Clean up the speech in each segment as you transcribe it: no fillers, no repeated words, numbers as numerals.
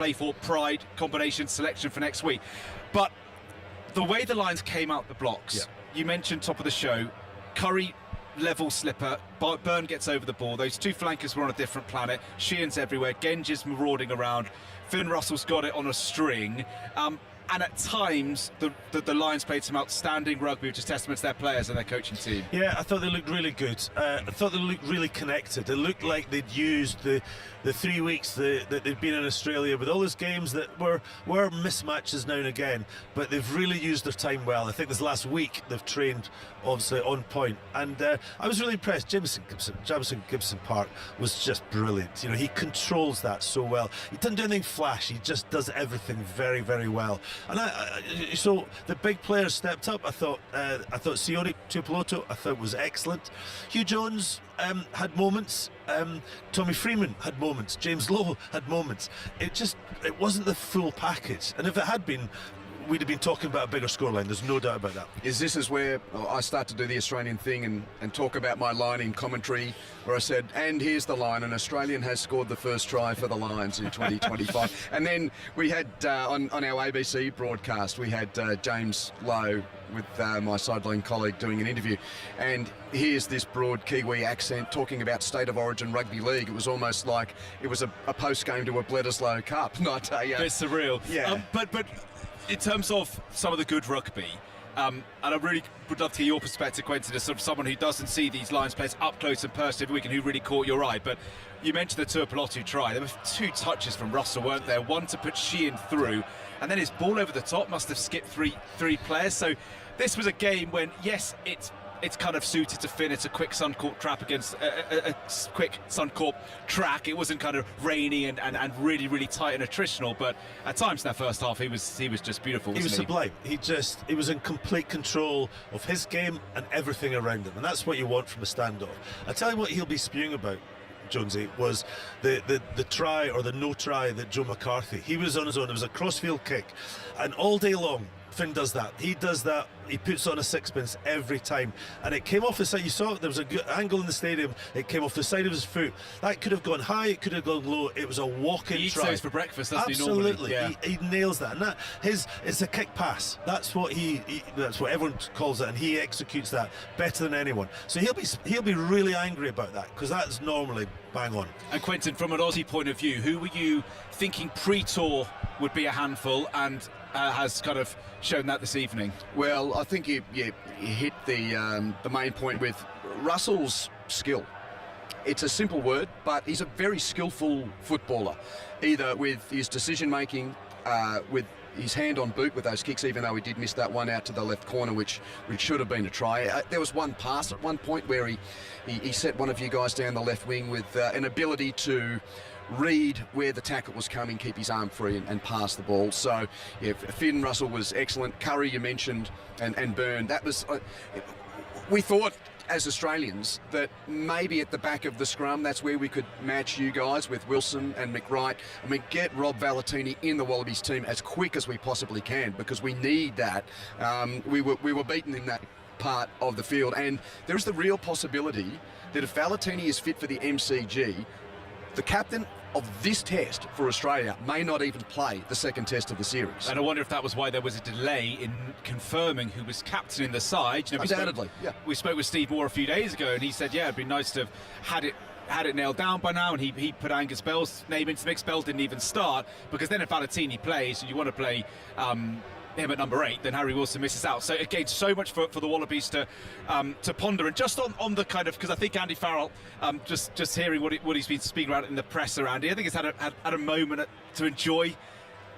play for Pride combination selection for next week. But the way the Lions came out the blocks, you mentioned top of the show, Curry level slipper, Byrne gets over the ball, those two flankers were on a different planet, Sheehan's everywhere, Genge's marauding around, Finn Russell's got it on a string, and at times the Lions played some outstanding rugby, which is testament to their players and their coaching team. Yeah, I thought they looked really good. I thought they looked really connected. It looked like they'd used the 3 weeks that they'd been in Australia with all those games that were mismatches now and again, but they've really used their time well. I think this last week they've trained obviously on point, and I was really impressed. Jamison Gibson Park was just brilliant. You know, he controls that so well. He doesn't do anything flash, he just does everything very, very well. And so the big players stepped up. I thought Sione Tuipulotu, I thought, was excellent. Hugh Jones had moments. Tommy Freeman had moments. James Lowe had moments. It wasn't the full package. And if it had been, we'd have been talking about a bigger scoreline. There's no doubt about that. This is where I start to do the Australian thing and talk about my line in commentary, where I said, and here's the line, an Australian has scored the first try for the Lions in 2025. And then we had, on our ABC broadcast, we had James Lowe with my sideline colleague doing an interview, and here's this broad Kiwi accent talking about State of Origin Rugby League. It was almost like it was a post-game to a Bledisloe Cup, not a... Bit surreal. Yeah. But in terms of some of the good rugby, and I really would love to hear your perspective, Quentin, as sort of someone who doesn't see these Lions players up close and personal every week and who really caught your eye. But you mentioned the Tuipulotu try. There were two touches from Russell, weren't there? One to put Sheehan through, and then his ball over the top must have skipped three players. So this was a game when, yes, it's kind of suited to Finn. It's a quick Suncorp trap against a quick Suncorp track. It wasn't kind of rainy and really, really tight and attritional, but at times in that first half he was just beautiful, wasn't he? Was sublime. He was in complete control of his game and everything around him, and that's what you want from a standoff. I tell you what he'll be spewing about, Jonesy, was the try or the no try that Joe McCarthy. He was on his own. It was a crossfield kick, and all day long Finn does that. He does that. He puts on a sixpence every time, and it came off the side. You saw it. There was a good angle in the stadium. It came off the side of his foot. That could have gone high. It could have gone low. It was a walk-in try. He eats those for breakfast, doesn't Absolutely. he? Normally? Yeah. He nails that. And it's a kick pass. That's what that's what everyone calls it, and he executes that better than anyone. So he'll be really angry about that, because that's normally bang on. And Quentin, from an Aussie point of view, who were you thinking pre-tour would be a handful, and has kind of shown that this evening? Well, I think you hit the main point with Russell's skill. It's a simple word, but he's a very skillful footballer, either with his decision-making, with his hand on boot with those kicks, even though he did miss that one out to the left corner, which should have been a try. There was one pass at one point where he set one of you guys down the left wing with an ability to read where the tackle was coming, keep his arm free and pass the ball. So, yeah, Finn Russell was excellent. Curry, you mentioned, and Byrne. That was... we thought, as Australians, that maybe at the back of the scrum, that's where we could match you guys with Wilson and McWright. I mean, get Rob Valetini in the Wallabies team as quick as we possibly can, because we need that. We were beaten in that part of the field, and there is the real possibility that if Valetini is fit for the MCG, the captain of this test for Australia may not even play the second test of the series. And I wonder if that was why there was a delay in confirming who was captain in the side. You know, Undoubtedly, we spoke with Steve Moore a few days ago, and he said, yeah, it'd be nice to have had it nailed down by now, and he put Angus Bell's name into the mix. Bell didn't even start, because then if Valetini plays and you want to play him at number 8, then Harry Wilson misses out. So again, so much for the Wallabies to ponder. And just on the kind of, because I think Andy Farrell, just hearing what he's been speaking about in the presser, Andy, I think he's had a moment to enjoy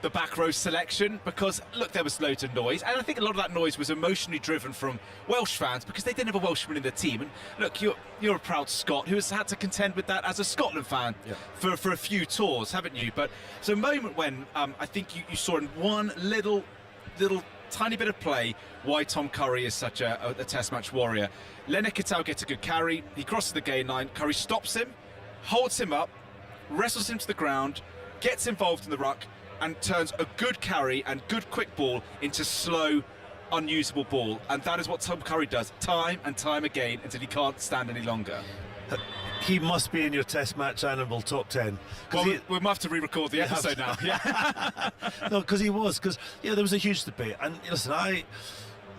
the back row selection, because look, there was loads of noise, and I think a lot of that noise was emotionally driven from Welsh fans, because they didn't have a Welshman in the team. And look, you're a proud Scot who has had to contend with that as a Scotland fan for a few tours, haven't you? But it's a moment when I think you saw in one little tiny bit of play why Tom Curry is such a test match warrior. Leonard Kitau gets a good carry, he crosses the gain line, Curry stops him, holds him up, wrestles him to the ground, gets involved in the ruck, and turns a good carry and good quick ball into slow, unusable ball. And that is what Tom Curry does time and time again until he can't stand any longer. he must be in your Test match animal top 10. Well, we might have to re-record the episode now. Yeah. No, because he was. Because there was a huge debate, and listen,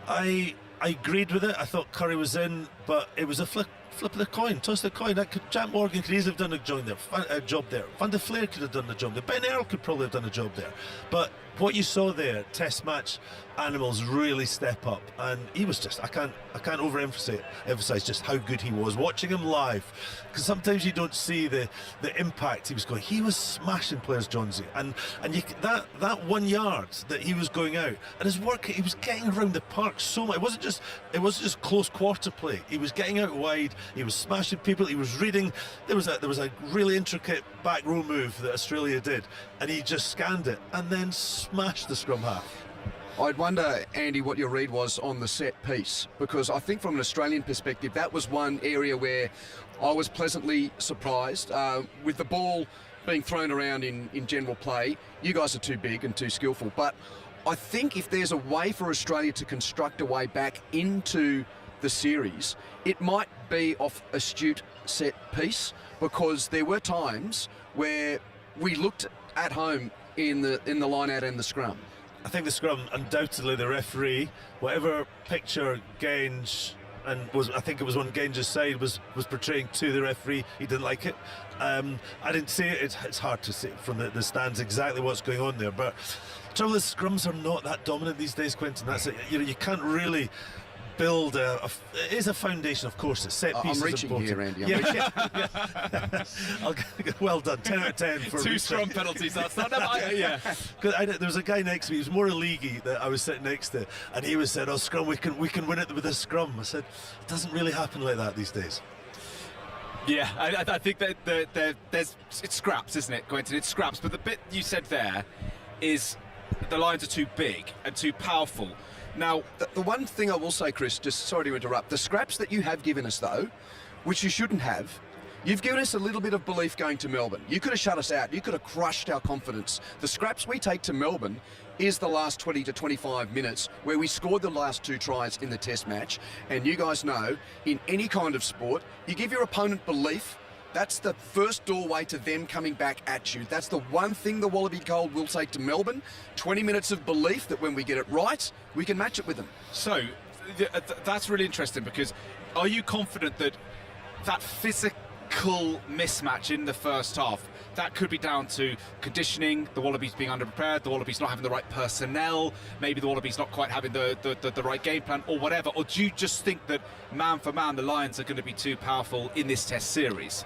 I agreed with it. I thought Curry was in, but it was a flip of the coin, toss the coin. Jack Morgan could easily have done a job there. Van der Fleer could have done the job there. Ben Earl could probably have done a job there. But what you saw there, Test match animals really step up, and he was just I can't emphasize just how good he was watching him live, because sometimes you don't see the impact he was going. He was smashing players, Jonesy, and that 1 yard that he was going out, and his work, he was getting around the park so much. It wasn't just close quarter play. He was getting out wide, he was smashing people, he was reading. There was a really intricate back row move that Australia did, and he just scanned it and then smashed the scrum half. I'd wonder, Andy, what your read was on the set piece, because I think from an Australian perspective, that was one area where I was pleasantly surprised. With the ball being thrown around in general play, you guys are too big and too skillful. But I think if there's a way for Australia to construct a way back into the series, it might be off astute set piece, because there were times where we looked at home in the line out and the scrum. I think the scrum, undoubtedly the referee, whatever picture Genge, I think it was one Genge's side was portraying to the referee, he didn't like it. I didn't see it. It's hard to see from the stands exactly what's going on there. But the trouble is, scrums are not that dominant these days, Quentin. That's it. You can't really build it is a foundation, of course. It's set pieces. I'm reaching important. here, Andy. Well done. 10 out of 10 for two scrum penalties. That's not yeah. There was a guy next to me. He was more a leaguey that I was sitting next to, and he was saying, "Oh, scrum, we can win it with a scrum." I said, "It doesn't really happen like that these days." Yeah, I think that it's scraps, isn't it, Quentin? It's scraps. But the bit you said there is the lines are too big and too powerful. Now, the one thing I will say, Chris, just sorry to interrupt, the scraps that you have given us, though, which you shouldn't have, you've given us a little bit of belief going to Melbourne. You could have shut us out. You could have crushed our confidence. The scraps we take to Melbourne is the last 20 to 25 minutes where we scored the last 2 tries in the Test match. And you guys know, in any kind of sport, you give your opponent belief. That's the first doorway to them coming back at you. That's the one thing the Wallaby Gold will take to Melbourne. 20 minutes of belief that when we get it right, we can match it with them. So, that's really interesting, because are you confident that that physical mismatch in the first half, that could be down to conditioning, the Wallabies being underprepared, the Wallabies not having the right personnel, maybe the Wallabies not quite having the right game plan or whatever? Or do you just think that man for man, the Lions are going to be too powerful in this Test series?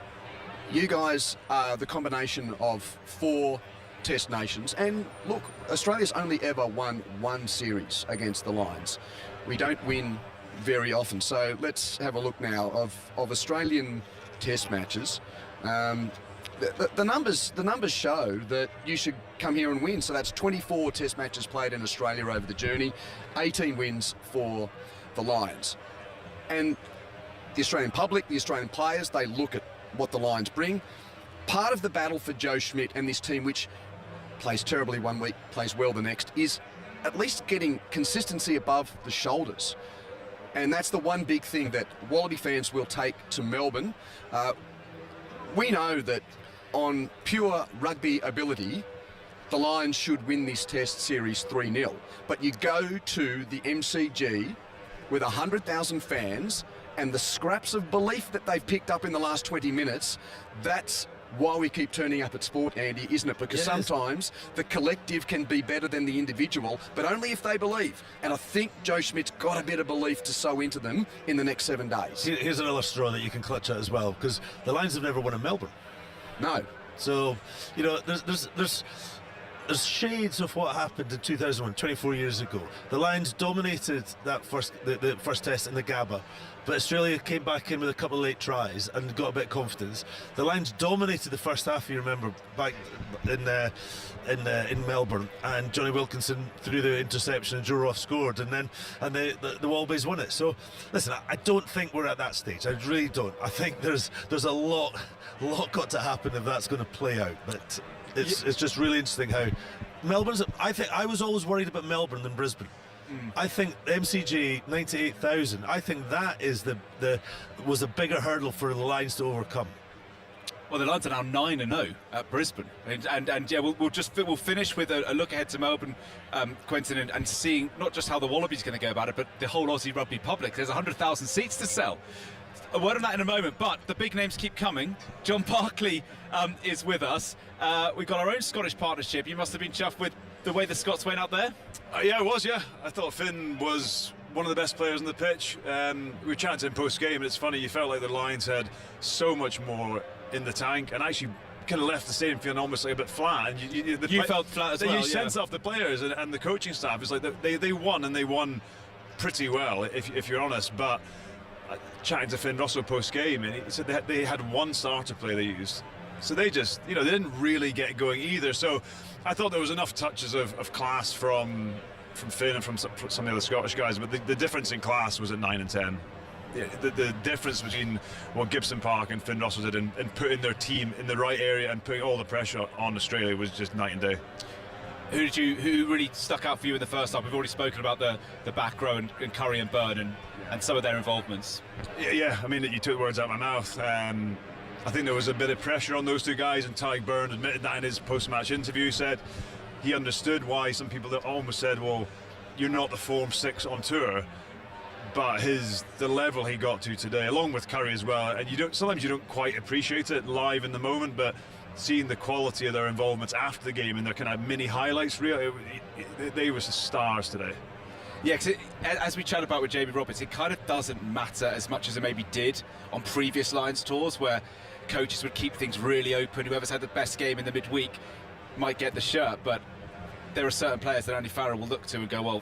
You guys are the combination of 4 Test nations, and look, Australia's only ever won 1 series against the Lions. We don't win very often, so let's have a look now of Australian Test matches. The numbers show that you should come here and win. So that's 24 Test matches played in Australia over the journey, 18 wins for the Lions. And the Australian public, the Australian players, they look at what the Lions bring. Part of the battle for Joe Schmidt and this team, which plays terribly one week, plays well the next, is at least getting consistency above the shoulders. And that's the one big thing that Wallaby fans will take to Melbourne. We know that on pure rugby ability, the Lions should win this Test series 3-0. But you go to the MCG with 100,000 fans and the scraps of belief that they've picked up in the last 20 minutes, that's why we keep turning up at sport, Andy, isn't it? Because sometimes the collective can be better than the individual, but only if they believe. And I think Joe Schmidt's got a bit of belief to sow into them in the next 7 days. Here's another straw that you can clutch at as well, because the Lions have never won in Melbourne. No. So, there's shades of what happened in 2001, 24 years ago. The Lions dominated that the first Test in the Gabba, but Australia came back in with a couple of late tries and got a bit of confidence. The Lions dominated the first half, you remember, back in Melbourne, and Johnny Wilkinson threw the interception and Joe Roth scored, and the Wallabies won it. So, listen, I don't think we're at that stage. I really don't. I think there's a lot got to happen if that's going to play out, but it's just really interesting how Melbourne's. I was always worried about Melbourne than Brisbane. I think MCG 98,000. I think that is was a bigger hurdle for the Lions to overcome. Well, the Lions are now 9-0 at Brisbane, and yeah, we'll finish with a look ahead to Melbourne, Quentin, and seeing not just how the Wallabies going to go about it, but the whole Aussie rugby public. There's 100,000 seats to sell. A word on that in a moment, but the big names keep coming. John Barclay is with us. We've got our own Scottish partnership. You must have been chuffed with the way the Scots went out there. Yeah, I was. Yeah, I thought Finn was one of the best players on the pitch. We were chatting to him post-game, and it's funny, you felt like the Lions had so much more in the tank, and actually kind of left the stadium feeling almost like a bit flat. And you felt flat as well. You sense off the players and the coaching staff. It's like they won, and they won pretty well, if you're honest. But chatting to Finn Russell post-game, and he said they had one starter player they used. So they just, they didn't really get going either. So I thought there was enough touches of class from Finn and from some of the other Scottish guys, but the difference in class was at 9 and 10. The difference between what Gibson Park and Finn Russell did in putting their team in the right area and putting all the pressure on Australia was just night and day. Who really stuck out for you in the first half? We've already spoken about the back row and Curry and Byrne and some of their involvements. Yeah, I mean, you took the words out of my mouth. I think there was a bit of pressure on those two guys, and Tadhg Beirne admitted that in his post-match interview. Said he understood why some people almost said, well, you're not the form 6 on tour. But the level he got to today, along with Curry as well, and sometimes you don't quite appreciate it live in the moment, but seeing the quality of their involvements after the game and their kind of mini highlights, really, they were stars today. Yeah, because as we chatted about with Jamie Roberts, it kind of doesn't matter as much as it maybe did on previous Lions tours, where coaches would keep things really open. Whoever's had the best game in the midweek might get the shirt, but there are certain players that Andy Farrell will look to and go, well,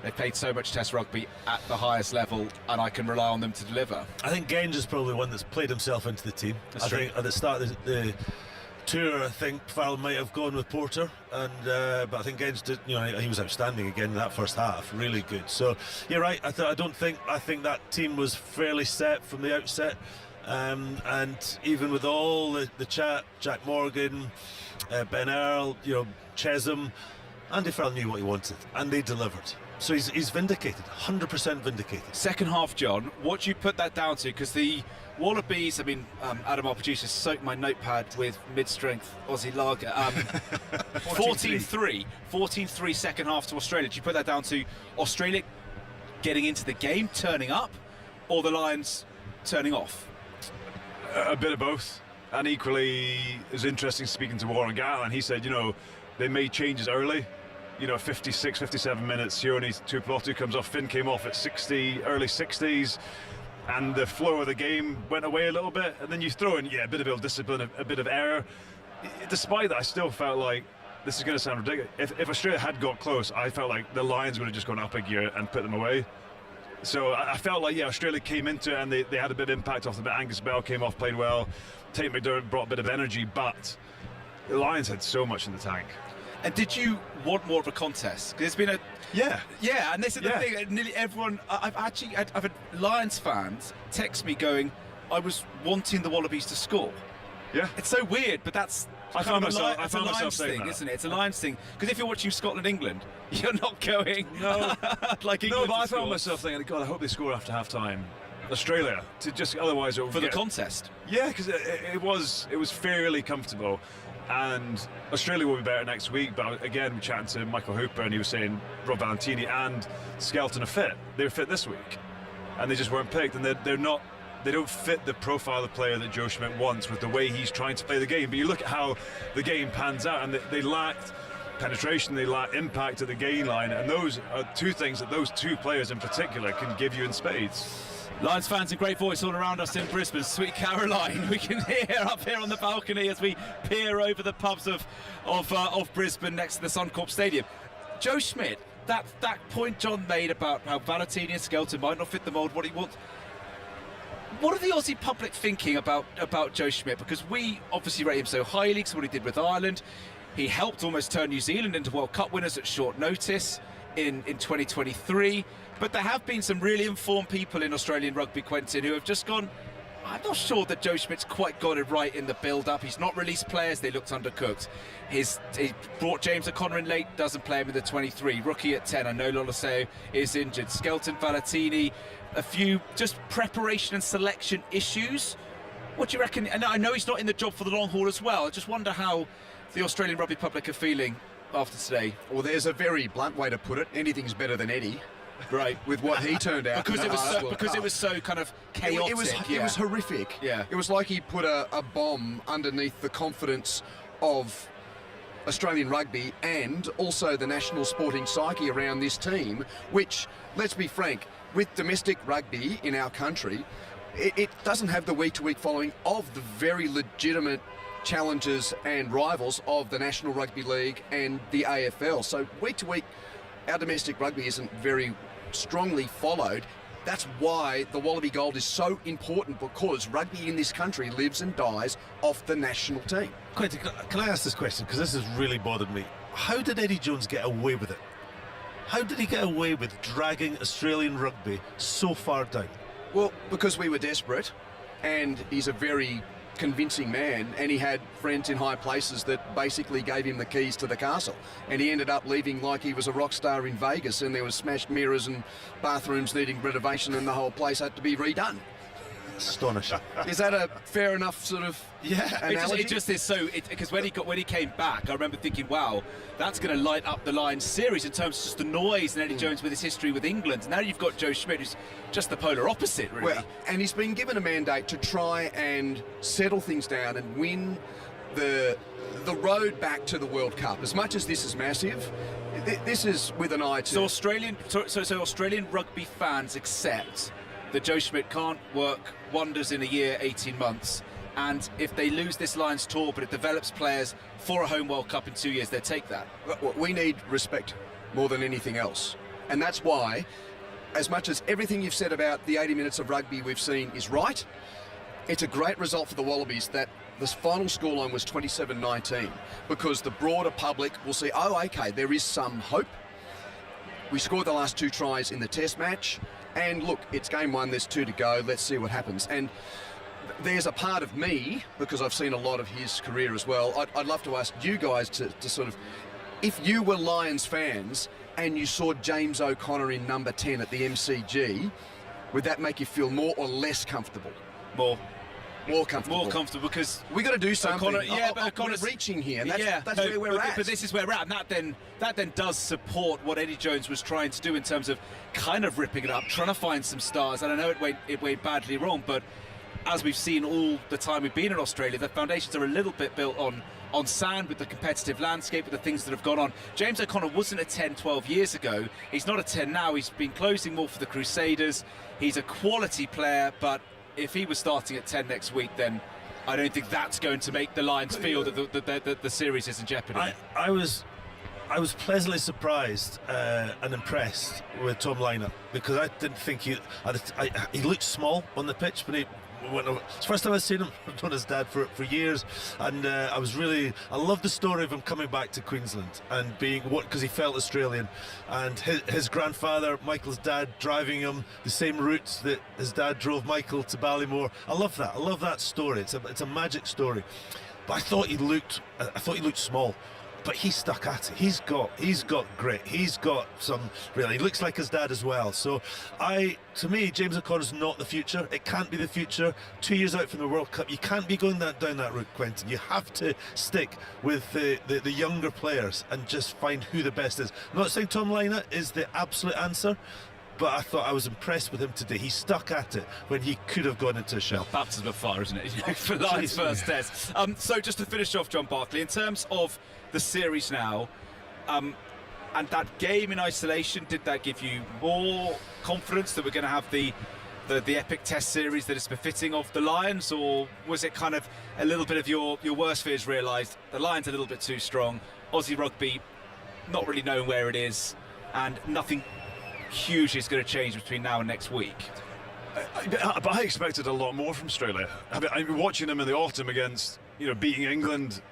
they've played so much Test rugby at the highest level, and I can rely on them to deliver. I think Genge is probably one that's played himself into the team. That's true. Think at the start of the tour, I think Farrell might have gone with Porter, but I think Genge did. He was outstanding again in that first half. Really good. So you're right. I think that team was fairly set from the outset, and even with all the chat, Jack Morgan, Ben Earl, Chesham, Andy Farrell knew what he wanted, and they delivered. So he's vindicated, 100% vindicated. Second half, John, what do you put that down to? Because the Wallabies, Adam, our producer, soaked my notepad with mid-strength Aussie lager. 14-3 second half to Australia. Do you put that down to Australia getting into the game, turning up, or the Lions turning off? A bit of both. And equally, it was interesting speaking to Warren Gatland. He said, they made changes early. 56, 57 minutes, Sione Tuipulotu comes off, Finn came off at early 60s, and the flow of the game went away a little bit, and then you throw in, a bit of ill-discipline, a bit of error. Despite that, I still felt like, this is going to sound ridiculous, if Australia had got close, I felt like the Lions would have just gone up a gear and put them away. So I felt like, Australia came into it, and they had a bit of impact off the bat. Angus Bell came off, played well, Tate McDermott brought a bit of energy, but the Lions had so much in the tank. And did you want more of a contest? Because it's been yeah, and this is the thing. Nearly everyone, I've had Lions fans text me going, I was wanting the Wallabies to score. Yeah, it's so weird, but that's I found a myself Lions saying thing, that. isn't it? It's a Lions thing. Because if you're watching Scotland England, you're not going no, like England. No, but I found myself thinking, God, I hope they score after half time. Australia, to just otherwise it'll for the contest. Yeah, because it was fairly comfortable. And Australia will be better next week, but again, we're chatting to Michael Hooper, and he was saying Rob Valentini and Skelton are fit. They were fit this week, and they just weren't picked. And they're not. They don't fit the profile of the player that Joe Schmidt wants with the way he's trying to play the game. But you look at how the game pans out, and they lacked penetration, they lack impact at the gain line, and those are two things that those two players in particular can give you in spades. Lions fans, a great voice all around us in Brisbane. Sweet Caroline, we can hear up here on the balcony as we peer over the pubs of Brisbane next to the Suncorp Stadium. Joe Schmidt, that point John made about how Valentini and Skelton might not fit the mould what he wants. What are the Aussie public thinking about Joe Schmidt? Because we obviously rate him so highly because what he did with Ireland. He helped almost turn New Zealand into World Cup winners at short notice in 2023. But there have been some really informed people in Australian rugby, Quentin, who have just gone, I'm not sure that Joe Schmidt's quite got it right in the build-up. He's not released players, they looked undercooked. He brought James O'Connor in late, doesn't play him in the 23. Rookie at 10, I know Lolaseo is injured. Skelton, Valentini, a few just preparation and selection issues. What do you reckon? And I know he's not in the job for the long haul as well. I just wonder how the Australian rugby public are feeling after today. Well, there's a very blunt way to put it. Anything's better than Eddie. Right. With what he turned out. Because in it the was last so, World because it Cup. was so kind of chaotic. It was horrific. Yeah. It was like he put a bomb underneath the confidence of Australian rugby and also the national sporting psyche around this team, which, let's be frank, with domestic rugby in our country, it doesn't have the week-to-week following of the very legitimate challengers and rivals of the National Rugby League and the AFL. So week-to-week, our domestic rugby isn't very strongly followed. That's why the Wallaby Gold is so important, because rugby in this country lives and dies off the national team. Quentin, can I ask this question? Because this has really bothered me. How did Eddie Jones get away with it? How did he get away with dragging Australian rugby so far down? Well, because we were desperate, and he's a very convincing man, and he had friends in high places that basically gave him the keys to the castle, and he ended up leaving like he was a rock star in Vegas, and there was smashed mirrors and bathrooms needing renovation, and the whole place had to be redone. Astonishing. Is that a fair enough sort of analogy? It just is so, because when he came back, I remember thinking, wow, that's going to light up the Lions series in terms of just the noise and Eddie Jones with his history with England. Now you've got Joe Schmidt, who's just the polar opposite, really. Well, and he's been given a mandate to try and settle things down and win the road back to the World Cup. As much as this is massive, this is with an eye to... So Australian rugby fans accept that Joe Schmidt can't work wonders in a year, 18 months, and if they lose this Lions tour, but it develops players for a home World Cup in 2 years, they take that. We need respect more than anything else, and that's why, as much as everything you've said about the 80 minutes of rugby we've seen is right, it's a great result for the Wallabies that this final scoreline was 27-19, because the broader public will see, oh, okay, there is some hope. We scored the last 2 tries in the test match, and look, it's game 1, there's 2 to go, let's see what happens. And there's a part of me, because I've seen a lot of his career as well, I'd love to ask you guys to sort of, if you were Lions fans and you saw James O'Connor in number 10 at the MCG, would that make you feel more or less comfortable? More comfortable. More comfortable, because we got to do something. O'Connor, but O'Connor's we're reaching here. And that's where we're at. But this is where we're at, and that then does support what Eddie Jones was trying to do in terms of kind of ripping it up, trying to find some stars. And I know it went badly wrong, but as we've seen all the time we've been in Australia, the foundations are a little bit built on sand, with the competitive landscape, with the things that have gone on. James O'Connor wasn't a 10, 12 years ago. He's not a 10 now. He's been closing more for the Crusaders. He's a quality player, but if he was starting at 10 next week, then I don't think that's going to make the Lions feel that the series is in jeopardy. I was pleasantly surprised and impressed with Tom Lynott, because I didn't think he looked small on the pitch, but it's the first time I've seen him. I've known his dad for years, and I love the story of him coming back to Queensland and being because he felt Australian, and his grandfather, Michael's dad, driving him the same routes that his dad drove Michael to Ballymore. I love that story. It's a magic story. But I thought he looked small. But he stuck at it. He's got grit. He's got some. Really, he looks like his dad as well. So, to me, James O'Connor's not the future. It can't be the future. 2 years out from the World Cup, you can't be going down that route, Quentin. You have to stick with the younger players and just find who the best is. I'm not saying Tom Lynott is the absolute answer, but I thought I was impressed with him today. He stuck at it when he could have gone into a shell. Baptism of fire, isn't it? For Lions' first test. So just to finish off, John Barclay, in terms of the series now, and that game in isolation, did that give you more confidence that we're going to have the epic test series that is befitting of the Lions, or was it kind of a little bit of your worst fears realised? The Lions are a little bit too strong, Aussie rugby not really knowing where it is, and nothing huge is going to change between now and next week? But I expected a lot more from Australia. I've been watching them in the autumn against, beating England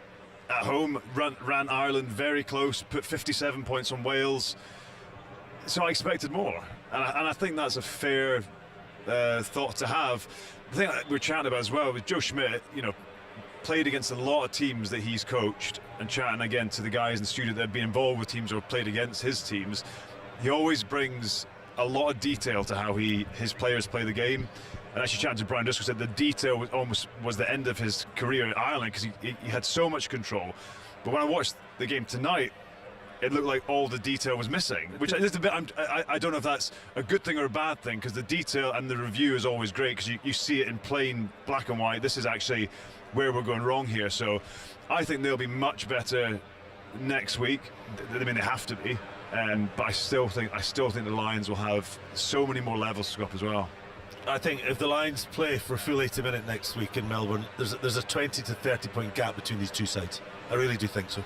at home, ran Ireland very close, put 57 points on Wales. So I expected more, and I think that's a fair thought to have. the thing that we're chatting about as well with Joe Schmidt, you know, played against a lot of teams that he's coached, and chatting again to the guys in the studio that have been involved with teams or played against his teams, he always brings a lot of detail to how his players play the game. And actually chatting to Brian Driscoll said the detail was the end of his career at Ireland, because he had so much control. But when I watched the game tonight, it looked like all the detail was missing, which is a bit. I don't know if that's a good thing or a bad thing, because the detail and the review is always great, because you see it in plain black and white. This is actually where we're going wrong here. So I think they'll be much better next week. I mean, they have to be. But I still think the Lions will have so many more levels to go up as well. I think if the Lions play for a full 80 minutes next week in Melbourne, there's a 20 to 30 point gap between these two sides. I really do think so.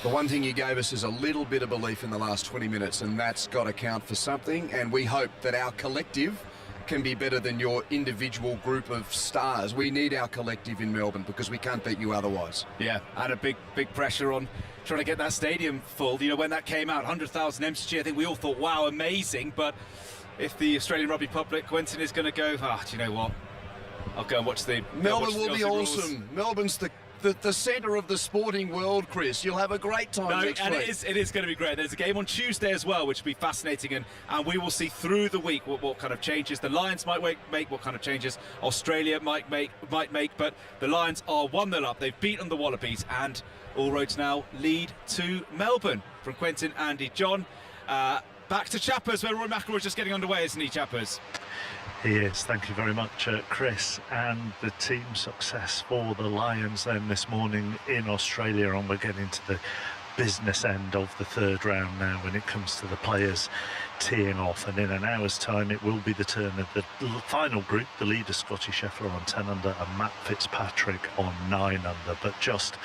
The one thing you gave us is a little bit of belief in the last 20 minutes, and that's got to count for something. And we hope that our collective can be better than your individual group of stars. We need our collective in Melbourne, because we can't beat you otherwise. Yeah, and a big pressure on trying to get that stadium full. You know, when that came out, 100,000 MCG, I think we all thought, wow, amazing. But if the Australian rugby public, Quentin is going to go, do you know what? I'll go and watch the... Melbourne will be awesome. Melbourne's the centre of the sporting world, Chris. You'll have a great time next week. It is going to be great. There's a game on Tuesday as well, which will be fascinating, and we will see through the week what kind of changes the Lions might make, what kind of changes Australia might make. But the Lions are 1-0 up. They've beaten the Wallabies, and all roads now lead to Melbourne. From Quentin, Andy, John, back to Chappers, where Rory McIlroy is just getting underway, isn't he, Chappers? He is. Thank you very much, Chris. And the team success for the Lions then this morning in Australia, and we're getting to the business end of the third round now when it comes to the players teeing off. And in an hour's time, it will be the turn of the final group, the leader Scotty Scheffler on 10 under and Matt Fitzpatrick on 9 under. But just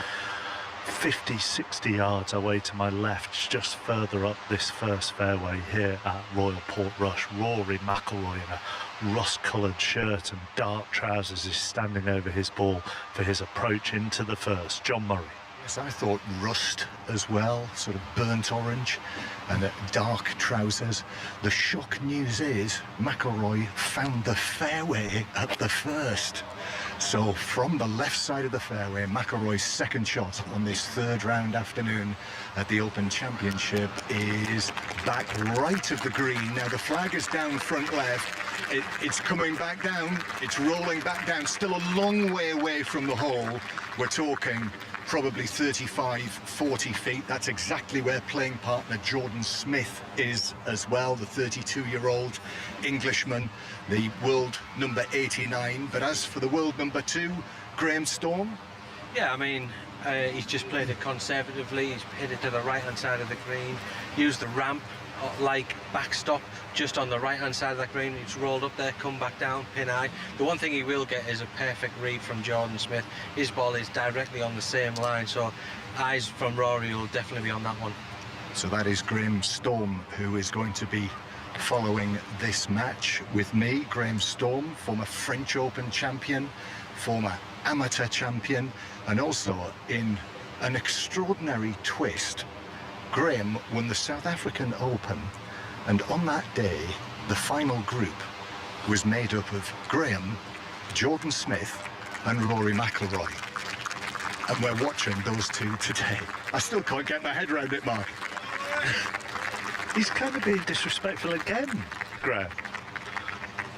50-60 yards away to my left, just further up this first fairway here at Royal Portrush, Rory McIlroy in a rust-coloured shirt and dark trousers is standing over his ball for his approach into the first. John Murray. Yes, I thought rust as well, sort of burnt orange and dark trousers. The shock news is McIlroy found the fairway at the first. So from the left side of the fairway, McIlroy's second shot on this third round afternoon at the Open Championship is back right of the green. Now the flag is down front left. It's coming back down. It's rolling back down. Still a long way away from the hole. We're talking probably 35, 40 feet. That's exactly where playing partner Jordan Smith is as well, the 32-year-old Englishman, the world number 89. But as for the world number 2, Graham Storm? Yeah, I mean, he's just played it conservatively. He's hit it to the right-hand side of the green, used the ramp like backstop just on the right-hand side of the green. It's rolled up there, come back down, pin high. The one thing he will get is a perfect read from Jordan Smith. His ball is directly on the same line, so eyes from Rory will definitely be on that one. So that is Graham Storm, who is going to be following this match with me. Graham Storm, former French Open champion, former amateur champion, and also in an extraordinary twist, Graham won the South African Open, and on that day the final group was made up of Graham, Jordan Smith and Rory McIlroy, and we're watching those two today. I still can't get my head around it, Mark. He's kind of being disrespectful again, Graham.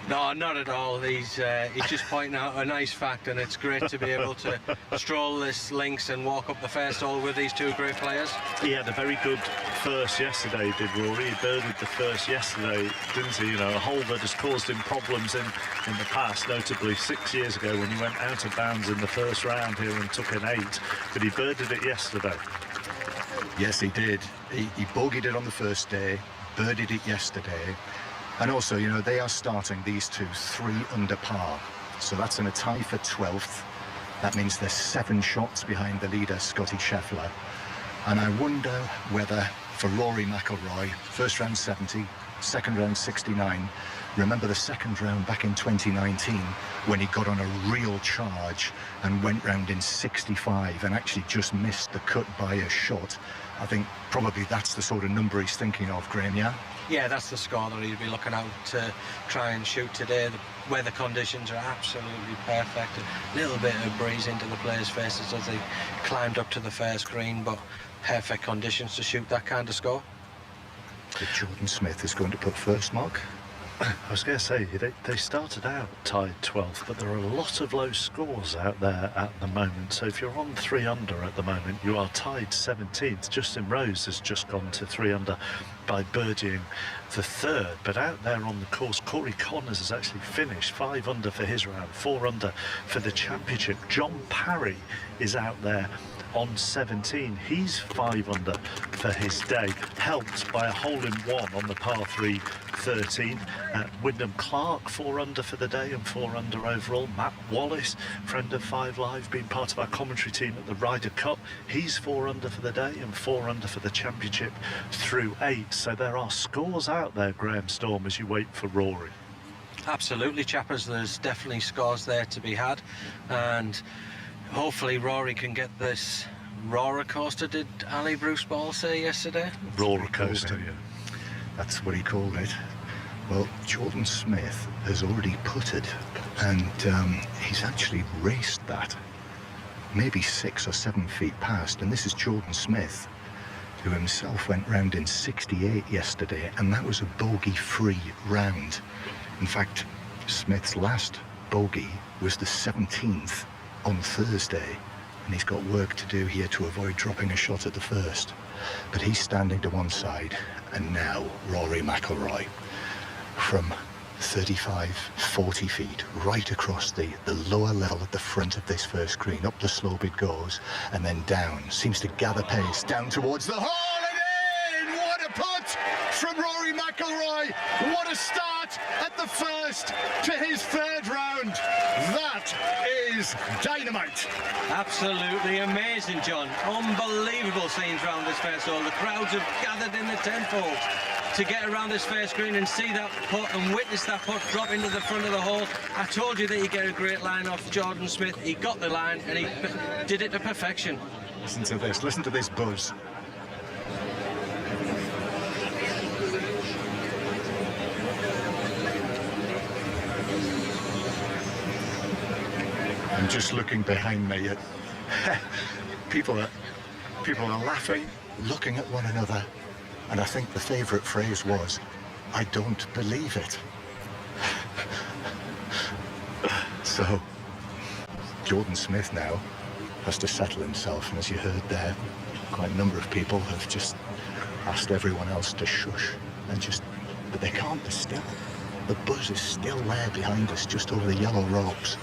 No, not at all. He's just pointing out a nice fact, and it's great to be able to stroll this links and walk up the first hole with these two great players. He had a very good first yesterday, did Rory. He birdied the first yesterday, didn't he? You know, a hole that has caused him problems in the past, notably 6 years ago when he went out of bounds in the first round here and took an 8, but he birdied it yesterday. Yes, he did. He bogeyed it on the first day, birdied it yesterday. And also, you know, they are starting, these two, 3 under par. So that's in a tie for 12th. That means they're 7 shots behind the leader, Scotty Scheffler. And I wonder whether, for Rory McIlroy, first round 70, second round 69. Remember the second round back in 2019 when he got on a real charge and went round in 65 and actually just missed the cut by a shot. I think probably that's the sort of number he's thinking of, Graham, yeah? Yeah, that's the score that he'd be looking out to try and shoot today. The weather conditions are absolutely perfect. A little bit of breeze into the players' faces as they climbed up to the first green, but perfect conditions to shoot that kind of score. But Jordan Smith is going to put first, Mark. I was going to say, they started out tied 12th, but there are a lot of low scores out there at the moment. So if you're on 3 under at the moment, you are tied 17th. Justin Rose has just gone to 3 under by birdieing the 3rd. But out there on the course, Corey Connors has actually finished 5 under for his round, 4 under for the championship. John Parry is out there on 17. He's 5 under for his day, helped by a hole-in-one on the par 3 13. Wyndham Clark 4 under for the day and 4 under overall. Matt Wallace, friend of 5 Live, been part of our commentary team at the Ryder Cup, he's 4 under for the day and 4 under for the championship through 8. So there are scores out there, Graham Storm, as you wait for Rory. Absolutely, chappers. There's definitely scores there to be had, and hopefully Rory can get this roller coaster, did Ali Bruce Ball say yesterday? Roller coaster, yeah. That's what he called it. Well, Jordan Smith has already putted, and he's actually raced that, maybe 6 or 7 feet past, and this is Jordan Smith, who himself went round in 68 yesterday, and that was a bogey-free round. In fact, Smith's last bogey was the 17th on Thursday, and he's got work to do here to avoid dropping a shot at the first. But he's standing to one side, and now Rory McIlroy from 35, 40 feet right across the lower level at the front of this first green. Up the slope it goes, and then down. Seems to gather pace down towards the hole, and in! What a putt from Rory McIlroy! What a start at the first to his 3rd round. That is dynamite. Absolutely amazing, John. Unbelievable scenes around this first hole. The crowds have gathered in the tenfold to get around this first green and see that putt and witness that putt drop into the front of the hole. I told you that he'd get a great line off Jordan Smith. He got the line and he did it to perfection. Listen to this buzz. I'm just looking behind me at people are laughing, looking at one another, and I think the favourite phrase was, "I don't believe it." So Jordan Smith now has to settle himself, and as you heard there, quite a number of people have just asked everyone else to shush and but they can't. They're still. The buzz is still there behind us, just over the yellow ropes.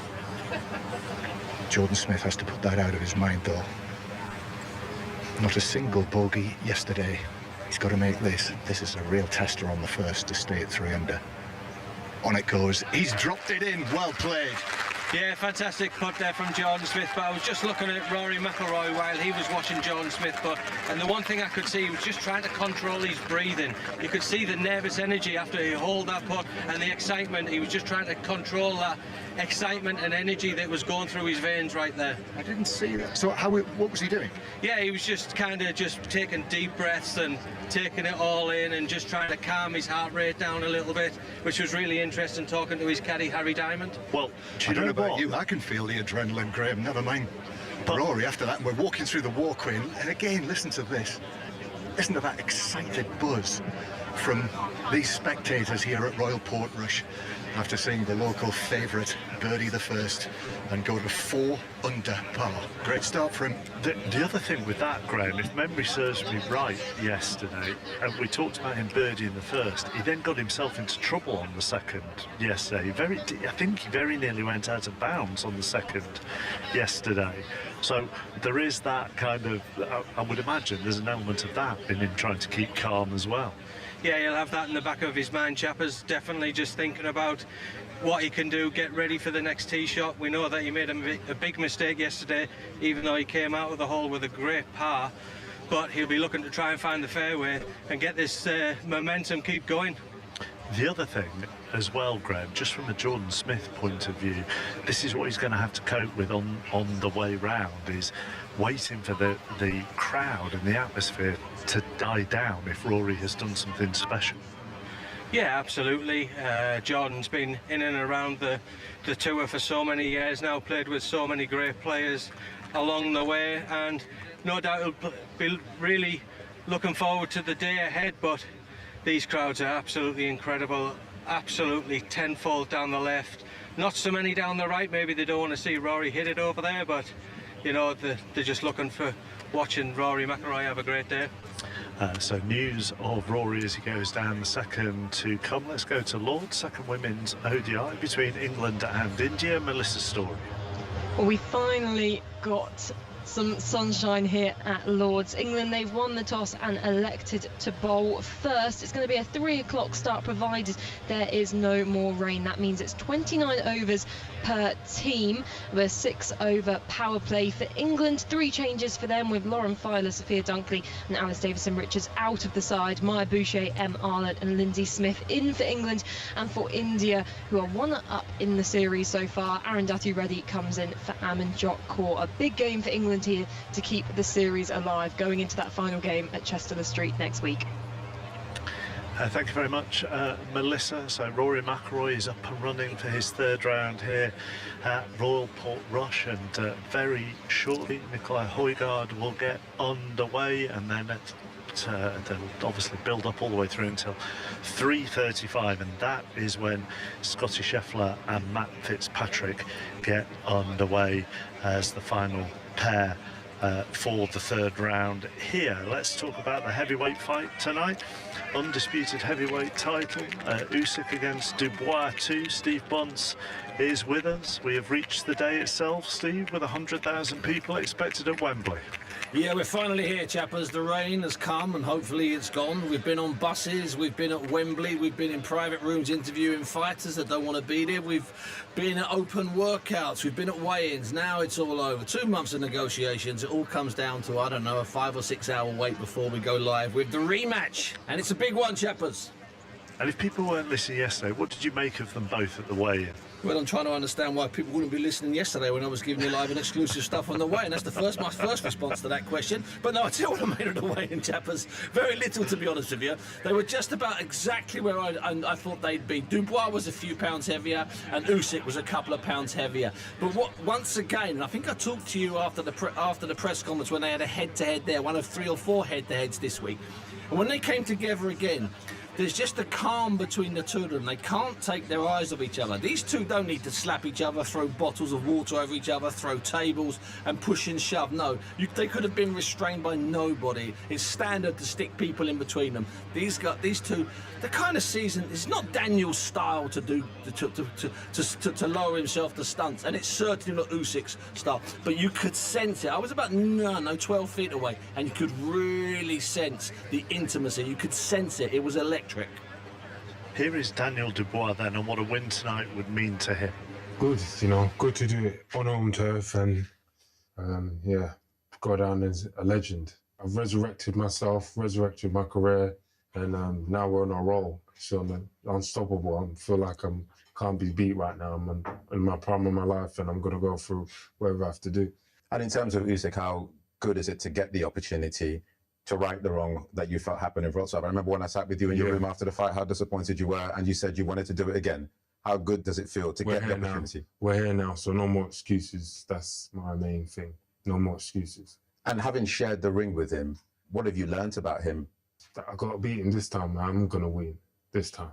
Jordan Smith has to put that out of his mind, though. Not a single bogey yesterday. He's got to make this. This is a real tester on the first to stay at 3 under. On it goes. He's dropped it in. Well played. Yeah, fantastic putt there from Jordan Smith, but I was just looking at Rory McIlroy while he was watching Jordan Smith putt, and the one thing I could see, he was just trying to control his breathing. You could see the nervous energy after he hauled that putt and the excitement. He was just trying to control that excitement and energy that was going through his veins right there. I didn't see that. So what was he doing? Yeah, he was just kind of just taking deep breaths and taking it all in and just trying to calm his heart rate down a little bit, which was really interesting, talking to his caddy, Harry Diamond. Well, I don't know about you, I can feel the adrenaline, Graham, never mind Rory after that. And we're walking through the walkway, and again, listen to this. Listen to that excited buzz from these spectators here at Royal Portrush after seeing the local favourite birdie the first and go to 4 under par. Great start for him. The other thing with that, Graham, if memory serves me right yesterday, and we talked about him birdieing the first, he then got himself into trouble on the second yesterday. I think he very nearly went out of bounds on the second yesterday. So there is that kind of, I would imagine there's an element of that in him trying to keep calm as well. Yeah, he'll have that in the back of his mind, chappers. Definitely just thinking about what he can do, get ready for the next tee shot. We know that he made a big mistake yesterday, even though he came out of the hole with a great par. But he'll be looking to try and find the fairway and get this momentum keep going. The other thing as well, Graham, just from a Jordan Smith point of view, this is what he's going to have to cope with on the way round, is waiting for the crowd and the atmosphere to die down if Rory has done something special. Yeah, absolutely. Jordan's been in and around the tour for so many years now, played with so many great players along the way, and no doubt he'll be really looking forward to the day ahead. But these crowds are absolutely incredible, absolutely tenfold down the left, not so many down the right. Maybe they don't want to see Rory hit it over there, but you know, they're just looking for watching Rory McIlroy have a great day. So news of Rory as he goes down, the second to come. Let's go to Lord's, second women's ODI between England and India. Melissa Story. Well, we finally got some sunshine here at Lord's. England, they've won the toss and elected to bowl first. It's going to be a 3 o'clock start provided there is no more rain. That means it's 29 overs per team with a 6-over power play for England. 3 changes for them, with Lauren Filer, Sophia Dunkley and Alice Davison-Richards out of the side. Maya Boucher, Em Arlott and Lindsay Smith in for England. And for India, who are 1 up in the series so far, Arundhati Reddy comes in for Amanjot Kaur. A big game for England here to keep the series alive going into that final game at Chester Street next week. Thank you very much, Melissa. So Rory McIlroy is up and running for his 3rd round here at Royal Portrush, and very shortly Nicolai Højgaard will get underway, and then they'll obviously build up all the way through until 3:35, and that is when Scotty Scheffler and Matt Fitzpatrick get underway as the final pair for the 3rd round here. Let's talk about the heavyweight fight tonight. Undisputed heavyweight title, Usyk against Dubois 2. Steve Bunce is with us. We have reached the day itself, Steve, with 100,000 people expected at Wembley. Yeah, we're finally here, chappers. The rain has come and hopefully it's gone. We've been on buses, we've been at Wembley, we've been in private rooms interviewing fighters that don't want to be there. We've been at open workouts, we've been at weigh-ins. Now it's all over. 2 months of negotiations. It all comes down to, I don't know, a 5 or 6 hour wait before we go live with the rematch. And it's a big one, chappers. And if people weren't listening yesterday, what did you make of them both at the weigh-in? Well, I'm trying to understand why people wouldn't be listening yesterday when I was giving you live and exclusive stuff on the way, and that's my first response to that question. But no, I tell you what I made of the weigh-in, chappers. Very little, to be honest with you. They were just about exactly where I thought they'd be. Dubois was a few pounds heavier, and Usyk was a couple of pounds heavier. But once again, and I think I talked to you after the press conference when they had a head-to-head there, one of 3 or 4 head-to-heads this week. And when they came together again, there's just a calm between the two of them. They can't take their eyes off each other. These two don't need to slap each other, throw bottles of water over each other, throw tables and push and shove. No, they could have been restrained by nobody. It's standard to stick people in between them. These two, the kind of season, it's not Daniel's style to lower himself to stunts, and it's certainly not Usyk's style. But you could sense it. I was about 12 feet away, and you could really sense the intimacy. You could sense it. It was electric. Here is Daniel Dubois then, and what a win tonight would mean to him. Good, good to do it on home turf, and go down as a legend. I've resurrected myself, resurrected my career, and now we're on a roll. So I'm unstoppable. I feel like I can't be beat right now. I'm in my prime of my life, and I'm going to go through whatever I have to do. And in terms of Usyk, how good is it to get the opportunity to right the wrong that you felt happened in Wrocław? I remember when I sat with you in your room after the fight, how disappointed you were, and you said you wanted to do it again. How good does it feel to get the opportunity? Now. We're here now, so no more excuses. That's my main thing. No more excuses. And having shared the ring with him, what have you learnt about him? I got to beat him this time, man. I'm going to win this time.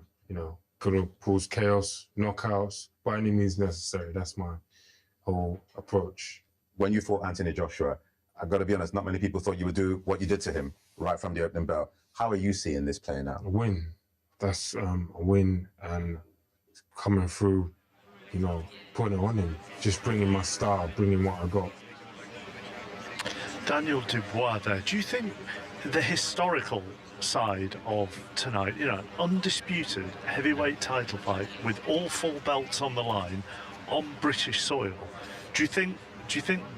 Going to cause chaos, knockouts, by any means necessary. That's my whole approach. When you fought Anthony Joshua, I've got to be honest, not many people thought you would do what you did to him right from the opening bell. How are you seeing this playing out? A win. That's a win, and coming through, putting it on him, just bringing my style, bringing what I got. Daniel Dubois there, do you think the historical side of tonight, undisputed heavyweight title fight with all 4 belts on the line on British soil, do you think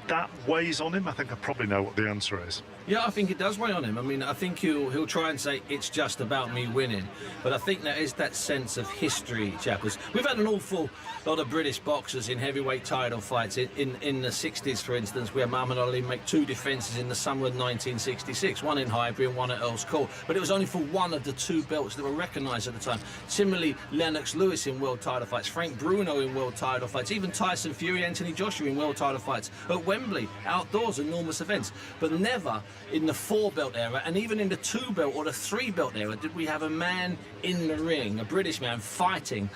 that weighs on him? I think I probably know what the answer is. Yeah, I think it does weigh on him. I mean, I think he'll try and say it's just about me winning, but I think there is that sense of history, Chappers. We've had an awful lot of British boxers in heavyweight title fights. In the 60s, for instance, we had Muhammad Ali make 2 defences in the summer of 1966, one in Highbury and one at Earl's Court, but it was only for one of the 2 belts that were recognised at the time. Similarly, Lennox Lewis in world title fights, Frank Bruno in world title fights, even Tyson Fury, Anthony Joshua in world title fights at Wembley, outdoors, enormous events, but never in the 4-belt era, and even in the 2-belt or the 3-belt era, did we have a man in the ring, a British man, fighting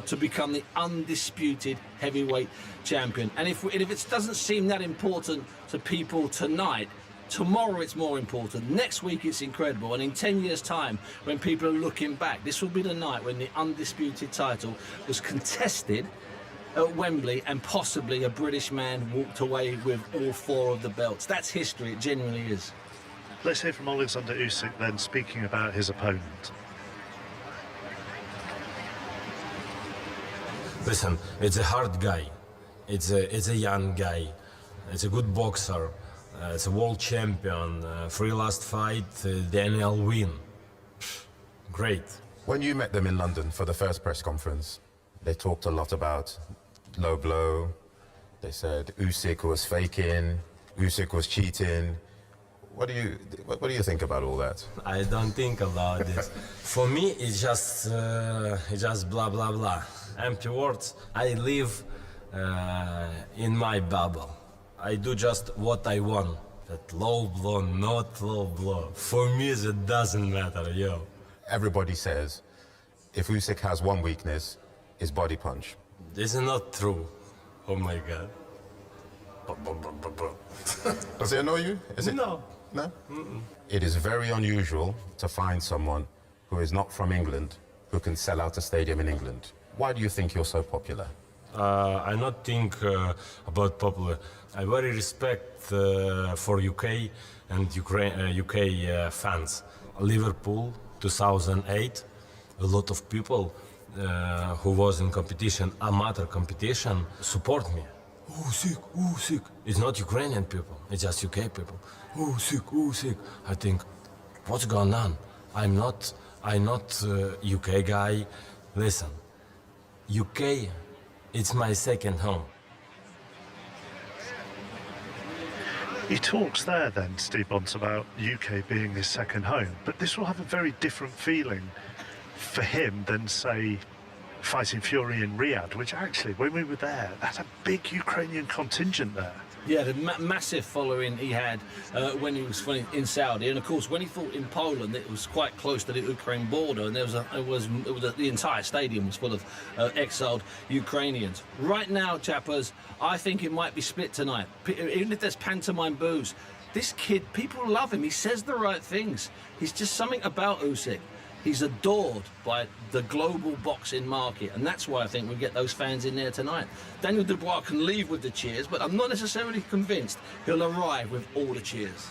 to become the undisputed heavyweight champion. And if it doesn't seem that important to people tonight, tomorrow it's more important. Next week it's incredible, and in 10 years' time, when people are looking back, this will be the night when the undisputed title was contested at Wembley, and possibly a British man walked away with all 4 of the belts. That's history, it genuinely is. Let's hear from Alexander Usyk then, speaking about his opponent. Listen, it's a hard guy. It's a young guy. It's a good boxer. It's a world champion. For your last fight, Daniel win. Great. When you met them in London for the first press conference, they talked a lot about low blow. They said Usyk was faking, Usyk was cheating. What do you think about all that? I don't think about this. For me, it's just blah blah blah. Empty words. I live in my bubble. I do just what I want. That low blow, not low blow. For me, it doesn't matter, yo. Everybody says if Usyk has one weakness, it's body punch. This is not true. Oh my God. Does it annoy you? Is it? No. No? It is very unusual to find someone who is not from England who can sell out a stadium in England. Why do you think you're so popular? I not think about popular. I very respect for UK and UK fans. Liverpool 2008, a lot of people who was in competition, amateur competition, support me. Usyk, Usyk. It's not Ukrainian people, it's just UK people. Usyk, Usyk. I think, what's going on? I'm not UK guy. Listen, UK, it's my second home. He talks there then, Steve Bonds, about UK being his second home, but this will have a very different feeling for him than, say, fighting Fury in Riyadh, which actually, when we were there, that's a big Ukrainian contingent there. Yeah, the massive following he had when he was in Saudi, and of course when he fought in Poland, it was quite close to the Ukraine border, and the entire stadium was full of exiled Ukrainians. Right now, Chappers, I think it might be split tonight. Even if there's pantomime boos, this kid, people love him. He says the right things. He's just something about Usyk. He's adored by the global boxing market, and that's why I think we get those fans in there tonight. Daniel Dubois can leave with the cheers, but I'm not necessarily convinced he'll arrive with all the cheers.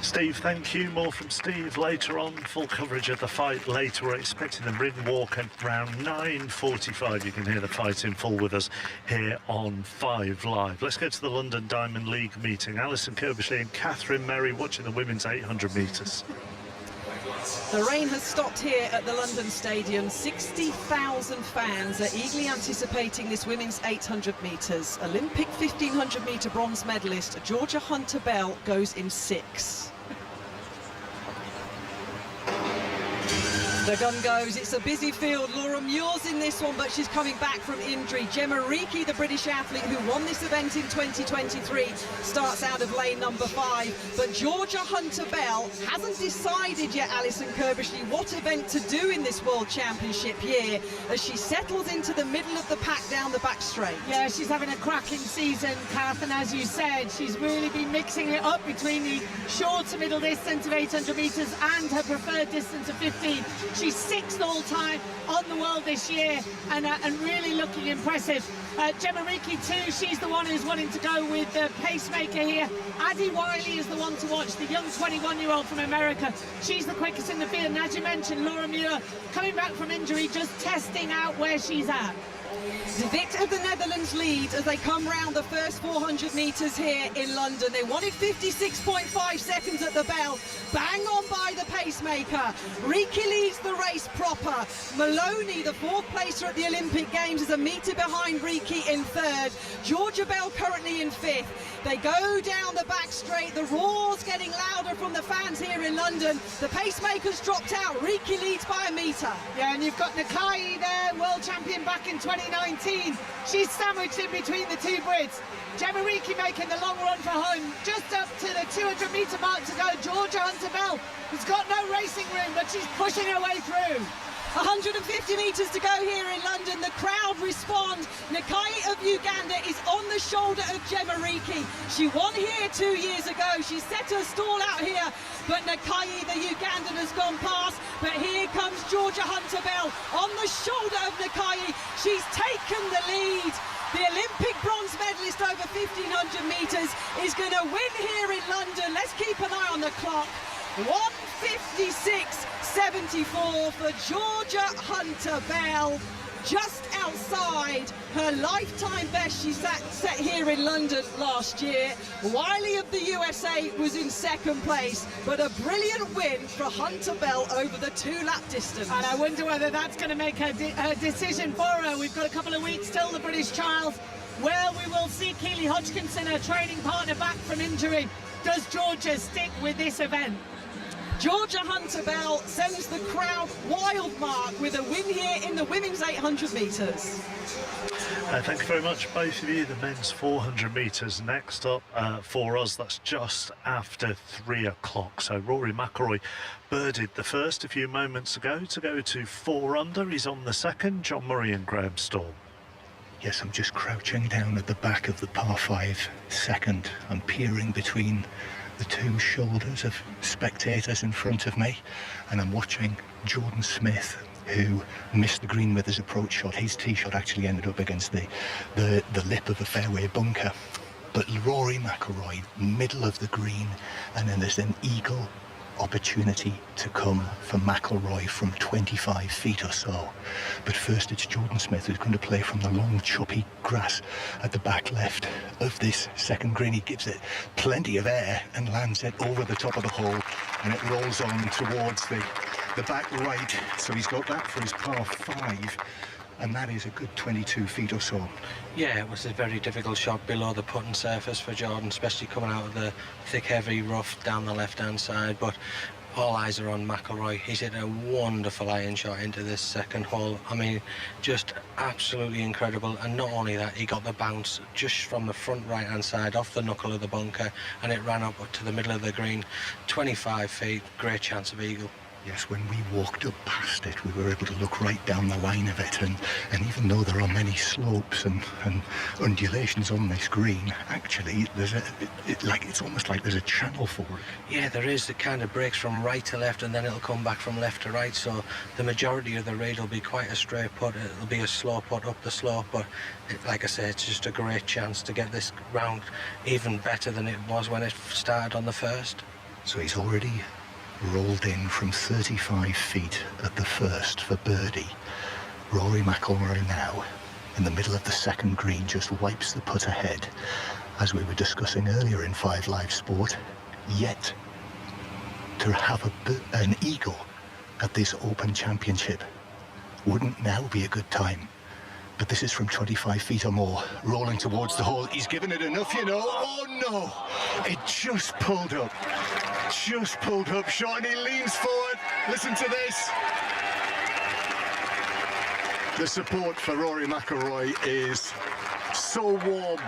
Steve, thank you. More from Steve later on. Full coverage of the fight later. We're expecting the ring walk at around 9:45. You can hear the fight in full with us here on 5 Live. Let's go to the London Diamond League meeting. Alison Kirbishley and Catherine Merry watching the women's 800 metres. The rain has stopped here at the London Stadium. 60,000 fans are eagerly anticipating this women's 800 metres. Olympic 1500 metre bronze medalist Georgia Hunter-Bell goes in 6. The gun goes, it's a busy field. Laura Muir's in this one, but she's coming back from injury. Gemma Reekie, the British athlete who won this event in 2023, starts out of lane number 5. But Georgia Hunter-Bell hasn't decided yet, Alison Kirbishley, what event to do in this World Championship year as she settles into the middle of the pack down the back straight. Yeah, she's having a cracking season, Kath, and as you said, she's really been mixing it up between the short to middle distance of 800 metres and her preferred distance of 15. She's 6th all-time on the world this year, and really looking impressive. Gemma Reekie too, she's the one who's wanting to go with the pacemaker here. Addie Wiley is the one to watch, the young 21-year-old from America. She's the quickest in the field, and as you mentioned, Laura Muir coming back from injury, just testing out where she's at. De Wit of the Netherlands lead as they come round the first 400 metres here in London. They wanted 56.5 seconds at the bell. Bang on by the pacemaker. Reekie leads the race proper. Maloney, the 4th placer at the Olympic Games, is a metre behind Reekie in 3rd. Georgia Bell currently in 5th. They go down the back straight. The roar's getting louder from the fans here in London. The pacemaker's dropped out. Reekie leads by a metre. Yeah, and you've got Nakai there, world champion back in 2019. She's sandwiched in between the two Brits. Gemma Reekie making the long run for home. Just up to the 200-metre mark to go. Georgia Hunter-Bell has got no racing room, but she's pushing her way through. 150 metres to go here in London. The crowd respond. Nakai of Uganda is on the shoulder of Gemma Reekie. She won here 2 years ago. She set her stall out here, but Nakai, the Ugandan, has gone past. But here comes Georgia Hunter-Bell on the shoulder of Nakai. She's taken the lead. The Olympic bronze medalist over 1,500 metres is going to win here in London. Let's keep an eye on the clock. 1:56.74 for Georgia Hunter-Bell, just outside her lifetime best she set here in London last year. Wiley of the USA was in 2nd place, but a brilliant win for Hunter-Bell over the 2-lap distance. And I wonder whether that's going to make her decision for her. We've got a couple of weeks till the British Trials, where we will see Keely Hodgkinson, her training partner, back from injury. Does Georgia stick with this event? Georgia Hunter-Bell sends the crowd wild, Mark, with a win here in the women's 800 metres. Thank you very much, both of you. The men's 400 metres next up for us. That's just after 3 o'clock. So Rory McIlroy birdied the first a few moments ago to go to 4 under. He's on the second. John Murray and Graham Storm. Yes, I'm just crouching down at the back of the par 5 second. I'm peering between the two shoulders of spectators in front of me, and I'm watching Jordan Smith, who missed the green with his approach shot. His tee shot actually ended up against the lip of a fairway bunker. But Rory McIlroy, middle of the green, and then there's an eagle opportunity to come for McIlroy from 25 feet or so. But first it's Jordan Smith who's going to play from the long choppy grass at the back left of this second green. He gives it plenty of air and lands it over the top of the hole, and it rolls on towards the back right. So he's got that for his par 5, and that is a good 22 feet or so. Yeah, it was a very difficult shot below the putting surface for Jordan, especially coming out of the thick, heavy rough down the left-hand side. But all eyes are on McIlroy. He's hit a wonderful iron shot into this second hole. I mean, just absolutely incredible. And not only that, he got the bounce just from the front right-hand side off the knuckle of the bunker, and it ran up to the middle of the green. 25 feet, great chance of eagle. Yes, when we walked up past it, we were able to look right down the line of it, and even though there are many slopes and undulations on this green, actually there's it's almost like there's a channel for it. Yeah, there is. It kind of breaks from right to left, and then it'll come back from left to right, so the majority of the raid will be quite a straight putt. It'll be a slow putt up the slope, but like I say, it's just a great chance to get this round even better than it was when it started on the first. So he's already rolled in from 35 feet at the first for birdie. Rory McIlroy now in the middle of the second green just wipes the putt ahead, as we were discussing earlier in 5 Live Sport. Yet to have an eagle at this Open Championship wouldn't now be a good time. But this is from 25 feet or more, rolling towards the hole. He's given it enough, you know. Oh no, it just pulled up short, and he leans forward. Listen to this. The support for Rory McIlroy is so warm.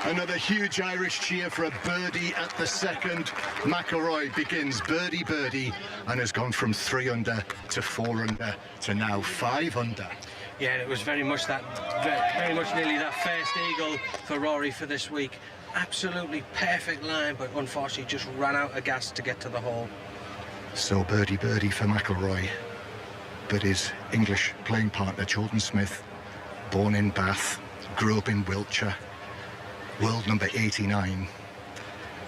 Another huge Irish cheer for a birdie at the second. McIlroy begins birdie, and has gone from 3 under to 4 under to now 5 under. Yeah, it was very much nearly that first eagle for Rory for this week. Absolutely perfect line, but unfortunately just ran out of gas to get to the hole. So birdie for McIlroy, but his English playing partner Jordan Smith, born in Bath, grew up in Wiltshire, world number 89.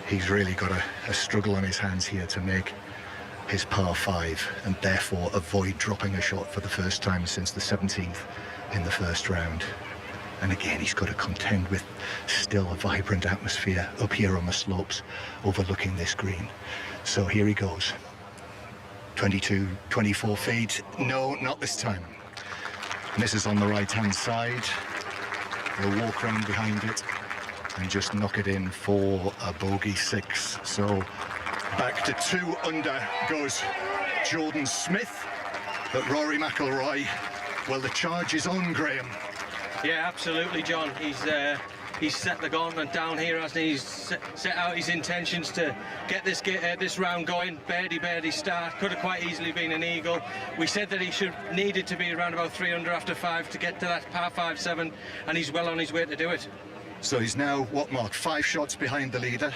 He's really got a struggle on his hands here to make his par 5 and therefore avoid dropping a shot for the first time since the 17th in the first round. And again, he's got to contend with still a vibrant atmosphere up here on the slopes overlooking this green. So here he goes. 22, 24 feet. No, not this time. Misses on the right-hand side. He'll walk round behind it and just knock it in for a bogey 6. So back to 2 under goes Jordan Smith. But Rory McIlroy, well, the charge is on, Graham. Yeah, absolutely, John. He's set the gauntlet down here, hasn't he? He's set out his intentions to get this round going. Birdie start. Could have quite easily been an eagle. We said that he needed to be around about 3 under after 5 to get to that par 5-7, and he's well on his way to do it. So he's now, what, Mark, 5 shots behind the leader.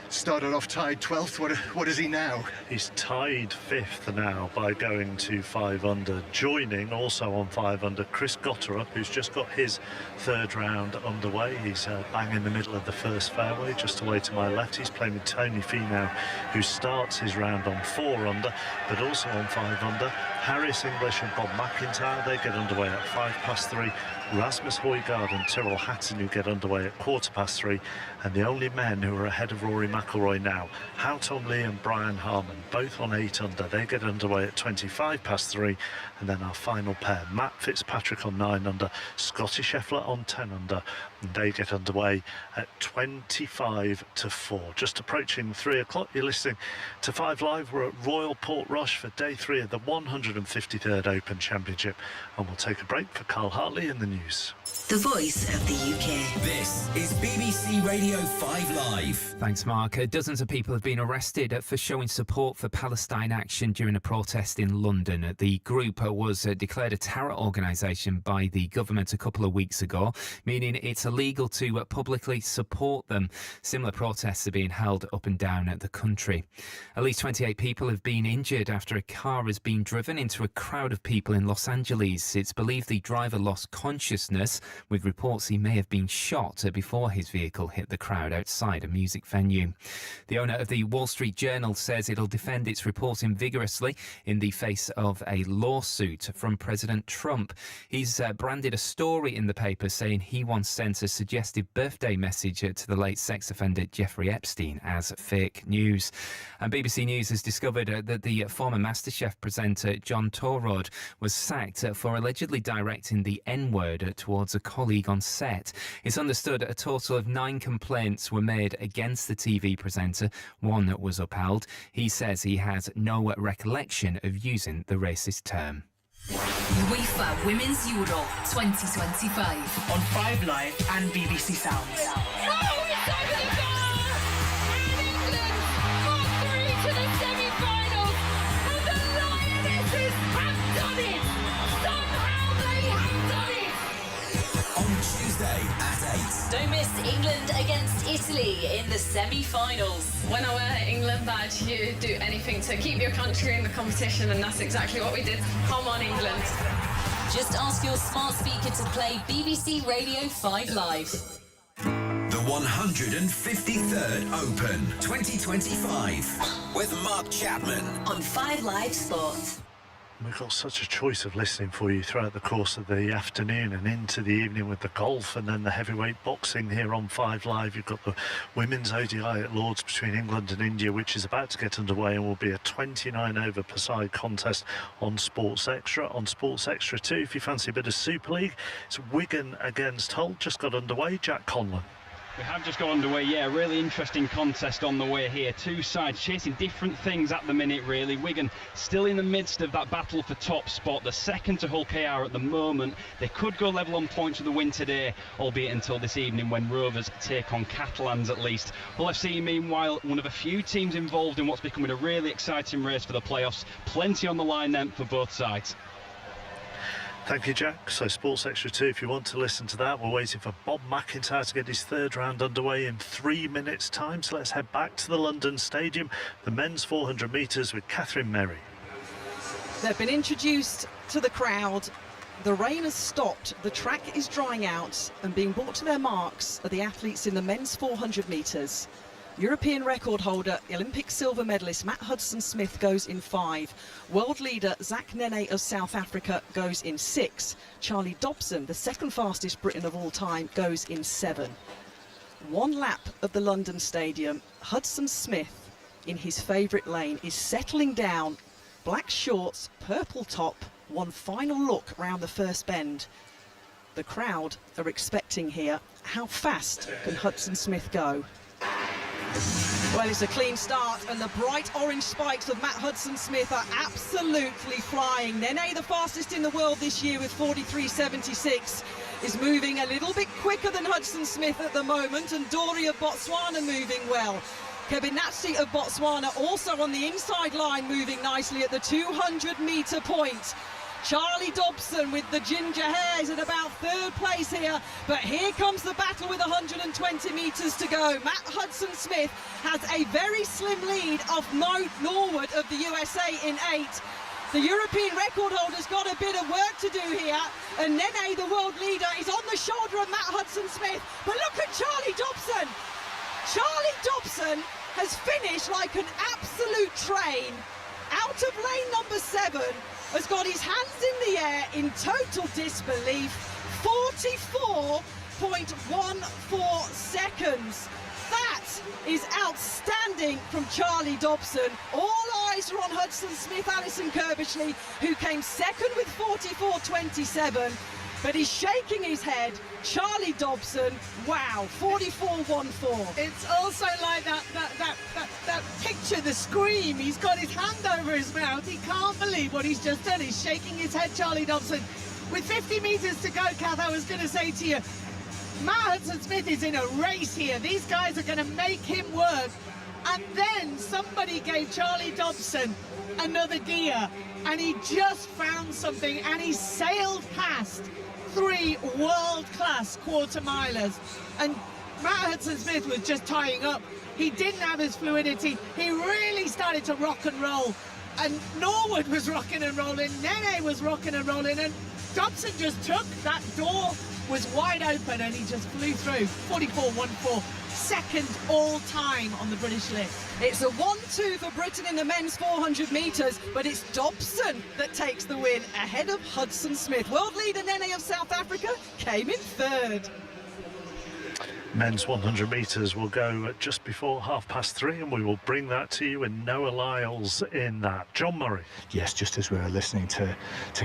Started off tied 12th. What is he now? He's tied 5th now by going to 5 under. Joining also on 5 under, Chris Gotterup, who's just got his 3rd round underway. He's bang in the middle of the first fairway, just away to my left. He's playing with Tony Finau, who starts his round on 4 under, but also on 5 under. Harris English and Bob McIntyre, they get underway at 3:05. Rasmus Højgaard and Tyrrell Hatton, who get underway at 3:15. And the only men who are ahead of Rory McIlroy now, Houghton Lee and Brian Harman, both on 8 under. They get underway at 3:25. And then our final pair, Matt Fitzpatrick on 9 under, Scotty Scheffler on 10 under. And they get underway at 25-4. Just approaching 3 o'clock. You're listening to 5 Live. We're at Royal Portrush for day 3 of the 153rd Open Championship. And we'll take a break for Carl Hartley in the news. The voice of the UK. This is BBC Radio 5 Live. Thanks, Mark. Dozens of people have been arrested for showing support for Palestine Action during a protest in London. The group was declared a terror organisation by the government a couple of weeks ago, meaning it's illegal to publicly support them. Similar protests are being held up and down the country. At least 28 people have been injured after a car has been driven into a crowd of people in Los Angeles. It's believed the driver lost consciousness, with reports he may have been shot before his vehicle hit the crowd outside a music venue. The owner of the Wall Street Journal says it'll defend its reporting vigorously in the face of a lawsuit from President Trump. He's branded a story in the paper saying he once sent a suggestive birthday message to the late sex offender Jeffrey Epstein as fake news. And BBC News has discovered that the former MasterChef presenter John Torrod was sacked for allegedly directing the N-word towards a colleague on set. It's understood a total of 9 complaints were made against the TV presenter. 1 was upheld. He says he has no recollection of using the racist term. UEFA Women's Euro 2025 on 5 Live and BBC Sounds. Oh, it's over the bar! And England are through to the semi-finals, and the Lionesses have done it! Somehow they have done it! On Tuesday at 8. Don't miss England against Italy in the semi-finals. When I wear an England badge, you do anything to keep your country in the competition, and that's exactly what we did. Come on, England. Just ask your smart speaker to play BBC Radio 5 Live. The 153rd Open 2025 with Mark Chapman on 5 Live Sport. We've got such a choice of listening for you throughout the course of the afternoon and into the evening with the golf and then the heavyweight boxing here on 5 Live. You've got the women's ODI at Lords between England and India, which is about to get underway and will be a 29-over per side contest on Sports Extra. On Sports Extra 2, if you fancy a bit of Super League, it's Wigan against Hull. Just got underway. Jack Conlon. We have just got underway, yeah, really interesting contest on the way here. 2 sides chasing different things at the minute, really. Wigan still in the midst of that battle for top spot. The second to Hull KR at the moment. They could go level on points with the win today, albeit until this evening when Rovers take on Catalans at least. Hull FC, meanwhile, one of a few teams involved in what's becoming a really exciting race for the playoffs. Plenty on the line then for both sides. Thank you, Jack. So Sports Extra 2, if you want to listen to that, we're waiting for Bob McIntyre to get his third round underway in 3 minutes' time. So let's head back to the London Stadium, the men's 400 metres with Catherine Merry. They've been introduced to the crowd. The rain has stopped, the track is drying out, and being brought to their marks are the athletes in the men's 400 metres. European record holder, Olympic silver medalist Matt Hudson-Smith goes in 5. World leader Zak Nene of South Africa goes in 6. Charlie Dobson, the second fastest Briton of all time, goes in 7. 1 lap of the London Stadium, Hudson-Smith, in his favourite lane, is settling down. Black shorts, purple top, one final look round the first bend. The crowd are expecting here. How fast can Hudson-Smith go? Well, it's a clean start, and the bright orange spikes of Matt Hudson-Smith are absolutely flying. Nene, the fastest in the world this year with 43.76, is moving a little bit quicker than Hudson-Smith at the moment, and Dory of Botswana moving well. Kebinatsi of Botswana also on the inside line, moving nicely at the 200-metre point. Charlie Dobson with the ginger hairs at about 3rd place here, but here comes the battle with 120 metres to go. Matt Hudson-Smith has a very slim lead of Norwood of the USA in 8. The European record holder's got a bit of work to do here, and Nene, the world leader, is on the shoulder of Matt Hudson-Smith. But look at Charlie Dobson. Charlie Dobson has finished like an absolute train out of lane number 7. Has got his hands in the air in total disbelief. 44.14 seconds. That is outstanding from Charlie Dobson. All eyes are on Hudson-Smith, Alison Kirbishley, who came 2nd with 44.27. But he's shaking his head. Charlie Dobson, wow, 44.14. It's also like that picture, the scream. He's got his hand over his mouth. He can't believe what he's just done. He's shaking his head, Charlie Dobson. With 50 metres to go, Kath, I was going to say to you, Matt Hudson-Smith is in a race here. These guys are going to make him work. And then somebody gave Charlie Dobson another gear, and he just found something, and he sailed past 3 world-class quarter-milers. And Matt Hudson-Smith was just tying up. He didn't have his fluidity. He really started to rock and roll. And Norwood was rocking and rolling. Nene was rocking and rolling. And Dobson just took that door, was wide open, and he just flew through. 44.14. 2nd all-time on the British list. It's a 1-2 for Britain in the men's 400 metres, but it's Dobson that takes the win ahead of Hudson-Smith. World leader Nene of South Africa came in 3rd. Men's 100 metres will go at just before 3:30, and we will bring that to you in Noah Lyles in that. John Murray. Yes, just as we were listening to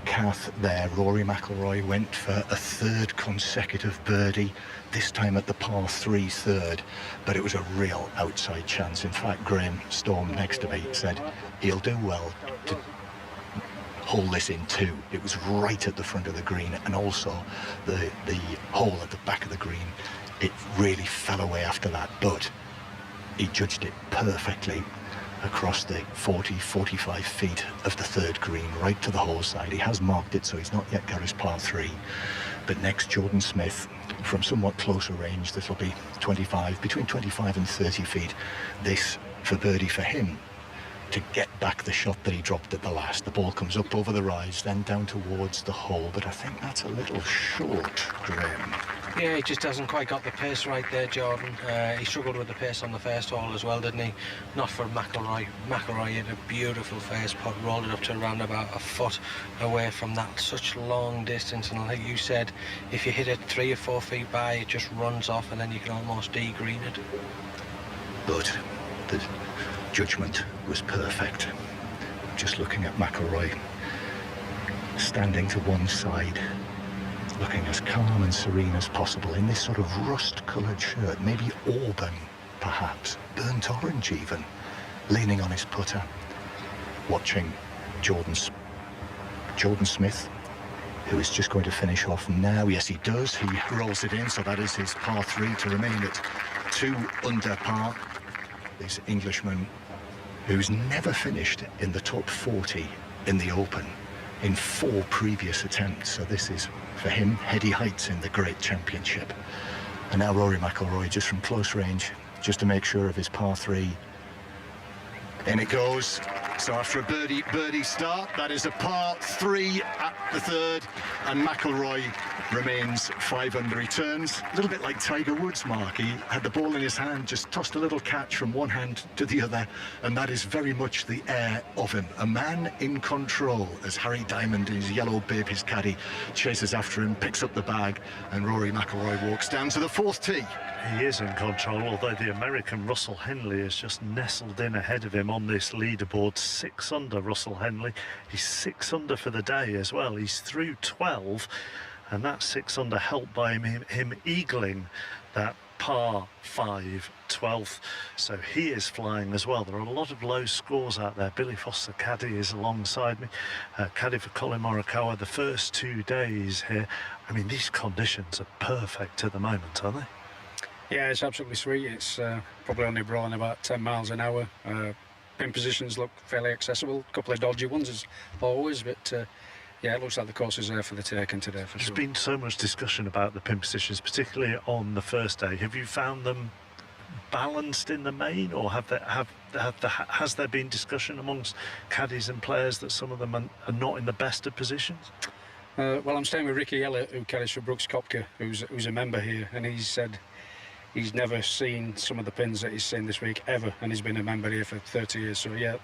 Kath there, Rory McIlroy went for a 3rd consecutive birdie, this time at the par 3 3rd, but it was a real outside chance. In fact, Graham Storm next to me said he'll do well to hole this in 2. It was right at the front of the green, and also the hole at the back of the green, it really fell away after that, but he judged it perfectly across the 45 feet of the 3rd green, right to the hole side. He has marked it, so he's not yet got his par 3. But next, Jordan Smith, from somewhat closer range, this will be between 25 and 30 feet. This for birdie for him to get back the shot that he dropped at the last. The ball comes up over the rise, then down towards the hole, but I think that's a little short, Graham. Yeah, he just hasn't quite got the pace right there, Jordan. He struggled with the pace on the first hole as well, didn't he? Not for McIlroy. McIlroy had a beautiful first putt, rolled it up to around about a foot away from that. Such long distance, and like you said, if you hit it 3 or 4 feet by, it just runs off, and then you can almost de-green it. But the judgment was perfect. Just looking at McIlroy, standing to one side, looking as calm and serene as possible in this sort of rust-coloured shirt, maybe auburn, perhaps, burnt orange even, leaning on his putter, watching Jordan Smith, who is just going to finish off now. Yes, he does. He rolls it in, so that is his par 3 to remain at 2 under par. This Englishman who's never finished in the top 40 in the Open in 4 previous attempts. So this is, for him, heady heights in the Great Championship. And now Rory McIlroy, just from close range, just to make sure of his par 3. In it goes. So after a birdie start, that is a par 3 at the 3rd, and McIlroy remains 5 under. He turns a little bit like Tiger Woods, Mark. He had the ball in his hand, just tossed a little catch from one hand to the other, and that is very much the air of him. A man in control, as Harry Diamond, his yellow bib, his caddy, chases after him, picks up the bag, and Rory McIlroy walks down to the 4th tee. He is in control, although the American Russell Henley is just nestled in ahead of him on this leaderboard. 6 under, Russell Henley. He's 6 under for the day as well. He's through 12, and that 6 under helped by him eagling that par 5 12th, so he is flying as well. There are a lot of low scores out there. Billy Foster caddy is alongside me, caddy for Colin Morikawa. The first 2 days here, I mean, these conditions are perfect at the moment, aren't they? Yeah, it's absolutely sweet. It's probably only rolling about 10 miles an hour. Pin positions look fairly accessible. A couple of dodgy ones as always, but yeah, it looks like the course is there for the taking today for sure. There's been so much discussion about the pin positions, particularly on the first day. Have you found them balanced in the main, or has there been discussion amongst caddies and players that some of them are not in the best of positions? Well, I'm staying with Ricky Ellett, who caddies for Brooks Koepka, who's a member here, and he said he's never seen some of the pins that he's seen this week ever, and he's been a member here for 30 years. So yeah,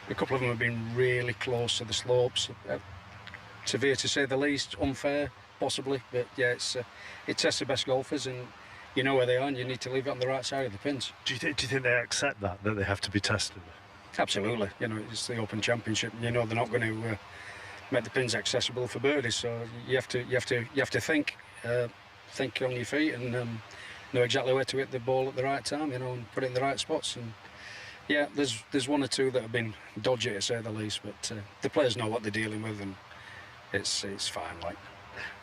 a couple of them have been really close to the slopes. Severe to say the least, unfair possibly, but yeah, it tests the best golfers, and you know where they are, and you need to leave it on the right side of the pins. Do you think they accept that they have to be tested? Absolutely. You know, it's the Open Championship, and you know they're not going to make the pins accessible for birdies. So you have to think on your feet and know exactly where to hit the ball at the right time. You know, and put it in the right spots. And yeah, there's 1 or 2 that have been dodgy to say the least, but the players know what they're dealing with, and it's fine. Like.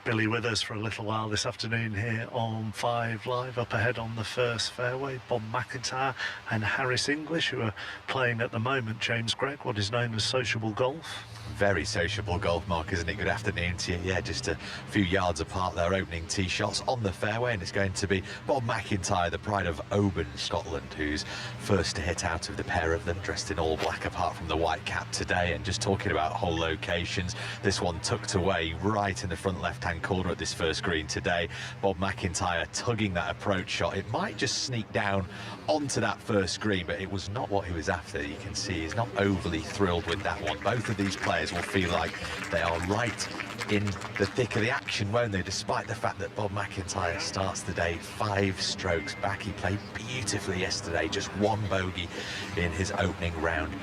Billy with us for a little while this afternoon here on 5 Live. Up ahead on the first fairway, Bob McIntyre and Harris English, who are playing at the moment, James Gregg, what is known as sociable golf. Very sociable golf, Mark, isn't it? Good afternoon to you. Yeah, just a few yards apart, their opening tee shots on the fairway, and it's going to be Bob McIntyre, the pride of Oban, Scotland, who's first to hit out of the pair of them, dressed in all black apart from the white cap today. And just talking about hole locations, this one tucked away right in the front left-hand corner at this first green today. Bob McIntyre tugging that approach shot. It might just sneak down onto that first green, but it was not what he was after. You can see he's not overly thrilled with that one. Both of these players will feel like they are right in the thick of the action, won't they? Despite the fact that Bob McIntyre starts the day 5 strokes back. He played beautifully yesterday, just 1 bogey in his opening round.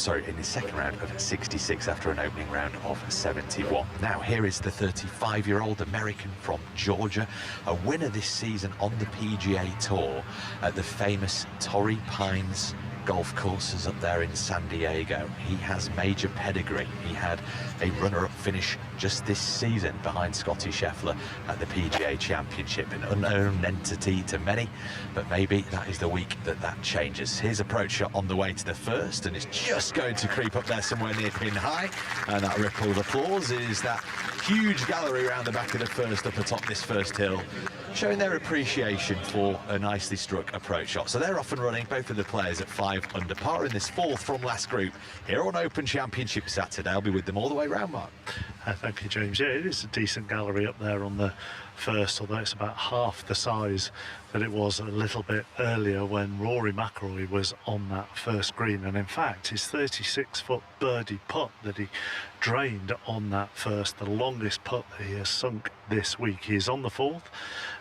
In his second round of 66 after an opening round of 71. Now here is the 35-year-old American from Georgia, a winner this season on the PGA Tour at the famous Torrey Pines golf courses up there in San Diego. He has major pedigree. He had a runner-up finish just this season behind Scotty Scheffler at the PGA Championship. An unknown entity to many, but maybe that is the week that changes. His approach shot on the way to the first, and it's just going to creep up there somewhere near pin high, and that ripple of applause is that huge gallery around the back of the first up atop this first hill, showing their appreciation for a nicely struck approach shot. So they're off and running, both of the players at 5 under par in this 4th from last group here on Open Championship Saturday. I'll be with them all the way round, Mark. Thank you, James. Yeah, it is a decent gallery up there on the first, although it's about half the size that it was a little bit earlier when Rory McIlroy was on that first green. And in fact, his 36-foot birdie putt that he drained on that first, the longest putt that he has sunk this week. He is on the 4th,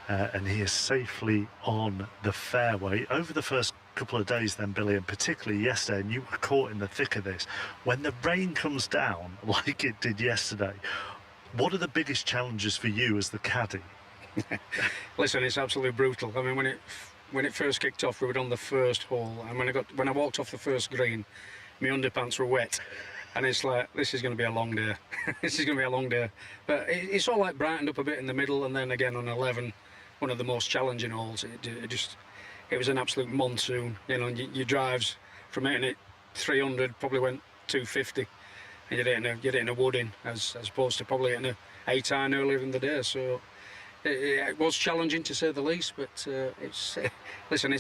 and he is safely on the fairway. Over the first couple of days then, Billy, and particularly yesterday, and you were caught in the thick of this, when the rain comes down like it did yesterday, what are the biggest challenges for you as the caddy? Listen, it's absolutely brutal. I mean, when it first kicked off, we were on the first hole, and when I walked off the first green, my underpants were wet, and it's like, this is going to be a long day. This is going to be a long day. But it's all like brightened up a bit in the middle, and then again on 11, one of the most challenging holes. It was an absolute monsoon. You know, your drives from hitting it 300 probably went 250. and you're hitting a wood in as opposed to probably hitting a 8-iron earlier in the day. So it was challenging to say the least, but it's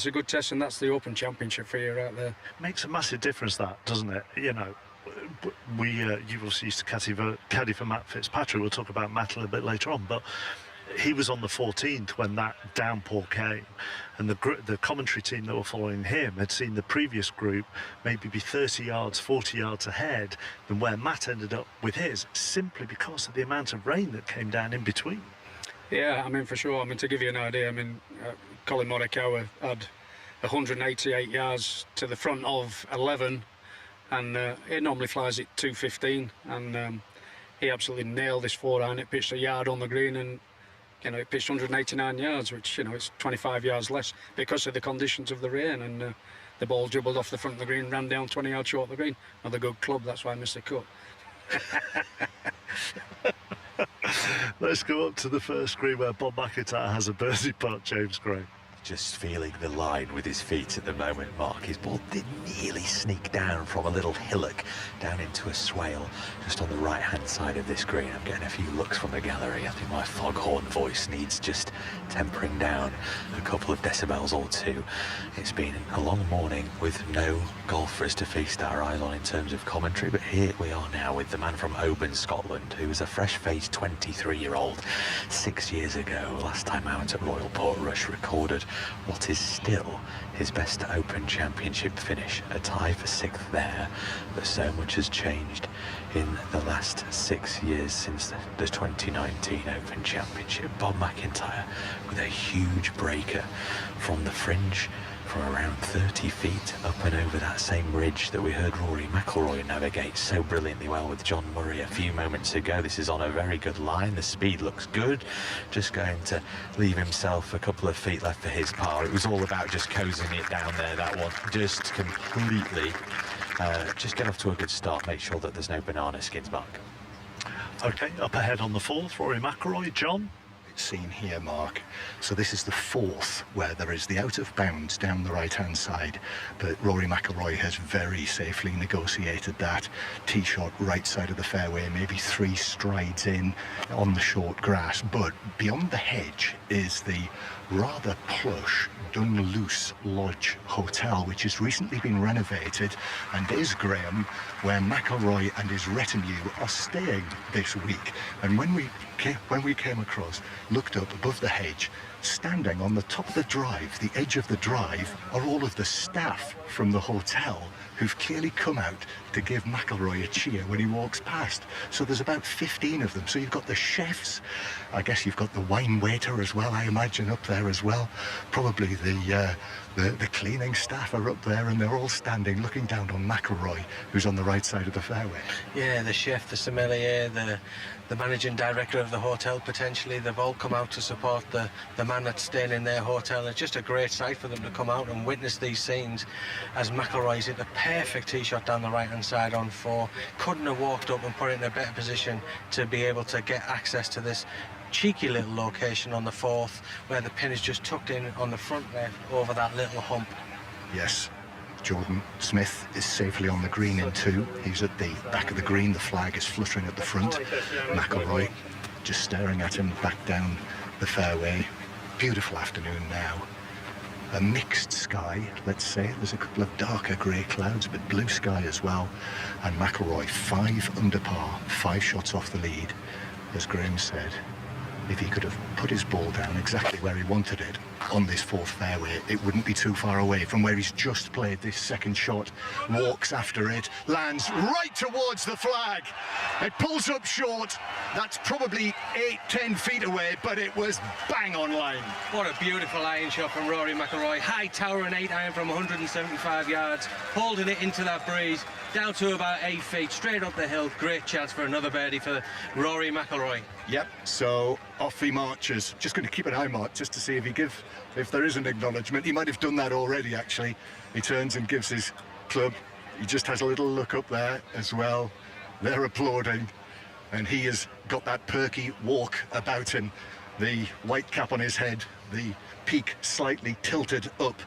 a good test, and that's the Open Championship for you right there. Makes a massive difference, that, doesn't it? You know, you obviously used to caddy for Matt Fitzpatrick. We'll talk about Matt a little bit later on, but he was on the 14th when that downpour came, and the commentary team that were following him had seen the previous group maybe be 30 yards, 40 yards ahead than where Matt ended up with his, simply because of the amount of rain that came down in between. Yeah, I mean, for sure. I mean, to give you an idea, I mean, Colin Morikawa had 188 yards to the front of 11, and it normally flies at 215, and he absolutely nailed this 4-iron. It pitched a yard on the green, and it pitched 189 yards, which, it's 25 yards less because of the conditions of the rain, and the ball dribbled off the front of the green, ran down 20 yards short of the green. Another good club, that's why I missed the cut. Let's go up to the first green where Bob McIntyre has a birdie putt, James Gray. Just feeling the line with his feet at the moment, Mark. His ball did nearly sneak down from a little hillock down into a swale just on the right-hand side of this green. I'm getting a few looks from the gallery. I think my foghorn voice needs just tempering down a couple of decibels or two. It's been a long morning with no golfers to feast our eyes on in terms of commentary, but here we are now with the man from Oban, Scotland, who is a fresh-faced 23-year-old. 6 years ago, last time out at Royal Portrush, recorded what is still his best Open Championship finish, a tie for 6th there, but so much has changed in the last 6 years since the 2019 Open Championship. Bob McIntyre with a huge breaker from the fringe from around 30 feet up and over that same ridge that we heard Rory McIlroy navigate so brilliantly well with John Murray a few moments ago. This is on a very good line. The speed looks good. Just going to leave himself a couple of feet left for his par. It was all about just cozying it down there, that one. Just completely, just get off to a good start. Make sure that there's no banana skins, Mark. Okay, up ahead on the 4th, Rory McIlroy. John? Seen here, Mark. So this is the 4th where there is the out of bounds down the right-hand side, but Rory McIlroy has very safely negotiated that tee shot right side of the fairway, maybe 3 strides in on the short grass, but beyond the hedge is the rather plush Dunluce Lodge Hotel, which has recently been renovated and is, Graham, where McIlroy and his retinue are staying this week. And when we came across, looked up above the hedge, standing on the top of the drive, the edge of the drive, are all of the staff from the hotel who've clearly come out to give McIlroy a cheer when he walks past. So there's about 15 of them. So you've got the chefs, I guess you've got the wine waiter as well, I imagine, up there as well. Probably the cleaning staff are up there, and they're all standing looking down on McIlroy, who's on the right side of the fairway. Yeah, the chef, the sommelier, the managing director of the hotel, potentially, they've all come out to support the man that's staying in their hotel. It's just a great sight for them to come out and witness these scenes as McIlroy's hit the perfect tee shot down the right-hand side on 4. Couldn't have walked up and put it in a better position to be able to get access to this cheeky little location on the 4th, where the pin is just tucked in on the front left over that little hump. Yes, Jordan Smith is safely on the green in 2. He's at the back of the green. The flag is fluttering at the front. McIlroy just staring at him back down the fairway. Beautiful afternoon now. A mixed sky, let's say. There's a couple of darker grey clouds, but blue sky as well. And McIlroy 5 under par, 5 shots off the lead. As Graham said, if he could have put his ball down exactly where he wanted it on this 4th fairway, it wouldn't be too far away from where he's just played this second shot. Walks after it, lands right towards the flag. It pulls up short. That's probably 8-10 feet away, but it was bang on line. What a beautiful iron shot from Rory McIlroy. High towering 8-iron from 175 yards, holding it into that breeze, down to about 8 feet, straight up the hill. Great chance for another birdie for Rory McIlroy. Yep, so off he marches. Just going to keep an eye, Mark, just to see if there is an acknowledgement. He might have done that already, actually. He turns and gives his club. He just has a little look up there as well. They're applauding, and he has got that perky walk about him. The white cap on his head, the peak slightly tilted up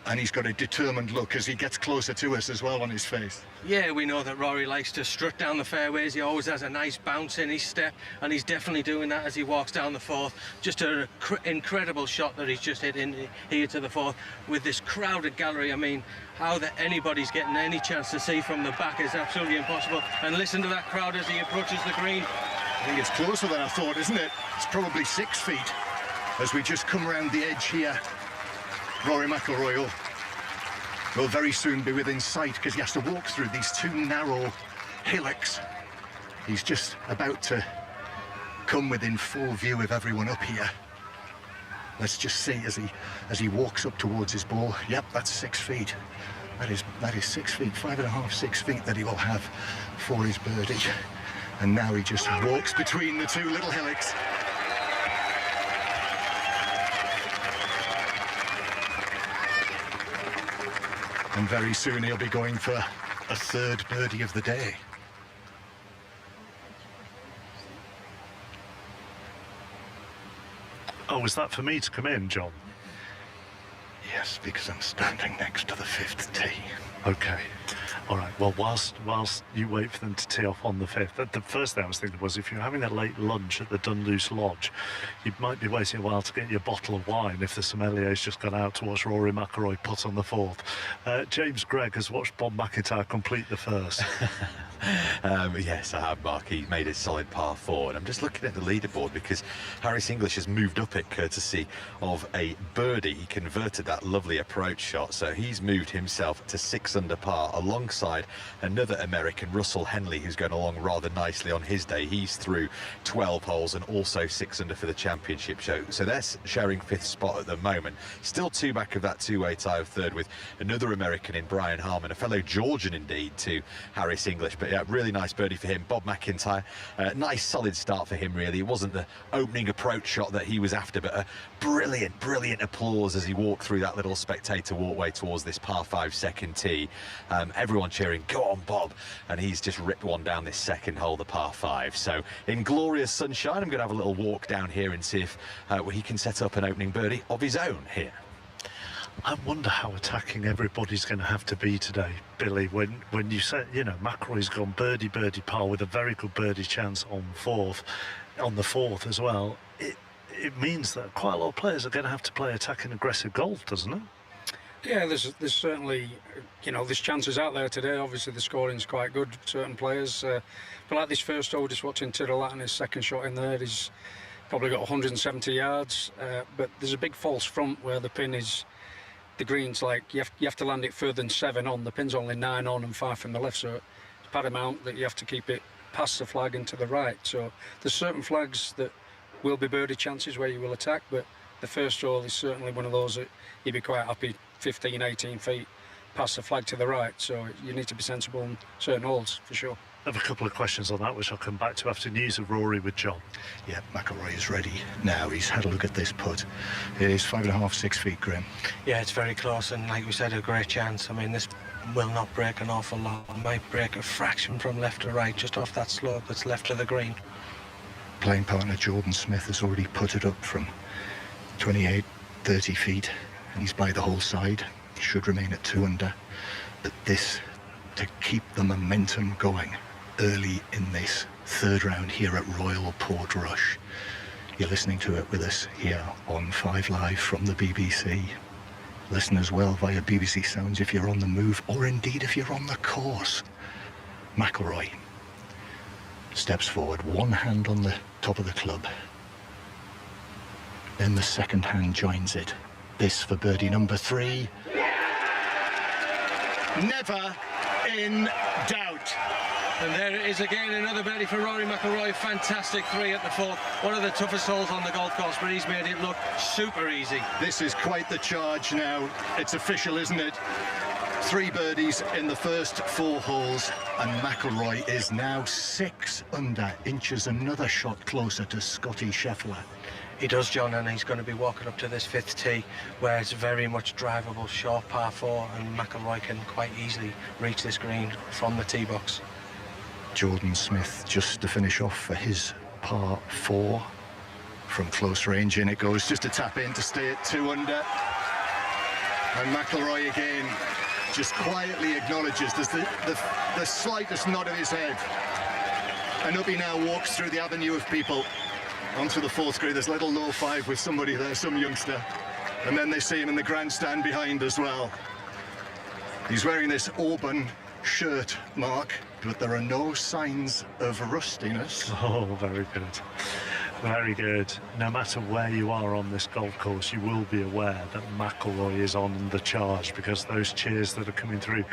and he's got a determined look as he gets closer to us as well on his face. Yeah, we know that Rory likes to strut down the fairways. He always has a nice bounce in his step, and he's definitely doing that as he walks down the fourth. Just an incredible shot that he's just hit in here to the fourth with this crowded gallery. I mean, how that anybody's getting any chance to see from the back is absolutely impossible. And listen to that crowd as he approaches the green. I think it's closer than I thought, isn't it? It's probably 6 feet as we just come round the edge here. Rory McIlroy will very soon be within sight because he has to walk through these 2 narrow hillocks. He's just about to come within full view of everyone up here. Let's just see as he walks up towards his ball. Yep, that's 6 feet. That is 6 feet, 5.5, 6 feet that he will have for his birdie. And now he just walks between the 2 little hillocks. And very soon he'll be going for a 3rd birdie of the day. Oh, was that for me to come in, John? Yes, because I'm standing next to the 5th tee. Okay. All right. Well, whilst you wait for them to tee off on the 5th, the first thing I was thinking was if you're having a late lunch at the Dunluce Lodge, you might be waiting a while to get your bottle of wine if the sommelier's just gone out to watch Rory McIlroy putt on the 4th. James Gregg has watched Bob McIntyre complete the first. Yes, I have, Mark. He made a solid par 4, and I'm just looking at the leaderboard because Harris English has moved up it courtesy of a birdie. He converted that lovely approach shot, so he's moved himself to 6 under par alongside another American, Russell Henley, who's going along rather nicely on his day. He's through 12 holes and also 6 under for the championship show. So they're sharing 5th spot at the moment. Still 2 back of that 2-way tie of 3rd with another American in Brian Harman, a fellow Georgian indeed to Harris English. But yeah, really nice birdie for him. Bob McIntyre, nice solid start for him really. It wasn't the opening approach shot that he was after, but a brilliant applause as he walked through that little spectator walkway towards this par 5 2nd tee. Everyone cheering, go on Bob, and he's just ripped one down this 2nd hole, the par 5. So in glorious sunshine, I'm going to have a little walk down here and see if he can set up an opening birdie of his own here. I wonder how attacking everybody's going to have to be today, Billy, when you say, you know, McIlroy's gone birdie par with a very good birdie chance on the 4th as well. It means that quite a lot of players are going to have to play attacking aggressive golf, doesn't it? Yeah, there's certainly, you know, there's chances out there today. Obviously the scoring's quite good, certain players. But like this first hole, just watching Tyrrell Hatton, his 2nd shot in there, he's probably got 170 yards. But there's a big false front where the pin is, the green's like, you have to land it further than 7 on. The pin's only 9 on and 5 from the left, so it's paramount that you have to keep it past the flag and to the right. So there's certain flags that will be birdie chances where you will attack, but the first hole is certainly one of those that you'd be quite happy 15, 18 feet past the flag to the right. So you need to be sensible on certain holes, for sure. I have a couple of questions on that, which I'll come back to after news of Rory with John. Yeah, McIlroy is ready now. He's had a look at this putt. It is 5.5, 6 feet, Graham. Yeah, it's very close, and like we said, a great chance. I mean, this will not break an awful lot. It might break a fraction from left to right, just off that slope that's left to the green. Playing partner Jordan Smith has already putted up from 28, 30 feet. He's by the whole side, should remain at 2 under. But this, to keep the momentum going early in this 3rd round here at Royal Portrush. You're listening to it with us here on 5 Live from the BBC. Listen as well via BBC Sounds if you're on the move, or indeed if you're on the course. McIlroy steps forward, one hand on the top of the club. Then the 2nd hand joins it. This for birdie number 3. Never in doubt. And there it is again, another birdie for Rory McIlroy. Fantastic 3 at the 4th. One of the toughest holes on the golf course, but he's made it look super easy. This is quite the charge now. It's official, isn't it? 3 birdies in the first 4 holes, and McIlroy is now 6 under, inches another shot closer to Scotty Scheffler. He does, John, and he's going to be walking up to this 5th tee where it's very much drivable, short par 4, and McIlroy can quite easily reach this green from the tee box. Jordan Smith just to finish off for his par 4. From close range in it goes, just to tap in to stay at 2 under. And McIlroy again just quietly acknowledges there's the slightest nod of his head. And up he now walks through the avenue of people onto the fourth green. There's a little low five with somebody there, some youngster. And then they see him in the grandstand behind as well. He's wearing this Auburn shirt, Mark, but there are no signs of rustiness. Oh, very good. Very good. No matter where you are on this golf course, you will be aware that McIlroy is on the charge, because those cheers that are coming through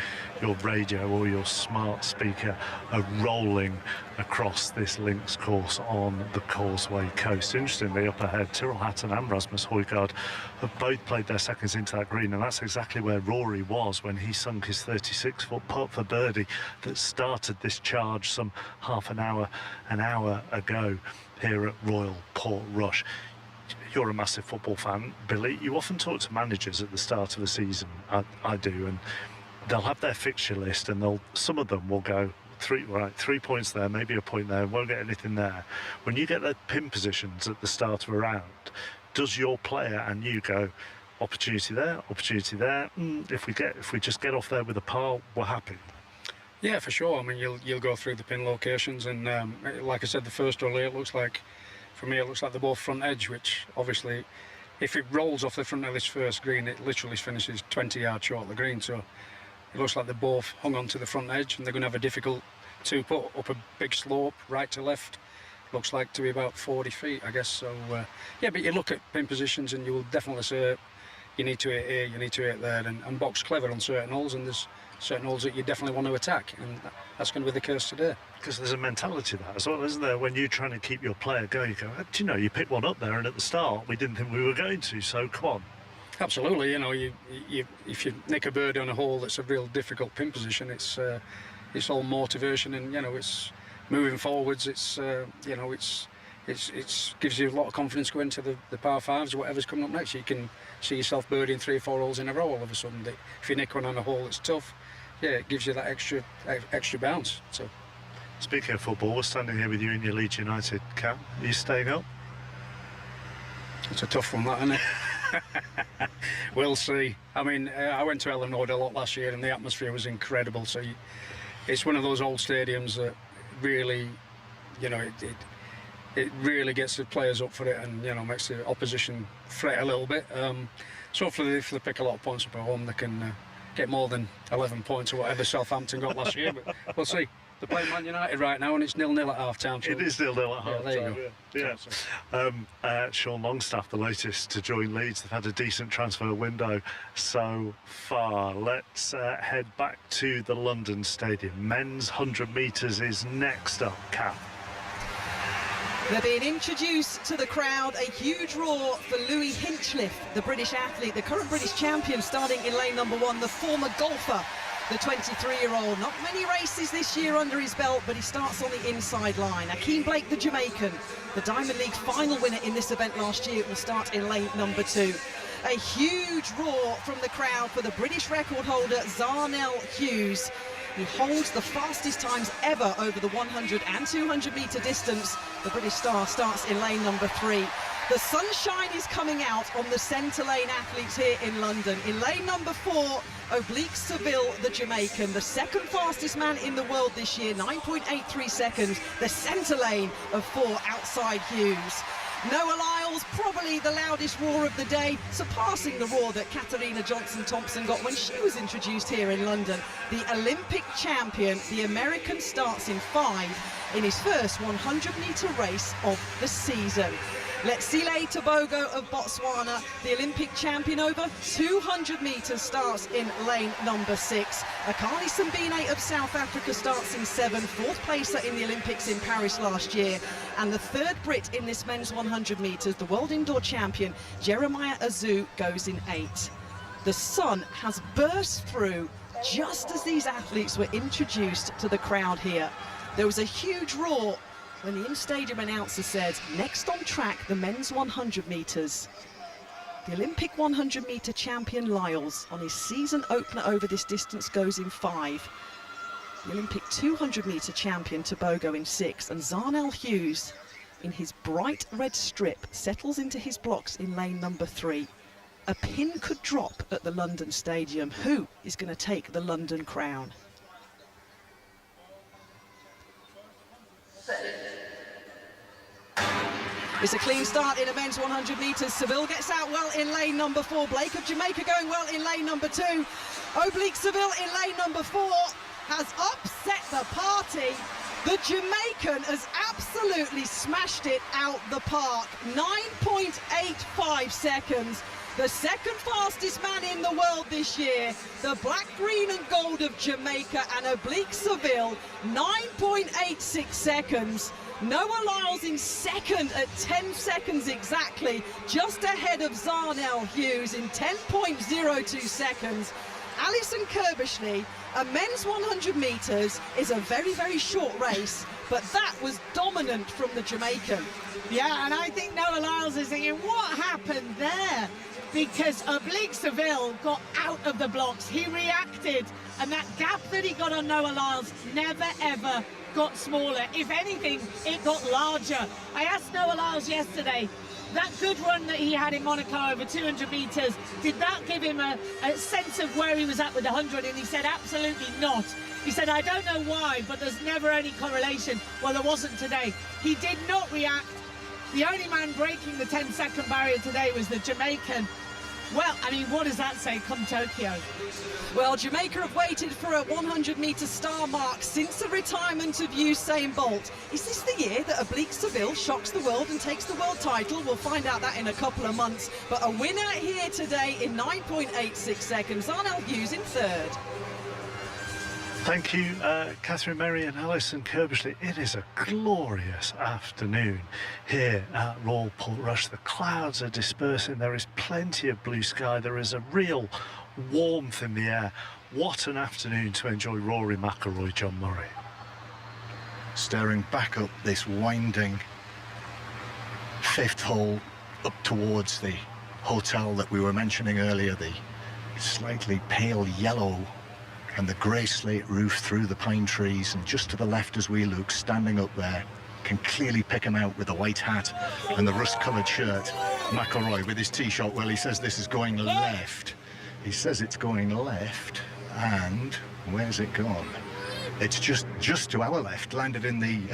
your radio or your smart speaker are rolling across this links course on the Causeway Coast. Interestingly, up ahead, Tyrrell Hatton and Rasmus Højgaard have both played their seconds into that green, and that's exactly where Rory was when he sunk his 36-foot putt for birdie that started this charge some half an hour ago here at Royal Portrush. You're a massive football fan, Billy. You often talk to managers at the start of the season. I do, and they'll have their fixture list, and some of them will go 3 points there, maybe a point there, won't get anything there. When you get their pin positions at the start of a round, does your player and you go, opportunity there, opportunity there? If we just get off there with a par, we're happy. Yeah, for sure. I mean, you'll go through the pin locations, and like I said, the first hole, it looks like, for me, it looks like the ball front edge, which obviously, if it rolls off the front of this first green, it literally finishes 20 yards short of the green. So it looks like they're both hung on to the front edge, and they're going to have a difficult two-putt up a big slope, right to left. Looks like to be about 40 feet, I guess. So yeah, but you look at pin positions, and you will definitely say you need to hit here, you need to hit there, and box clever on certain holes, and there's certain holes that you definitely want to attack, and that's going to be the case today. Because there's a mentality to that as well, isn't there? When you're trying to keep your player going, you go, do you know, you picked one up there, and at the start we didn't think we were going to, so come on. Absolutely, you know, if you nick a birdie on a hole that's a real difficult pin position, it's all motivation, and you know, it's moving forwards. It's you know, it's gives you a lot of confidence going to the par fives or whatever's coming up next. You can see yourself birdieing 3 or 4 holes in a row all of a sudden. If you nick one on a hole that's tough, yeah, it gives you that extra bounce. So, speaking of football, we're standing here with you in your Leeds United cap. Are you staying up? It's a tough one, that, isn't it? We'll see. I mean, I went to Elland Road a lot last year, and the atmosphere was incredible. So it's one of those old stadiums that really, you know, it really gets the players up for it, and you know, makes the opposition fret a little bit. So hopefully, if they pick a lot of points up at home, they can get more than 11 points or whatever Southampton got last year. But we'll see. They're playing Man United right now, and it's 0-0 at half-time. So it is 0-0 at half-time. There you go. Yeah. Sean Longstaff, the latest to join Leeds. They've had a decent transfer window so far. Let's head back to the London Stadium. Men's 100 metres is next up, Cap. They're being introduced to the crowd. A huge roar for Louis Hinchliffe, the British athlete, the current British champion, starting in lane number 1, the former golfer, the 23-year-old. Not many races this year under his belt, but he starts on the inside line. Akeem Blake, the Jamaican, the Diamond League final winner in this event last year, will start in lane number 2. A huge roar from the crowd for the British record holder, Zarnell Hughes. He holds the fastest times ever over the 100 and 200 metre distance. The British star starts in lane number 3. The sunshine is coming out on the centre lane athletes here in London. In lane number 4, Oblique Seville, the Jamaican, the second fastest man in the world this year, 9.83 seconds. The centre lane of 4 outside Hughes. Noah Lyles, probably the loudest roar of the day, surpassing the roar that Katarina Johnson-Thompson got when she was introduced here in London. The Olympic champion, the American, starts in 5 in his first 100-metre race of the season. Letsile Tebogo of Botswana, the Olympic champion over 200 metres, starts in lane number 6. Akani Simbine of South Africa starts in 7, 4th placer in the Olympics in Paris last year. And the 3rd Brit in this men's 100 metres, the world indoor champion, Jeremiah Azu, goes in 8. The sun has burst through just as these athletes were introduced to the crowd here. There was a huge roar when the in-stadium announcer said, next on track, the men's 100 metres. The Olympic 100-metre champion Lyles, on his season opener over this distance, goes in 5. The Olympic 200-metre champion Tebogo in 6, and Zarnell Hughes, in his bright red strip, settles into his blocks in lane number 3. A pin could drop at the London Stadium. Who is going to take the London crown? It's a clean start in a men's 100 metres. Seville gets out well in lane number 4. Blake of Jamaica going well in lane number 2. Oblique Seville in lane number 4 has upset the party. The Jamaican has absolutely smashed it out the park. 9.85 seconds. The second fastest man in the world this year. The black, green and gold of Jamaica and Oblique Seville. 9.86 seconds. Noah Lyles in second at 10 seconds exactly, just ahead of Zarnell Hughes in 10.02 seconds. Alison Kirbishley, a men's 100 metres is a very, very short race, but that was dominant from the Jamaican. Yeah, and I think Noah Lyles is thinking, what happened there? Because Oblique Seville got out of the blocks. He reacted, and that gap that he got on Noah Lyles never, ever got smaller. If anything, it got larger. I asked Noah Lyles yesterday, that good run that he had in Monaco over 200 metres, did that give him a sense of where he was at with the 100? And he said, absolutely not. He said, I don't know why, but there's never any correlation. Well, there wasn't today. He did not react. The only man breaking the 10-second barrier today was the Jamaican. Well, I mean, what does that say come Tokyo? Well, Jamaica have waited for a 100-metre star mark since the retirement of Usain Bolt. Is this the year that Oblique Seville shocks the world and takes the world title? We'll find out that in a couple of months. But a winner here today in 9.86 seconds. Zarnell Hughes in third. Thank you, Catherine Merry and Alison Kirbishley. It is a glorious afternoon here at Royal Portrush. The clouds are dispersing. There is plenty of blue sky. There is a real warmth in the air. What an afternoon to enjoy Rory McIlroy, John Murray. Staring back up this winding 5th hole up towards the hotel that we were mentioning earlier, the slightly pale yellow and the grey slate roof through the pine trees, and just to the left as we look, standing up there, can clearly pick him out with the white hat and the rust-coloured shirt. McIlroy with his tee shot. Well, he says this is going left. He says it's going left, and where's it gone? It's just to our left, landed in the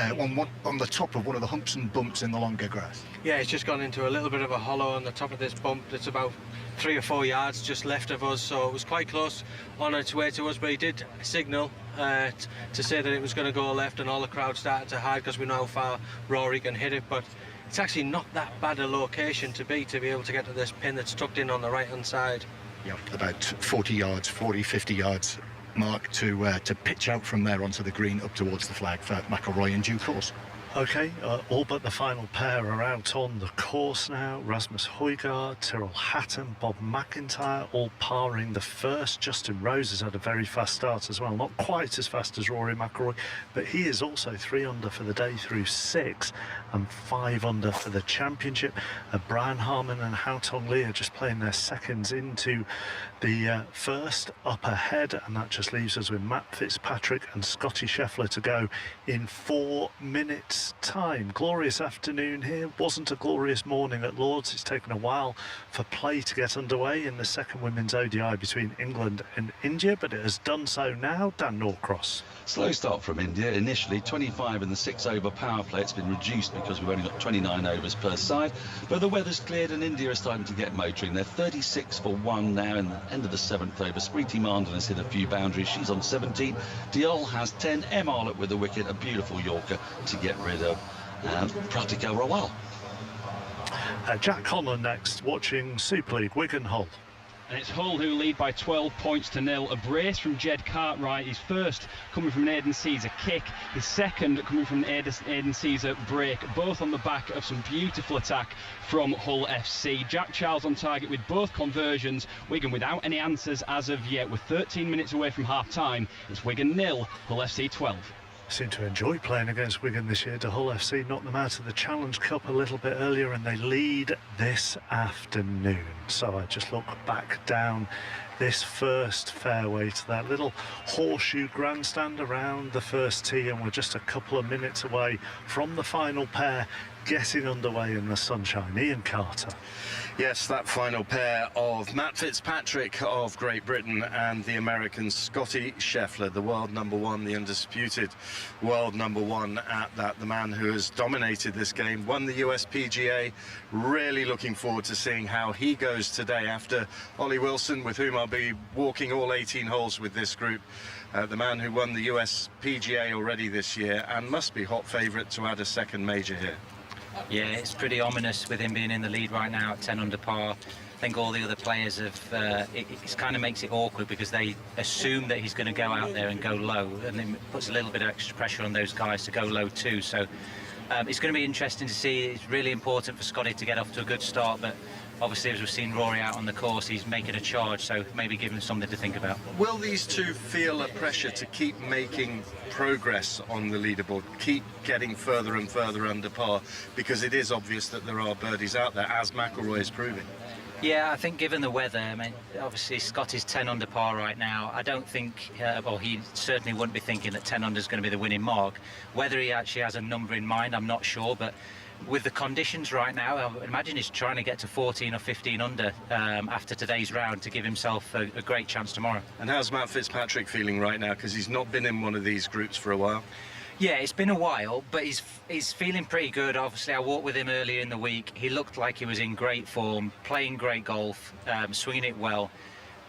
on the top of one of the humps and bumps in the longer grass. Yeah, it's just gone into a little bit of a hollow on the top of this bump. It's about 3 or 4 yards just left of us, so it was quite close on its way to us, but he did signal to say that it was going to go left, and all the crowd started to hide because we know how far Rory can hit it. But it's actually not that bad a location to be able to get to this pin that's tucked in on the right hand side. Yeah, about 40 yards, 50 yards mark to pitch out from there onto the green up towards the flag for McIlroy in due course. Okay, all but the final pair are out on the course now. Rasmus Højgaard, Tyrrell Hatton, Bob McIntyre, all parring the first. Justin Rose has had a very fast start as well. Not quite as fast as Rory McIlroy, but he is also 3 under for the day through 6 and 5 under for the championship. Brian Harman and Hao Tong Lee are just playing their seconds into the first up ahead, and that just leaves us with Matt Fitzpatrick and Scotty Scheffler to go in 4 minutes time. Glorious afternoon here. Wasn't a glorious morning at Lord's. It's taken a while for play to get underway in the second women's ODI between England and India, but it has done so now. Dan Norcross. Slow start from India. Initially 25 in the 6-over power play. It's been reduced because we've only got 29 overs per side, but the weather's cleared and India is starting to get motoring. They're 36 for 1 now in the end of the 7th over. Smriti Mandan has hit a few boundaries. She's on 17. Diol has 10. M. Arlott with a wicket, a beautiful Yorker to get rid of, and Pratika Rawal. Jack Conlon next, watching Super League, Wigan Hull. And it's Hull who lead by 12 points to 0. A brace from Jed Cartwright. His first coming from an Aidan Caesar kick. His second coming from an Aidan Caesar break. Both on the back of some beautiful attack from Hull FC. Jack Charles on target with both conversions. Wigan without any answers as of yet. We're 13 minutes away from half-time. It's Wigan 0, Hull FC 12. Seem to enjoy playing against Wigan this year. The Hull FC knocked them out of the Challenge Cup a little bit earlier, and they lead this afternoon. So I just look back down this first fairway to that little horseshoe grandstand around the first tee, and we're just a couple of minutes away from the final pair getting underway in the sunshine. Ian Carter. Yes, that final pair of Matt Fitzpatrick of Great Britain and the American Scotty Scheffler, the world number one, the undisputed world number one at that, the man who has dominated this game, won the US PGA. Really looking forward to seeing how he goes today after Ollie Wilson, with whom I'll be walking all 18 holes with this group. The man who won the US PGA already this year and must be hot favourite to add a second major here. Yeah, it's pretty ominous with him being in the lead right now at 10 under par. I think all the other players have, it kind of makes it awkward because they assume that he's going to go out there and go low, and it puts a little bit of extra pressure on those guys to go low too. So it's going to be interesting to see. It's really important for Scotty to get off to a good start, but obviously, as we've seen Rory out on the course, he's making a charge, so maybe give him something to think about. Will these two feel a pressure to keep making progress on the leaderboard, keep getting further and further under par? Because it is obvious that there are birdies out there, as McIlroy is proving. Yeah, I think given the weather, I mean, obviously Scotty's 10 under par right now. I don't think, well, he certainly wouldn't be thinking that 10 under is going to be the winning mark. Whether he actually has a number in mind, I'm not sure, but with the conditions right now, I imagine he's trying to get to 14 or 15 under after today's round to give himself a great chance tomorrow. And how's Matt Fitzpatrick feeling right now? Because he's not been in one of these groups for a while. Yeah, it's been a while, but he's feeling pretty good. Obviously, I walked with him earlier in the week. He looked like he was in great form, playing great golf, swinging it well,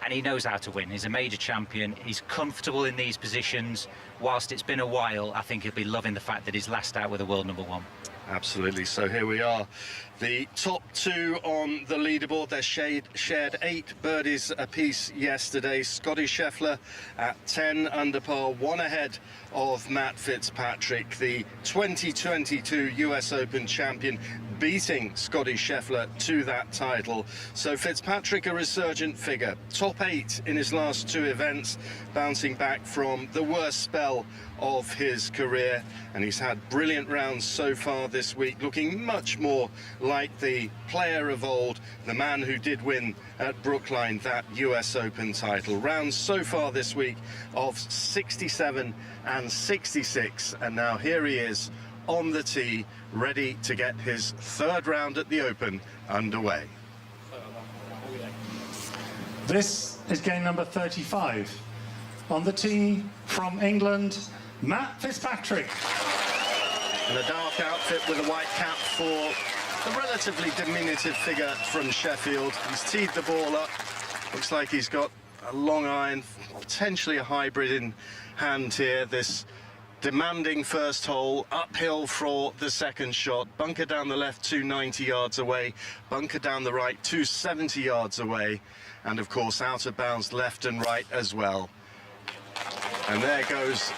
and he knows how to win. He's a major champion. He's comfortable in these positions. Whilst it's been a while, I think he'll be loving the fact that he's last out with a world number one. Absolutely. So here we are. The top two on the leaderboard. They shared 8 birdies apiece yesterday. Scotty Scheffler at 10 under par, one ahead of Matt Fitzpatrick, the 2022 US Open champion, beating Scotty Scheffler to that title. So Fitzpatrick, a resurgent figure, top 8 in his last 2 events, bouncing back from the worst spell of his career, and he's had brilliant rounds so far this week, looking much more like the player of old, the man who did win at Brookline that US Open title. Rounds so far this week of 67 and 66, and now here he is on the tee, ready to get his 3rd round at the Open underway. This is game number 35. On the tee from England, Matt Fitzpatrick. And a dark outfit with a white cap for the relatively diminutive figure from Sheffield. He's teed the ball up. Looks like he's got a long iron, potentially a hybrid in hand here. This demanding first hole, uphill for the second shot. Bunker down the left, 290 yards away. Bunker down the right, 270 yards away. And of course, out of bounds left and right as well. And there goes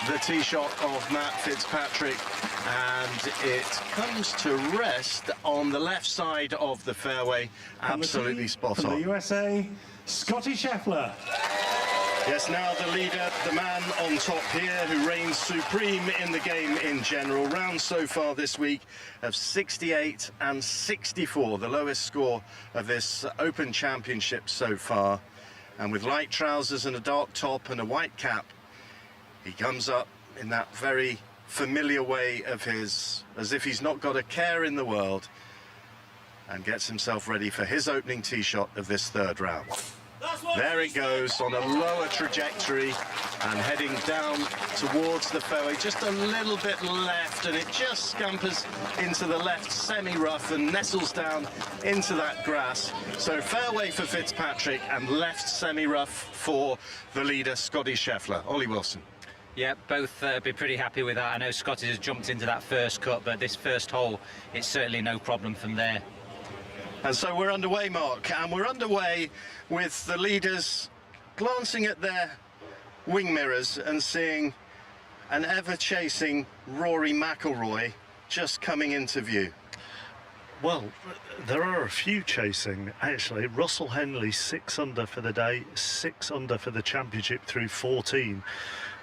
the tee shot of Matt Fitzpatrick, and it comes to rest on the left side of the fairway. Absolutely spot on. From the USA, Scotty Scheffler. Yes, now the leader, the man on top here, who reigns supreme in the game in general. Rounds so far this week of 68 and 64, the lowest score of this Open Championship so far. And with light trousers and a dark top and a white cap, he comes up in that very familiar way of his, as if he's not got a care in the world, and gets himself ready for his opening tee shot of this 3rd round. There it goes on a lower trajectory and heading down towards the fairway, just a little bit left, and it just scampers into the left semi-rough and nestles down into that grass. So fairway for Fitzpatrick and left semi-rough for the leader, Scotty Scheffler. Ollie Wilson. Yeah, both be pretty happy with that. I know Scotty has jumped into that first cut, but this first hole, it's certainly no problem from there. And so we're underway, Mark, and we're underway with the leaders glancing at their wing mirrors and seeing an ever-chasing Rory McIlroy just coming into view. Well, there are a few chasing, actually. Russell Henley, 6 under for the day, 6 under for the championship through 14.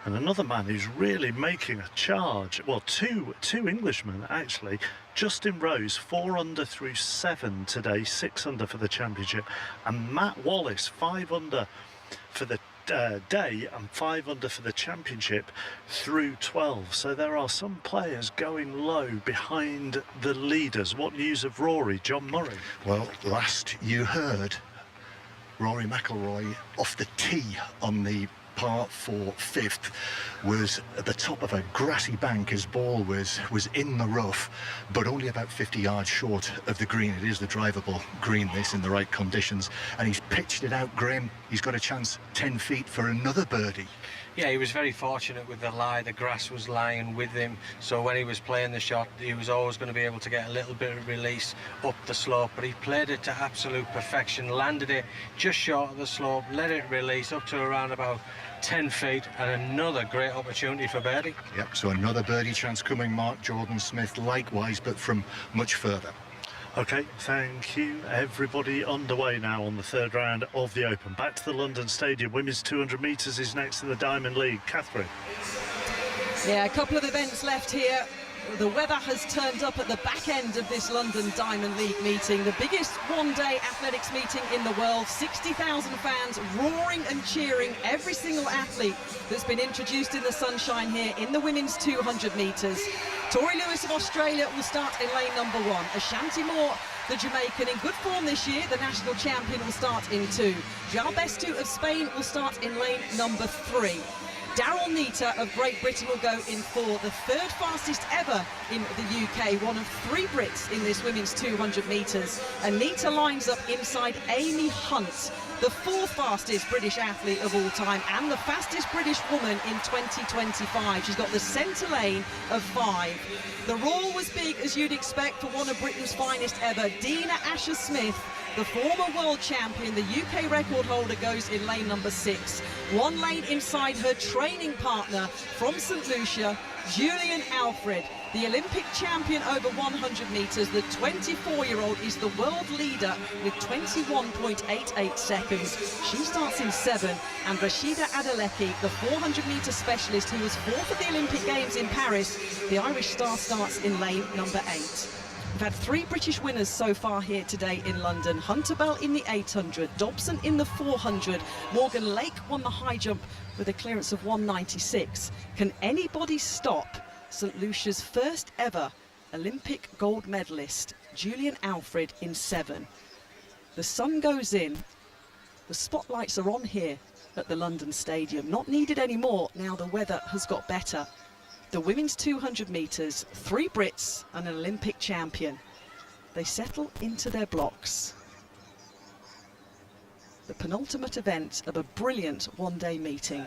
And another man who's really making a charge, well, two Englishmen actually. Justin Rose, 4 under through 7 today, 6 under for the championship, and Matt Wallace, 5 under for the day and 5 under for the championship through 12. So there are some players going low behind the leaders. What news of Rory, John Murray? Well, last you heard, Rory McIlroy off the tee on the par 4 5th was at the top of a grassy bank. His ball was in the rough, but only about 50 yards short of the green. It is the drivable green, this, in the right conditions, and he's pitched it out. Graham, he's got a chance 10 feet for another birdie. Yeah, he was very fortunate with the lie. The grass was lying with him, so when he was playing the shot, he was always going to be able to get a little bit of release up the slope, but he played it to absolute perfection, landed it just short of the slope, let it release up to around about 10 feet, and another great opportunity for birdie. Yep, so another birdie chance coming. Mark Jordan Smith likewise, but from much further. Okay, thank you. Everybody underway now on the 3rd round of the Open. Back to the London Stadium. Women's 200 metres is next in the Diamond League. Catherine. Yeah, a couple of events left here. The weather has turned up at the back end of this London Diamond League meeting, the biggest one-day athletics meeting in the world. 60,000 fans roaring and cheering every single athlete that's been introduced in the sunshine here in the women's 200 metres. Tori Lewis of Australia will start in lane number 1. Ashanti Moore, the Jamaican, in good form this year, the national champion, will start in 2. João Bestu of Spain will start in lane number 3. Daryl Nita of Great Britain will go in 4, the 3rd fastest ever in the UK, one of 3 Brits in this women's 200 metres. And Nita lines up inside Amy Hunt, the 4th fastest British athlete of all time and the fastest British woman in 2025. She's got the centre lane of 5. The roar was big, as you'd expect, for one of Britain's finest ever. Dina Asher-Smith, the former world champion, the UK record holder, goes in lane number 6. 1 lane inside her training partner from St Lucia, Julian Alfred, the Olympic champion over 100 metres. The 24-year-old is the world leader with 21.88 seconds. She starts in 7, and Rashida Adeleke, the 400-metre specialist who was 4th at the Olympic Games in Paris, the Irish star, starts in lane number 8. We've had 3 British winners so far here today in London. Hunter Bell in the 800, Dobson in the 400. Morgan Lake won the high jump with a clearance of 196. Can anybody stop St Lucia's first ever Olympic gold medalist, Julian Alfred, in 7? The sun goes in. The spotlights are on here at the London Stadium. Not needed anymore now the weather has got better. The women's 200 metres, 3 Brits and an Olympic champion. They settle into their blocks. The penultimate event of a brilliant one-day meeting.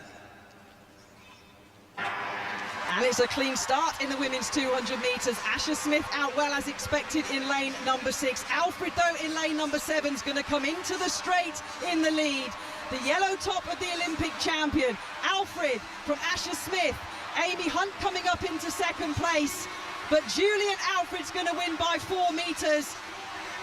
And it's a clean start in the women's 200 metres. Asher-Smith out well as expected in lane number 6. Alfred, though, in lane number 7 is going to come into the straight in the lead. The yellow top of the Olympic champion, Alfred from Asher-Smith. Amy Hunt coming up into 2nd place, but Julian Alfred's going to win by 4 metres.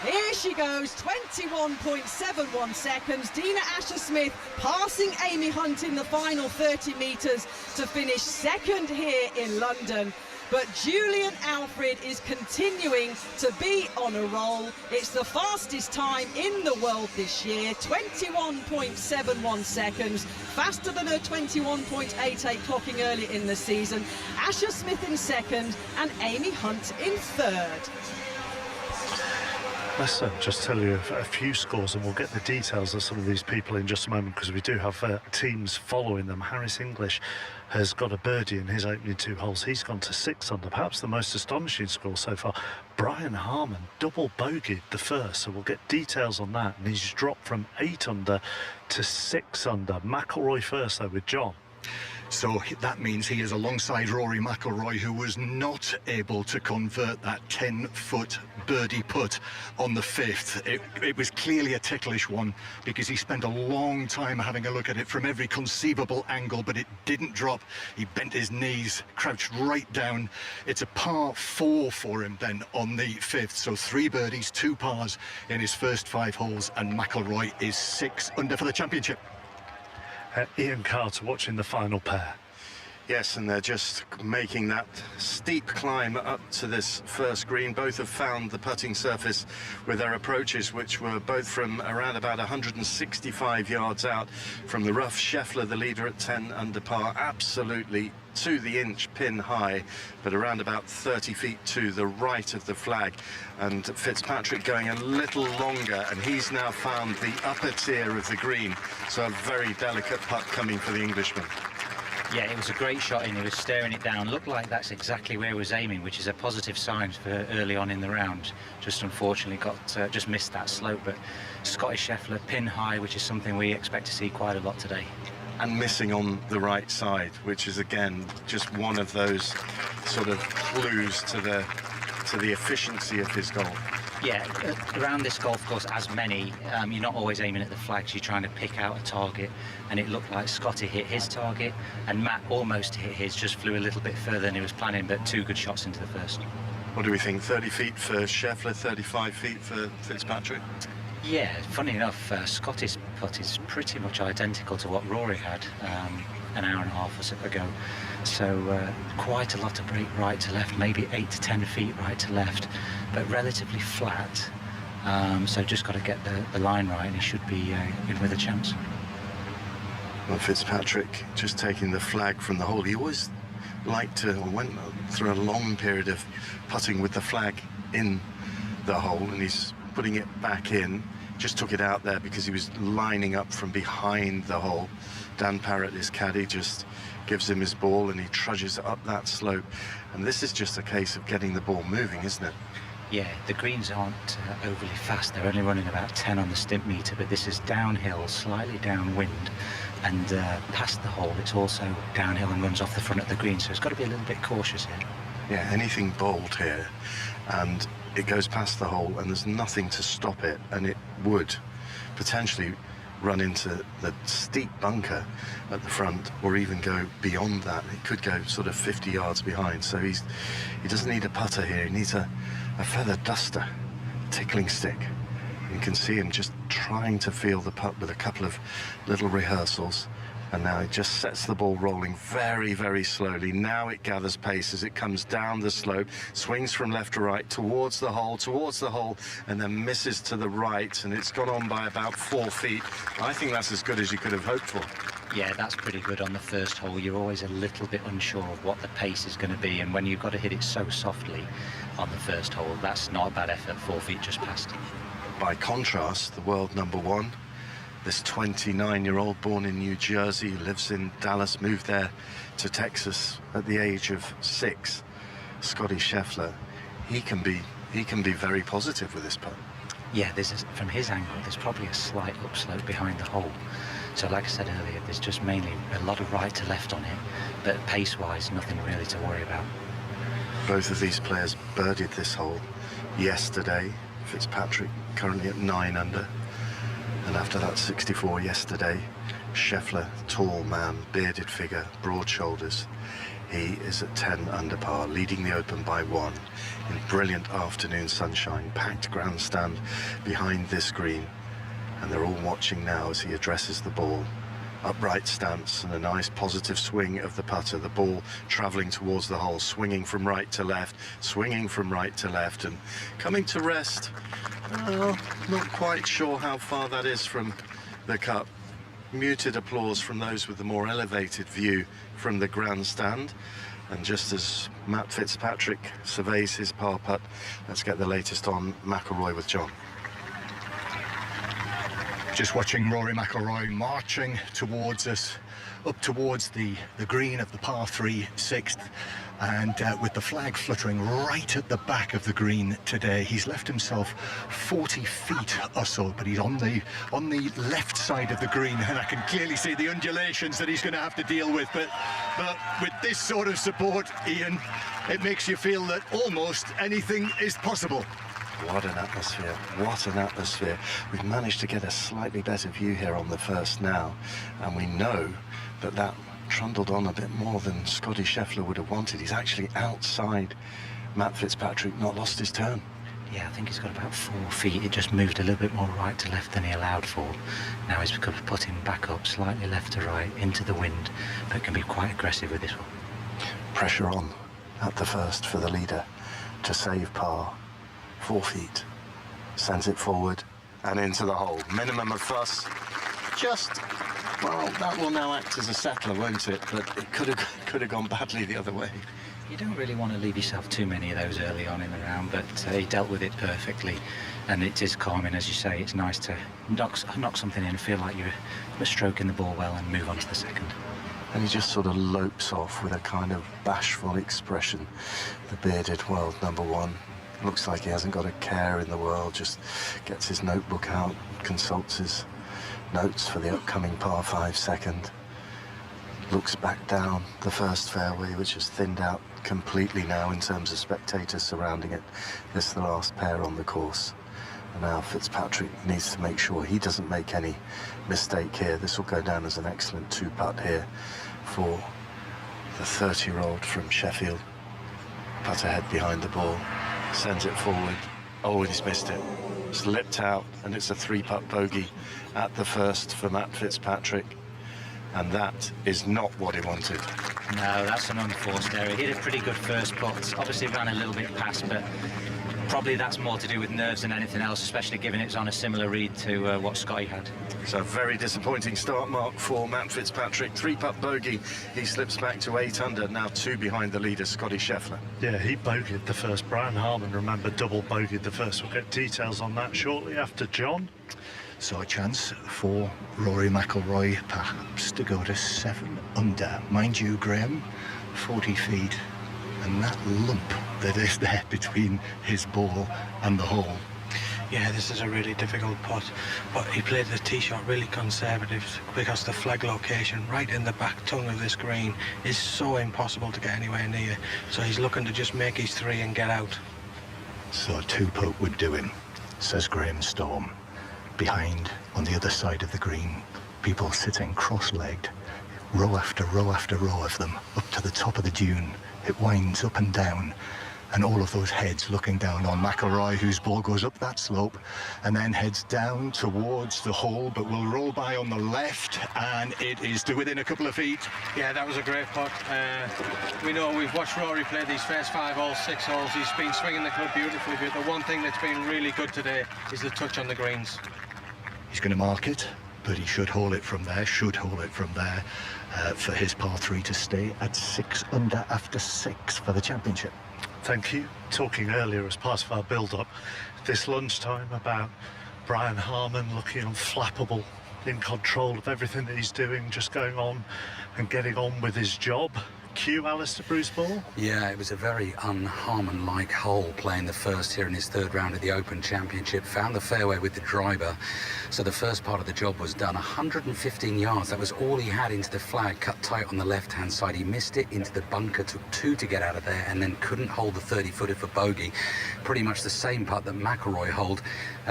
Here she goes, 21.71 seconds. Dina Asher-Smith passing Amy Hunt in the final 30 metres to finish 2nd here in London. But Julian Alfred is continuing to be on a roll. It's the fastest time in the world this year, 21.71 seconds, faster than her 21.88 clocking earlier in the season. Asher-Smith in 2nd and Amy Hunt in 3rd. Let's just tell you a few scores, and we'll get the details of some of these people in just a moment, because we do have teams following them. Harris English has got a birdie in his opening 2 holes. He's gone to 6 under. Perhaps the most astonishing score so far, Brian Harman double bogeyed the first, so we'll get details on that. And he's dropped from 8 under to 6 under. McIlroy first, though, with John. So that means he is alongside Rory McIlroy, who was not able to convert that 10-foot birdie putt on the 5th. It was clearly a ticklish one, because he spent a long time having a look at it from every conceivable angle, but it didn't drop. He bent his knees, crouched right down. It's a par 4 for him then on the 5th. So 3 birdies, 2 pars in his first 5 holes, and McIlroy is 6 under for the championship. Ian Carter watching the final pair. Yes, and they're just making that steep climb up to this first green. Both have found the putting surface with their approaches, which were both from around about 165 yards out from the rough. Scheffler, the leader at 10 under par, absolutely to the inch pin high, but around about 30 feet to the right of the flag. And Fitzpatrick going a little longer, and he's now found the upper tier of the green. So a very delicate putt coming for the Englishman. Yeah, it was a great shot in. He was staring it down. Looked like that's exactly where he was aiming, which is a positive sign for early on in the round. Just unfortunately just missed that slope. But Scottish Scheffler pin high, which is something we expect to see quite a lot today. And missing on the right side, which is again just one of those sort of clues to the efficiency of his golf. Yeah, around this golf course, as many, you're not always aiming at the flags, you're trying to pick out a target, and it looked like Scotty hit his target, and Matt almost hit his, just flew a little bit further than he was planning, but 2 good shots into the first. What do we think, 30 feet for Scheffler, 35 feet for Fitzpatrick? Yeah, funny enough, Scotty's putt is pretty much identical to what Rory had an hour and a half or so ago. So quite a lot of break right to left, maybe 8 to 10 feet right to left, but relatively flat. So just got to get the line right, and he should be in with a chance. Well, Fitzpatrick just taking the flag from the hole. He always went through a long period of putting with the flag in the hole, and he's putting it back in. Just took it out there because he was lining up from behind the hole. Dan Parrott, his caddy, just gives him his ball, and he trudges up that slope. And this is just a case of getting the ball moving, isn't it? Yeah, the greens aren't overly fast. They're only running about 10 on the stimp meter, but this is downhill, slightly downwind, and past the hole it's also downhill and runs off the front of the green, so it's got to be a little bit cautious here. Yeah, anything bold here, and it goes past the hole, and there's nothing to stop it, and it would potentially run into the steep bunker at the front, or even go beyond that. It could go sort of 50 yards behind. So he doesn't need a putter here. He needs a feather duster, tickling stick. You can see him just trying to feel the putt with a couple of little rehearsals. And now he just sets the ball rolling very, very slowly. Now it gathers pace as it comes down the slope, swings from left to right, towards the hole, and then misses to the right, and it's gone on by about 4 feet. I think that's as good as you could have hoped for. Yeah, that's pretty good on the first hole. You're always a little bit unsure of what the pace is going to be, and when you've got to hit it so softly on the first hole, that's not a bad effort, 4 feet just past. By contrast, the world number one, this 29-year-old born in New Jersey, lives in Dallas, moved there to Texas at the age of 6. Scotty Scheffler, he can be very positive with this putt. Yeah, from his angle, there's probably a slight upslope behind the hole. So like I said earlier, there's just mainly a lot of right to left on it, but pace-wise, nothing really to worry about. Both of these players birdied this hole yesterday. Fitzpatrick currently at 9 under. And after that 64 yesterday, Scheffler, tall man, bearded figure, broad shoulders. He is at 10 under par, leading the Open by 1 in brilliant afternoon sunshine, packed grandstand behind this green. And they're all watching now as he addresses the ball. Upright stance and a nice positive swing of the putter. The ball travelling towards the hole, swinging from right to left, and coming to rest. Well, not quite sure how far that is from the cup. Muted applause from those with the more elevated view from the grandstand. And just as Matt Fitzpatrick surveys his par putt, let's get the latest on McIlroy with John. Just watching Rory McIlroy marching towards us, up towards the green of the par 3 6th, and with the flag fluttering right at the back of the green today. He's left himself 40 feet or so, but he's on the left side of the green, and I can clearly see the undulations that he's going to have to deal with. But with this sort of support, Ian, it makes you feel that almost anything is possible. What an atmosphere, what an atmosphere. We've managed to get a slightly better view here on the first now, and we know that trundled on a bit more than Scotty Scheffler would have wanted. He's actually outside Matt Fitzpatrick, not lost his turn. Yeah, I think he's got about 4 feet. It just moved a little bit more right to left than he allowed for. Now he's putting back up, slightly left to right, into the wind, but can be quite aggressive with this one. Pressure on at the first for the leader to save par. 4 feet. Sends it forward and into the hole. Minimum of fuss. Well, that will now act as a settler, won't it? But it could have gone badly the other way. You don't really want to leave yourself too many of those early on in the round, but he dealt with it perfectly, and it is calming, as you say. It's nice to knock something in, feel like you're stroking the ball well, and move on to the second. And he just sort of lopes off with a kind of bashful expression. The bearded world number one. Looks like he hasn't got a care in the world, just gets his notebook out, consults his notes for the upcoming par 5 second. Looks back down the first fairway, which has thinned out completely now in terms of spectators surrounding it. This is the last pair on the course. And now Fitzpatrick needs to make sure he doesn't make any mistake here. This will go down as an excellent 2-putt here for the 30-year-old from Sheffield. Putt ahead behind the ball, sends it forward. Oh, he's missed it. Slipped out, and it's a 3-putt bogey at the first for Matt Fitzpatrick. And that is not what he wanted. No, that's an unforced error. He had a pretty good first putt. Obviously ran a little bit past, but probably that's more to do with nerves than anything else, especially given it's on a similar read to what Scotty had. So a very disappointing start, Mark, for Matt Fitzpatrick. 3-putt bogey. He slips back to 8 under, now 2 behind the leader, Scotty Scheffler. Yeah, he bogeyed the first. Brian Harman, remember, double bogeyed the first. We'll get details on that shortly after John. So a chance for Rory McIlroy perhaps to go to 7 under. Mind you, Graham, 40 feet. And that lump that is there between his ball and the hole. Yeah, this is a really difficult putt, but he played the tee shot really conservative because the flag location right in the back tongue of this green is so impossible to get anywhere near. So he's looking to just make his 3 and get out. So a 2-putt would do him, says Graham Storm. Behind, on the other side of the green, people sitting cross-legged, row after row after row of them, up to the top of the dune. It winds up and down, and all of those heads looking down on McIlroy, whose ball goes up that slope and then heads down towards the hole, but will roll by on the left, and it is to within a couple of feet. Yeah, that was a great putt. We know we've watched Rory play these first 5 holes, 6 holes. He's been swinging the club beautifully, but the one thing that's been really good today is the touch on the greens. He's going to mark it, but he should hole it from there, for his par 3 to stay at 6 under after 6 for the championship. Thank you. Talking earlier as part of our build-up this lunchtime about Brian Harman looking unflappable, in control of everything that he's doing, just going on and getting on with his job. Cue Alistair Bruce Ball. Yeah, it was a very un-Harman-like hole playing the first here in his 3rd round of the Open Championship. Found the fairway with the driver, so the first part of the job was done. 115 yards, that was all he had into the flag, cut tight on the left-hand side. He missed it into the bunker, took 2 to get out of there, and then couldn't hold the 30-footer for bogey. Pretty much the same putt that McIlroy holed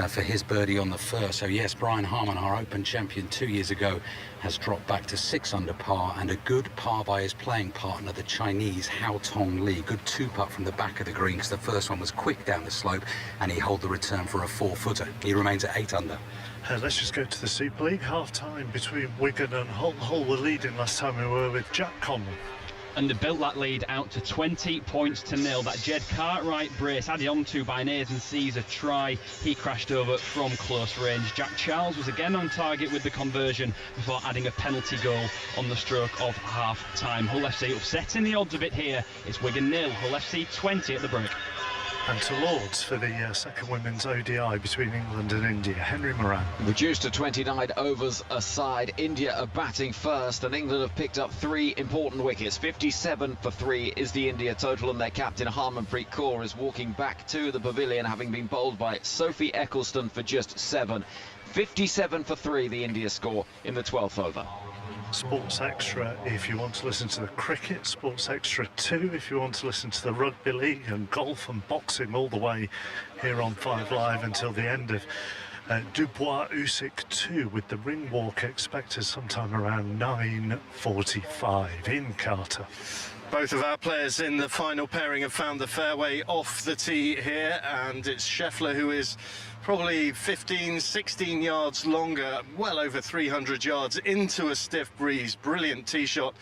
for his birdie on the first. So yes, Brian Harman, our Open champion 2 years ago, has dropped back to 6 under par, and a good par by his playing partner, the Chinese Hao Tong Li. Good 2-putt from the back of the green, because the first one was quick down the slope, and he holed the return for a 4-footer. He remains at 8 under. Let's just go to the Super League. Half-time between Wigan and Hull. Hull were leading last time we were with Jack Conlon. And they built that lead out to 20 points to 0. That Jed Cartwright brace added on to by an Aidan Caesar try. He crashed over from close range. Jack Charles was again on target with the conversion before adding a penalty goal on the stroke of half-time. Hull FC upsetting the odds a bit here. It's Wigan 0, Hull FC 20 at the break. And to Lords for the second women's ODI between England and India. Henry Moran. Reduced to 29 overs aside. India are batting first, and England have picked up 3 important wickets. 57 for 3 is the India total, and their captain Harmanpreet Kaur is walking back to the pavilion, having been bowled by Sophie Eccleston for just 7. 57 for 3 the India score in the 12th over. Sports Extra if you want to listen to the cricket, Sports Extra 2 if you want to listen to the rugby league and golf and boxing, all the way here on 5 Live until the end of Dubois Usyk 2, with the ring walk expected sometime around 9:45 in Carter. Both of our players in the final pairing have found the fairway off the tee here, and it's Scheffler who is probably 15, 16 yards longer, well over 300 yards into a stiff breeze. Brilliant tee shot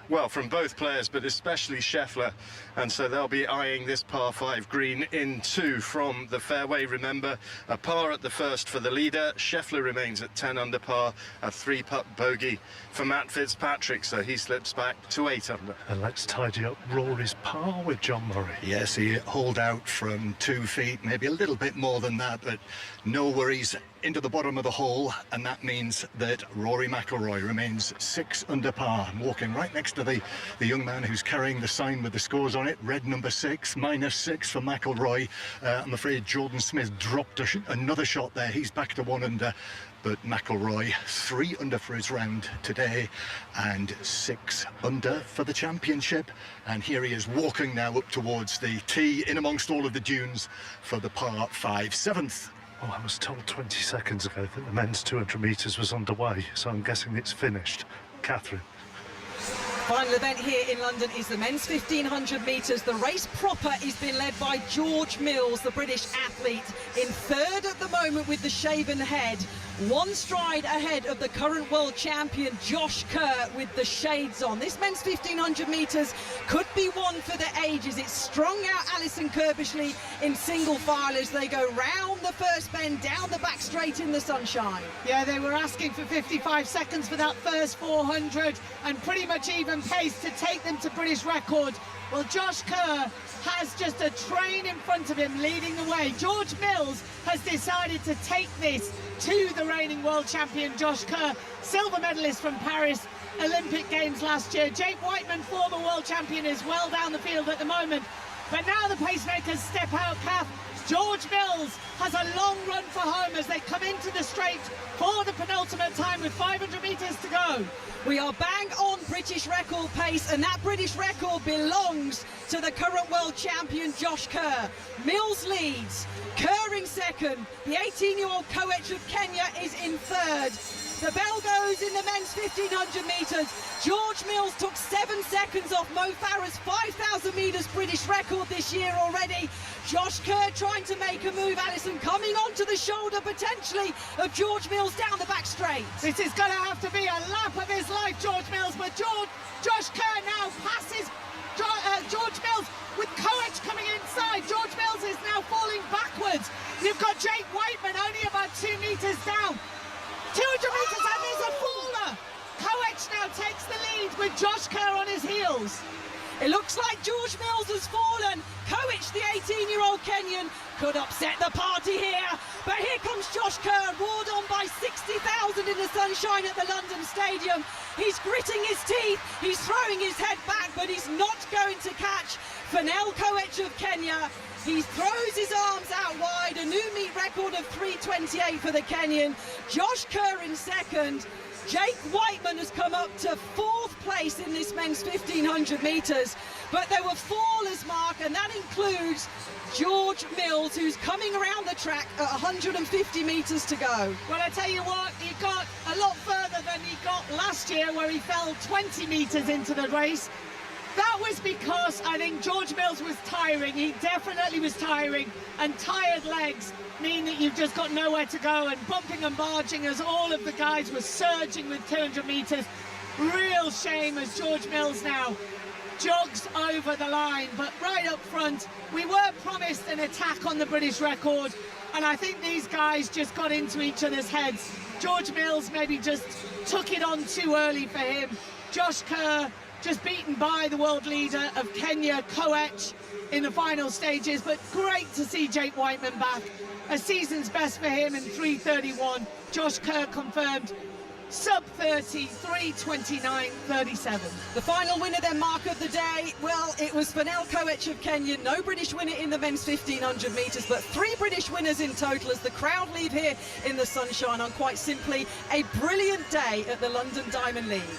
Well, from both players, but especially Scheffler, and so they'll be eyeing this par 5 green in 2 from the fairway. Remember, a par at the first for the leader. Scheffler remains at 10 under par, a 3-putt bogey for Matt Fitzpatrick, so he slips back to 8 under. And let's tidy up Rory's par with John Murray. Yes, he hauled out from 2 feet, maybe a little bit more than that, but no worries, into the bottom of the hole, and that means that Rory McIlroy remains 6 under par, walking right next to the young man who's carrying the sign with the scores on it. Red number 6, -6 for McIlroy. I'm afraid Jordan Smith dropped another shot there. He's back to 1 under. But McIlroy 3 under for his round today and 6 under for the championship. And here he is walking now up towards the tee in amongst all of the dunes for the par 5 7th. Well, I was told 20 seconds ago that the men's 200 metres was underway, so I'm guessing it's finished. Catherine. Final event here in London is the men's 1500 metres. The race proper is being led by George Mills, the British athlete, in 3rd at the moment with the shaven head. 1 stride ahead of the current world champion Josh Kerr with the shades on. This men's 1500 metres could be one for the ages. It's strung out Alison Kirbishley in single file as they go round the first bend, down the back straight in the sunshine. Yeah, they were asking for 55 seconds for that first 400 and pretty much even pace to take them to British record. Well, Josh Kerr has just a train in front of him leading the way. George Mills has decided to take this to the reigning world champion Josh Kerr, silver medalist from Paris Olympic Games last year. Jake Whiteman, former world champion, is well down the field at the moment. But now the pacemakers step out, Kath. George Mills has a long run for home as they come into the straight for the penultimate time with 500 metres to go. We are bang on British record pace, and that British record belongs to the current world champion Josh Kerr. Mills leads, Kerr in 2nd, the 18-year-old Koech of Kenya is in 3rd. The bell goes in the men's 1500 metres. George Mills took 7 seconds off Mo Farah's 5,000 metres British record this year already. Josh Kerr trying to make a move. Alison coming onto the shoulder potentially of George Mills down the back straight. This is going to have to be a lap of his life, George Mills, but Josh Kerr now passes George Mills with Koech coming inside. George Mills is now falling backwards. You've got Jake Whiteman only about 2 metres down. 200 metres and there's a faller. Koech now takes the lead with Josh Kerr on his heels. It looks like George Mills has fallen. Koech, the 18-year-old Kenyan, could upset the party here. But here comes Josh Kerr, roared on by 60,000 in the sunshine at the London Stadium. He's gritting his teeth, he's throwing his head back, but he's not going to catch Fenel Koech of Kenya. He throws his arms out wide, a new meet record of 3:28 for the Kenyan. Josh Kerr in 2nd. Jake Whiteman has come up to 4th place in this men's 1500 metres. But there were fallers, Mark, and that includes George Mills, who's coming around the track at 150 metres to go. Well, I tell you what, he got a lot further than he got last year, where he fell 20 metres into the race. That was because I think George Mills was tiring. He definitely was tiring, and tired legs mean that you've just got nowhere to go, and bumping and barging as all of the guys were surging with 200 metres. Real shame as George Mills now jogs over the line. But right up front, we were promised an attack on the British record, and I think these guys just got into each other's heads. George Mills maybe just took it on too early for him. Josh Kerr just beaten by the world leader of Kenya, Koech, in the final stages. But great to see Jake Whiteman back. A season's best for him in 3:31. Josh Kerr confirmed sub-30, 3:29.37. The final winner then, Mark, of the day, well, it was Fenel Koech of Kenya. No British winner in the men's 1500 metres, but 3 British winners in total as the crowd leave here in the sunshine on quite simply a brilliant day at the London Diamond League.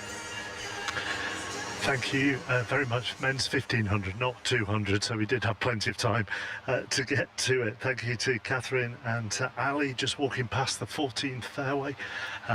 Thank you very much. Men's 1500, not 200, so we did have plenty of time to get to it. Thank you to Catherine and to Ali, just walking past the 14th fairway.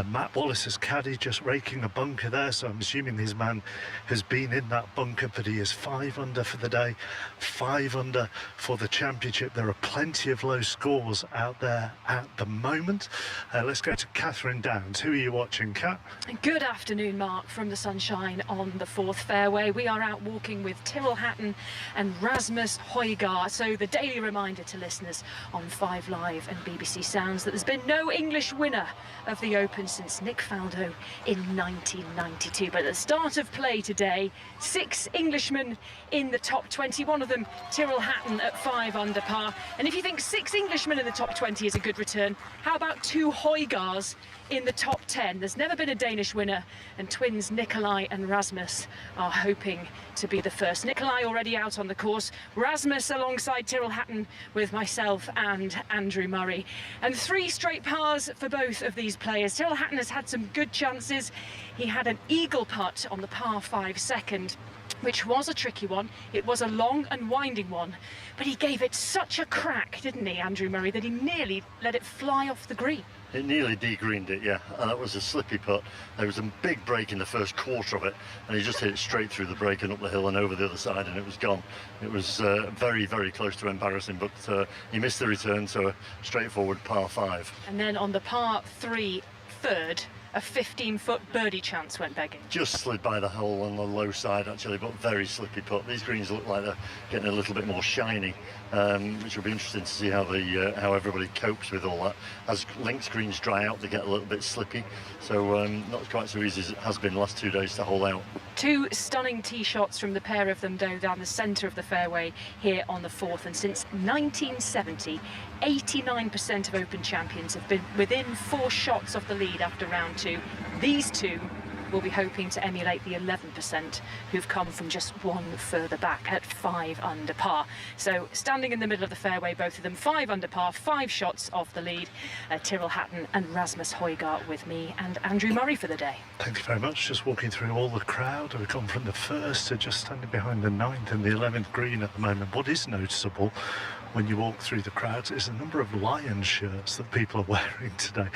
Matt Wallace's caddy just raking a bunker there, so I'm assuming his man has been in that bunker, but he is 5 under for the day, 5 under for the championship. There are plenty of low scores out there at the moment. Let's go to Catherine Downs. Who are you watching, Kat? Good afternoon, Mark, from the sunshine on the 4th fairway. We are out walking with Tyrrell Hatton and Rasmus Højgaard. So the daily reminder to listeners on 5 Live and BBC Sounds that there's been no English winner of the Open since Nick Faldo in 1992. But at the start of play today, 6 Englishmen in the top 20. One of them, Tyrrell Hatton, at 5 under par. And if you think 6 Englishmen in the top 20 is a good return, how about 2 Højgaards in the top 10? There's never been a Danish winner, and twins Nikolai and Rasmus are hoping to be the first. Nikolai already out on the course, Rasmus alongside Tyrrell Hatton with myself and Andrew Murray. And 3 straight pars for both of these players. Tyrrell Hatton has had some good chances. He had an eagle putt on the par 5 second, which was a tricky one. It was a long and winding one, but he gave it such a crack, didn't he, Andrew Murray, that he nearly let it fly off the green. It nearly de-greened it, yeah, and that was a slippy putt. There was a big break in the first quarter of it, and he just hit it straight through the break and up the hill and over the other side, and it was gone. It was very, very close to embarrassing, but he missed the return, so a straightforward par 5. And then on the par 3 third, a 15-foot birdie chance went begging. Just slid by the hole on the low side, actually, but very slippy putt. These greens look like they're getting a little bit more shiny, which will be interesting to see how everybody copes with all that. As links greens dry out, they get a little bit slippy, so not quite so easy as it has been the last 2 days to hole out. 2 stunning tee shots from the pair of them, though, down the centre of the fairway here on the 4th. And since 1970, 89% of Open champions have been within 4 shots of the lead after round 2. These 2 will be hoping to emulate the 11% who've come from just 1 further back at 5 under par. So standing in the middle of the fairway, both of them 5 under par, 5 shots off the lead. Tyrrell Hatton and Rasmus Højgaard with me and Andrew Murray for the day. Thank you very much. Just walking through all the crowd. We've gone from the 1st to just standing behind the 9th and the 11th green at the moment. What is noticeable when you walk through the crowds is the number of Lions shirts that people are wearing today.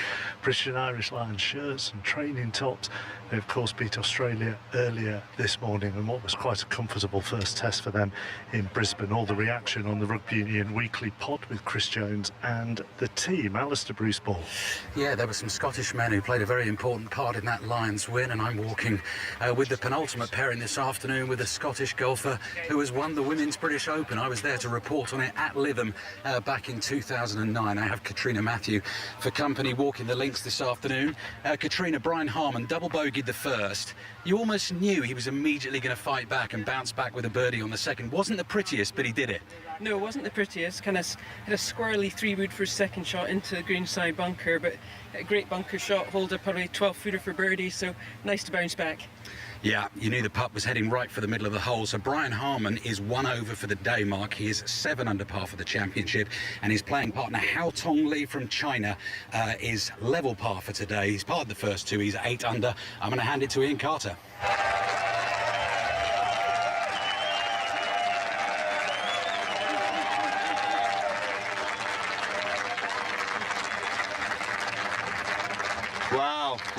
British and Irish Lions shirts and training tops. They of course beat Australia earlier this morning in what was quite a comfortable first test for them in Brisbane. All the reaction on the Rugby Union Weekly pod with Chris Jones and the team. Alistair Bruce Ball. Yeah, there were some Scottish men who played a very important part in that Lions win, and I'm walking with the penultimate pairing this afternoon with a Scottish golfer who has won the Women's British Open. I was there to report on it at Lytham back in 2009. I have Katrina Matthew for company walking the links this afternoon. Katrina, Brian Harman double bogeyed the first. You almost knew he was immediately going to fight back and bounce back with a birdie on the second. Wasn't the prettiest, but he did it. No, it wasn't the prettiest. Kind of had a squirrely 3-wood for his second shot into the greenside bunker, but a great bunker shot, holed up probably 12-footer for birdie, so nice to bounce back. Yeah, you knew the putt was heading right for the middle of the hole. So Brian Harman is 1 over for the day mark. He is 7 under par for the championship, and his playing partner Hao Tong Lee from China is level par for today. He's parred the first 2. He's 8 under. I'm going to hand it to Ian Carter.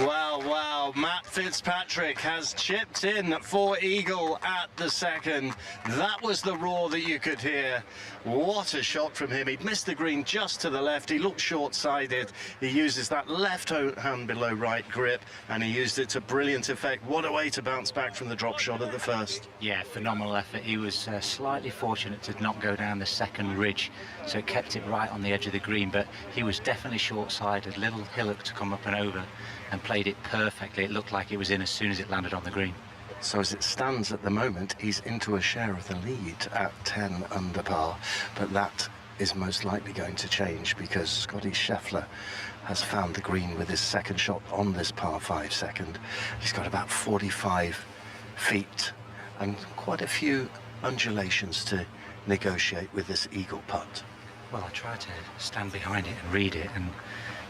Wow. Matt Fitzpatrick has chipped in for eagle at the second. That was the roar that you could hear. What a shot from him. He'd missed the green just to the left. He looked short-sided. He uses that left hand below right grip, and he used it to brilliant effect. What a way to bounce back from the drop shot at the first. Yeah, phenomenal effort. He was slightly fortunate to not go down the second ridge, so it kept it right on the edge of the green, but he was definitely short-sided. Little hillock to come up and over, and played it perfectly. It looked like it was in as soon as it landed on the green. So as it stands at the moment, he's into a share of the lead at 10 under par, but that is most likely going to change because Scotty Scheffler has found the green with his second shot on this par 5 second. He's got about 45 feet and quite a few undulations to negotiate with this eagle putt. Well, I tried to stand behind it and read it, and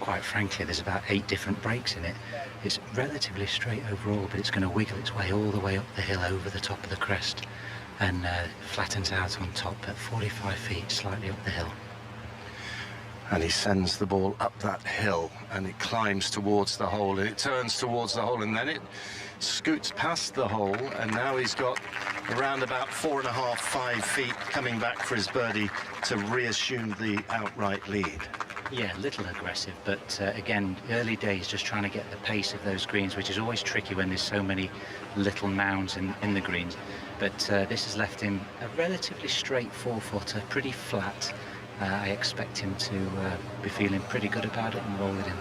quite frankly, there's about 8 different breaks in it. It's relatively straight overall, but it's going to wiggle its way all the way up the hill over the top of the crest, and flattens out on top at 45 feet, slightly up the hill. And he sends the ball up that hill, and it climbs towards the hole, and it turns towards the hole, and then it scoots past the hole, and now he's got around about 4.5, 5 feet coming back for his birdie to reassume the outright lead. Yeah, a little aggressive, but again, early days, just trying to get the pace of those greens, which is always tricky when there's so many little mounds in the greens. But this has left him a relatively straight 4-footer, pretty flat. I expect him to be feeling pretty good about it and roll it in.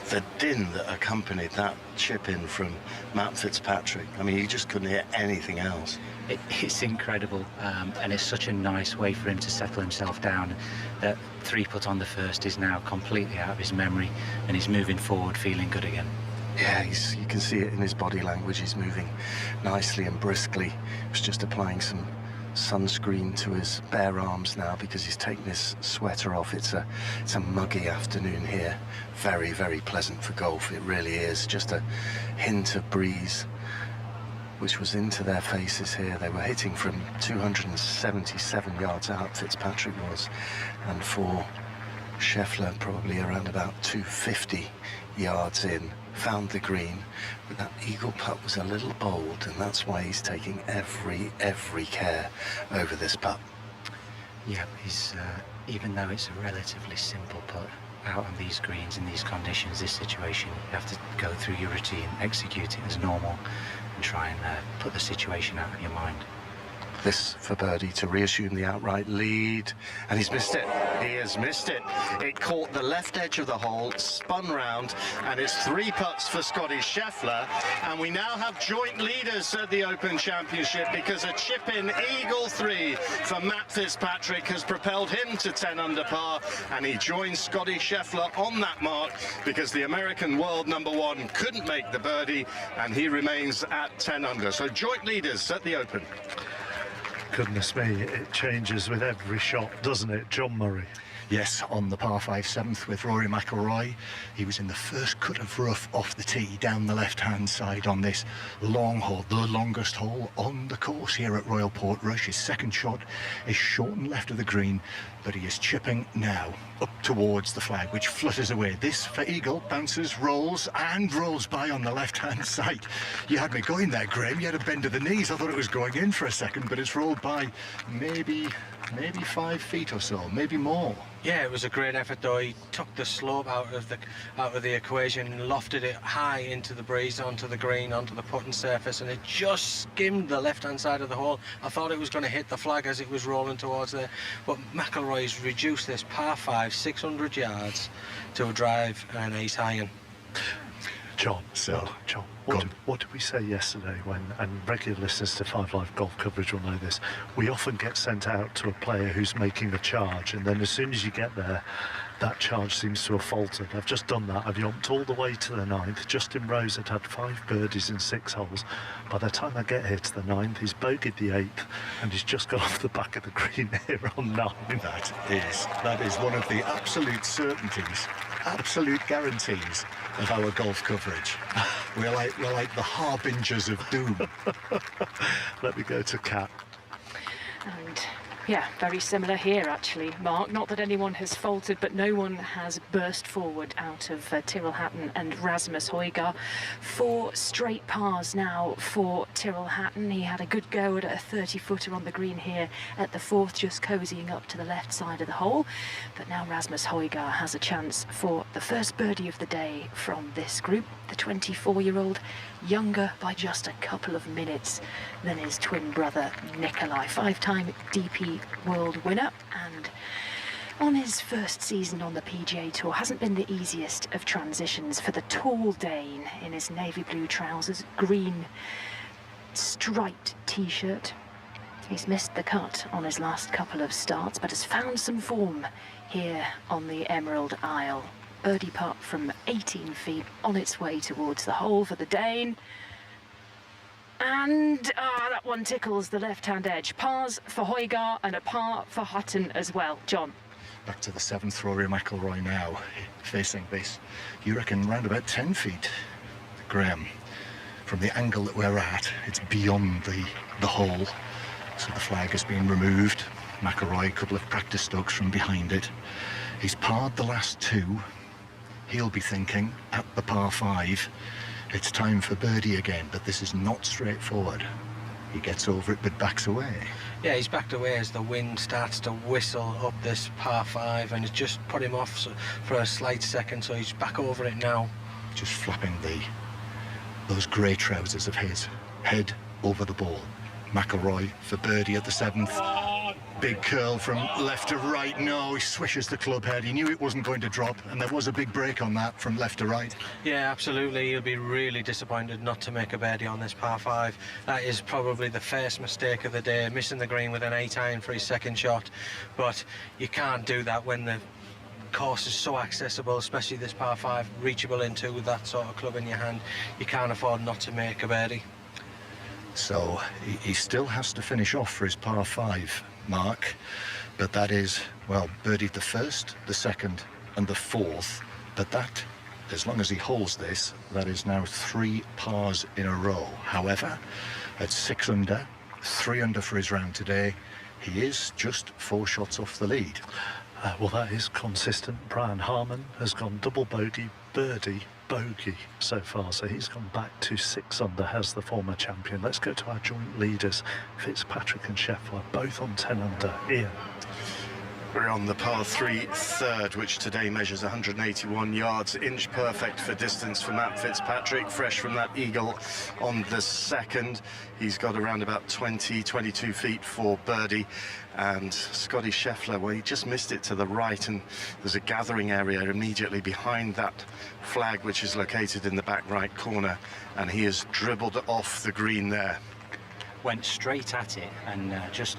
The din that accompanied that chip in from Matt Fitzpatrick, I mean, you just couldn't hear anything else. It's incredible, and it's such a nice way for him to settle himself down. That 3-putt on the first is now completely out of his memory, and he's moving forward feeling good again. Yeah, you can see it in his body language. He's moving nicely and briskly. He was just applying some sunscreen to his bare arms now because he's taken his sweater off. It's a muggy afternoon here. Very, very pleasant for golf. It really is. Just a hint of breeze, which was into their faces here. They were hitting from 277 yards out, Fitzpatrick was, and for Scheffler probably around about 250 yards in. Found the green, but that eagle putt was a little bold, and that's why he's taking every care over this putt. Yeah, he's even though it's a relatively simple putt out on these greens in these conditions, this situation, you have to go through your routine, execute it as normal, and try and put the situation out of your mind. This for birdie to reassume the outright lead, and he's missed it. He has missed it. It caught the left edge of the hole, spun round, and it's 3 putts for Scotty Scheffler. And we now have joint leaders at the Open Championship because a chip-in eagle 3 for Matt Fitzpatrick has propelled him to 10 under par, and he joins Scotty Scheffler on that mark because the American world #1 couldn't make the birdie, and he remains at 10 under. So joint leaders at the Open. Goodness me, it changes with every shot, doesn't it, John Murray? Yes, on the par 5 7th with Rory McIlroy. He was in the first cut of rough off the tee down the left-hand side on this long hole, the longest hole on the course here at Royal Portrush. His second shot is short and left of the green, but he is chipping now up towards the flag, which flutters away. This for eagle, bounces, rolls, and rolls by on the left-hand side. You had me going there, Graham. You had a bend of the knees. I thought it was going in for a second, but it's rolled by maybe 5 feet or so, maybe more. Yeah, it was a great effort though. He took the slope out of the equation and lofted it high into the breeze, onto the green, onto the putting surface, and it just skimmed the left-hand side of the hole. I thought it was going to hit the flag as it was rolling towards there, but McIlroy's reduced this par 5, 600 yards to a drive and an ace iron. John, what did we say yesterday when, and regular listeners to 5 Live golf coverage will know this, we often get sent out to a player who's making a charge, and then as soon as you get there, that charge seems to have faltered. I've just done that. I've jumped all the way to the 9th. Justin Rose had 5 birdies in 6 holes. By the time I get here to the 9th, he's bogeyed the 8th, and he's just got off the back of the green here on 9. That is one of the absolute certainties, absolute guarantees of our golf coverage. We're like the harbingers of doom. Let me go to Kat. And yeah, very similar here actually, Mark. Not that anyone has faltered, but no one has burst forward out of Tyrrell Hatton and Rasmus Højgaard. 4 straight pars now for Tyrrell Hatton. He had a good go at a 30-footer on the green here at the 4th, just cozying up to the left side of the hole. But now Rasmus Højgaard has a chance for the first birdie of the day from this group. The 24-year-old, younger by just a couple of minutes than his twin brother Nicolai, 5-time DP World winner, and on his first season on the PGA Tour hasn't been the easiest of transitions for the tall Dane in his navy blue trousers, green striped t-shirt. He's missed the cut on his last couple of starts, but has found some form here on the Emerald Isle. Birdie putt from 18 feet on its way towards the hole for the Dane. And that one tickles the left-hand edge. Pars for Højgaard and a par for Hutton as well. John. Back to the 7th, Rory McIlroy now, facing this, you reckon, round about 10 feet, Graham. From the angle that we're at, it's beyond the hole, so the flag has been removed. McIlroy, a couple of practice strokes from behind it. He's parred the last 2. He'll be thinking, at the par 5, it's time for birdie again, but this is not straightforward. He gets over it but backs away. Yeah, he's backed away as the wind starts to whistle up this par 5, and it's just put him off for a slight second, so he's back over it now. Just flapping those grey trousers of his, head over the ball. McIlroy for birdie at the 7th. Big curl from left to right. No, he swishes the club head. He knew it wasn't going to drop, and there was a big break on that from left to right. Yeah, absolutely. He'll be really disappointed not to make a birdie on this par 5. That is probably the first mistake of the day, missing the green with an 8-iron for his second shot. But you can't do that when the course is so accessible, especially this par 5, reachable into with that sort of club in your hand. You can't afford not to make a birdie. So he still has to finish off for his par 5 mark, but that is, well, birdied the 1st, the 2nd and the 4th, but that, as long as he holds this, that is now 3 pars in a row. However, at 6 under, 3 under for his round today, he is just 4 shots off the lead. Well, that is consistent. Brian Harman has gone double bogey, birdie, bogey so far, so he's gone back to 6 under as the former champion. Let's go to our joint leaders, Fitzpatrick and Scheffler, both on 10 under. Ian. We're on the par 3 third, which today measures 181 yards, inch perfect for distance for Matt Fitzpatrick, fresh from that eagle on the 2nd. He's got around about 22 feet for birdie. And Scotty Scheffler, well, he just missed it to the right, and there's a gathering area immediately behind that flag, which is located in the back right corner, and he has dribbled off the green there. Went straight at it and just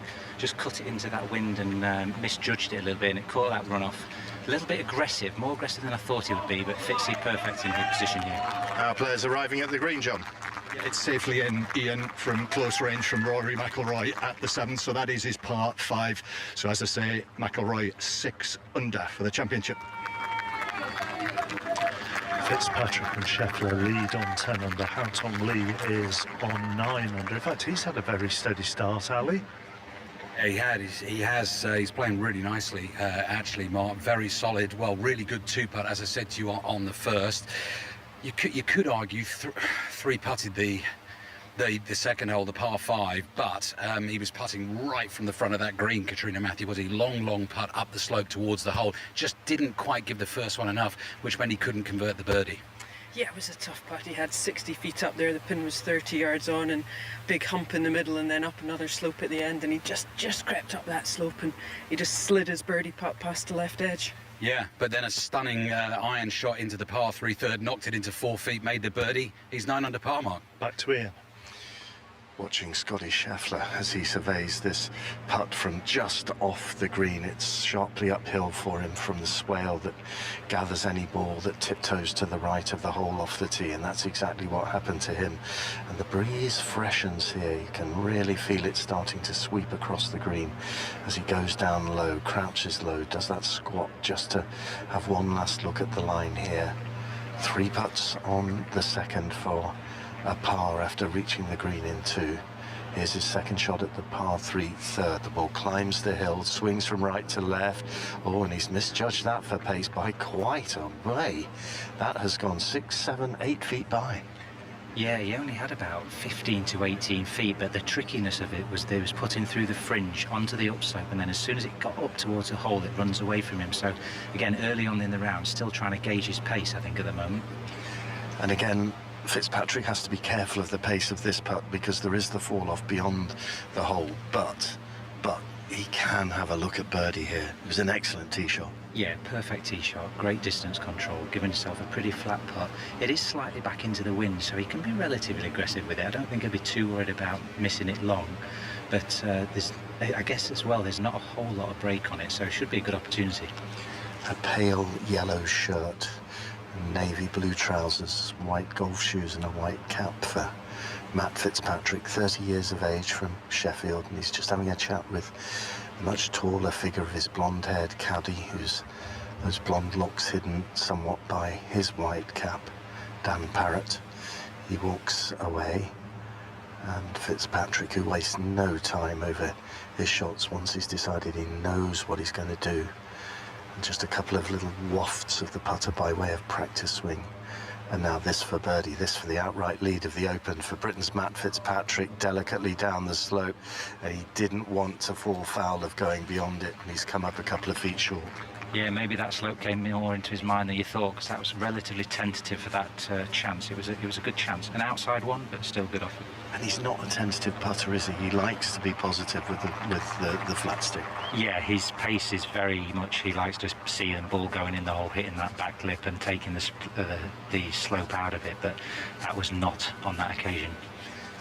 cut it into that wind and misjudged it a little bit, and it caught that runoff. A little bit aggressive, more aggressive than I thought it would be, but Fitzy perfect in his position here. Our players arriving at the green, John. It's safely in, Ian, from close range from Rory McIlroy at the 7th, so that is his par 5. So as I say, McIlroy 6 under for the championship. Fitzpatrick and Scheffler lead on 10 under. Haotong Li is on 9 under. In fact, he's had a very steady start, Ali. He's playing really nicely, actually, Mark. Very solid, well, really good 2-putt, as I said to you on the 1st. You could argue 3-putted the second hole, the par 5, but he was putting right from the front of that green, Katrina Matthew, was he? Long putt up the slope towards the hole. Just didn't quite give the first one enough, which meant he couldn't convert the birdie. Yeah, it was a tough putt. He had 60 feet up there. The pin was 30 yards on, and big hump in the middle, and then up another slope at the end, and he just crept up that slope, and he just slid his birdie putt past the left edge. Yeah, but then a stunning iron shot into the par 3 third, knocked it into 4 feet, made the birdie. He's 9 under par, Mark. Back to Ian. Watching Scotty Scheffler as he surveys this putt from just off the green. It's sharply uphill for him from the swale that gathers any ball that tiptoes to the right of the hole off the tee, and that's exactly what happened to him. And the breeze freshens here. You can really feel it starting to sweep across the green as he goes down low, crouches low, does that squat just to have one last look at the line here. 3 putts on the 2nd for a par after reaching the green in 2. Here's his second shot at the par 3 third. The ball climbs the hill, swings from right to left. Oh, and he's misjudged that for pace by quite a way. That has gone 6, 7, 8 feet by. Yeah, he only had about 15 to 18 feet, but the trickiness of it was that it was putting through the fringe onto the upslope, and then as soon as it got up towards the hole, it runs away from him. So, again, early on in the round, still trying to gauge his pace, I think, at the moment. And again, Fitzpatrick has to be careful of the pace of this putt because there is the fall off beyond the hole, but he can have a look at birdie here. It was an excellent tee shot. Yeah, perfect tee shot, great distance control, giving himself a pretty flat putt. It is slightly back into the wind, so he can be relatively aggressive with it. I don't think he'll be too worried about missing it long, but I guess as well, there's not a whole lot of break on it, so it should be a good opportunity. A pale yellow shirt, navy blue trousers, white golf shoes and a white cap for Matt Fitzpatrick, 30 years of age, from Sheffield, and he's just having a chat with the much taller figure of his blonde-haired caddy, whose those blonde locks hidden somewhat by his white cap, Dan Parrott. He walks away, and Fitzpatrick, who wastes no time over his shots once he's decided he knows what he's going to do. Just a couple of little wafts of the putter by way of practice swing And now this for birdie, this for the outright lead of the Open for Britain's Matt Fitzpatrick, delicately down the slope. He didn't want to fall foul of going beyond it, and he's come up a couple of feet short. Yeah, maybe that slope came more into his mind than you thought, because that was relatively tentative for that chance. It was a good chance, an outside one, but still good off it. And he's not a tentative putter, is he? He likes to be positive with the flat stick. Yeah, his pace is very much, he likes to see the ball going in the hole, hitting that back lip and taking the slope out of it, but that was not on that occasion.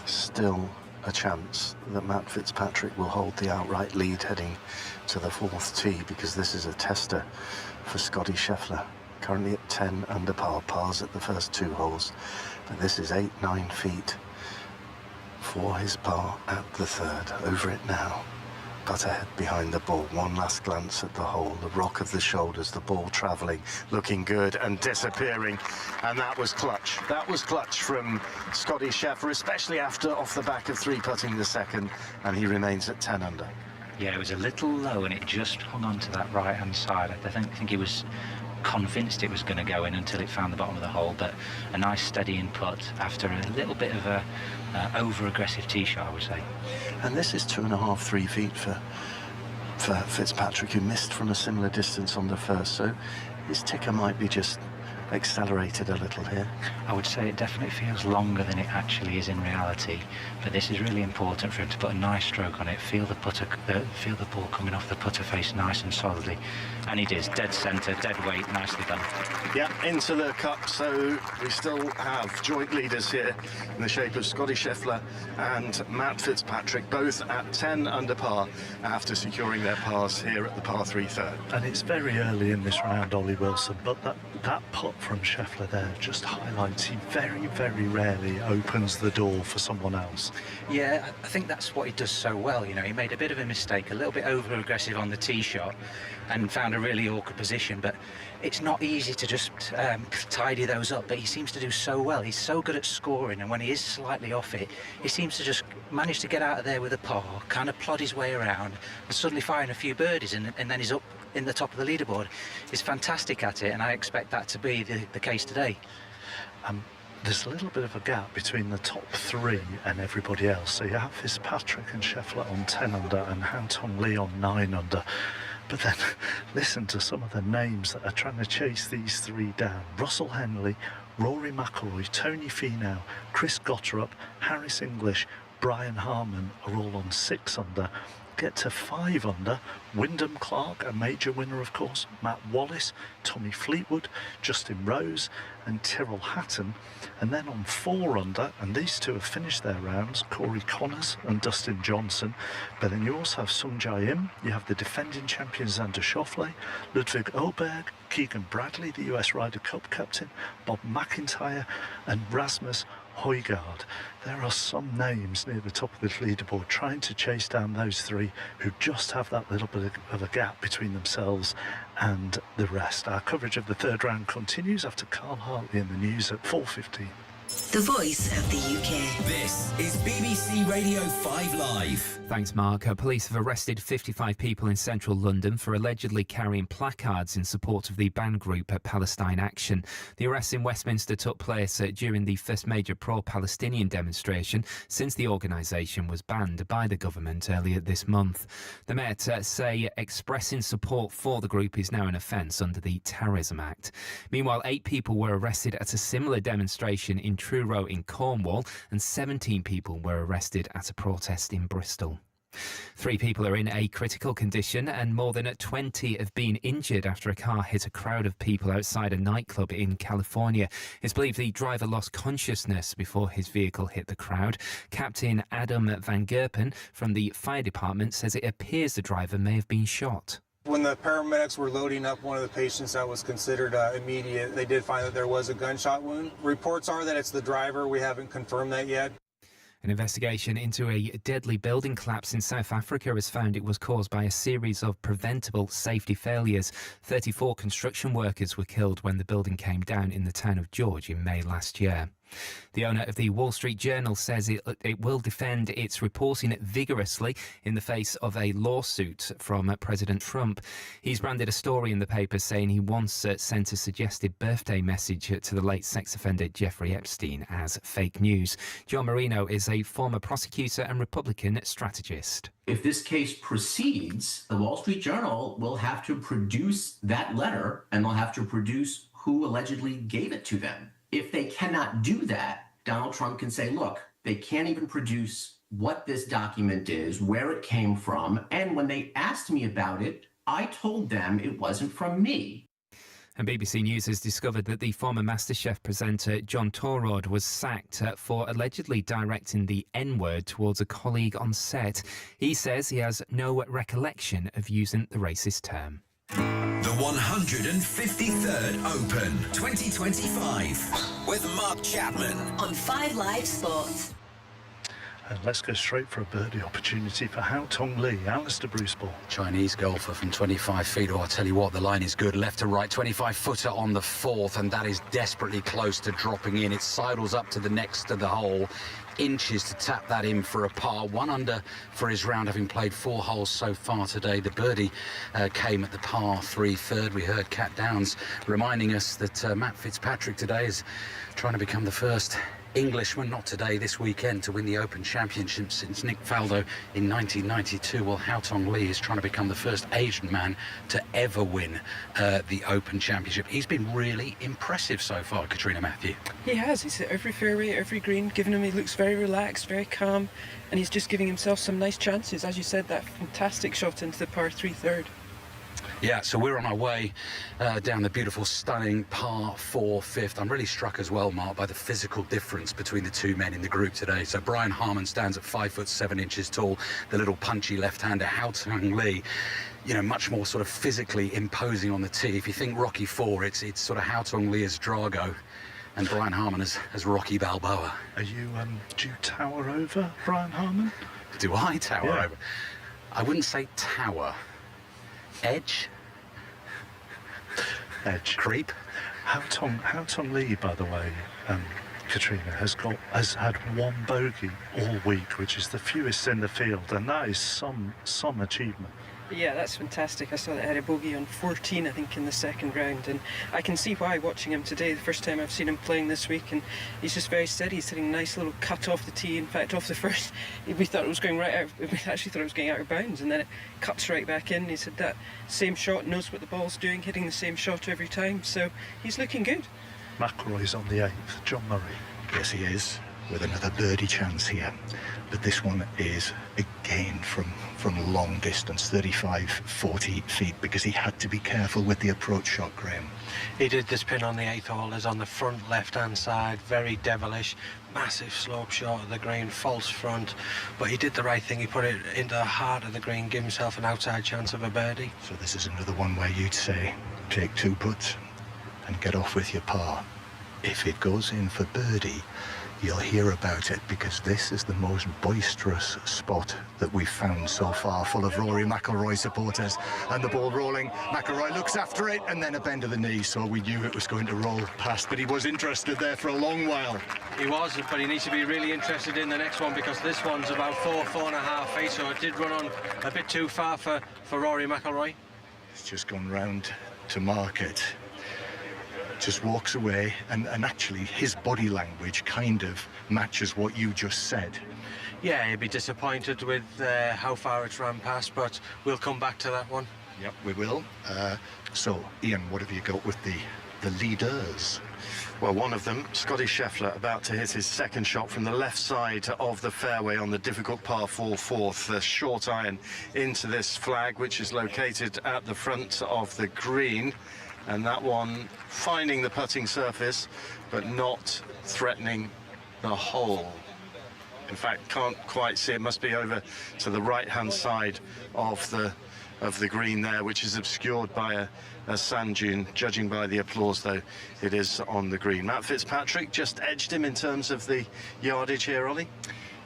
Still a chance that Matt Fitzpatrick will hold the outright lead heading to the 4th tee, because this is a tester for Scotty Scheffler, currently at 10 under par, pars at the first 2 holes, but this is 8-9 feet for his par at the 3rd. Over it now, putt ahead behind the ball, one last glance at the hole, the rock of the shoulders, the ball travelling, looking good and disappearing, and that was clutch. That was clutch from Scotty Scheffler, especially after off the back of 3-putting the second, and he remains at 10 under. Yeah, it was a little low and it just hung on to that right-hand side. I think he was convinced it was going to go in until it found the bottom of the hole, but a nice steadying putt after a little bit of a over-aggressive tee shot, I would say. And this is 2.5-3 feet for Fitzpatrick, who missed from a similar distance on the first, so his ticker might be just accelerated a little here. I would say it definitely feels longer than it actually is in reality, but this is really important for him to put a nice stroke on it, feel the ball coming off the putter face nice and solidly, and he does. Dead centre, dead weight, nicely done. Yeah, into the cup, so we still have joint leaders here in the shape of Scotty Scheffler and Matt Fitzpatrick, both at 10 under par after securing their pars here at the par 3 third. And it's very early in this round, Ollie Wilson, but that putt from Scheffler there just highlights he very, very rarely opens the door for someone else. Yeah, I think that's what he does so well. You know, he made a bit of a mistake, a little bit over-aggressive on the tee shot and found a really awkward position, but it's not easy to just tidy those up, but he seems to do so well. He's so good at scoring, and when he is slightly off it, he seems to just manage to get out of there with a par, kind of plod his way around and suddenly firing a few birdies, and then he's up in the top of the leaderboard. He's fantastic at it, and I expect that to be the case today. There's a little bit of a gap between the top 3 and everybody else. So you have Fitzpatrick and Scheffler on 10 under and Haotong Li on 9 under. But then listen to some of the names that are trying to chase these 3 down. Russell Henley, Rory McIlroy, Tony Finau, Chris Gotterup, Harris English, Brian Harman are all on 6 under. Get to 5 under, Wyndham Clark, a major winner of course, Matt Wallace, Tommy Fleetwood, Justin Rose and Tyrrell Hatton, and then on 4 under, and these 2 have finished their rounds, Corey Connors and Dustin Johnson, but then you also have Sung Jae Im, you have the defending champion Xander Schauffele, Ludwig Åberg, Keegan Bradley, the US Ryder Cup captain, Bob McIntyre and Rasmus Højgaard. There are some names near the top of the leaderboard trying to chase down those 3 who just have that little bit of a gap between themselves and the rest. Our coverage of the 3rd round continues after Carl Hartley in the news at 4:15. The voice of the UK. This is BBC Radio 5 Live. Thanks, Mark. Police have arrested 55 people in central London for allegedly carrying placards in support of the banned group Palestine Action. The arrests in Westminster took place during the first major pro-Palestinian demonstration since the organisation was banned by the government earlier this month. The Met say expressing support for the group is now an offence under the Terrorism Act. Meanwhile, 8 people were arrested at a similar demonstration in Truro in Cornwall, and 17 people were arrested at a protest in Bristol. 3 people are in a critical condition and more than 20 have been injured after a car hit a crowd of people outside a nightclub in California. It's believed the driver lost consciousness before his vehicle hit the crowd. Captain Adam Van Gerpen from the fire department says it appears the driver may have been shot. When the paramedics were loading up one of the patients that was considered immediate, they did find that there was a gunshot wound. Reports are that it's the driver. We haven't confirmed that yet. An investigation into a deadly building collapse in South Africa has found it was caused by a series of preventable safety failures. 34 construction workers were killed when the building came down in the town of George in May last year. The owner of the Wall Street Journal says it will defend its reporting vigorously in the face of a lawsuit from President Trump. He's branded a story in the paper saying he once sent a suggested birthday message to the late sex offender Jeffrey Epstein as fake news. John Marino is a former prosecutor and Republican strategist. If this case proceeds, the Wall Street Journal will have to produce that letter, and they'll have to produce who allegedly gave it to them. If they cannot do that, Donald Trump can say, look, they can't even produce what this document is, where it came from, and when they asked me about it, I told them it wasn't from me. And BBC News has discovered that the former MasterChef presenter John Torod was sacked for allegedly directing the N-word towards a colleague on set. He says he has no recollection of using the racist term. The 153rd Open 2025 with Mark Chapman on 5 Live Sports. And let's go straight for a birdie opportunity for Hao Tong Lee. Alistair Bruceball. Chinese golfer from 25 feet. Oh, I tell you what, the line is good. Left to right, 25-footer on the fourth, and that is desperately close to dropping in. It sidles up to the next of the hole. Inches to tap that in for a par. 1 under for his round, having played 4 holes so far today. The birdie came at the par 3 third. We heard Cat Downs reminding us that Matt Fitzpatrick today is trying to become the first Englishman, not today, this weekend, to win the Open Championship since Nick Faldo in 1992. Well, Hao Tong Lee is trying to become the first Asian man to ever win the Open Championship. He's been really impressive so far, Katrina Matthew. He has. He's hit every fairway, every green, giving him, he looks very relaxed, very calm, and he's just giving himself some nice chances. As you said, that fantastic shot into the par 3 third. Yeah, so we're on our way down the beautiful, stunning par 4 fifth. I'm really struck as well, Mark, by the physical difference between the two men in the group today. So Brian Harman stands at 5'7" tall, the little punchy left-hander. Hao Tong Lee, you know, much more sort of physically imposing on the tee. If you think Rocky IV, it's sort of Hao Tong Lee as Drago and Brian Harman as Rocky Balboa. Are you, do you tower over Brian Harman? Do I tower over? I wouldn't say tower. Edge? Creep? Hao Tong Lee, by the way, Katrina, has had 1 bogey all week, which is the fewest in the field, and that is some achievement. Yeah, that's fantastic. I saw that he had a bogey on 14, I think, in the second round, and I can see why watching him today. The first time I've seen him playing this week, and he's just very steady. He's hitting a nice little cut off the tee. In fact, off the first, we thought it was going right out. We actually thought it was going out of bounds, and then it cuts right back in. He said that same shot, knows what the ball's doing, hitting the same shot every time. So he's looking good. McIlroy's on the 8th. John Murray. Yes, he is, with another birdie chance here. But this one is again from long distance, 35-40 feet, because he had to be careful with the approach shot, Graham. He did this pin on the 8th hole, is on the front left-hand side, very devilish, massive slope shot of the green, false front, but he did the right thing. He put it into the heart of the green, give himself an outside chance of a birdie. So this is another one where you'd say, take 2 putts and get off with your par. If it goes in for birdie, you'll hear about it, because this is the most boisterous spot that we've found so far, full of Rory McIlroy supporters, and the ball rolling. McIlroy looks after it, and then a bend of the knee, so we knew it was going to roll past, but he was interested there for a long while. He was, but he needs to be really interested in the next one, because this one's about 4.5 feet, so it did run on a bit too far for Rory McIlroy. It's just gone round to mark it. Just walks away, and actually his body language kind of matches what you just said. Yeah, he'd be disappointed with how far it's ran past, but we'll come back to that one. Yep, we will. So, Ian, what have you got with the leaders? Well, one of them, Scotty Scheffler, about to hit his second shot from the left side of the fairway on the difficult par 4 fourth. A short iron into this flag, which is located at the front of the green. And that one finding the putting surface, but not threatening the hole. In fact, can't quite see it. Must be over to the right-hand side of the green there, which is obscured by a sand dune. Judging by the applause, though, it is on the green. Matt Fitzpatrick just edged him in terms of the yardage here, Ollie.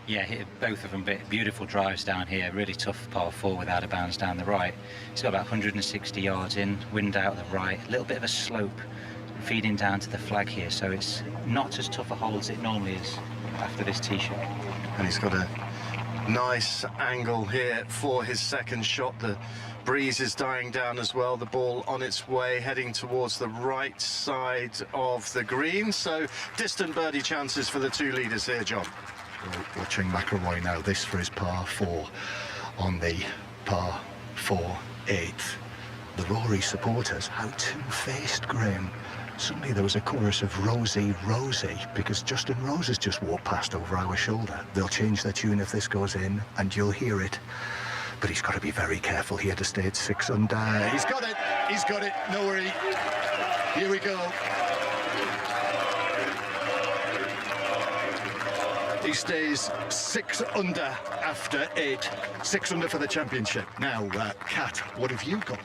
Yeah, both of them beautiful drives down here. Really tough par 4 with out of bounds down the right. He's got about 160 yards in, wind out the right, a little bit of a slope. feeding down to the flag here, so it's not as tough a hole as it normally is after this tee shot. And he's got a nice angle here for his second shot. The breeze is dying down as well. The ball on its way, heading towards the right side of the green. So distant birdie chances for the two leaders here, John. We're watching McIlroy now. This for his par 4 on the par 4 8th. The Rory supporters, how two-faced, Graham. Suddenly there was a chorus of Rosie, Rosie, because Justin Rose has just walked past over our shoulder. They'll change their tune if this goes in, and you'll hear it. But he's got to be very careful here to stay at 6 under. He's got it. He's got it. No worry. Here we go. He stays 6 under after 8. 6 under for the championship. Now, Kat, what have you got?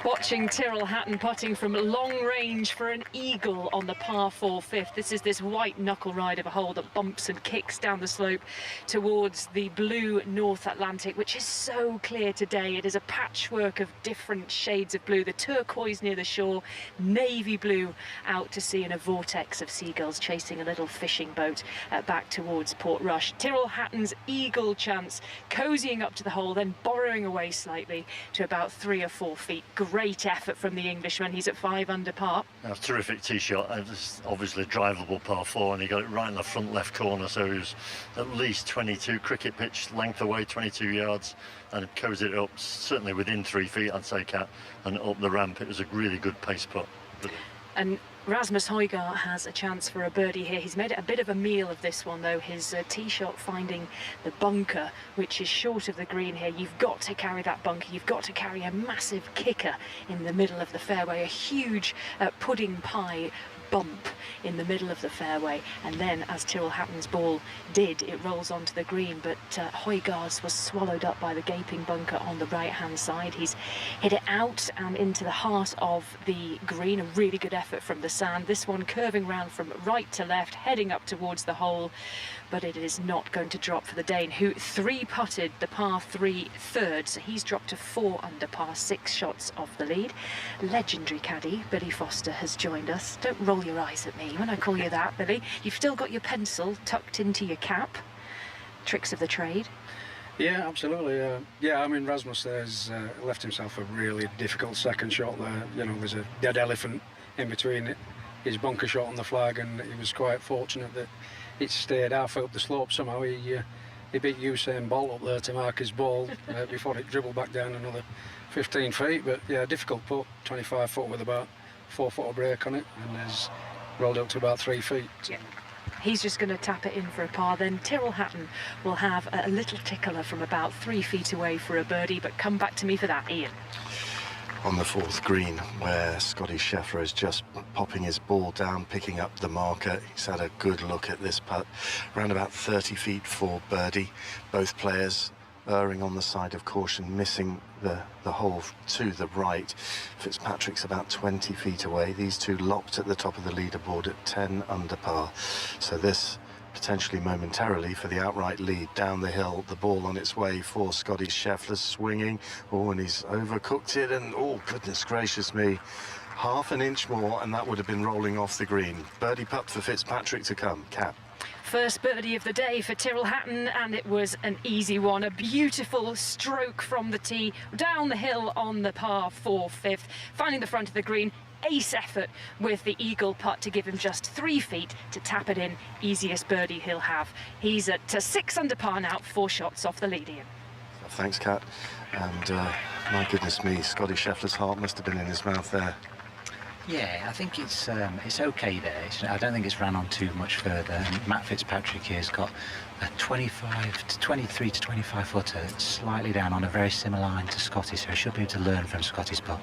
Watching Tyrrell Hatton putting from long range for an eagle on the par 4 fifth. This is this white knuckle ride of a hole that bumps and kicks down the slope towards the blue North Atlantic, which is so clear today. It is a patchwork of different shades of blue. The turquoise near the shore, navy blue out to sea, and a vortex of seagulls chasing a little fishing boat back towards Portrush. Tyrrell Hatton's eagle chance, cozying up to the hole, then borrowing away slightly to about 3 or 4 feet. Great effort from the Englishman. He's at 5 under par. That's a terrific tee shot. It's obviously drivable par 4, and he got it right in the front left corner, so he was at least 22 cricket pitch length away, 22 yards, and cozied it up, certainly within 3 feet, I'd say, Kat, and up the ramp. It was a really good pace putt. And Rasmus Højgaard has a chance for a birdie here. He's made it a bit of a meal of this one, though. His tee shot finding the bunker, which is short of the green here. You've got to carry that bunker. You've got to carry a massive kicker in the middle of the fairway, a huge pudding pie bump in the middle of the fairway, and then, as Tyrrell Hatton's ball did, it rolls onto the green, but Højgaard's was swallowed up by the gaping bunker on the right-hand side. He's hit it out and into the heart of the green. A really good effort from the sand. This one curving round from right to left, heading up towards the hole, but it is not going to drop for the Dane, who 3-putted the par 3 third, so he's dropped to 4 under par, 6 shots off the lead. Legendary caddy Billy Foster has joined us. Don't roll your eyes at me when I call you that, Billy. You've still got your pencil tucked into your cap. Tricks of the trade. Yeah, absolutely. Yeah, I mean, Rasmus there's left himself a really difficult second shot there. You know, there's a dead elephant in between his bunker shot on the flag, and he was quite fortunate that it stayed halfway up the slope. Somehow he beat Usain Bolt up there to mark his ball before it dribbled back down another 15 feet. But yeah, difficult putt, 25 foot with about 4 foot of break on it, and has rolled up to about 3 feet. Yeah. He's just going to tap it in for a par. Then Tyrrell Hatton will have a little tickler from about 3 feet away for a birdie, but come back to me for that, Ian. On the 4th green, where Scotty Scheffler is just popping his ball down, picking up the marker. He's had a good look at this putt. Around about 30 feet for birdie. Both players erring on the side of caution, missing the hole to the right. Fitzpatrick's about 20 feet away. These two locked at the top of the leaderboard at 10 under par. So this potentially momentarily for the outright lead down the hill. The ball on its way for Scotty Scheffler, swinging. Oh, and he's overcooked it, and oh, goodness gracious me. Half an inch more and that would have been rolling off the green. Birdie putt for Fitzpatrick to come. Kat. First birdie of the day for Tyrrell Hatton, and it was an easy one. A beautiful stroke from the tee down the hill on the par 4 fifth, finding the front of the green. Ace effort with the eagle putt to give him just 3 feet to tap it in. Easiest birdie he'll have. He's at 6 under par now, 4 shots off the lead, Ian. Thanks, Kat. And my goodness me, Scotty Scheffler's heart must have been in his mouth there. Yeah, I think it's okay there. I don't think it's ran on too much further. And Matt Fitzpatrick here has got a 25 to 23 to 25 footer, slightly down on a very similar line to Scotty, so he should be able to learn from Scotty's putt.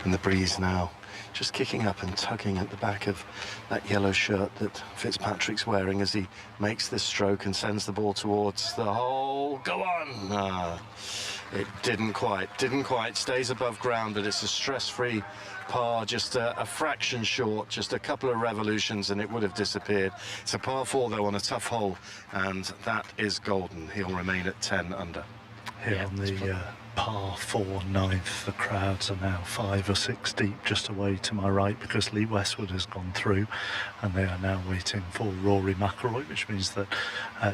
And the breeze now just kicking up and tugging at the back of that yellow shirt that Fitzpatrick's wearing as he makes this stroke and sends the ball towards the hole. Go on! It didn't quite. Stays above ground, but it's a stress-free par, just a fraction short, just a couple of revolutions and it would have disappeared. It's a par 4 though on a tough hole, and that is golden. He'll remain at 10 under. Here on the par 4 9th. The crowds are now 5 or 6 deep just away to my right because Lee Westwood has gone through, and they are now waiting for Rory McIlroy, which means that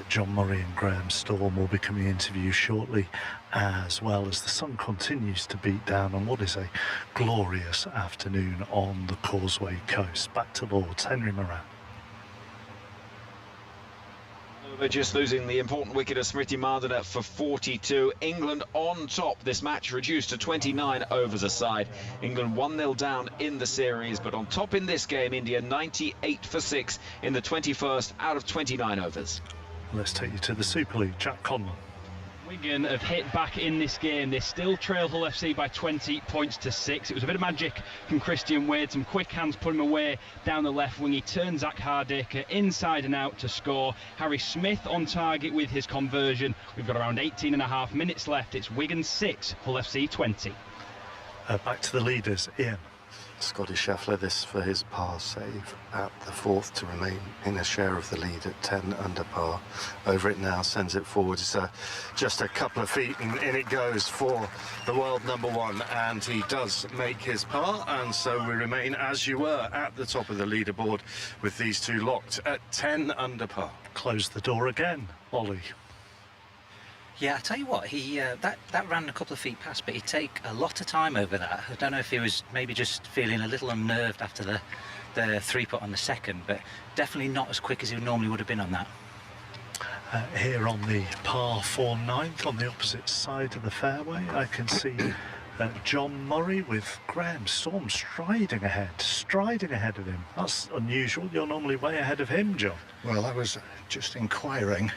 John Murray and Graham Storm will be coming into view shortly, as well as the sun continues to beat down on what is a glorious afternoon on the Causeway Coast. Back to Lords, Henry Moran. They're just losing the important wicket of Smriti Mandana for 42. England on top. This match reduced to 29 overs a side. England 1-0 down in the series, but on top in this game, India 98 for 6 in the 21st out of 29 overs. Let's take you to the Super League. Jack Conlon. Wigan have hit back in this game. They still trail Hull FC by 20 points to 6. It was a bit of magic from Christian Wade. Some quick hands put him away down the left wing. He turned Zach Hardaker inside and out to score. Harry Smith on target with his conversion. We've got around 18 and a half minutes left. It's Wigan 6, Hull FC 20. Back to the leaders, Ian. Scotty Scheffler, this for his par save at the 4th to remain in a share of the lead at 10 under par. Over it now, sends it forward. It's just a couple of feet and in it goes for the world number 1, and he does make his par, and so we remain, as you were, at the top of the leaderboard with these two locked at 10 under par. Close the door again, Ollie. Yeah, I tell you what, he that ran a couple of feet past, but he'd take a lot of time over that. I don't know if he was maybe just feeling a little unnerved after the 3-putt on the second, but definitely not as quick as he normally would have been on that. Here on the par 4 9th, on the opposite side of the fairway, I can see John Murray with Graham Storm striding ahead of him. That's unusual. You're normally way ahead of him, John. Well, I was just inquiring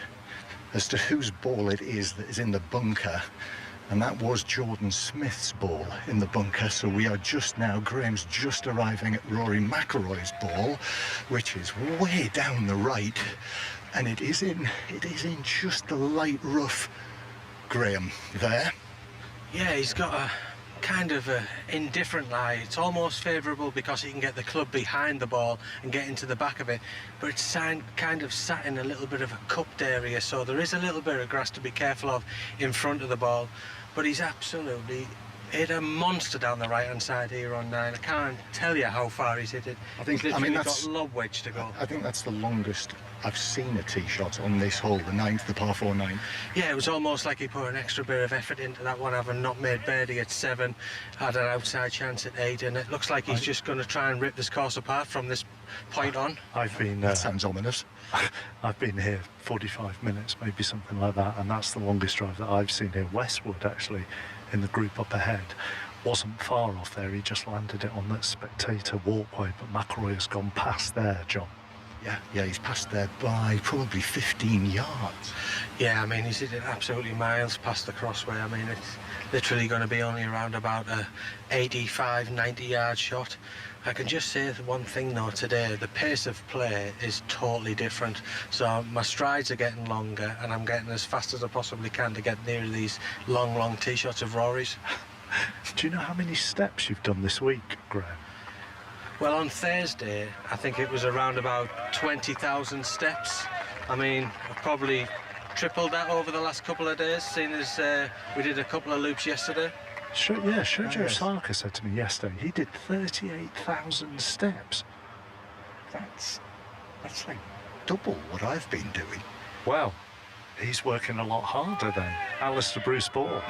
as to whose ball it is that is in the bunker, and that was Jordan Smith's ball in the bunker. So we are just now, Graham's just arriving at Rory McIlroy's ball, which is way down the right, and it is in just the light rough. Graham there. Yeah, he's got a kind of a indifferent lie. It's almost favourable because he can get the club behind the ball and get into the back of it, but it's kind of sat in a little bit of a cupped area, so there is a little bit of grass to be careful of in front of the ball. But he's absolutely hit a monster down the right hand side here on 9. I can't tell you how far he's hit it. He's literally got lob wedge to go. I think that's the longest I've seen a tee shot on this hole, the 9th, the par 4 9. Yeah, it was almost like he put an extra bit of effort into that one, having not made birdie at 7, had an outside chance at 8, and it looks like he's just going to try and rip this course apart from this point on. That sounds ominous. I've been here 45 minutes, maybe something like that, and that's the longest drive that I've seen here. Westwood, actually, in the group up ahead, wasn't far off there. He just landed it on that spectator walkway, but McIlroy has gone past there, John. Yeah, he's passed there by probably 15 yards. Yeah, I mean, he's hit it absolutely miles past the crossway. I mean, it's literally going to be only around about a 85, 90 yard shot. I can just say the one thing though today, the pace of play is totally different. So my strides are getting longer and I'm getting as fast as I possibly can to get near these long tee shots of Rory's. Do you know how many steps you've done this week, Graham? Well, on Thursday, I think it was around about 20,000 steps. I mean, I've probably tripled that over the last couple of days, seeing as we did a couple of loops yesterday. Shojo Saka said to me yesterday he did 38,000 steps. That's like double what I've been doing. Well, he's working a lot harder then. Alistair Bruce Ball.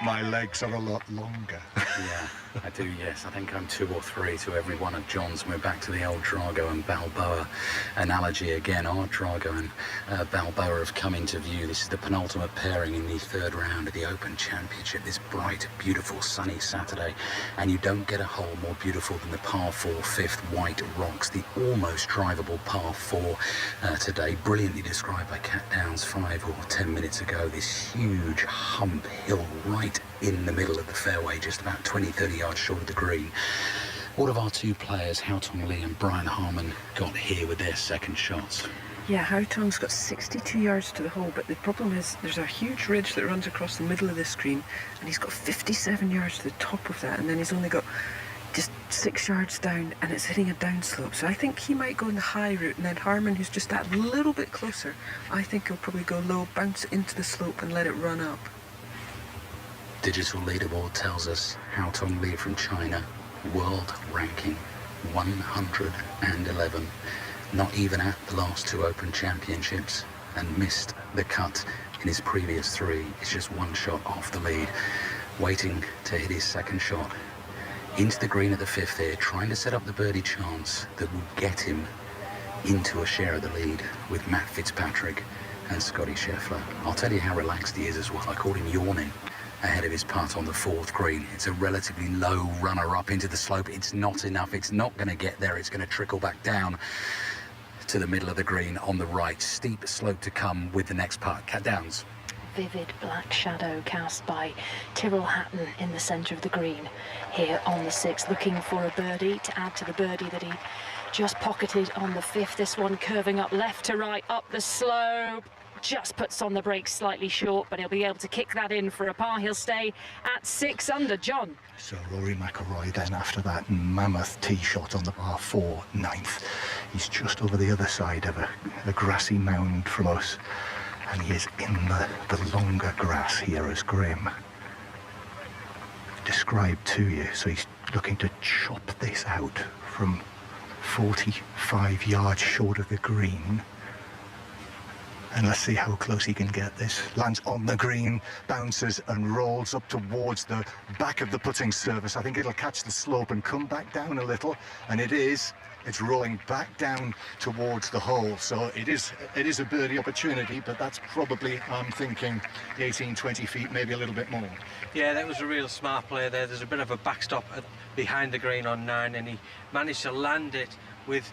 My legs are a lot longer. Yeah, I do, yes. I think I'm 2 or 3 to every one of John's. We're back to the old Drago and Balboa analogy again. Our Drago and Balboa have come into view. This is the penultimate pairing in the 3rd round of the Open Championship, this bright, beautiful, sunny Saturday. And you don't get a hole more beautiful than the par 4 5th White Rocks, the almost drivable par 4 today, brilliantly described by Cat Downs 5 or 10 minutes ago. This huge hump hill right in the middle of the fairway, just about 20-30 yards short of the green. What have our 2 players, Haotong Li and Brian Harman, got here with their second shots? Yeah, Haotong's got 62 yards to the hole, but the problem is there's a huge ridge that runs across the middle of the screen, and he's got 57 yards to the top of that, and then he's only got just 6 yards down, and it's hitting a downslope. So I think he might go in the high route, and then Harman, who's just that little bit closer, I think he'll probably go low, bounce into the slope, and let it run up. Digital leaderboard tells us Hao Tong Li from China, world ranking 111, not even at the last 2 Open Championships, and missed the cut in his previous 3. He's just 1 shot off the lead, waiting to hit his second shot into the green at the 5th here, trying to set up the birdie chance that will get him into a share of the lead with Matt Fitzpatrick and Scotty Scheffler. I'll tell you how relaxed he is as well. I caught him yawning ahead of his putt on the 4th green. It's a relatively low runner up into the slope. It's not enough. It's not going to get there. It's going to trickle back down to the middle of the green on the right. Steep slope to come with the next putt. Cat Downs. Vivid black shadow cast by Tyrrell Hatton in the centre of the green here on the 6th, looking for a birdie to add to the birdie that he just pocketed on the 5th. This one curving up left to right up the slope, just puts on the brakes slightly short, but he'll be able to kick that in for a par. He'll stay at 6 under. John. So Rory McIlroy then after that mammoth tee shot on the par 4 9th. He's just over the other side of a grassy mound from us, and he is in the longer grass here as Graham described to you. So he's looking to chop this out from 45 yards short of the green. And let's see how close he can get this. Lands on the green, bounces and rolls up towards the back of the putting surface. I think it'll catch the slope and come back down a little, and it is. It's rolling back down towards the hole, so it is a birdie opportunity, but that's probably, I'm thinking, 18, 20 feet, maybe a little bit more. Yeah, that was a real smart play there. There's a bit of a backstop behind the green on 9, and he managed to land it with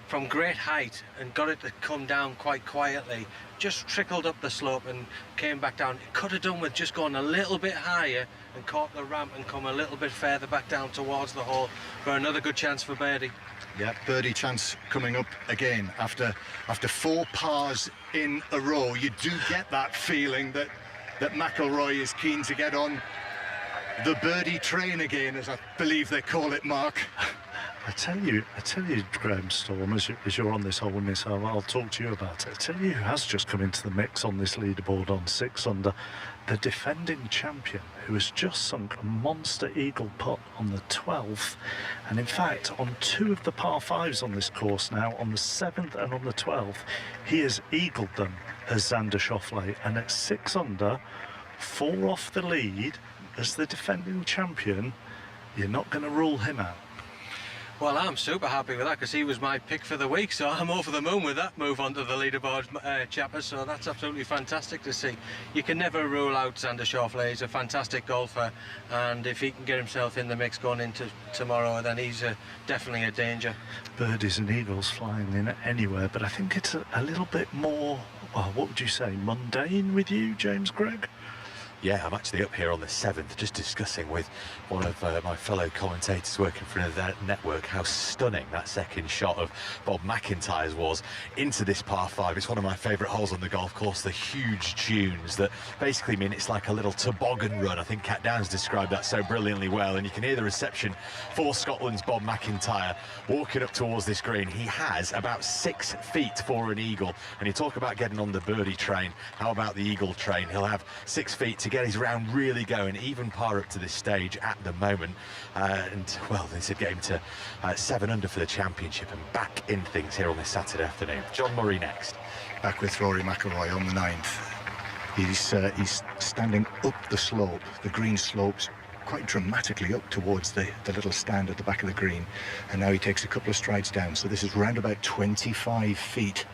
from great height and got it to come down quite quietly. Just trickled up the slope and came back down. It could have done with just going a little bit higher and caught the ramp and come a little bit further back down towards the hole for another good chance for birdie. Yeah, birdie chance coming up again after 4 pars in a row. You do get that feeling that McIlroy is keen to get on the birdie train again, as I believe they call it, Mark. I tell you, Graham Storm, as you're on this hole in this hole, I'll talk to you about it. I tell you who has just come into the mix on this leaderboard on 6 under, the defending champion, who has just sunk a monster eagle putt on the 12th, and in fact on 2 of the par 5s on this course now, on the 7th and on the 12th, he has eagled them as Xander Schauffele, and at 6 under, 4 off the lead as the defending champion. You're not going to rule him out. Well, I'm super happy with that because he was my pick for the week, so I'm over the moon with that move onto the leaderboard, chappers, so that's absolutely fantastic to see. You can never rule out Xander Schauffele. He's a fantastic golfer, and if he can get himself in the mix going into tomorrow, then he's definitely a danger. Birdies and eagles flying in anywhere, but I think it's a little bit more, well, what would you say, mundane with you, James Gregg? Yeah, I'm actually up here on the 7th just discussing with one of my fellow commentators working for the network how stunning that second shot of Bob McIntyre's was into this par 5. It's one of my favourite holes on the golf course, the huge dunes that basically mean it's like a little toboggan run. I think Cat Downs described that so brilliantly well, and you can hear the reception for Scotland's Bob McIntyre walking up towards this green. He has about 6 feet for an eagle, and you talk about getting on the birdie train. How about the eagle train? He'll have 6 feet to get his round really going, even par up to this stage at the moment, and well, this is a game to 7 under for the championship and back in things here on this Saturday afternoon. John Murray next. Back with Rory McIlroy on the 9th. He's standing up the slope. The green slopes quite dramatically up towards the little stand at the back of the green, and now he takes a couple of strides down, so this is round about 25 feet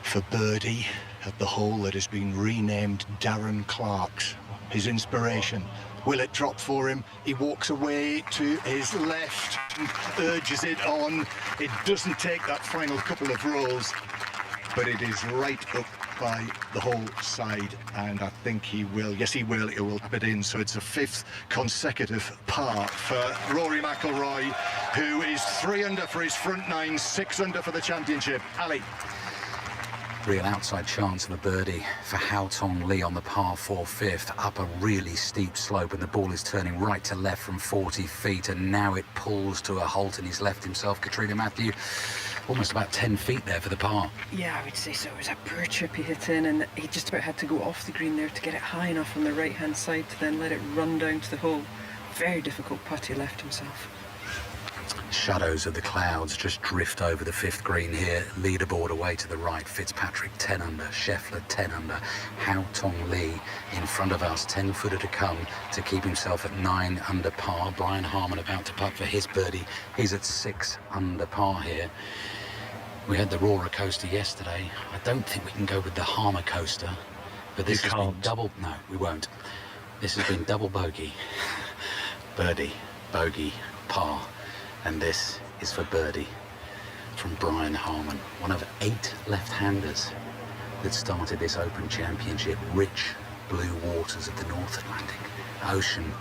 for birdie at the hole that has been renamed Darren Clark's, his inspiration. Will it drop for him? He walks away to his left and urges it on. It doesn't take that final couple of rolls, but it is right up by the whole side, and I think he will. Yes, he will. He will tap it in. So it's a 5th consecutive par for Rory McIlroy, who is 3 under for his front 9, 6 under for the championship. Ali. Real outside chance of a birdie for Hao Tong Li on the par 4 5th, up a really steep slope, and the ball is turning right to left from 40 feet, and now it pulls to a halt, and he's left himself, Katrina Matthew, almost about 10 feet there for the par. Yeah, I would say so. It was a poor chip he hit in, and he just about had to go off the green there to get it high enough on the right-hand side to then let it run down to the hole. Very difficult putt he left himself. Shadows of the clouds just drift over the 5th green here. Leaderboard away to the right. Fitzpatrick 10 under, Scheffler 10 under, Hao Tong Lee in front of us, 10-footer to come to keep himself at 9 under par. Brian Harman about to putt for his birdie. He's at 6 under par here. We had the roller coaster yesterday. I don't think we can go with the Harmer coaster, but this has been double. No, we won't. This has been double bogey, birdie, bogey, par. And this is for birdie from Brian Harman, one of 8 left-handers that started this Open Championship. Rich blue waters of the North Atlantic Ocean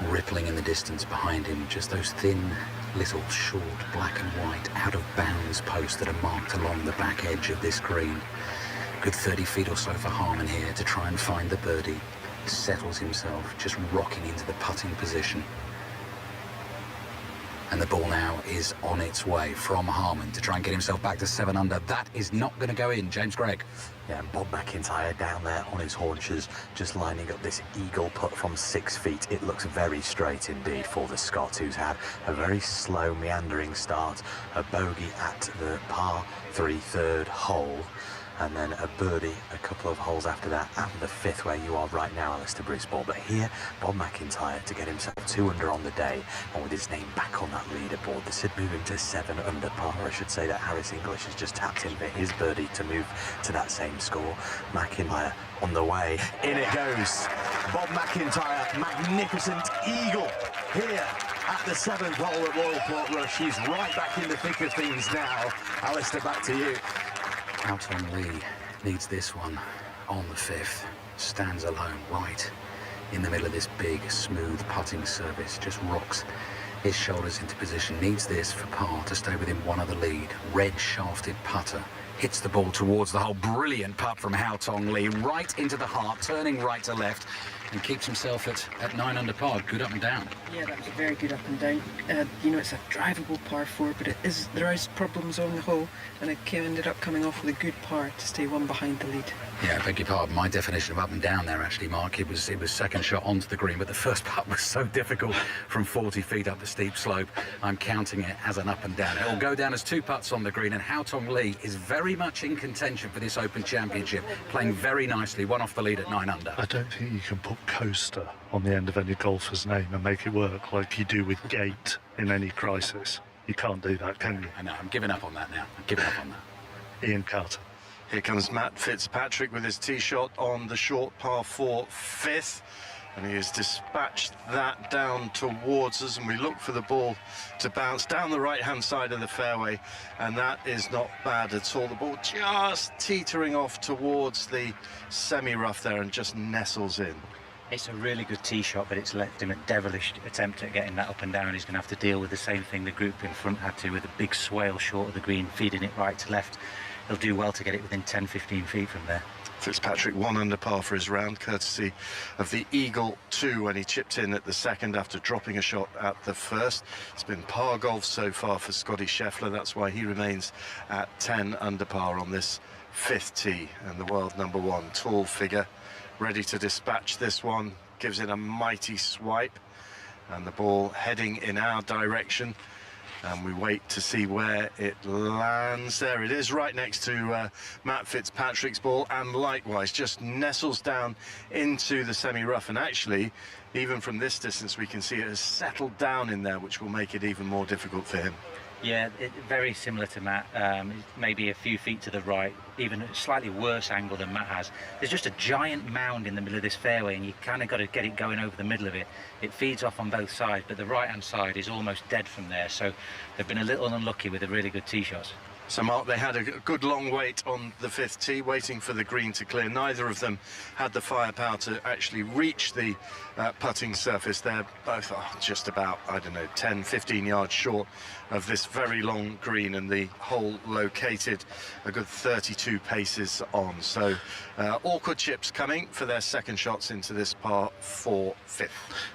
rippling in the distance behind him. Just those thin, little, short, black and white, out-of-bounds posts that are marked along the back edge of this green. Good 30 feet or so for Harman here to try and find the birdie. Settles himself, just rocking into the putting position. And the ball now is on its way from Harman to try and get himself back to 7 under. That is not going to go in. James Gregg. Yeah, and Bob McIntyre down there on his haunches, just lining up this eagle putt from 6 feet. It looks very straight indeed for the Scot, who's had a very slow, meandering start. A bogey at the par 3 third hole, and then a birdie a couple of holes after that, and the 5th where you are right now, Alistair Brisbane. But here, Bob McIntyre to get himself 2 under on the day, and with his name back on that leaderboard. The Sid moving to 7 under par. I should say that Harris English has just tapped in for his birdie to move to that same score. McIntyre on the way. In it goes. Bob McIntyre, magnificent eagle here at the 7th hole at Royal Portrush. He's right back in the thick of things now. Alistair, back to you. Hao Tong Lee needs this one on the 5th. Stands alone right in the middle of this big, smooth putting surface. Just rocks his shoulders into position. Needs this for par to stay within 1 of the lead. Red shafted putter. Hits the ball towards the hole. Brilliant putt from Hao Tong Lee. Right into the heart, turning right to left. And keeps himself at 9 under par. Good up and down. Yeah, that was a very good up and down. You know, it's a drivable par 4, but there is problems on the hole, and it ended up coming off with a good par to stay 1 behind the lead. Yeah, I beg your pardon. My definition of up and down there, actually, Mark, it was second shot onto the green, but the first putt was so difficult from 40 feet up the steep slope. I'm counting it as an up and down. It will go down as 2 putts on the green, and Hao Tong Lee is very much in contention for this Open Championship, playing very nicely, 1 off the lead at 9 under. I don't think you can put coaster on the end of any golfer's name and make it work like you do with gate in any crisis. You can't do that, can you? I know, I'm giving up on that now. I'm giving up on that. Ian Carter. Here comes Matt Fitzpatrick with his tee shot on the short par 4 5th. And he has dispatched that down towards us, and we look for the ball to bounce down the right-hand side of the fairway, and that is not bad at all. The ball just teetering off towards the semi-rough there and just nestles in. It's a really good tee shot, but it's left him a devilish attempt at getting that up and down. He's going to have to deal with the same thing the group in front had to, with a big swale short of the green, feeding it right to left. He'll do well to get it within 10-15 feet from there. Fitzpatrick 1 under par for his round, courtesy of the Eagle 2 when he chipped in at the 2nd after dropping a shot at the 1st. It's been par golf so far for Scotty Scheffler. That's why he remains at 10 under par on this 5th tee. And the world #1 tall figure ready to dispatch this one, gives it a mighty swipe, and the ball heading in our direction. And we wait to see where it lands. There it is, right next to Matt Fitzpatrick's ball, and likewise just nestles down into the semi-rough. And actually, even from this distance, we can see it has settled down in there, which will make it even more difficult for him. Yeah, very similar to Matt, maybe a few feet to the right, even a slightly worse angle than Matt has. There's just a giant mound in the middle of this fairway, and you kind of got to get it going over the middle of it. It feeds off on both sides, but the right-hand side is almost dead from there, so they've been a little unlucky with the really good tee shots. So, Mark, they had a good long wait on the 5th tee, waiting for the green to clear. Neither of them had the firepower to actually reach the putting surface. They're both just about, I don't know, 10, 15 yards short of this very long green, and the hole located a good 32 paces on. So, awkward chips coming for their second shots into this par 4 5th.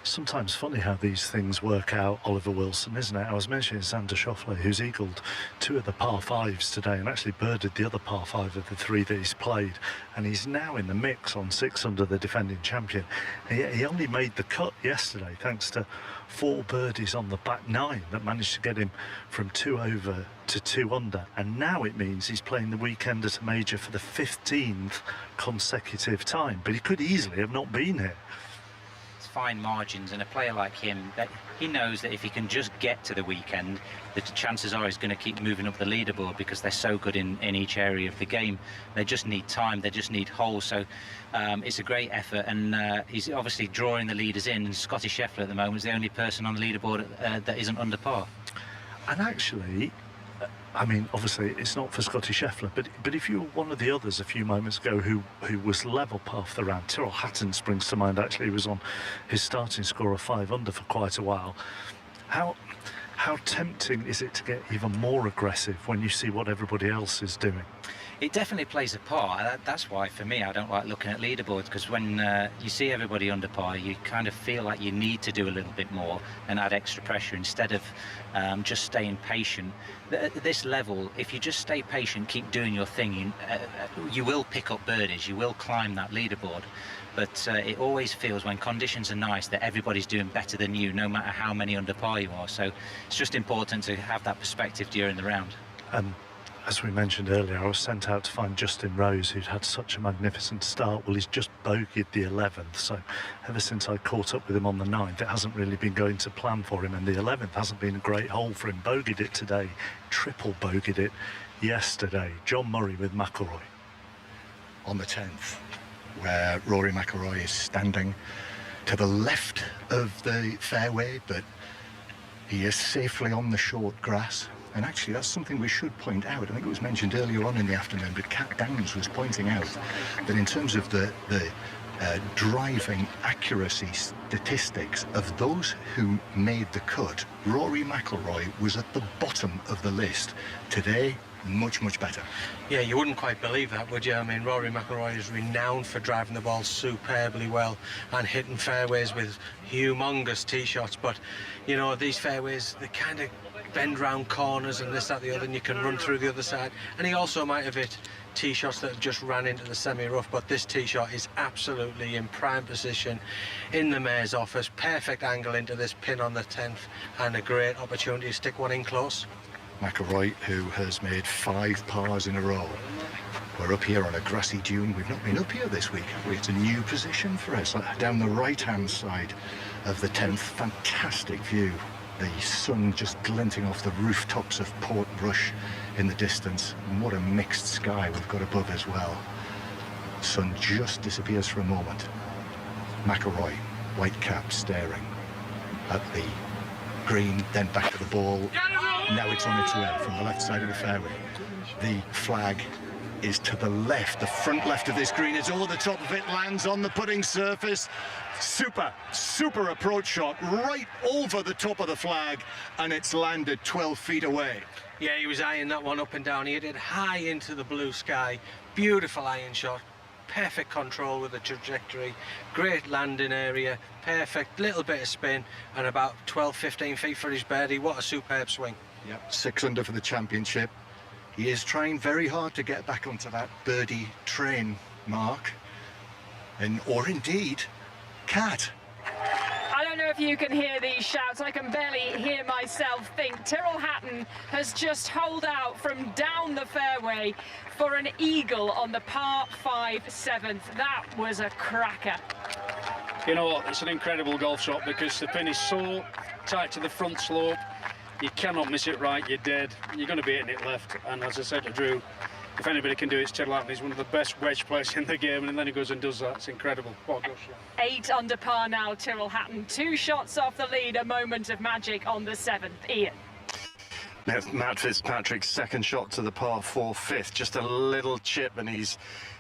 Sometimes funny how these things work out, Oliver Wilson, isn't it? I was mentioning Xander Schauffele, who's eagled 2 of the par 5s today and actually birded the other par 5 of the 3 that he's played, and he's now in the mix on 6 under, the defending champion. He only made the cut yesterday thanks to 4 birdies on the back 9 that managed to get him from 2 over to 2 under, and now it means he's playing the weekend at a major for the 15th consecutive time, but he could easily have not been here. It's fine margins, and a player like him, that he knows that if he can just get to the weekend, the chances are he's going to keep moving up the leaderboard, because they're so good in each area of the game. They just need time, they just need holes. So it's a great effort, and he's obviously drawing the leaders in. And Scotty Scheffler at the moment is the only person on the leaderboard that isn't under par. And actually, I mean, obviously it's not for Scotty Scheffler, but if you were one of the others a few moments ago who was level half the round, Tyrrell Hatton springs to mind. Actually, he was on his starting score of 5 under for quite a while. How tempting is it to get even more aggressive when you see what everybody else is doing? It definitely plays a part. That's why, for me, I don't like looking at leaderboards, because when you see everybody under par, you kind of feel like you need to do a little bit more and add extra pressure instead of just staying patient. At this level, if you just stay patient, keep doing your thing, you will pick up birdies, you will climb that leaderboard. But it always feels, when conditions are nice, that everybody's doing better than you, no matter how many under par you are. So it's just important to have that perspective during the round. As we mentioned earlier, I was sent out to find Justin Rose, who'd had such a magnificent start. Well, he's just bogeyed the 11th, so ever since I caught up with him on the 9th, it hasn't really been going to plan for him, and the 11th hasn't been a great hole for him. Bogeyed it today, triple bogeyed it yesterday. John Murray with McIlroy. On the 10th, where Rory McIlroy is standing to the left of the fairway, but he is safely on the short grass. And actually, that's something we should point out. I think it was mentioned earlier on in the afternoon, but Cat Downs was pointing out that in terms of the driving accuracy statistics of those who made the cut, Rory McIlroy was at the bottom of the list. Today, much, much better. Yeah, you wouldn't quite believe that, would you? I mean, Rory McIlroy is renowned for driving the ball superbly well and hitting fairways with humongous tee shots. But, you know, these fairways, they kind of bend round corners and this, that, the other, and you can run through the other side. And he also might have hit tee shots that have just ran into the semi-rough, but this tee shot is absolutely in prime position in the mayor's office. Perfect angle into this pin on the 10th, and a great opportunity to stick one in close. McIlroy, who has made 5 pars in a row. We're up here on a grassy dune. We've not been up here this week, have we? It's a new position for us, down the right-hand side of the 10th. Fantastic view. The sun just glinting off the rooftops of Portrush in the distance. And what a mixed sky we've got above as well. Sun just disappears for a moment. McIlroy, white cap, staring at the green, then back to the ball. Now it's on its way from the left side of the fairway. The flag is to the left, the front left of this green. It's over the top of it, lands on the putting surface. Super approach shot right over the top of the flag, and it's landed 12 feet away. Yeah, he was eyeing that one up and down. He hit it high into the blue sky. Beautiful iron shot. Perfect control with the trajectory. Great landing area. Perfect little bit of spin, and about 12-15 feet for his birdie. What a superb swing. Yep, 6 under for the championship. He is trying very hard to get back onto that birdie train, Mark. Or indeed, Cat. I don't know if you can hear these shouts. I can barely hear myself think. Tyrrell Hatton has just holed out from down the fairway for an eagle on the par 5 7th. That was a cracker. You know what, it's an incredible golf shot because the pin is so tight to the front slope. You cannot miss it right, you're dead. You're going to be hitting it left. And as I said to Drew, if anybody can do it, it's Tyrrell Hatton. He's one of the best wedge players in the game, and then he goes and does that. It's incredible. What a golf shot. 8 under par now, Tyrrell Hatton. 2 shots off the lead, a moment of magic on the 7th. Ian. Matt Fitzpatrick's second shot to the par 4 fifth, just a little chip, and he's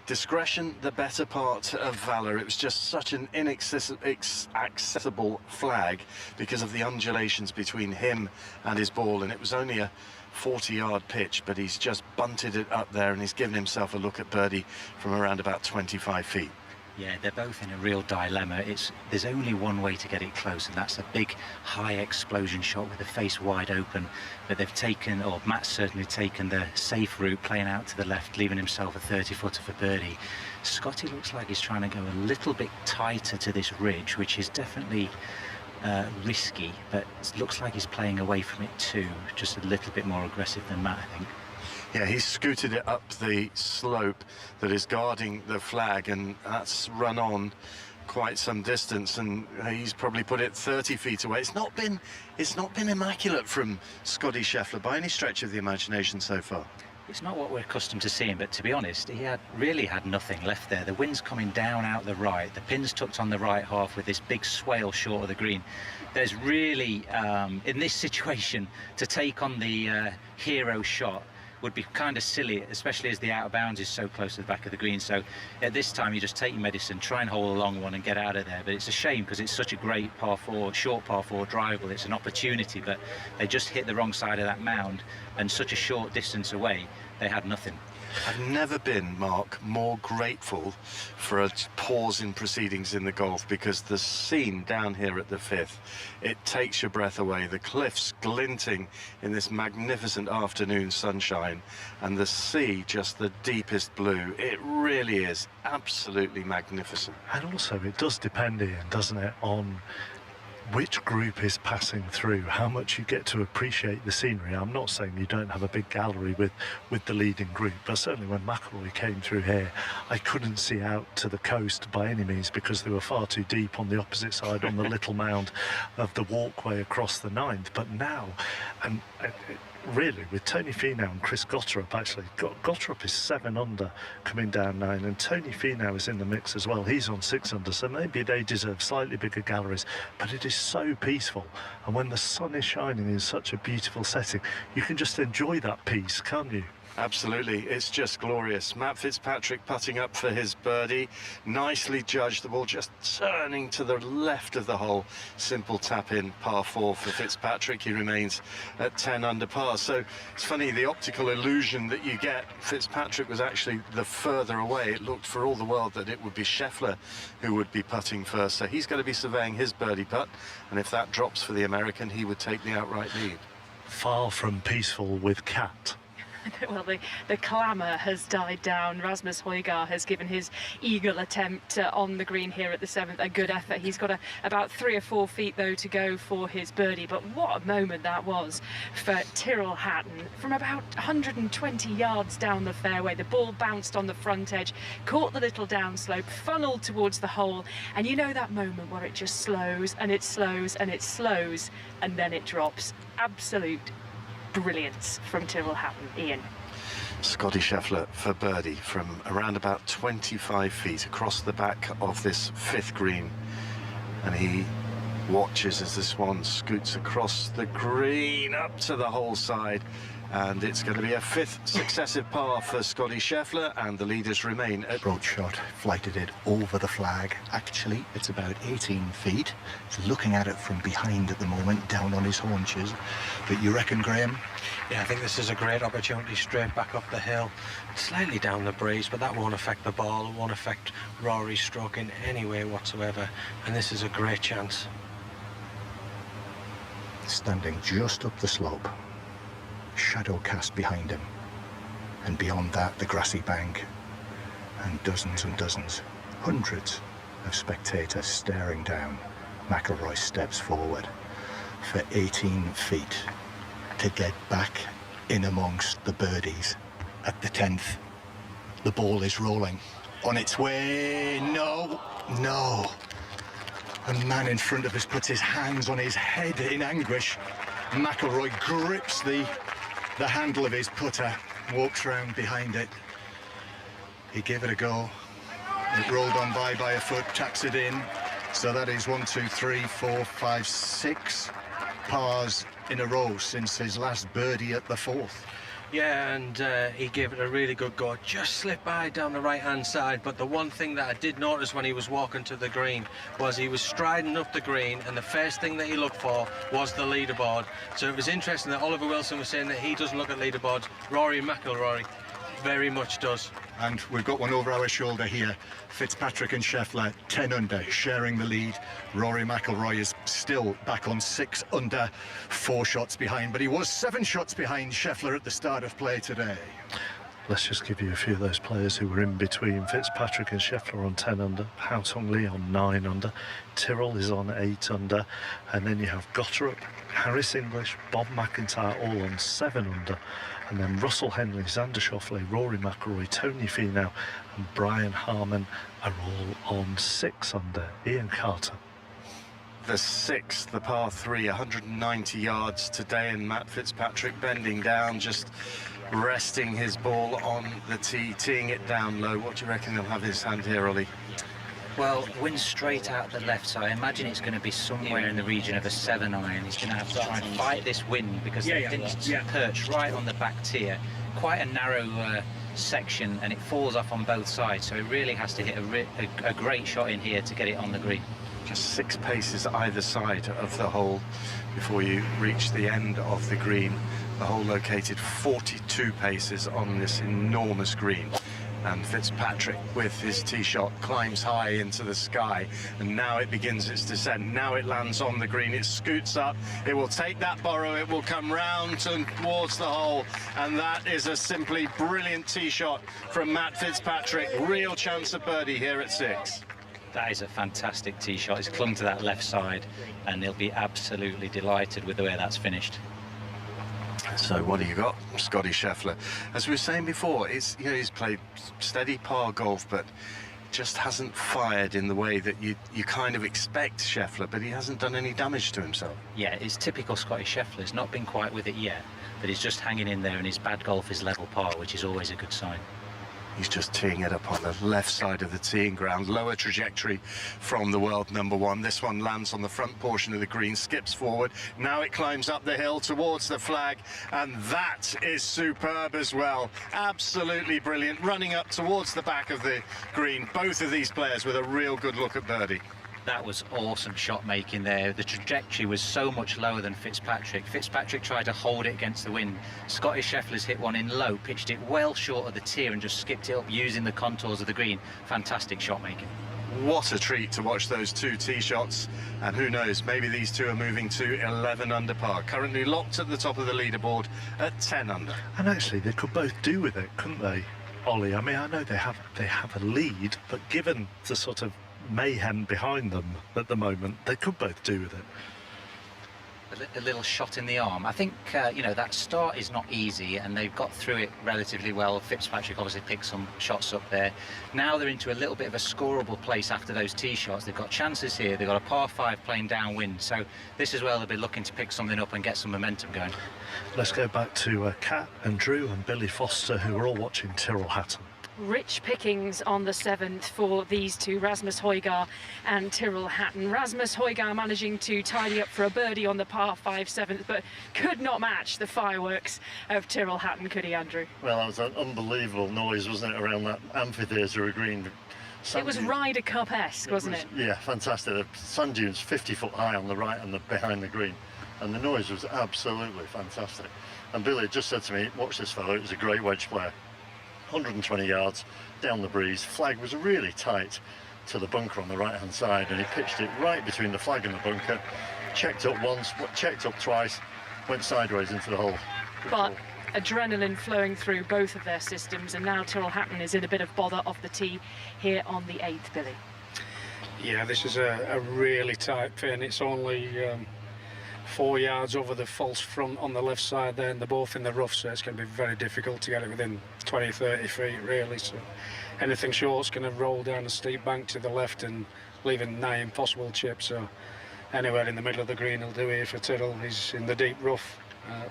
discretion the better part of valor. It was just such an inaccessible flag because of the undulations between him and his ball, and it was only a 40-yard pitch, but he's just bunted it up there, and he's given himself a look at birdie from around about 25 feet. Yeah, they're both in a real dilemma. There's only one way to get it close, and that's a big high explosion shot with the face wide open. But they've taken, or Matt's certainly taken, the safe route, playing out to the left, leaving himself a 30-footer for birdie. Scotty looks like he's trying to go a little bit tighter to this ridge, which is definitely risky, but it looks like he's playing away from it too, just a little bit more aggressive than Matt, I think. Yeah, he's scooted it up the slope that is guarding the flag, and that's run on quite some distance, and he's probably put it 30 feet away. It's not been immaculate from Scotty Scheffler by any stretch of the imagination so far. It's not what we're accustomed to seeing, but to be honest, he really had nothing left there. The wind's coming down out the right, the pin's tucked on the right half with this big swale short of the green. There's really, in this situation, to take on the hero shot would be kind of silly, especially as the out of bounds is so close to the back of the green. So at this time, you just take your medicine, try and hold a long one and get out of there. But it's a shame because it's such a great par 4, short par 4 drivable. It's an opportunity, but they just hit the wrong side of that mound, and such a short distance away, they had nothing. I've never been, Mark, more grateful for a pause in proceedings in the golf, because the scene down here at the fifth, it takes your breath away. The cliffs glinting in this magnificent afternoon sunshine, and the sea just the deepest blue. It really is absolutely magnificent. And also it does depend, Ian, doesn't it, on which group is passing through, how much you get to appreciate the scenery. I'm not saying you don't have a big gallery with the leading group, but certainly when McIlroy came through here, I couldn't see out to the coast by any means because they were far too deep on the opposite side on the little mound of the walkway across the 9th. But now, and really, with Tony Finau and Chris Gotterup, actually, Gotterup is 7 under coming down 9, and Tony Finau is in the mix as well. He's on 6 under, so maybe they deserve slightly bigger galleries, but it is so peaceful, and when the sun is shining in such a beautiful setting, you can just enjoy that peace, can't you? Absolutely, it's just glorious. Matt Fitzpatrick putting up for his birdie, nicely judged, the ball just turning to the left of the hole. Simple tap in, par 4 for Fitzpatrick. He remains at 10 under par. So it's funny, the optical illusion that you get, Fitzpatrick was actually the further away. It looked for all the world that it would be Scheffler who would be putting first. So he's going to be surveying his birdie putt, and if that drops for the American, he would take the outright lead. Far from peaceful with Cat. Well, the clamour has died down. Rasmus Højgaard has given his eagle attempt on the green here at the 7th a good effort. He's got about 3 or 4 feet, though, to go for his birdie. But what a moment that was for Tyrrell Hatton. From about 120 yards down the fairway, the ball bounced on the front edge, caught the little downslope, funneled towards the hole. And you know that moment where it just slows and it slows and it slows, and then it drops. Absolute brilliance from Tyrrell Hatton. Ian. Scotty Scheffler for birdie from around about 25 feet across the back of this 5th green, and he watches as this one scoots across the green up to the hole side, and it's going to be a 5th successive par for Scotty Scheffler, and the leaders remain at... Broad shot, flighted it over the flag. Actually, it's about 18 feet. He's looking at it from behind at the moment, down on his haunches. But you reckon, Graham? Yeah, I think this is a great opportunity straight back up the hill, slightly down the breeze, but that won't affect the ball, it won't affect Rory's stroke in any way whatsoever, and this is a great chance. Standing just up the slope, shadow cast behind him, and beyond that the grassy bank, and dozens, hundreds of spectators staring down. McIlroy steps forward for 18 feet to get back in amongst the birdies at the 10th. The ball is rolling on its way. No. A man in front of us puts his hands on his head in anguish. McIlroy grips the handle of his putter, walks round behind it. He gave it a go. It rolled on by a foot, tacks it in. So that is 1, 2, 3, 4, 5, 6 pars in a row since his last birdie at the 4th. Yeah, and he gave it a really good go. Just slipped by down the right-hand side, but the one thing that I did notice when he was walking to the green was he was striding up the green, and the first thing that he looked for was the leaderboard. So it was interesting that Oliver Wilson was saying that he doesn't look at leaderboards. Rory McIlroy very much does. And we've got one over our shoulder here. Fitzpatrick and Scheffler 10 under, sharing the lead. Rory McIlroy is still back on 6 under, 4 shots behind, but he was 7 shots behind Scheffler at the start of play today. Let's just give you a few of those players who were in between. Fitzpatrick and Scheffler on 10 under, Haotong Li on 9 under, Tyrrell is on 8 under, and then you have Gotterup, Harris English, Bob McIntyre all on 7 under, and then Russell Henley, Xander Schauffele, Rory McIlroy, Tony Finau and Brian Harman are all on 6 under. Ian Carter. The 6th, the par 3, 190 yards today, and Matt Fitzpatrick bending down, just resting his ball on the tee, teeing it down low. What do you reckon he'll have his hand here, Ollie? Well, wind straight out the left, so I imagine it's going to be somewhere in the region of a 7-iron. He's going to have to try and fight this wind because it's perched right on the back tier. Quite a narrow section, and it falls off on both sides, so he really has to hit a great shot in here to get it on the green. Just 6 paces either side of the hole before you reach the end of the green. The hole located 42 paces on this enormous green. And Fitzpatrick, with his tee shot, climbs high into the sky, and now it begins its descent. Now it lands on the green, it scoots up, it will take that borrow, it will come round and towards the hole, and that is a simply brilliant tee shot from Matt Fitzpatrick. Real chance of birdie here at 6. That is a fantastic tee shot. He's clung to that left side, and he'll be absolutely delighted with the way that's finished. So what do you got, Scotty Scheffler? As we were saying before, he's played steady par golf, but just hasn't fired in the way that you kind of expect Scheffler, but he hasn't done any damage to himself. Yeah, it's typical Scotty Scheffler. He's not been quite with it yet, but he's just hanging in there, and his bad golf is level par, which is always a good sign. He's just teeing it up on the left side of the teeing ground. Lower trajectory from the world number 1. This one lands on the front portion of the green, skips forward. Now it climbs up the hill towards the flag, and that is superb as well. Absolutely brilliant. Running up towards the back of the green. Both of these players with a real good look at birdie. That was awesome shot making there. The trajectory was so much lower than Fitzpatrick. Fitzpatrick tried to hold it against the wind. Scotty Scheffler's hit one in low, pitched it well short of the tier and just skipped it up using the contours of the green. Fantastic shot making. What a treat to watch those 2 tee shots, and who knows, maybe these 2 are moving to 11 under par. Currently locked at the top of the leaderboard at 10 under. And actually they could both do with it, couldn't they, Ollie? I mean, I know they have a lead, but given the sort of mayhem behind them at the moment, they could both do with it. A little shot in the arm. I think that start is not easy, and they've got through it relatively well. Fitzpatrick obviously picked some shots up there. Now they're into a little bit of a scoreable place after those tee shots. They've got chances here. They've got a par 5 playing downwind, so this is where they'll be looking to pick something up and get some momentum going. Let's go back to Kat and Drew and Billy Foster, who are all watching Tyrrell Hatton. Rich pickings on the 7th for these two, Rasmus Højgaard and Tyrrell Hatton. Rasmus Højgaard managing to tidy up for a birdie on the par 5 7th, but could not match the fireworks of Tyrrell Hatton, could he, Andrew? Well, that was an unbelievable noise, wasn't it, around that amphitheatre of green. It was Ryder Cup-esque, wasn't it? Yeah, fantastic. The sand dunes 50 foot high on the right and behind the green, and the noise was absolutely fantastic. And Billy just said to me, watch this fellow, he's a great wedge player. 120 yards down the breeze. Flag was really tight to the bunker on the right hand side, and he pitched it right between the flag and the bunker, checked up once, checked up twice, went sideways into the hole. But adrenaline flowing through both of their systems, and now Tyrrell Hatton is in a bit of bother off the tee here on the 8th, Billy. Yeah, this is a really tight pin. It's only 4 yards over the false front on the left side there, and they're both in the rough, so it's going to be very difficult to get it within 20-30 feet really. So anything short's going to roll down a steep bank to the left and leaving nigh impossible chip. So anywhere in the middle of the green will do here for Tyrrell. He's in the deep rough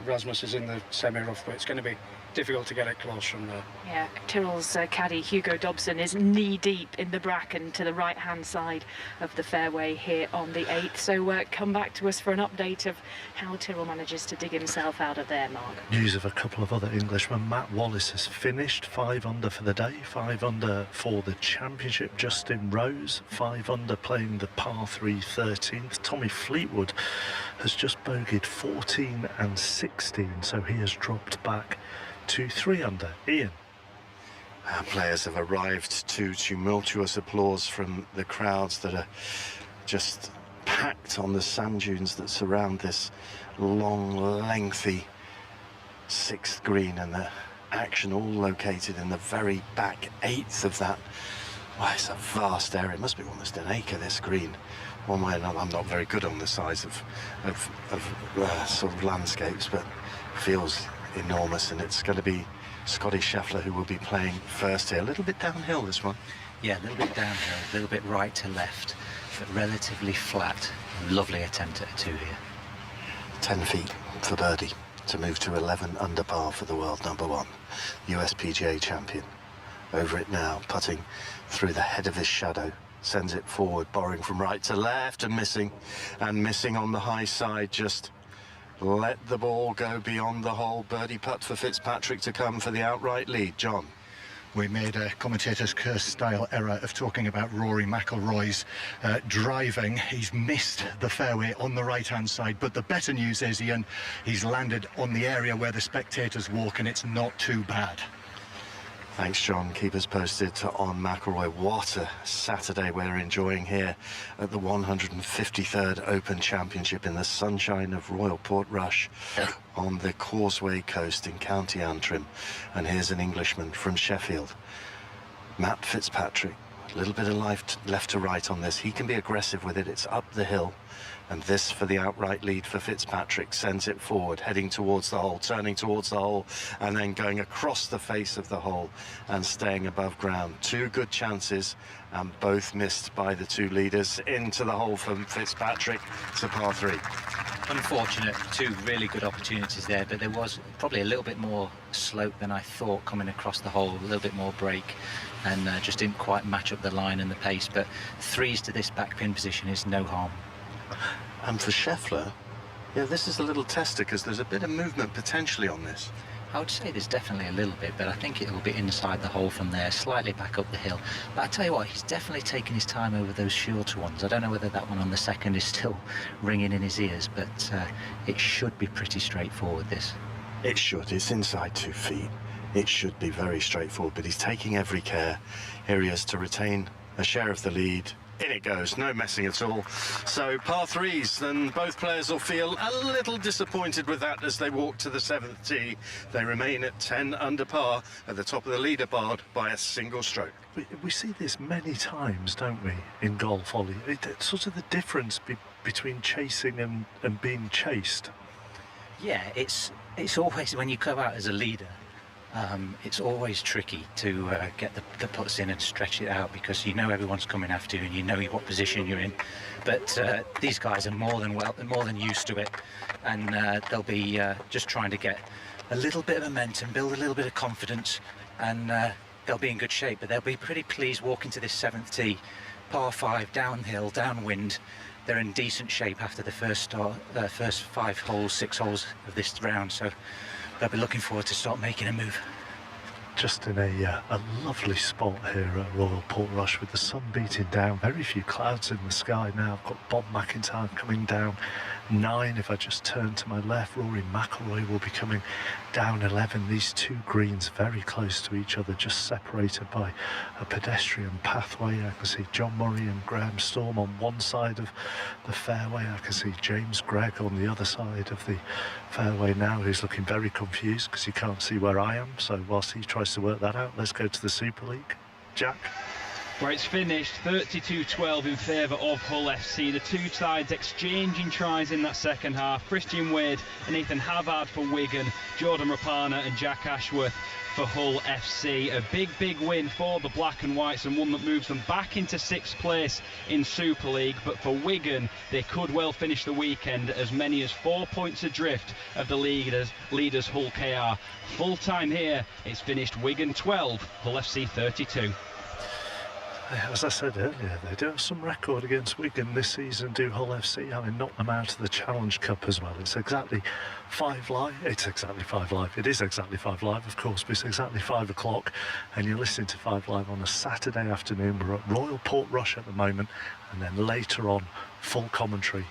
Rasmus is in the semi-rough, but it's going to be difficult to get it close from there. Yeah, Tyrrell's caddy Hugo Dobson is knee-deep in the bracken to the right-hand side of the fairway here on the 8th. So come back to us for an update of how Tyrrell manages to dig himself out of there, Mark. News of a couple of other Englishmen. Matt Wallace has finished 5 under for the day, 5 under for the championship. Justin Rose, 5 under, playing the par 3 13th. Tommy Fleetwood has just bogeyed 14 and 16, so he has dropped back to 3 under. Ian. Our players have arrived to tumultuous applause from the crowds that are just packed on the sand dunes that surround this long, lengthy 6th green, and the action all located in the very back 8th of that. Well, it's a vast area. It must be almost an acre, this green. One way or another, I'm not very good on the size of sort of landscapes, but feels enormous, and it's going to be Scotty Scheffler who will be playing first here. A little bit downhill, this one. Yeah, a little bit downhill, a little bit right to left, but relatively flat. Lovely attempt at a 2 here. 10 feet for birdie to move to 11 under par for the world number 1, US PGA champion. Over it now, putting through the head of his shadow, sends it forward, borrowing from right to left and missing on the high side. Just let the ball go beyond the hole. Birdie putt for Fitzpatrick to come for the outright lead. John. We made a commentator's curse-style error of talking about Rory McIlroy's driving. He's missed the fairway on the right-hand side, but the better news is, Ian, he's landed on the area where the spectators walk, and it's not too bad. Thanks, John. Keep us posted on McIlroy. What a Saturday we're enjoying here at the 153rd Open Championship in the sunshine of Royal Portrush on the Causeway Coast in County Antrim. And here's an Englishman from Sheffield, Matt Fitzpatrick. A little bit of life left to right on this. He can be aggressive with it. It's up the hill. And this for the outright lead for Fitzpatrick. Sends it forward, heading towards the hole, turning towards the hole, and then going across the face of the hole and staying above ground. 2 good chances, and both missed by the 2 leaders. Into the hole from Fitzpatrick to par 3. Unfortunate, 2 really good opportunities there, but there was probably a little bit more slope than I thought coming across the hole, a little bit more break, and just didn't quite match up the line and the pace. But 3s to this back pin position is no harm. And for Scheffler, yeah, this is a little tester because there's a bit of movement potentially on this. I would say there's definitely a little bit, but I think it will be inside the hole from there, slightly back up the hill. But I tell you what, he's definitely taken his time over those shorter ones. I don't know whether that one on the second is still ringing in his ears, but it should be pretty straightforward, this. It should. It's inside 2 feet. It should be very straightforward, but he's taking every care. Here he is to retain a share of the lead. In it goes, no messing at all. So par 3s, then both players will feel a little disappointed with that as they walk to the 7th tee. They remain at 10 under par at the top of the leaderboard by a single stroke. We see this many times, don't we, in golf, Ollie? It's sort of the difference between chasing and being chased. Yeah, it's always, when you come out as a leader, it's always tricky to get the putts in and stretch it out, because you know everyone's coming after you and you know what position you're in. But these guys are more than used to it, and they'll be just trying to get a little bit of momentum, build a little bit of confidence, and they'll be in good shape. But they'll be pretty pleased walking to this 7th tee, par 5, downhill, downwind. They're in decent shape after the first 5 holes, 6 holes of this round. So they'll be looking forward to start making a move. Just in a lovely spot here at Royal Portrush with the sun beating down. Very few clouds in the sky now. I've got Bob McIntyre coming down 9. If I just turn to my left, Rory McIlroy will be coming down 11. These 2 greens very close to each other, just separated by a pedestrian pathway. I can see John Murray and Graham Storm on one side of the fairway. I can see James Gregg on the other side of the fairway now, who's looking very confused because he can't see where I am. So whilst he tries to work that out, let's go to the Super League. Jack? where it's finished 32-12 in favour of Hull FC. The two sides exchanging tries in that second half. Christian Wade and Ethan Havard for Wigan, Jordan Rapana and Jack Ashworth for Hull FC. A big win for the Black and Whites, and one that moves them back into 6th place in Super League. But for Wigan, they could well finish the weekend as many as 4 points adrift of the leaders Hull KR. Full time here, it's finished Wigan 12, Hull FC 32. As I said earlier, they do have some record against Wigan this season, do Hull FC, having knocked them out of the Challenge Cup as well. It's exactly 5 live. It's exactly 5 live. It is exactly 5 live, of course, but it's exactly 5 o'clock, and you're listening to 5 Live on a Saturday afternoon. We're at Royal Portrush at the moment, and then later on, full commentary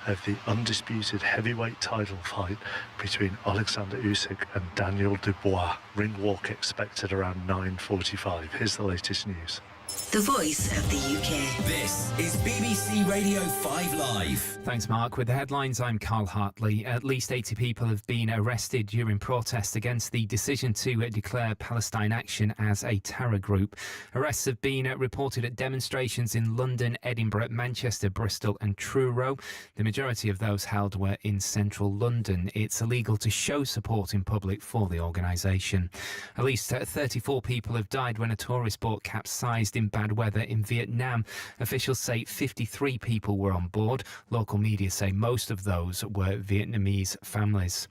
of the undisputed heavyweight title fight between Alexander Usyk and Daniel Dubois. Ring walk expected around 9:45. Here's the latest news. The voice of the UK. This is BBC Radio 5 Live. Thanks, Mark. With the headlines, I'm Carl Hartley. At least 80 people have been arrested during protests against the decision to declare Palestine Action as a terror group. Arrests have been reported at demonstrations in London, Edinburgh, Manchester, Bristol and Truro. The majority of those held were in central London. It's illegal to show support in public for the organisation. At least 34 people have died when a tourist boat capsized in bad weather in Vietnam. Officials say 53 people were on board. Local media say most of those were Vietnamese families.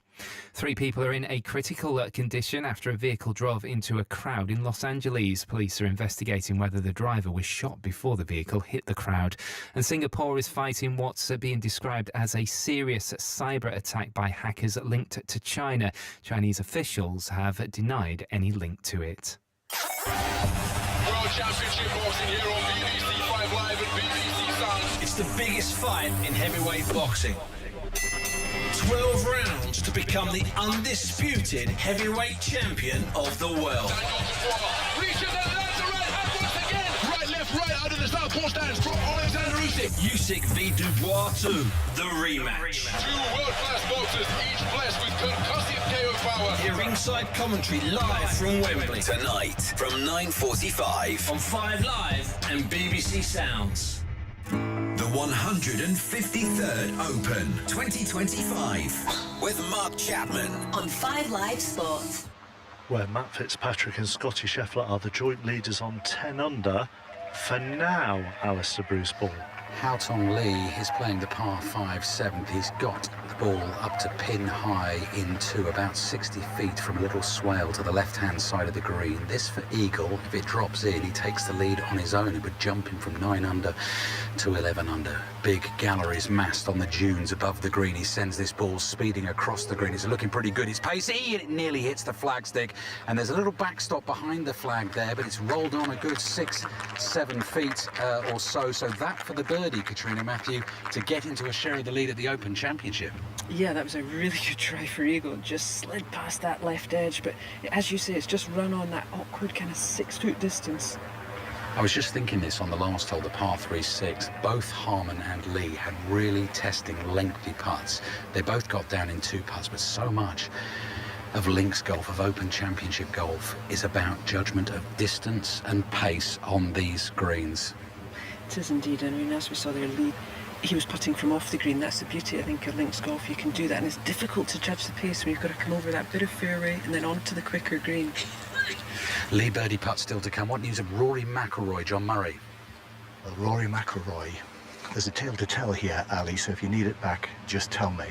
3 people are in a critical condition after a vehicle drove into a crowd in Los Angeles. Police are investigating whether the driver was shot before the vehicle hit the crowd. And Singapore is fighting what's being described as a serious cyber attack by hackers linked to China. Chinese officials have denied any link to it. World Championship boxing here on BBC 5 Live and BBC Sounds. It's the biggest fight in heavyweight boxing. 12 rounds to become the undisputed heavyweight champion of the world. Reaches and lands a right hand once again. Right, left, right, under the southpaw stance from Alexander Usyk. Usyk v Dubois 2, the rematch. 2 world-class boxers, each blessed with concussive KO power. Hear ringside commentary live from Wembley. Tonight from 9:45 on 5 Live and BBC Sounds. The 153rd Open 2025 with Mark Chapman on 5 Live Sport. Where Matt Fitzpatrick and Scotty Scheffler are the joint leaders on 10 under. For now, Alistair Bruce Ball. Hao Tong Lee is playing the par 5 7th. He's got the ball up to pin high into about 60 feet from a little swale to the left-hand side of the green. This for eagle. If it drops in, he takes the lead on his own. It would jump him from 9 under to 11 under. Big galleries massed on the dunes above the green. He sends this ball speeding across the green. It's looking pretty good. It's pacey and it nearly hits the flagstick. And there's a little backstop behind the flag there, but it's rolled on a good 6-7 feet or so. So that for the birdie, Katrina Matthew, to get into a share of the lead at the Open Championship. Yeah, that was a really good try for eagle. Just slid past that left edge, but as you say, it's just run on that awkward kind of 6-foot distance. I was just thinking this on the last hole, the par 3-6. Both Harman and Lee had really testing lengthy putts. They both got down in 2 putts, but so much of links golf, of Open Championship golf, is about judgment of distance and pace on these greens. It is indeed. I mean, as we saw there, Lee, he was putting from off the green. That's the beauty, I think, of links golf. You can do that, and it's difficult to judge the pace when you've got to come over that bit of fairway and then onto the quicker green. Lee birdie putt still to come. What news of Rory McIlroy, John Murray? Well, Rory McIlroy, there's a tale to tell here, Ali, so if you need it back, just tell me.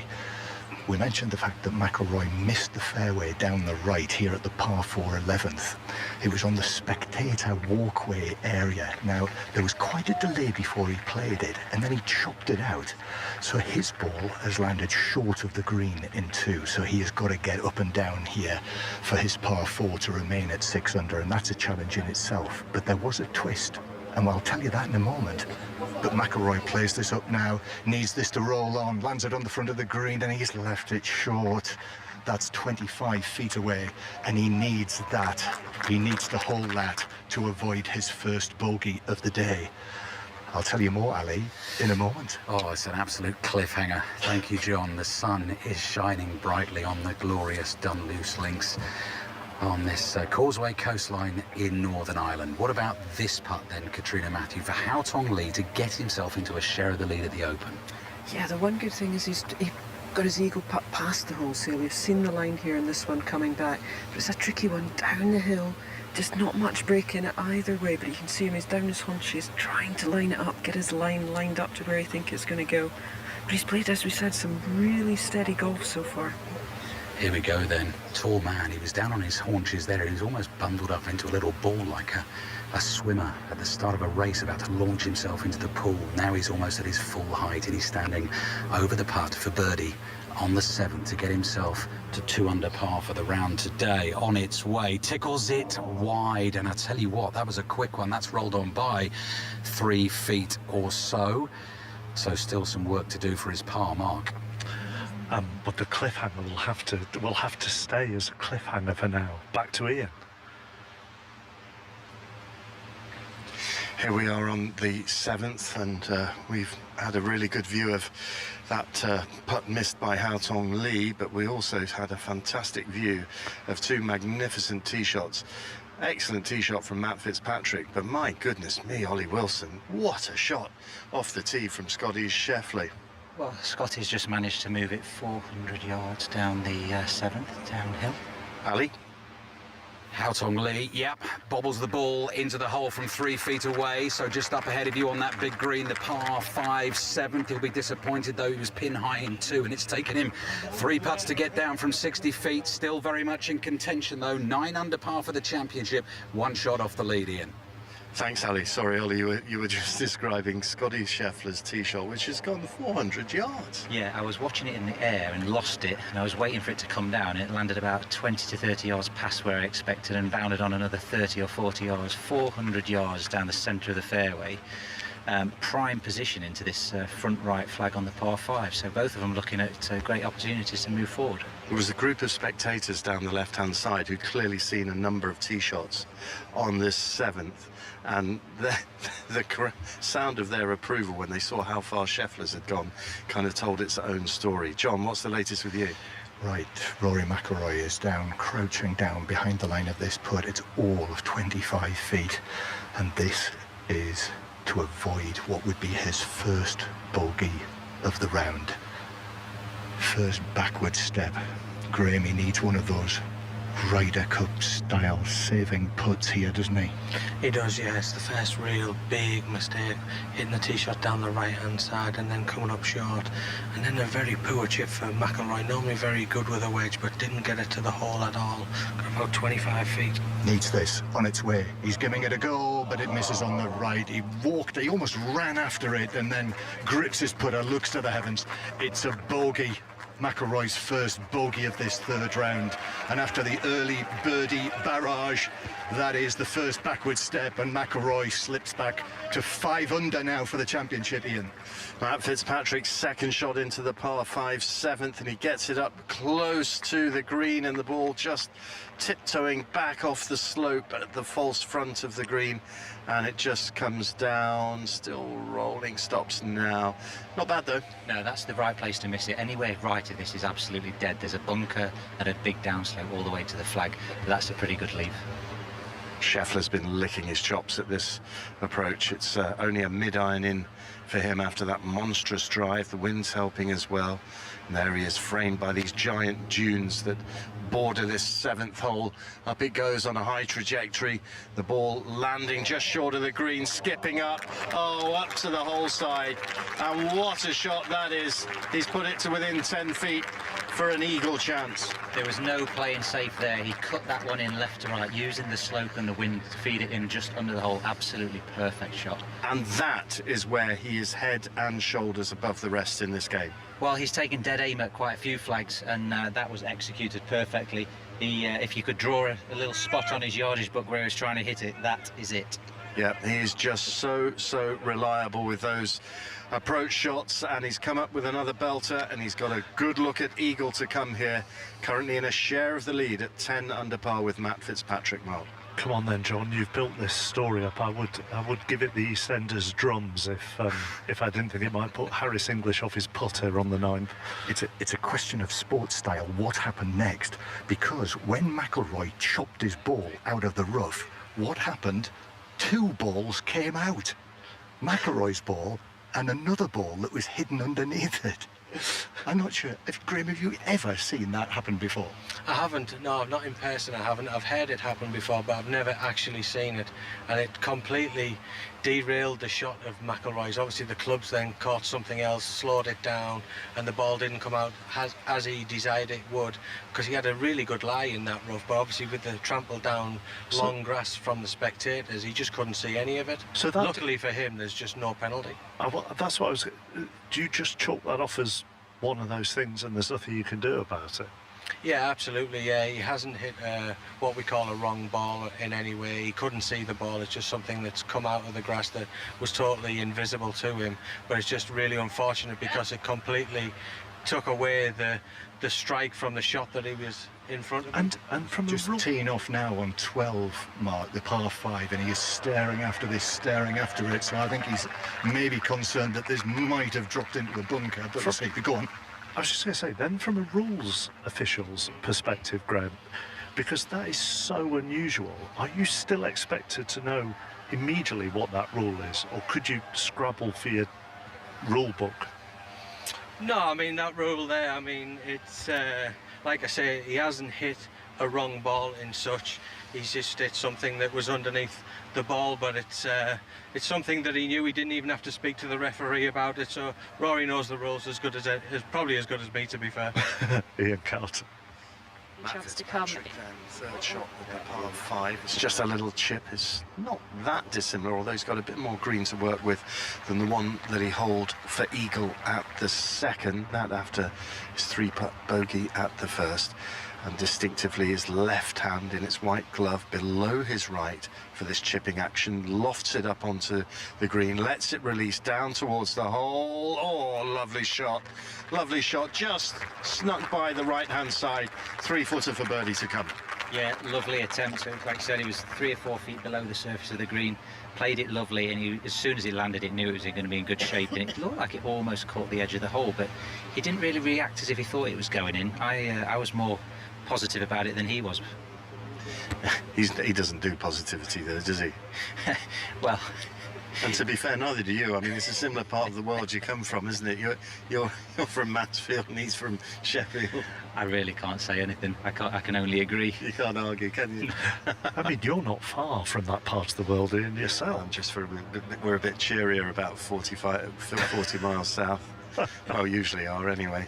We mentioned the fact that McIlroy missed the fairway down the right here at the par 4 11th. It was on the spectator walkway area. Now, there was quite a delay before he played it, and then he chopped it out. So his ball has landed short of the green in 2, so he has got to get up and down here for his par 4 to remain at 6 under, and that's a challenge in itself. But there was a twist, and I'll tell you that in a moment. But McIlroy plays this up now, needs this to roll on, lands it on the front of the green, and he's left it short. That's 25 feet away, and he needs that. He needs to hold that to avoid his first bogey of the day. I'll tell you more, Ali, in a moment. Oh, it's an absolute cliffhanger. Thank you, John. The sun is shining brightly on the glorious Dunluce links. on this Causeway coastline in Northern Ireland. What about this putt then, Katrina Matthew, for Hao Tong Lee to get himself into a share of the lead at the Open? Yeah, the one good thing is he got his eagle putt past the hole, so we've seen the line here in this one coming back. But it's a tricky one down the hill, just not much break in it either way, but you can see him, he's down his haunches, trying to line it up, get his line lined up to where he thinks it's going to go. But he's played, as we said, some really steady golf so far. Here we go then. Tall man, he was down on his haunches there, he was almost bundled up into a little ball like a swimmer at the start of a race about to launch himself into the pool. Now he's almost at his full height and he's standing over the putt for birdie on the 7th to get himself to 2 under par for the round today. On its way, tickles it wide, and I tell you what, that was a quick one. That's rolled on by 3 feet or so. So still some work to do for his par, Mark. But the cliffhanger will have to stay as a cliffhanger for now. Back to Ian. Here we are on the 7th, and we've had a really good view of that putt missed by Hao Tong Lee, but we also had a fantastic view of 2 magnificent tee shots. Excellent tee shot from Matt Fitzpatrick, but my goodness me, Ollie Wilson, what a shot off the tee from Scotty Scheffler. Well, Scotty's just managed to move it 400 yards down the 7th, downhill. Ali? Hao Tong Lee, yep, bobbles the ball into the hole from 3 feet away, so just up ahead of you on that big green, the par 5 7th. He'll be disappointed though, he was pin high in 2, and it's taken him 3 putts to get down from 60 feet. Still very much in contention though, 9 under par for the championship, 1 shot off the lead, Ian. Thanks, Ali. Sorry, Ollie, you were just describing Scotty Scheffler's tee shot, which has gone 400 yards. Yeah, I was watching it in the air and lost it, and I was waiting for it to come down. It landed about 20 to 30 yards past where I expected and bounded on another 30 or 40 yards, 400 yards down the centre of the fairway. Prime position into this front right flag on the par 5, so both of them looking at great opportunities to move forward. There was a group of spectators down the left-hand side who'd clearly seen a number of tee shots on this 7th, and the sound of their approval when they saw how far Scheffler's had gone kind of told its own story. John, what's the latest with you? Right, Rory McIlroy is down, crouching down behind the line of this putt. It's all of 25 feet, and this is to avoid what would be his first bogey of the round. First backward step. Graham, he needs one of those Ryder Cup style saving putts here, doesn't he? He does, yeah. It's the first real big mistake, hitting the tee shot down the right hand side and then coming up short. And then a very poor chip for McIlroy, normally very good with a wedge, but didn't get it to the hole at all. Got about 25 feet. Needs this on its way. He's giving it a go, but it misses on the right. He almost ran after it and then grips his putter, looks to the heavens. It's a bogey. McIlroy's first bogey of this 3rd round, and after the early birdie barrage, that is the first backward step, and McIlroy slips back to 5 under now for the championship, Ian. Matt Fitzpatrick's second shot into the par 5 7th, and he gets it up close to the green, and the ball just tiptoeing back off the slope at the false front of the green, and it just comes down, still rolling, stops now. Not bad though. No, that's the right place to miss it. Anywhere right of this is absolutely dead. There's a bunker and a big downslope all the way to the flag, but that's a pretty good leave. Scheffler's been licking his chops at this approach. It's only a mid-iron in for him after that monstrous drive. The wind's helping as well. And there he is, framed by these giant dunes that border this 7th hole. Up it goes on a high trajectory. The ball landing just short of the green, skipping up. Oh, up to the hole side. And what a shot that is. He's put it to within 10 feet for an eagle chance. There was no playing safe there. He cut that one in left to right, using the slope and the wind to feed it in just under the hole. Absolutely perfect shot. And that is where he is head and shoulders above the rest in this game. Well, he's taken dead aim at quite a few flags, and that was executed perfectly. If you could draw a little spot on his yardage book where he was trying to hit it, that is it. Yeah, he is just so reliable with those approach shots, and he's come up with another belter, and he's got a good look at eagle to come here. Currently in a share of the lead at 10 under par with Matt Fitzpatrick, Mark. Come on then, John. You've built this story up. I would give it the EastEnders drums if I didn't think it might put Harris English off his putter on the 9th. It's a question of sports style. What happened next? Because when McIlroy chopped his ball out of the rough, what happened? 2 balls came out. McIlroy's ball and another ball that was hidden underneath it. I'm not sure. Graham, have you ever seen that happen before? I haven't, no, not in person I haven't. I've heard it happen before, but I've never actually seen it. And it completely derailed the shot of McIlroy's. Obviously the clubs then caught something else, slowed it down, and the ball didn't come out as he desired it would, because he had a really good lie in that rough, but obviously with the trampled down long grass from the spectators, he just couldn't see any of it. So luckily for him, there's just no penalty. That's what I was... Do you just chalk that off as one of those things and there's nothing you can do about it? Yeah, absolutely, yeah. He hasn't hit what we call a wrong ball in any way. He couldn't see the ball. It's just something that's come out of the grass that was totally invisible to him. But it's just really unfortunate because it completely took away the strike from the shot that he was in front of him. And from just teeing off now on 12, Mark, the par 5, and he is staring after it. So I think he's maybe concerned that this might have dropped into the bunker. But we'll see. Go on. I was just going to say, then from a rules official's perspective, Graham, because that is so unusual, are you still expected to know immediately what that rule is? Or could you scrabble for your rule book? No, I mean, that rule there, I mean, it's, like I say, he hasn't hit a wrong ball in such. He's just hit something that was underneath the ball, but it's something that he knew. He didn't even have to speak to the referee about it, so Rory knows the rules as good as probably as good as me, to be fair. Ian Carlton. Chance to come. Third shot with the par 5. It's just a little chip. It's not that dissimilar, although he's got a bit more green to work with than the one that he holed for eagle at the second. That after his 3-putt bogey at the first. And distinctively his left hand in its white glove below his right for this chipping action, lofts it up onto the green, lets it release down towards the hole. Oh, lovely shot, just snuck by the right hand side, 3-footer for birdie to come. Yeah, lovely attempt. Like I said, he was 3 or 4 feet below the surface of the green, played it lovely, and as soon as he landed it, knew it was going to be in good shape, and it looked like it almost caught the edge of the hole, but he didn't really react as if he thought it was going in. I was more positive about it than he was. He doesn't do positivity though, does he? Well, and to be fair, neither do you. I mean, it's a similar part of the world you come from, isn't it? You're from Mansfield and he's from Sheffield. I really can't say anything. I can only agree. You can't argue, can you? I mean, you're not far from that part of the world, Ian, yourself. We're a bit cheerier, about 40 miles south. Well, usually are anyway.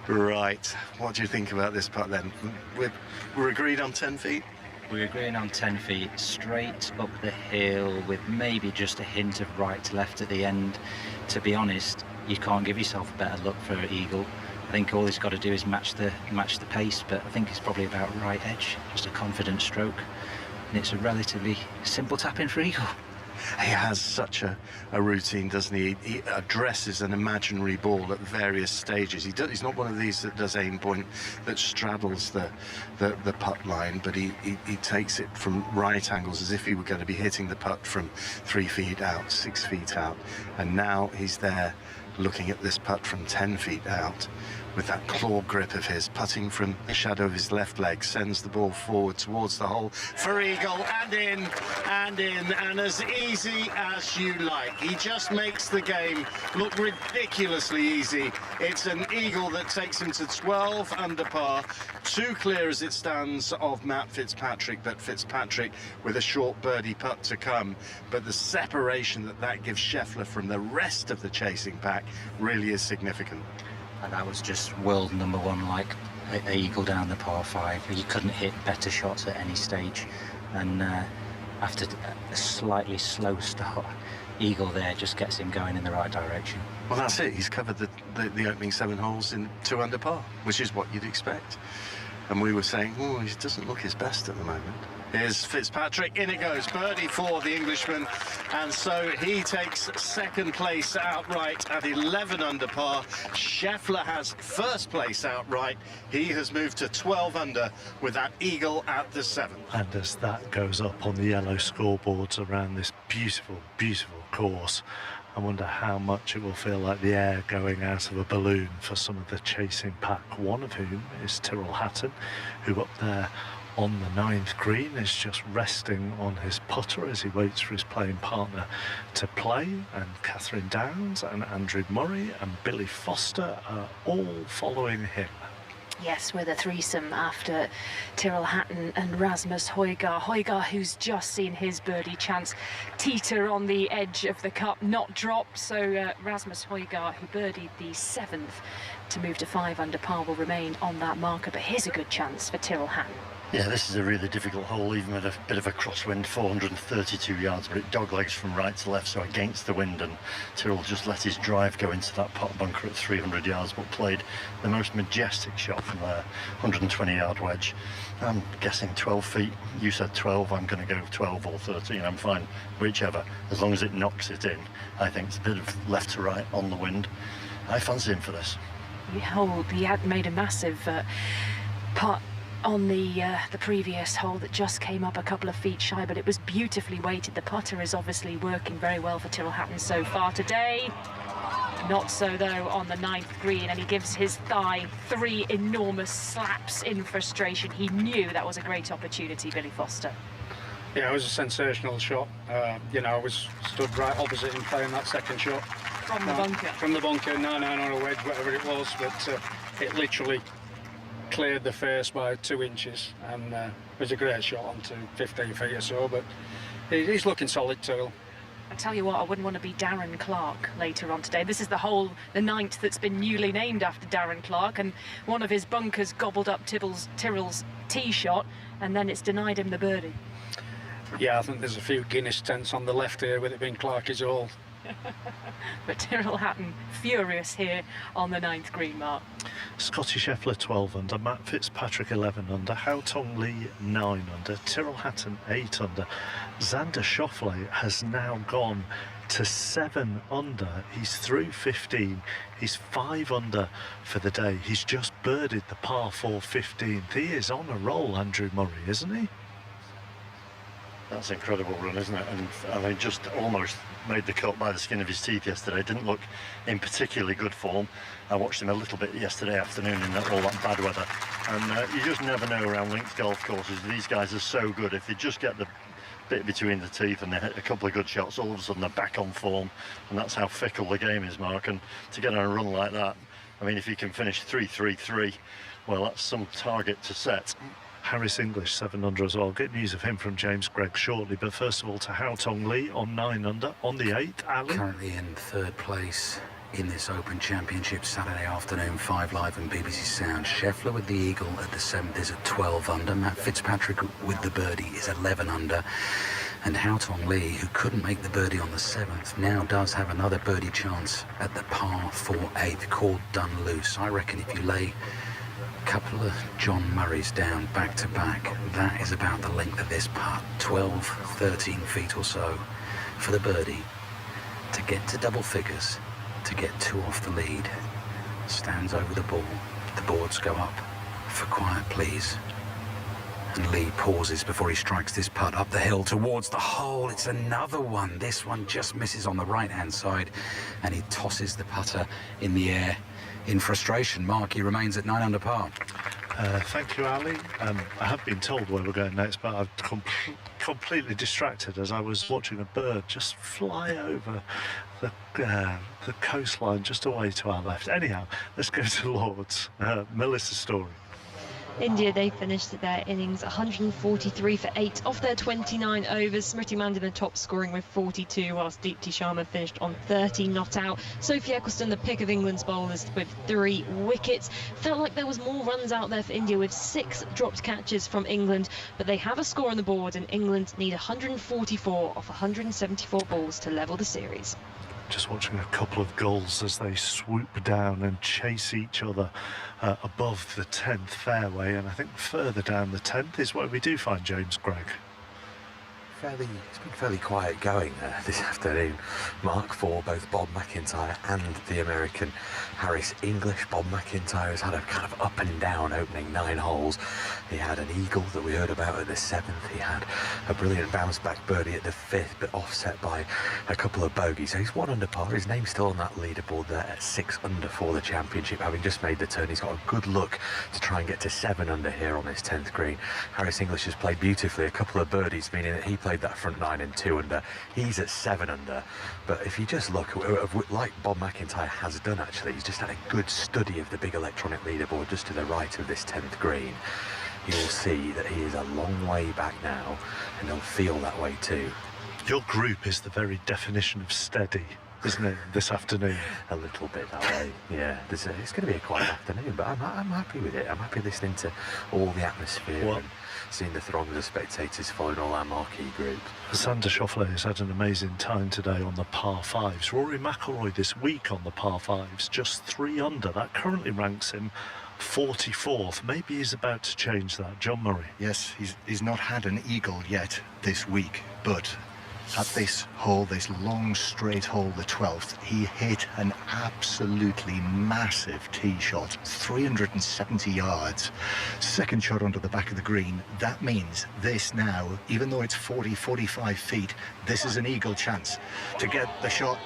Right, what do you think about this putt then? We're agreed on 10 feet? We're agreeing on 10 feet, straight up the hill with maybe just a hint of right to left at the end. To be honest, you can't give yourself a better look for eagle. I think all he's got to do is match the pace, but I think it's probably about right edge, just a confident stroke. And it's a relatively simple tap-in for eagle. He has such a routine, doesn't he? He addresses an imaginary ball at various stages. He's not one of these that does aim point, that straddles the putt line, but he takes it from right angles as if he were going to be hitting the putt from 3 feet out, 6 feet out. And now he's there looking at this putt from 10 feet out with that claw grip of his, putting from the shadow of his left leg, sends the ball forward towards the hole for eagle, and in, and as easy as you like. He just makes the game look ridiculously easy. It's an eagle that takes him to 12 under par, 2 clear as it stands of Matt Fitzpatrick, but Fitzpatrick with a short birdie putt to come. But the separation that gives Scheffler from the rest of the chasing pack really is significant. And that was just world number 1, like an eagle down the par 5. You couldn't hit better shots at any stage. And after a slightly slow start, eagle there just gets him going in the right direction. Well, that's it. He's covered the opening 7 holes in 2 under par, which is what you'd expect. And we were saying, oh, he doesn't look his best at the moment. Here's Fitzpatrick, in it goes, birdie for the Englishman, and so he takes second place outright at 11 under par. Scheffler has first place outright. He has moved to 12 under with that eagle at the 7th. And as that goes up on the yellow scoreboards around this beautiful, beautiful course, I wonder how much it will feel like the air going out of a balloon for some of the chasing pack, one of whom is Tyrrell Hatton, who up there on the 9th green is just resting on his putter as he waits for his playing partner to play, and Catherine Downs and Andrew Murray and Billy Foster are all following him. Yes, with a threesome after Tyrrell Hatton and Rasmus Højgaard. Højgaard, who's just seen his birdie chance teeter on the edge of the cup, not drop. So Rasmus Højgaard, who birdied the 7th to move to 5 under par, will remain on that marker. But here's a good chance for Tyrrell Hatton. Yeah, this is a really difficult hole, even with a bit of a crosswind, 432 yards, but it doglegs from right to left, so against the wind, and Tyrrell just let his drive go into that pot bunker at 300 yards, but played the most majestic shot from there, 120-yard wedge. I'm guessing 12 feet. You said 12, I'm going to go 12 or 13, I'm fine, whichever, as long as it knocks it in. I think it's a bit of left to right on the wind. I fancy him for this. He had made a massive putt on the previous hole that just came up a couple of feet shy, but it was beautifully weighted. The putter is obviously working very well for Tyrrell Hatton so far today. Not so though on the 9th green, and he gives his thigh 3 enormous slaps in frustration. He knew that was a great opportunity, Billy Foster. Yeah, it was a sensational shot. You know, I was stood right opposite him playing that second shot. From the bunker? From the bunker, 9 on a wedge, whatever it was, but it literally cleared the face by 2 inches, and it was a great shot onto 15 feet or so, but he's looking solid too. I tell you what, I wouldn't want to be Darren Clarke later on today. This is the hole, the 9th, that's been newly named after Darren Clarke, and one of his bunkers gobbled up Tyrrell's tee shot, and then it's denied him the birdie. Yeah, I think there's a few Guinness tents on the left here with it being Clarkie's hole. But Tyrrell Hatton furious here on the 9th green, Mark. Scotty Scheffler 12 under, Matt Fitzpatrick 11 under, Haotong Li 9 under, Tyrrell Hatton 8 under. Xander Schauffele has now gone to 7 under. He's through 15. He's 5 under for the day. He's just birdied the par 4 15th. He is on a roll, Andrew Murray, isn't he? That's an incredible run, isn't it? And I mean, just almost made the cut by the skin of his teeth yesterday. Didn't look in particularly good form. I watched him a little bit yesterday afternoon in all that bad weather. And you just never know around links golf courses. These guys are so good. If they just get the bit between the teeth and they hit a couple of good shots, all of a sudden they're back on form. And that's how fickle the game is, Mark. And to get on a run like that, I mean, if he can finish 3-3-3, well, that's some target to set. Harris English 7 under as well. Get news of him from James Gregg shortly, but first of all to Haotong Li on 9 under on the 8th. Ali? Currently in 3rd place in this Open Championship Saturday afternoon, 5 Live and BBC Sound. Scheffler with the eagle at the 7th is at 12 under. Matt Fitzpatrick with the birdie is 11 under. And Haotong Li, who couldn't make the birdie on the 7th, now does have another birdie chance at the par 4 8th, called Done Loose. I reckon if you lay couple of John Murrays down back to back, that is about the length of this putt, 12, 13 feet or so for the birdie to get to double figures, to get 2 off the lead. Stands over the ball, the boards go up for quiet please, and Lee pauses before he strikes this putt up the hill towards the hole. It's another one. This one just misses on the right hand side, and he tosses the putter in the air in frustration. Mark, he remains at 9 under par. Thank you, Ali. I have been told where we're going next, but I've completely distracted as I was watching a bird just fly over the coastline just away to our left. Anyhow, let's go to Lord's. Melissa Story. India, they finished their innings 143 for 8 off their 29 overs. Smriti Mandana top scoring with 42, whilst Deepti Sharma finished on 30 not out. Sophie Ecclestone, the pick of England's bowlers, with 3 wickets. Felt like there was more runs out there for India with 6 dropped catches from England, but they have a score on the board, and England need 144 off 174 balls to level the series. Just watching a couple of gulls as they swoop down and chase each other above the 10th fairway, and I think further down the 10th is where we do find James Gregg. It's been fairly quiet going this afternoon, Mark, for both Bob McIntyre and the American Harris English. Bob McIntyre has had a kind of up and down opening 9 holes. He had an eagle that we heard about at the 7th. He had a brilliant bounce back birdie at the 5th, but offset by a couple of bogeys. So he's 1 under par. His name's still on that leaderboard there at 6 under for the championship, having just made the turn. He's got a good look to try and get to 7 under here on this 10th green. Harris English has played beautifully, a couple of birdies, meaning that he played that front 9 and 2 under. He's at 7 under. But if you just look, like Bob McIntyre has done actually, he's just had a good study of the big electronic leaderboard just to the right of this 10th green. You'll see that he is a long way back now, and he'll feel that way too. Your group is the very definition of steady, isn't it, this afternoon? A little bit that way, yeah. It's going to be a quiet afternoon, but I'm happy with it. I'm happy listening to all the atmosphere and seeing the throngs of spectators following all our marquee groups. Xander Schauffele has had an amazing time today on the par 5s. Rory McIlroy this week on the par 5s, just 3 under. That currently ranks him 44th. Maybe he's about to change that. John Murray. Yes, he's not had an eagle yet this week, but at this hole, this long straight hole, the 12th, he hit an absolutely massive tee shot, 370 yards. Second shot onto the back of the green. That means this now, even though it's 45 feet, this is an eagle chance to get the shot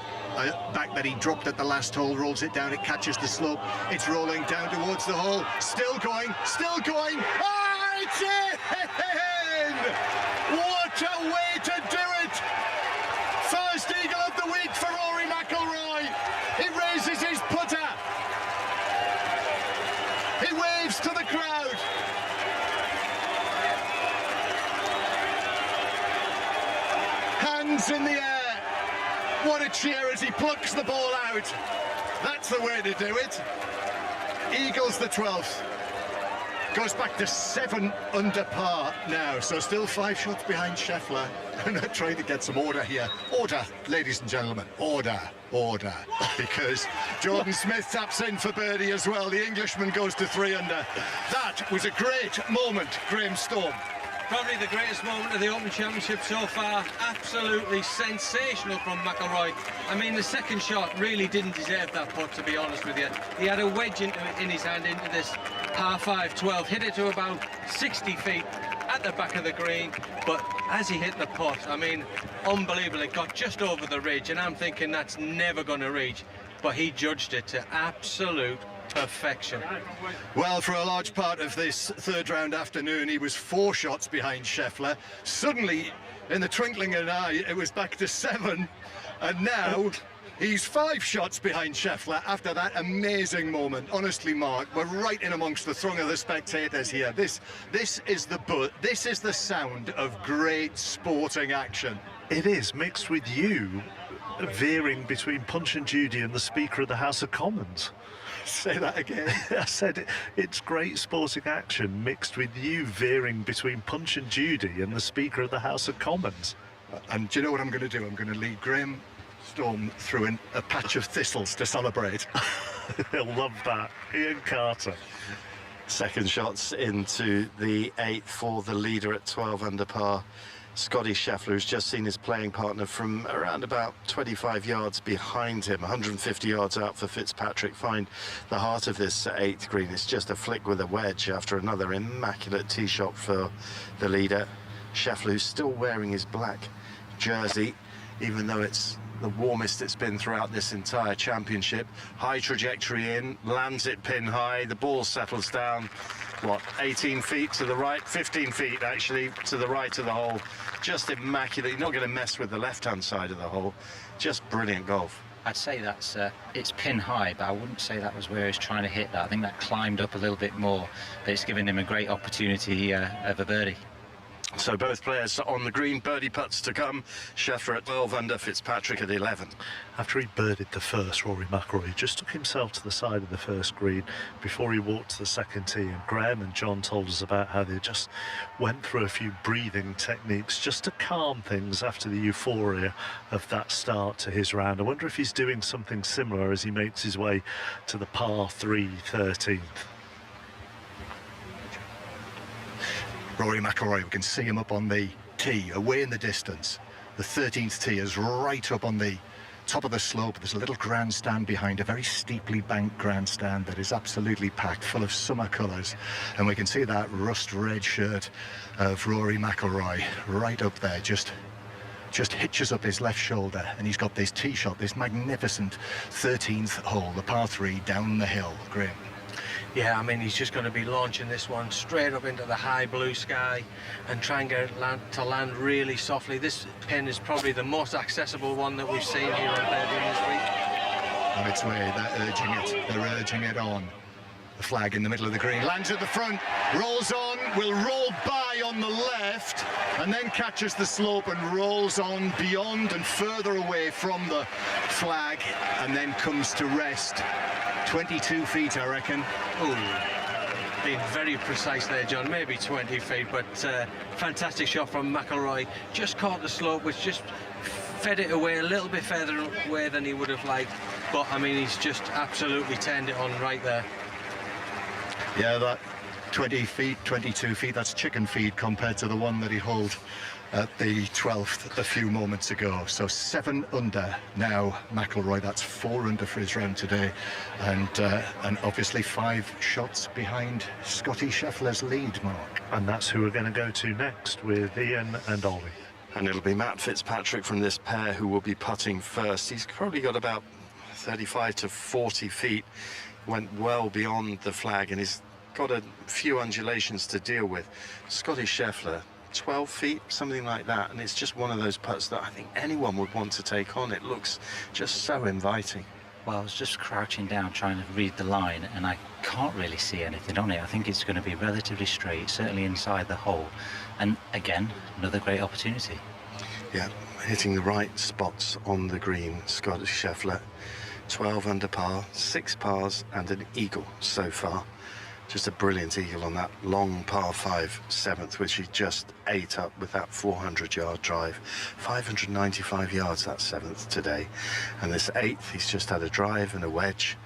back that he dropped at the last hole, rolls it down, it catches the slope, it's rolling down towards the hole, still going, ah, it's in! What a way to do it! First eagle of the week for Rory McIlroy. He raises his putter. He waves to the crowd. Hands in the air. What a cheer as he plucks the ball out. That's the way to do it. Eagles the 12th. Goes back to 7 under par now, so still 5 shots behind Scheffler. And they're trying to get some order here. Order, ladies and gentlemen, order. Because Jordan Smith taps in for birdie as well. The Englishman goes to 3 under. That was a great moment, Graham Storm. Probably the greatest moment of the Open Championship so far. Absolutely sensational from McIlroy. I mean, the second shot really didn't deserve that putt, to be honest with you. He had a wedge in his hand into this par 5 12, hit it to about 60 feet at the back of the green, but as he hit the putt, I mean, unbelievable. It got just over the ridge, and I'm thinking that's never going to reach, but he judged it to absolute perfection. Well, for a large part of this third round afternoon, he was 4 shots behind Scheffler. Suddenly, in the twinkling of an eye, it was back to 7, and now he's 5 shots behind Scheffler after that amazing moment. Honestly, Mark, we're right in amongst the throng of the spectators here. This is the sound of great sporting action. It is, mixed with you veering between Punch and Judy and the Speaker of the House of Commons. Say that again. I said it's great sporting action mixed with you veering between Punch and Judy and the Speaker of the House of Commons. And do you know what I'm going to do? I'm going to lead Graham Storm through a patch of thistles to celebrate. He'll love that. Ian Carter. Second shots into the 8th for the leader at 12 under par. Scotty Scheffler, who's just seen his playing partner from around about 25 yards behind him, 150 yards out for Fitzpatrick, find the heart of this 8th green. It's just a flick with a wedge after another immaculate tee shot for the leader. Scheffler, who's still wearing his black jersey, even though it's the warmest it's been throughout this entire championship. High trajectory in, lands it pin high, the ball settles down, 18 feet to the right, 15 feet actually to the right of the hole. Just immaculate. You're not going to mess with the left-hand side of the hole. Just brilliant golf. I'd say that's it's pin high, but I wouldn't say that was where he's trying to hit that. I think that climbed up a little bit more, but it's given him a great opportunity of a birdie. So both players on the green, birdie putts to come. Scheffler at 12 under, Fitzpatrick at 11. After he birdied the first, Rory McIlroy just took himself to the side of the first green before he walked to the second tee, and Graham and John told us about how they just went through a few breathing techniques just to calm things after the euphoria of that start to his round. I wonder if he's doing something similar as he makes his way to the par 3 13th. Rory McIlroy, we can see him up on the tee, away in the distance. The 13th tee is right up on the top of the slope. There's a little grandstand behind, a very steeply banked grandstand that is absolutely packed, full of summer colours. And we can see that rust red shirt of Rory McIlroy right up there, just hitches up his left shoulder, and he's got this tee shot, this magnificent 13th hole, the par 3 down the hill. Graham. Yeah, I mean, he's just going to be launching this one straight up into the high blue sky and try and get it to land really softly. This pin is probably the most accessible one that we've seen here on Fairgreen this week. On its way, they're urging it on. The flag in the middle of the green, lands at the front, rolls on, will roll by on the left, and then catches the slope and rolls on beyond and further away from the flag, and then comes to rest. 22 feet, I reckon. Ooh, being very precise there, John. Maybe 20 feet, but fantastic shot from McIlroy. Just caught the slope, which just fed it away a little bit further away than he would have liked. But, I mean, he's just absolutely turned it on right there. Yeah, that 20 feet, 22 feet, that's chicken feed compared to the one that he hauled at the 12th a few moments ago. So 7 under now, McIlroy. That's 4 under for his round today, and obviously 5 shots behind Scotty Scheffler's lead, Mark. And that's who we're going to go to next with Ian and Ollie. And it'll be Matt Fitzpatrick from this pair who will be putting first. He's probably got about 35 to 40 feet. Went well beyond the flag, and he's got a few undulations to deal with. Scotty Scheffler, 12 feet, something like that, and it's just one of those putts that I think anyone would want to take on. It looks just so inviting. Well, I was just crouching down trying to read the line, and I can't really see anything on it. I think it's going to be relatively straight, certainly inside the hole. And again, another great opportunity. Yeah, hitting the right spots on the green, Scotty Scheffler. 12 under par, 6 pars and an eagle so far. Just a brilliant eagle on that long par 5 7th, which he just ate up with that 400-yard drive. 595 yards, that 7th today. And this 8th, he's just had a drive and a wedge,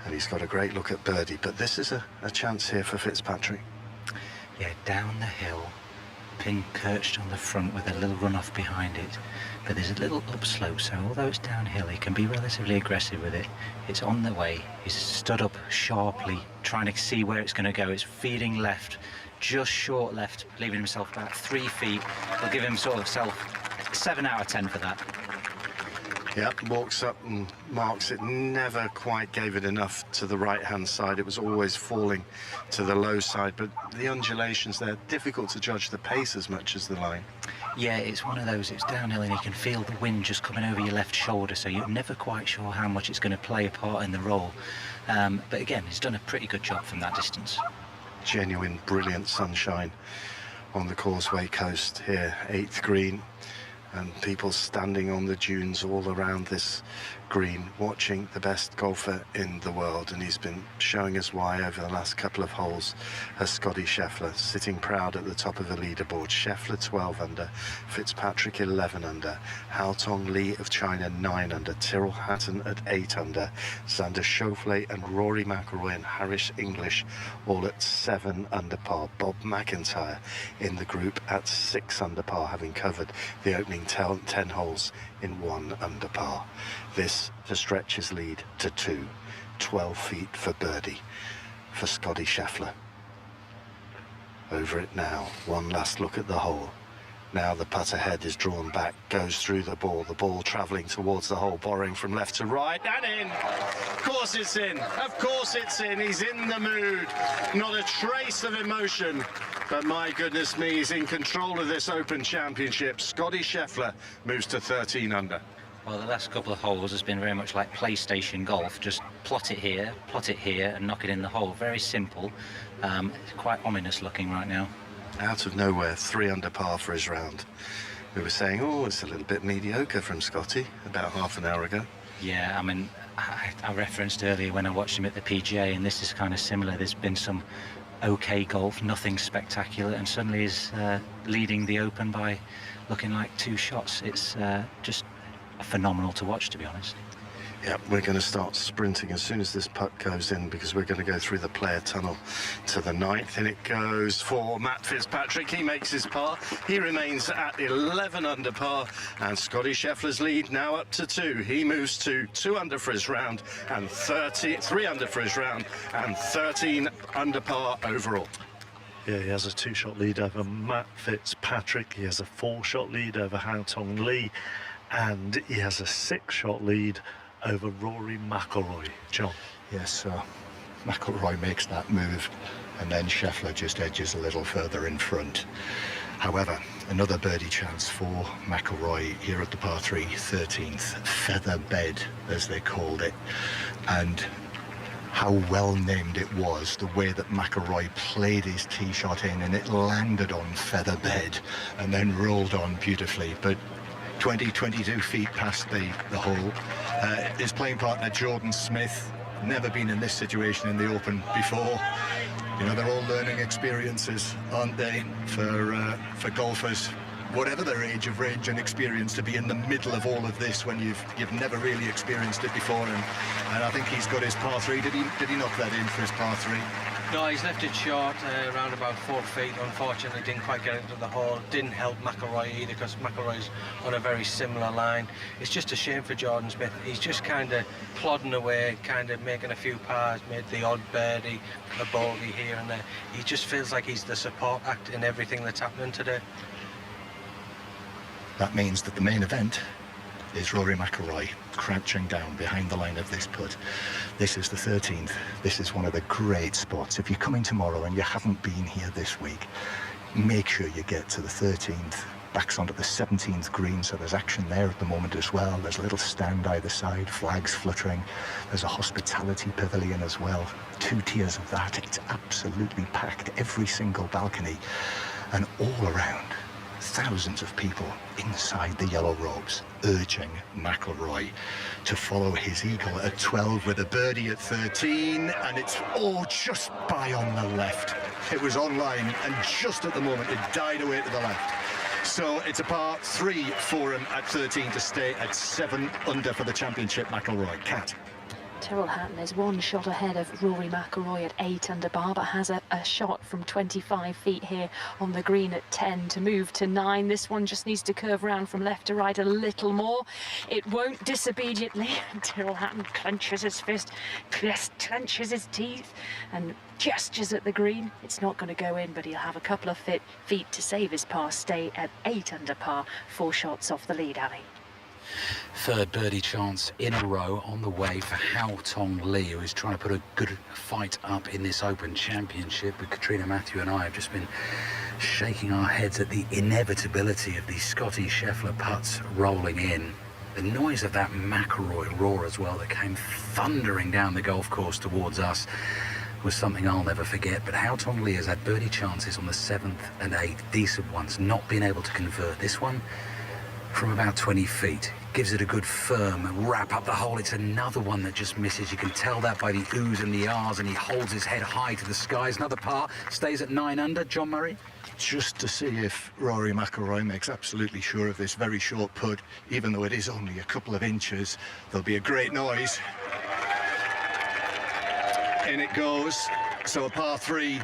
and he's got a great look at birdie. But this is a chance here for Fitzpatrick. Yeah, down the hill, pin perched on the front with a little runoff behind it. But there's a little upslope, so although it's downhill, he can be relatively aggressive with it. It's on the way. He's stood up sharply, trying to see where it's going to go. It's feeding left, just short left, leaving himself about 3 feet. He'll give himself 7 out of 10 for that. Yep, walks up and marks it. Never quite gave it enough to the right-hand side. It was always falling to the low side, but the undulations there, difficult to judge the pace as much as the line. Yeah, it's one of those, it's downhill and you can feel the wind just coming over your left shoulder, so you're never quite sure how much it's going to play a part in the roll. But again, he's done a pretty good job from that distance. Genuine, brilliant sunshine on the Causeway Coast here, 8th green, and people standing on the dunes all around this green, watching the best golfer in the world, and he's been showing us why over the last couple of holes as Scotty Scheffler, sitting proud at the top of the leaderboard. Scheffler 12 under, Fitzpatrick 11 under, Haotong Li of China 9 under, Tyrrell Hatton at 8 under, Xander Schauffele and Rory McIlroy and Harris English all at 7 under par. Bob McIntyre in the group at 6 under par, having covered the opening 10 holes in 1 under par. This to stretch his lead to 2, 12 feet for birdie for Scotty Scheffler. Over it now, one last look at the hole. Now the putter head is drawn back, goes through the ball travelling towards the hole, borrowing from left to right, and in! Of course it's in, of course it's in, he's in the mood. Not a trace of emotion, but my goodness me, he's in control of this Open Championship. Scotty Scheffler moves to 13 under. Well, the last couple of holes has been very much like PlayStation golf. Just plot it here, and knock it in the hole. Very simple. It's quite ominous looking right now. out of nowhere, 3 under par for his round. We were saying, oh, it's a little bit mediocre from Scotty about half an hour ago. Yeah, I mean, I referenced earlier when I watched him at the PGA, and this is kind of similar. There's been some okay golf, nothing spectacular, and suddenly he's leading the Open by looking like 2 shots. It's just phenomenal to watch, to be honest. Yeah, we're going to start sprinting as soon as this putt goes in, because we're going to go through the player tunnel to the 9th. And it goes for Matt Fitzpatrick. He makes his par. He remains at 11 under par. And Scotty Scheffler's lead now up to 2. He moves to 2 under for his round and 3 under for his round and 13 under par overall. Yeah, he has a 2-shot lead over Matt Fitzpatrick. He has a 4-shot lead over Hao Tong Lee. And he has a 6-shot lead over Rory McIlroy. John? Yes, McIlroy makes that move, and then Scheffler just edges a little further in front. However, another birdie chance for McIlroy here at the par 3, 13th, feather bed, as they called it. And how well named it was, the way that McIlroy played his tee shot in, and it landed on feather bed and then rolled on beautifully. But 22 feet past the hole. His playing partner, Jordan Smith, never been in this situation in the Open before. You know, they're all learning experiences, aren't they, for golfers, whatever their age of range and experience, to be in the middle of all of this when you've never really experienced it before. And I think he's got his par 3. Did he knock that in for his par 3? No, he's left it short, around about 4 feet. Unfortunately, didn't quite get into the hole. Didn't help McIlroy either, because McIlroy's on a very similar line. It's just a shame for Jordan Smith. He's just kind of plodding away, kind of making a few pars, made the odd birdie, a bogey here and there. He just feels like he's the support act in everything that's happening today. That means that the main event is Rory McIlroy crouching down behind the line of this putt. This is the 13th. This is one of the great spots. If you're coming tomorrow and you haven't been here this week, make sure you get to the 13th. Backs onto the 17th green, so there's action there at the moment as well. There's a little stand either side, flags fluttering. There's a hospitality pavilion as well. 2 tiers of that. It's absolutely packed, every single balcony. And all around, thousands of people inside the yellow robes urging McIlroy to follow his eagle at 12 with a birdie at 13, and it's just by on the left. It was online, and just at the moment it died away to the left. So it's a par 3 for him at 13 to stay at 7 under for the championship. McIlroy. Cat. Tyrrell Hatton is 1 shot ahead of Rory McIlroy at 8 under par, but has a shot from 25 feet here on the green at 10 to move to 9. This one just needs to curve around from left to right a little more. It won't disobediently. Tyrrell Hatton clenches his fist, clenches his teeth, and gestures at the green. It's not going to go in, but he'll have a couple of feet to save his par. Stay at 8 under par, 4 shots off the lead, Ali. Third birdie chance in a row on the way for Hao Tong Lee, who is trying to put a good fight up in this Open Championship. But Katrina, Matthew and I have just been shaking our heads at the inevitability of these Scotty Scheffler putts rolling in. The noise of that McIlroy roar as well that came thundering down the golf course towards us was something I'll never forget. But Hao Tong Lee has had birdie chances on the 7th and 8th, decent ones, not been able to convert. This one from about 20 feet. Gives it a good firm wrap up the hole. It's another one that just misses. You can tell that by the oohs and the ahs, and he holds his head high to the skies. Another par, stays at 9 under. John Murray? Just to see if Rory McIlroy makes absolutely sure of this very short putt, even though it is only a couple of inches, there'll be a great noise. In it goes. So a par 3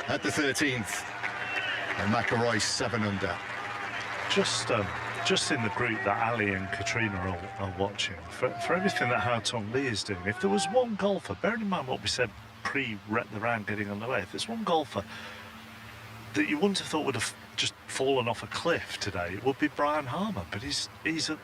at the 13th. And McIlroy 7 under. Just in the group that Ali and Katrina are watching, for everything that Hao Tong Lee is doing, if there was one golfer, bearing in mind what we said the round getting underway, if there's one golfer that you wouldn't have thought would have just fallen off a cliff today, it would be Brian Harman, but he's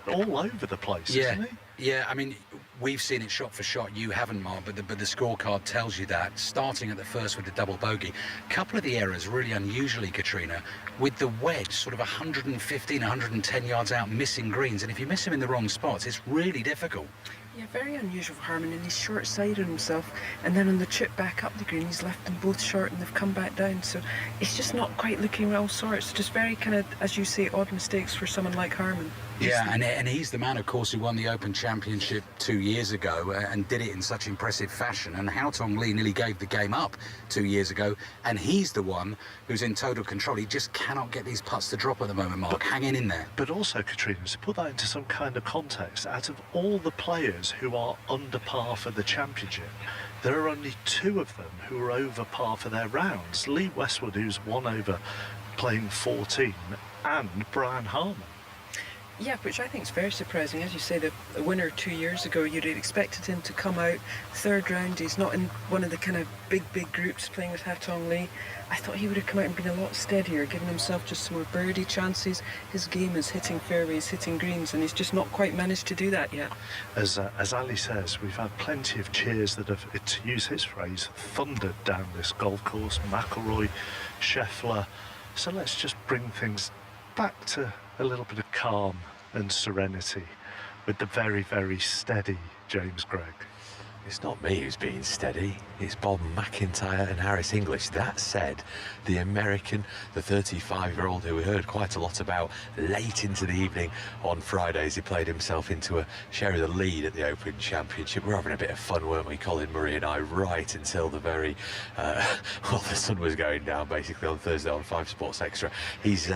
all over the place, isn't he? Yeah, I mean, we've seen it shot for shot. You haven't, Mark, but the scorecard tells you that. Starting at the first with the double bogey. A couple of the errors, really unusually, Katrina, with the wedge sort of 115, 110 yards out, missing greens. And if you miss them in the wrong spots, it's really difficult. Yeah, very unusual for Harman, and he's short-sided himself, and then on the chip back up the green he's left them both short and they've come back down, so it's just not quite looking well sorts. Just very kind of, as you say, odd mistakes for someone like Harman. Yeah, and he's the man, of course, who won the Open Championship 2 years ago and did it in such impressive fashion. And Haotong Li nearly gave the game up 2 years ago, and he's the one who's in total control. He just cannot get these putts to drop at the moment, Mark, hanging in there. But also, Katrina, to put that into some kind of context, out of all the players who are under par for the championship, there are only 2 of them who are over par for their rounds. Lee Westwood, who's won over playing 14, and Brian Harman. Yeah, which I think is very surprising. As you say, the winner 2 years ago, you'd have expected him to come out third round. He's not in one of the kind of big groups playing with Haotong Li. I thought he would have come out and been a lot steadier, giving himself just some more birdie chances. His game is hitting fairways, hitting greens, and he's just not quite managed to do that yet. As Ali says, we've had plenty of cheers that have, to use his phrase, thundered down this golf course. McIlroy, Scheffler. So let's just bring things back to a little bit of calm and serenity with the very, very steady James Gregg. It's not me who's being steady, it's Bob McIntyre and Harris English. That said, the American, the 35-year-old who we heard quite a lot about late into the evening on Fridays, he played himself into a share of the lead at the Open Championship. We're having a bit of fun, weren't we, Colin Murray and I, right until the very, well, the sun was going down basically on Thursday on 5 Sports Extra. He's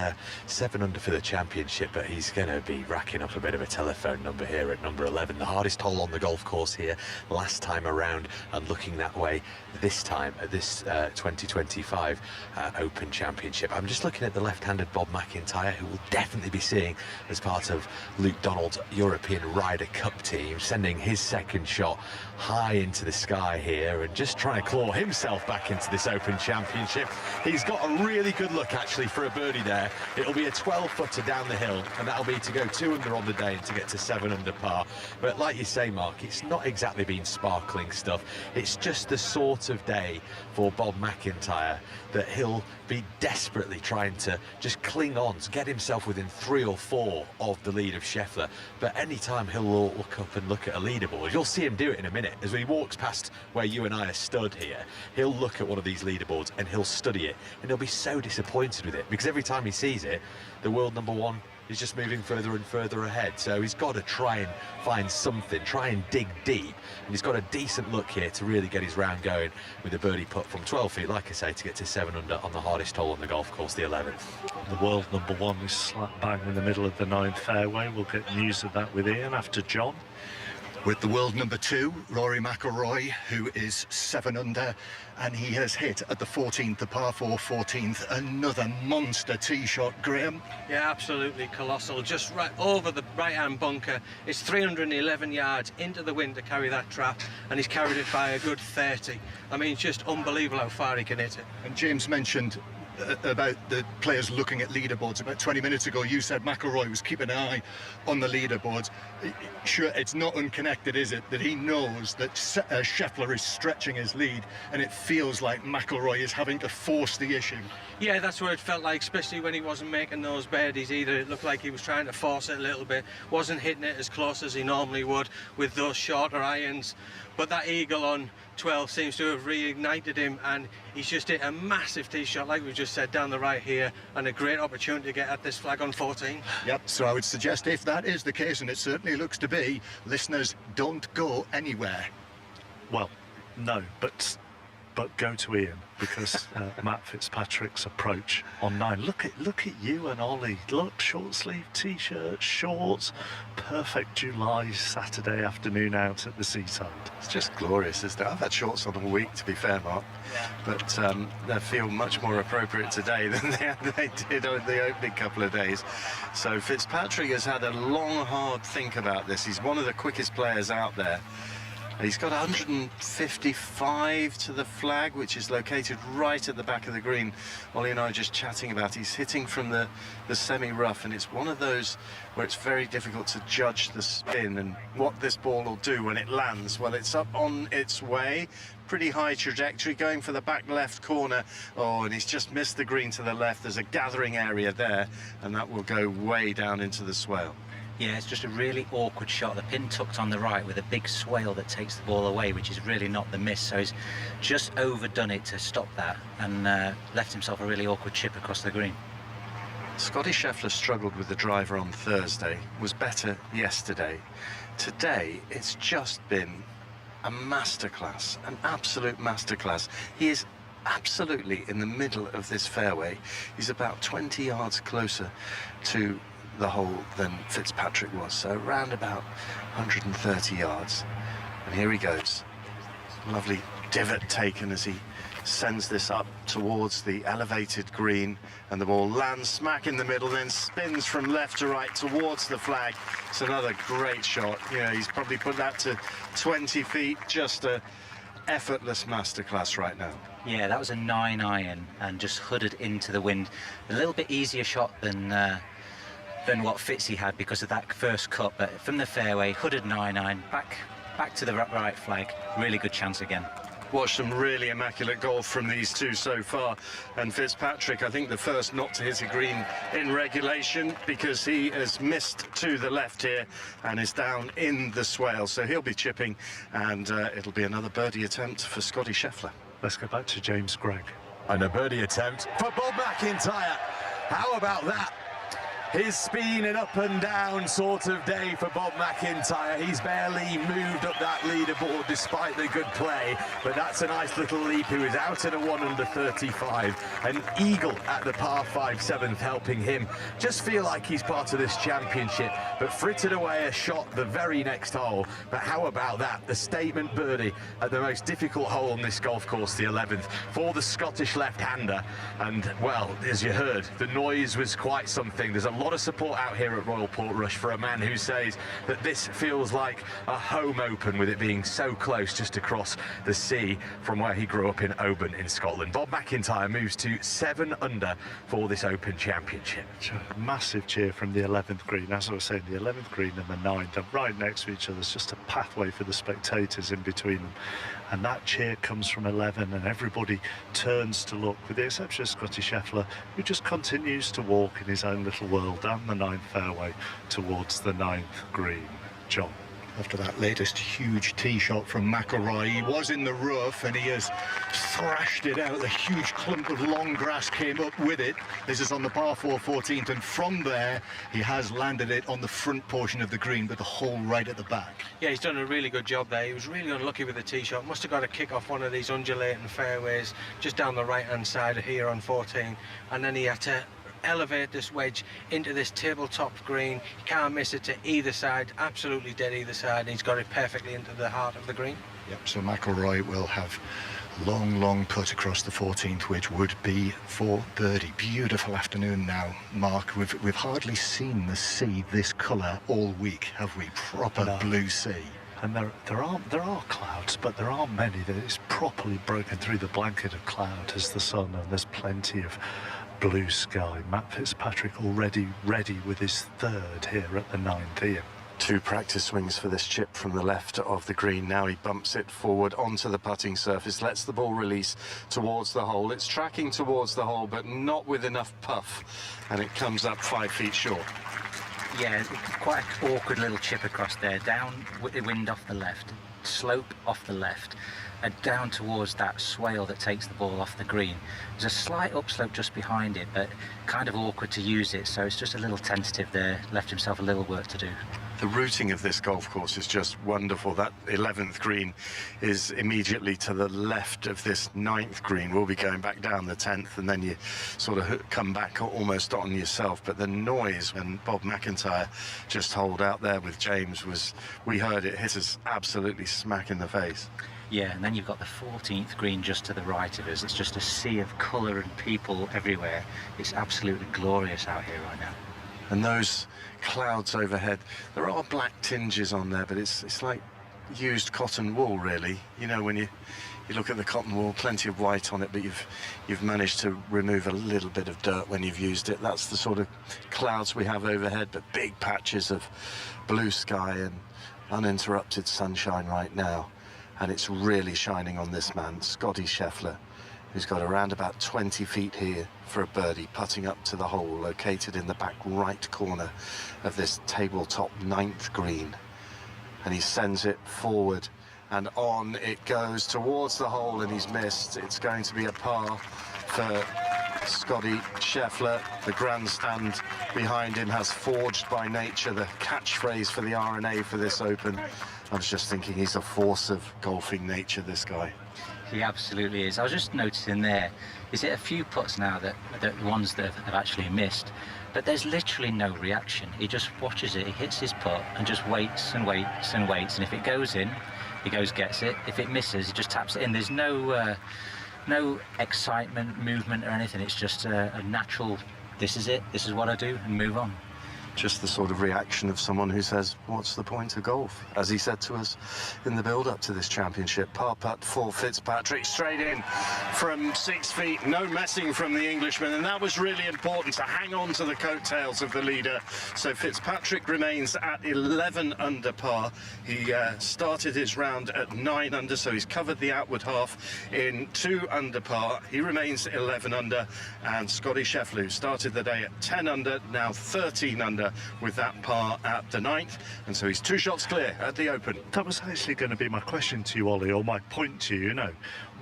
7 under for the championship, but he's going to be racking up a bit of a telephone number here at number 11, the hardest hole on the golf course here last time around, and looking that way this time at this 2025 Open Championship. I'm just looking at the left-handed Bob McIntyre, who will definitely be seeing as part of Luke Donald's European Ryder Cup team, sending his second shot high into the sky here and just trying to claw himself back into this Open Championship. He's got a really good look actually for a birdie there. It'll be a 12-footer down the hill, and that'll be to go 2 under on the day and to get to 7 under par. But like you say, Mark, it's not exactly been sparkling stuff. It's just the sort of day for Bob McIntyre that he'll be desperately trying to just cling on to get himself within 3 or 4 of the lead of Scheffler. But any time he'll look up and look at a leaderboard, you'll see him do it in a minute. As he walks past where you and I are stood here, he'll look at one of these leaderboards and he'll study it, and he'll be so disappointed with it, because every time he sees it, the world number 1 is just moving further and further ahead. So he's got to try and find something, try and dig deep, and he's got a decent look here to really get his round going with a birdie putt from 12 feet, like I say, to get to 7 under on the hardest hole on the golf course, the 11th. The world number 1 is slap bang in the middle of the 9th fairway. We'll get news of that with Ian after John. With the world number 2, Rory McIlroy, who is 7 under, and he has hit at the 14th, the par 4 14th, another monster tee shot, Graham. Yeah, absolutely colossal, just right over the right-hand bunker. It's 311 yards into the wind to carry that trap, and he's carried it by a good 30. I mean, it's just unbelievable how far he can hit it. And James mentioned about the players looking at leaderboards. About 20 minutes ago, you said McIlroy was keeping an eye on the leaderboards. Sure, it's not unconnected, is it, that he knows that Scheffler is stretching his lead, and it feels like McIlroy is having to force the issue. Yeah, that's what it felt like, especially when he wasn't making those birdies either. It looked like he was trying to force it a little bit, wasn't hitting it as close as he normally would with those shorter irons. But that eagle on 12 seems to have reignited him, and he's just hit a massive tee shot, like we just said, down the right here, and a great opportunity to get at this flag on 14. Yep, so I would suggest if that is the case, and it certainly looks to be, listeners, don't go anywhere. Well, no, but go to Ian, because Matt Fitzpatrick's approach on 9. Look at you and Ollie. Look, short sleeve t-shirts, shorts, perfect July Saturday afternoon out at the seaside. It's just glorious, isn't it? I've had shorts on all week, to be fair, Mark. Yeah. But they feel much more appropriate today than they did over the opening couple of days. So Fitzpatrick has had a long, hard think about this. He's one of the quickest players out there. He's got 155 to the flag, which is located right at the back of the green. Ollie and I are just chatting about it. He's hitting from the semi-rough, and it's one of those where it's very difficult to judge the spin and what this ball will do when it lands. Well, it's up on its way, pretty high trajectory, going for the back left corner. Oh, and he's just missed the green to the left. There's a gathering area there, and that will go way down into the swale. Yeah, it's just a really awkward shot. The pin tucked on the right with a big swale that takes the ball away, which is really not the miss. So he's just overdone it to stop that and left himself a really awkward chip across the green. Scotty Scheffler struggled with the driver on Thursday, was better yesterday. Today, it's just been a masterclass, an absolute masterclass. He is absolutely in the middle of this fairway. He's about 20 yards closer to the hole than Fitzpatrick was, so around about 130 yards. And here he goes. Lovely divot taken as he sends this up towards the elevated green, and the ball lands smack in the middle, then spins from left to right towards the flag. It's another great shot. You know, he's probably put that to 20 feet. Just a effortless masterclass right now. Yeah, that was a 9-iron and just hooded into the wind. A little bit easier shot than what Fitzy had because of that first cut, but from the fairway, hooded 9-iron, back to the right flag. Really good chance again. Watched some really immaculate golf from these two so far, and Fitzpatrick, I think the first not to hit a green in regulation because he has missed to the left here and is down in the swale, so he'll be chipping, and it'll be another birdie attempt for Scotty Scheffler. Let's go back to James Gregg. And a birdie attempt for Bob McIntyre. How about that? It's been an up and down sort of day for Bob McIntyre. He's barely moved up that leaderboard despite the good play, but that's a nice little leap. He was out in a 1 under 35. An eagle at the par 5 7th helping him just feel like he's part of this championship, but frittered away a shot the very next hole. But how about that? The statement birdie at the most difficult hole on this golf course, the 11th, for the Scottish left-hander. And, well, as you heard, the noise was quite something. There's a lot of support out here at Royal Portrush for a man who says that this feels like a home open, with it being so close just across the sea from where he grew up in Oban in Scotland. Bob McIntyre moves to 7 under for this Open Championship. A massive cheer from the 11th green. As I was saying, the 11th green and the 9th are right next to each other. There's just a pathway for the spectators in between them. And that cheer comes from 11, and everybody turns to look, with the exception of Scotty Scheffler, who just continues to walk in his own little world down the 9th fairway towards the 9th green. John. After that latest huge tee shot from McIlroy, he was in the rough and he has thrashed it out. The huge clump of long grass came up with it. This is on the par 4 14th, and from there he has landed it on the front portion of the green with the hole right at the back. Yeah, he's done a really good job there. He was really unlucky with the tee shot. Must have got a kick off one of these undulating fairways just down the right hand side of here on 14, and then he had to elevate this wedge into this tabletop green. You can't miss it to either side, absolutely dead either side, and he's got it perfectly into the heart of the green. Yep, so McIlroy will have a long putt across the 14th, which would be for birdie. Beautiful afternoon now, Mark. We've hardly seen the sea this colour all week, have we? Proper blue sea. And there are clouds, but there aren't many. That is properly broken through the blanket of cloud as the sun, and there's plenty of blue sky. Matt Fitzpatrick already ready with his 3rd here at the 9th here. 2 practice swings for this chip from the left of the green. Now he bumps it forward onto the putting surface, lets the ball release towards the hole. It's tracking towards the hole, but not with enough puff, and it comes up 5 feet short. Yeah, quite an awkward little chip across there, down with the wind off the left, slope off the left, and down towards that swale that takes the ball off the green. There's a slight upslope just behind it, but kind of awkward to use it, so it's just a little tentative there. Left himself a little work to do. The routing of this golf course is just wonderful. That 11th green is immediately to the left of this 9th green. We'll be going back down the 10th, and then you sort of come back almost on yourself. But the noise when Bob McIntyre just holed out there with James was, we heard it hit us absolutely smack in the face. Yeah, and then you've got the 14th green just to the right of us. It's just a sea of colour and people everywhere. It's absolutely glorious out here right now. And those clouds overhead, there are black tinges on there, but it's like used cotton wool, really. You know, when you look at the cotton wool, plenty of white on it, but you've managed to remove a little bit of dirt when you've used it. That's the sort of clouds we have overhead, but big patches of blue sky and uninterrupted sunshine right now. And it's really shining on this man, Scotty Scheffler. who's got around about 20 feet here for a birdie, putting up to the hole located in the back right corner of this tabletop 9th green. And he sends it forward and on it goes towards the hole, and he's missed. It's going to be a par for Scotty Scheffler. The grandstand behind him has "forged by nature," the catchphrase for the R&A for this Open. I was just thinking, he's a force of golfing nature, this guy. He absolutely is. I was just noticing there, is it a few putts now that the ones that have actually missed, but there's literally no reaction. He just watches it, he hits his putt and just waits and waits and waits, and if it goes in, he goes, gets it. If it misses, he just taps it in. There's no excitement, movement or anything. It's just a natural, this is it, this is what I do, and move on. Just the sort of reaction of someone who says, what's the point of golf? As he said to us in the build-up to this championship. Par putt for Fitzpatrick, straight in from 6 feet. No messing from the Englishman, and that was really important, to hang on to the coattails of the leader. So Fitzpatrick remains at 11 under par. He started his round at 9 under, so he's covered the outward half in 2 under par. He remains 11 under, and Scotty Scheffler, who started the day at 10 under, now 13 under, with that par at the 9th, and so he's 2 shots clear at the Open. That was actually going to be my question to you, Ollie, or my point to you. You know,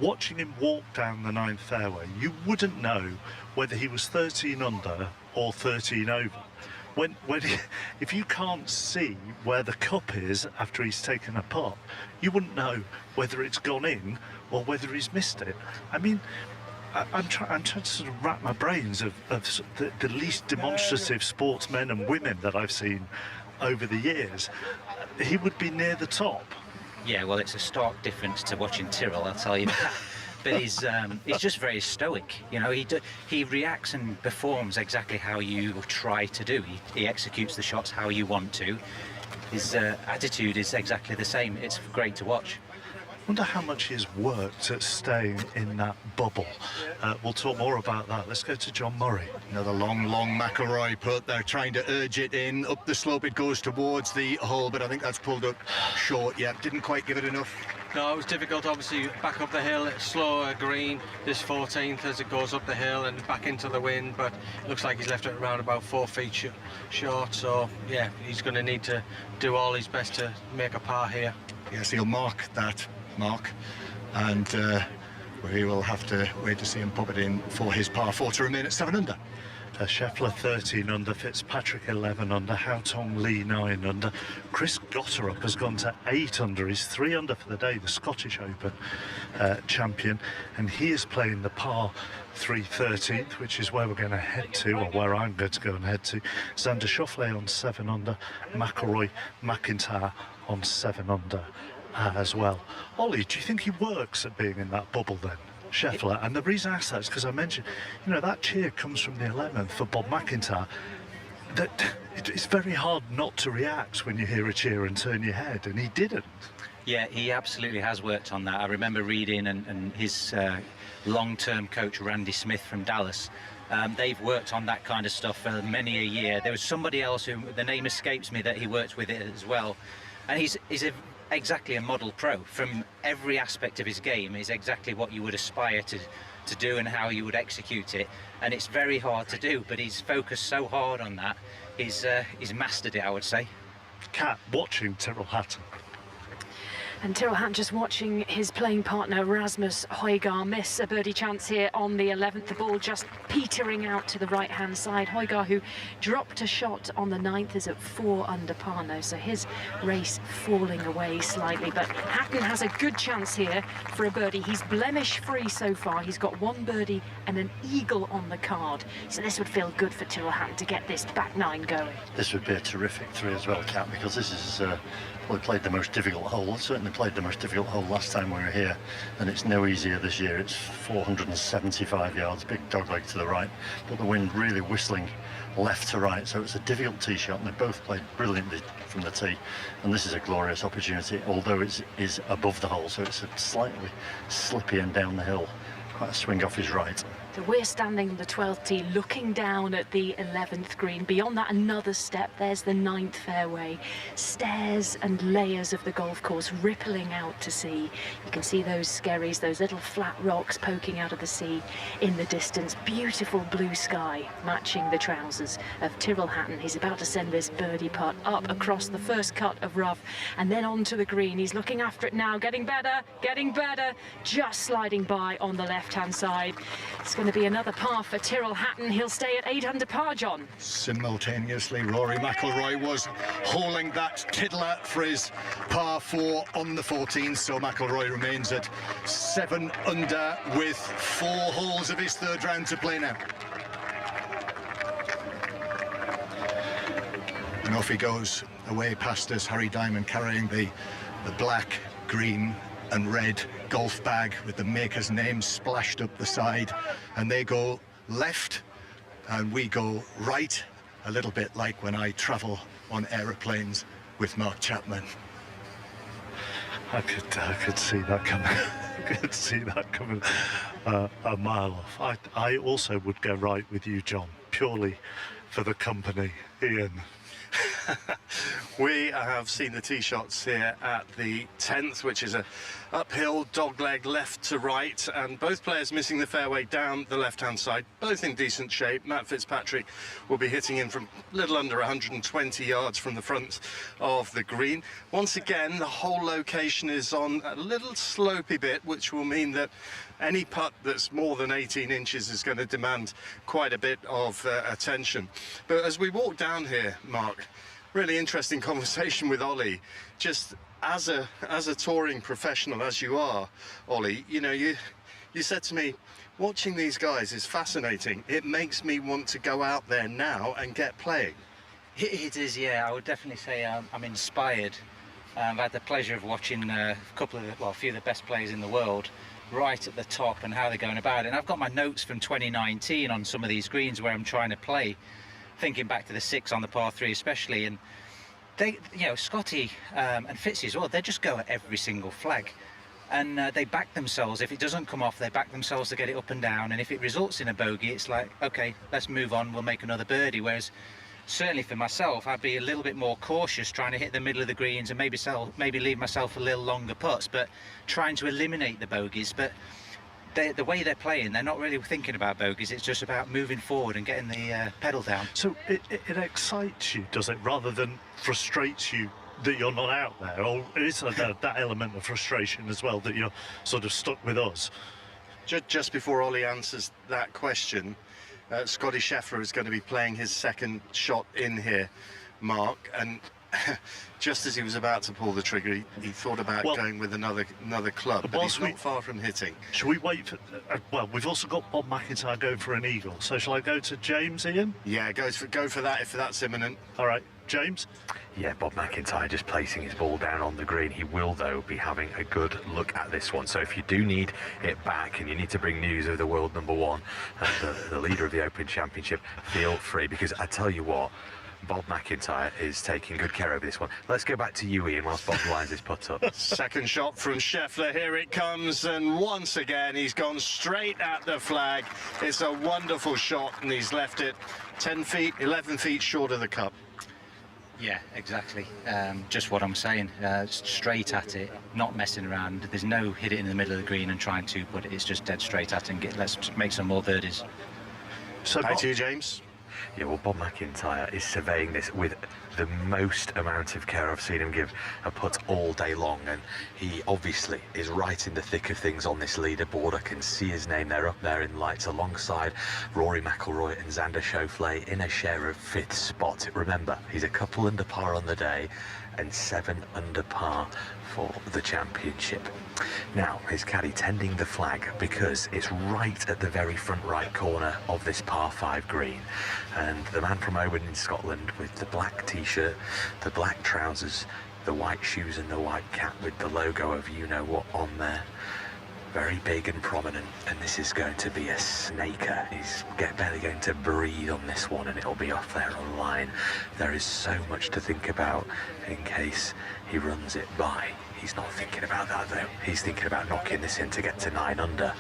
watching him walk down the 9th fairway, you wouldn't know whether he was 13 under or 13 over. If you can't see where the cup is after he's taken a putt, you wouldn't know whether it's gone in or whether he's missed it. I mean, I'm trying to sort of wrap my brains of the least demonstrative sportsmen and women that I've seen over the years. He would be near the top. Yeah, well, it's a stark difference to watching Tyrrell, I'll tell you that. But he's just very stoic. You know, he reacts and performs exactly how you try to do. He executes the shots how you want to. His attitude is exactly the same. It's great to watch. Wonder how much he's worked at staying in that bubble. We'll talk more about that. Let's go to John Murray. Another long McIlroy putt. They're trying to urge it in. Up the slope it goes towards the hole, but I think that's pulled up short. Yeah, didn't quite give it enough. No, it was difficult, obviously, back up the hill, slower green, this 14th as it goes up the hill and back into the wind, but it looks like he's left it around about 4 feet short, so yeah, he's going to need to do all his best to make a par here. Yes, he'll mark that mark, and we will have to wait to see him pop it in for his par 4 to remain at 7 under. Scheffler 13 under, Fitzpatrick 11 under, Haotong Li 9 under. Chris Gotterup has gone to 8 under. He's 3 under for the day, the Scottish Open champion, and he is playing the par 3 13th, which is where we're going to head to, or where I'm going to go and head to. Xander Schauffele on 7 under, McIlroy, McIntyre on 7 under as well. Ollie, do you think he works at being in that bubble then, Scheffler? And the reason I ask that is because I mentioned, you know, that cheer comes from the 11th for Bob McIntyre. That it's very hard not to react when you hear a cheer and turn your head, and he didn't. Yeah, he absolutely has worked on that. I remember reading, and his long-term coach Randy Smith from Dallas, they've worked on that kind of stuff for many a year. There was somebody else who, the name escapes me, that he worked with it as well, and he's exactly a model pro. From every aspect of his game is exactly what you would aspire to do and how you would execute it, and it's very hard to do, but he's focused so hard on that. He's mastered it, I would say. Kat, watching Tyrrell Hatton. And Tyrrell Hatton just watching his playing partner Rasmus Højgaard miss a birdie chance here on the 11th. The ball just petering out to the right-hand side. Højgaard, who dropped a shot on the 9th, is at 4 under par now, so his race falling away slightly. But Hatton has a good chance here for a birdie. He's blemish-free so far. He's got 1 birdie and an eagle on the card. So this would feel good for Tyrrell Hatton to get this back 9 going. This would be a terrific 3 as well, Kat, because this is... we played the most difficult hole, certainly played the most difficult hole last time we were here, and it's no easier this year. It's 475 yards, big dogleg to the right, but the wind really whistling left to right, so it's a difficult tee shot, and they both played brilliantly from the tee, and this is a glorious opportunity, although it is above the hole, so it's a slightly slippy and down the hill, quite a swing off his right. So we're standing on the 12th tee looking down at the 11th green. Beyond that, another step. There's the 9th fairway. Stairs and layers of the golf course rippling out to sea. You can see those skerries, those little flat rocks poking out of the sea in the distance. Beautiful blue sky matching the trousers of Tyrrell Hatton. He's about to send this birdie putt up across the first cut of rough and then onto the green. He's looking after it now, getting better, just sliding by on the left-hand side. It's going to be another par for Tyrrell Hatton. He'll stay at 8 under par, John. Simultaneously, Rory McIlroy was hauling that tiddler for his par 4 on the 14th, so McIlroy remains at 7 under with 4 holes of his third round to play now. And off he goes, away past us, Harry Diamond carrying the black, green and red golf bag with the maker's name splashed up the side, and they go left and we go right, a little bit like when I travel on aeroplanes with Mark Chapman. I could see that coming. I could see that coming a mile off. I also would go right with you, John, purely for the company, Ian. We have seen the tee shots here at the 10th, which is a uphill dogleg left to right, and both players missing the fairway down the left-hand side, both in decent shape. Matt Fitzpatrick will be hitting in from a little under 120 yards from the front of the green. Once again, the whole location is on a little slopey bit, which will mean that any putt that's more than 18 inches is going to demand quite a bit of attention. But as we walk down here, Mark, really interesting conversation with Ollie. Just as a touring professional as you are, Ollie, you know, you said to me, watching these guys is fascinating. It makes me want to go out there now and get playing. It is, yeah. I would definitely say I'm inspired. I've had the pleasure of watching a few of the best players in the world right at the top and how they're going about it. And I've got my notes from 2019 on some of these greens where I'm trying to play, thinking back to the 6 on the par 3 especially, and they, you know, Scotty and Fitzy as well, they just go at every single flag, and they back themselves. If it doesn't come off, they back themselves to get it up and down, and if it results in a bogey, it's like, okay, let's move on, we'll make another birdie. Whereas certainly for myself, I'd be a little bit more cautious trying to hit the middle of the greens and maybe leave myself a little longer putts, but trying to eliminate the bogeys. But the way they're playing, they're not really thinking about bogeys. It's just about moving forward and getting the pedal down. So it excites you, does it, rather than frustrates you that you're not out there? Or is that element of frustration as well, that you're sort of stuck with us? Just before Ollie answers that question, Scotty Scheffler is going to be playing his second shot in here, Mark, and just as he was about to pull the trigger, he thought about going with another club, but he's not far from hitting. Shall we wait for... well, we've also got Bob McIntyre going for an eagle, so shall I go to James, Ian? Yeah, go for that if that's imminent. All right, James? Yeah, Bob McIntyre just placing his ball down on the green. He will, though, be having a good look at this one. So if you do need it back and you need to bring news of the world #1 and the leader of the Open Championship, feel free, because I tell you what, Bob McIntyre is taking good care of this one. Let's go back to you, Ian, whilst Bob lines his putt up. Second shot from Scheffler, here it comes, and once again he's gone straight at the flag. It's a wonderful shot, and he's left it 10 feet, 11 feet short of the cup. Yeah, exactly. Just what I'm saying. Straight at it, not messing around. There's no hit it in the middle of the green and trying to put it. It's just dead straight at it and let's make some more birdies. So back to you, James. Yeah, well, Bob McIntyre is surveying this with the most amount of care I've seen him give a putt all day long, and he obviously is right in the thick of things on this leaderboard. I can see his name there up there in lights alongside Rory McIlroy and Xander Schauffele in a share of 5th spot. Remember, he's a couple under par on the day and 7 under par for the championship. Now, his caddy tending the flag because it's right at the very front right corner of this par 5 green, and the man from Owen in Scotland with the black t-shirt, the black trousers, the white shoes and the white cap with the logo of you-know-what on there. Very big and prominent, and this is going to be a snaker. He's barely going to breathe on this one, and it'll be off there on line. There is so much to think about in case he runs it by. He's not thinking about that, though. He's thinking about knocking this in to get to 9 under,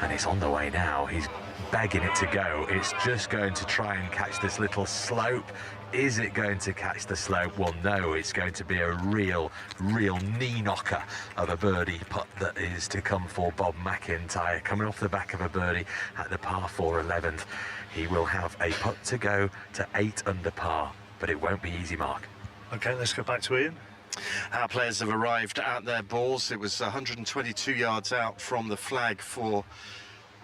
and it's on the way now. He's begging it to go. It's just going to try and catch this little slope. Is it going to catch the slope? Well, no, it's going to be a real knee knocker of a birdie putt that is to come for Bob McIntyre. Coming off the back of a birdie at the par 4 11th. He will have a putt to go to 8 under par, but it won't be easy, Mark. Okay, let's go back to Ian. Our players have arrived at their balls. It was 122 yards out from the flag for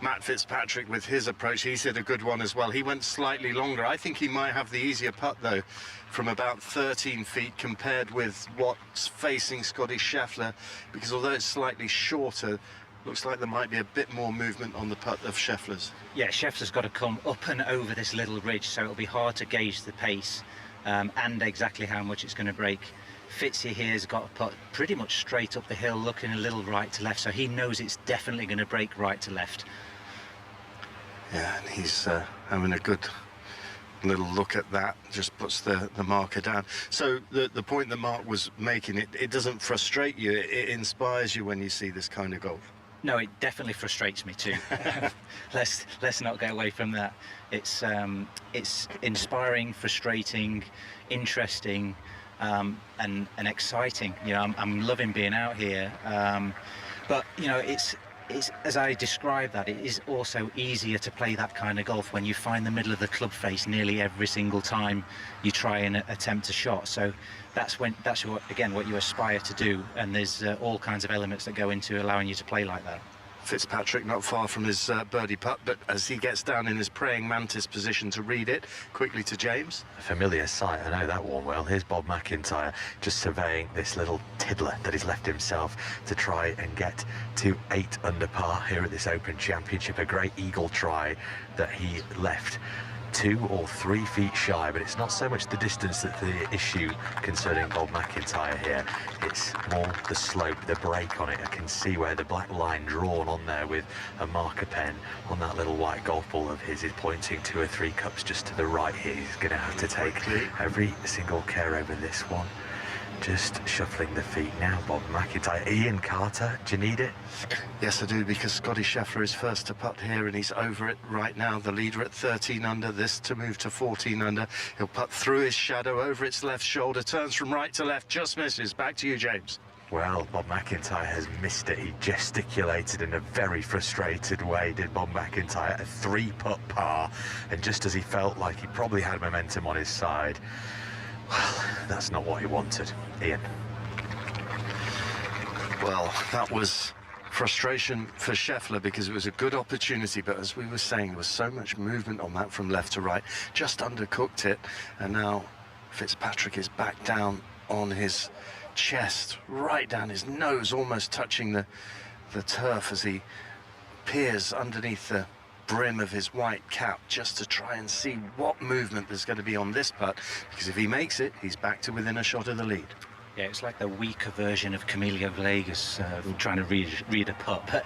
Matt Fitzpatrick with his approach. He's hit a good one as well. He went slightly longer. I think he might have the easier putt, though, from about 13 feet compared with what's facing Scotty Scheffler, because although it's slightly shorter, looks like there might be a bit more movement on the putt of Scheffler's. Yeah, Scheffler's got to come up and over this little ridge, so it'll be hard to gauge the pace and exactly how much it's going to break. Fitzy here's got a putt pretty much straight up the hill, looking a little right to left, so he knows it's definitely going to break right to left. Yeah, and he's having a good little look at that, just puts the marker down. So the point that Mark was making, it doesn't frustrate you, it inspires you when you see this kind of golf. No, it definitely frustrates me too. Let's not get away from that. It's inspiring, frustrating, interesting, and exciting. You know, I'm loving being out here. But you know, it's as I describe that, it is also easier to play that kind of golf when you find the middle of the club face nearly every single time you try and attempt a shot. So that's what you aspire to do, and there's all kinds of elements that go into allowing you to play like that. Fitzpatrick not far from his birdie putt, but as he gets down in his praying mantis position to read it, quickly to James. A familiar sight, I know that one well. Here's Bob McIntyre just surveying this little tiddler that he's left himself to try and get to 8 under par here at this Open Championship. A great eagle try that he left 2 or 3 feet shy, but it's not so much the distance that's the issue concerning Bob McIntyre here. It's more the slope, the break on it. I can see where the black line drawn on there with a marker pen on that little white golf ball of his is pointing 2 or 3 cups just to the right here. He's going to have to take every single care over this one. Just shuffling the feet now, Bob McIntyre. Ian Carter, do you need it? Yes, I do, because Scotty Scheffler is first to putt here, and he's over it right now. The leader at 13 under, this to move to 14 under. He'll putt through his shadow, over its left shoulder, turns from right to left, just misses. Back to you, James. Well, Bob McIntyre has missed it. He gesticulated in a very frustrated way, did Bob McIntyre. A 3-putt par, and just as he felt like he probably had momentum on his side, well, that's not what he wanted. Ian. Well, that was frustration for Scheffler, because it was a good opportunity, but as we were saying, there was so much movement on that from left to right, just undercooked it, and now Fitzpatrick is back down on his chest, right down his nose, almost touching the turf as he peers underneath the brim of his white cap just to try and see what movement there's going to be on this putt, because if he makes it, he's back to within a shot of the lead. Yeah, it's like the weaker version of Camilo Villegas trying to read a putt, but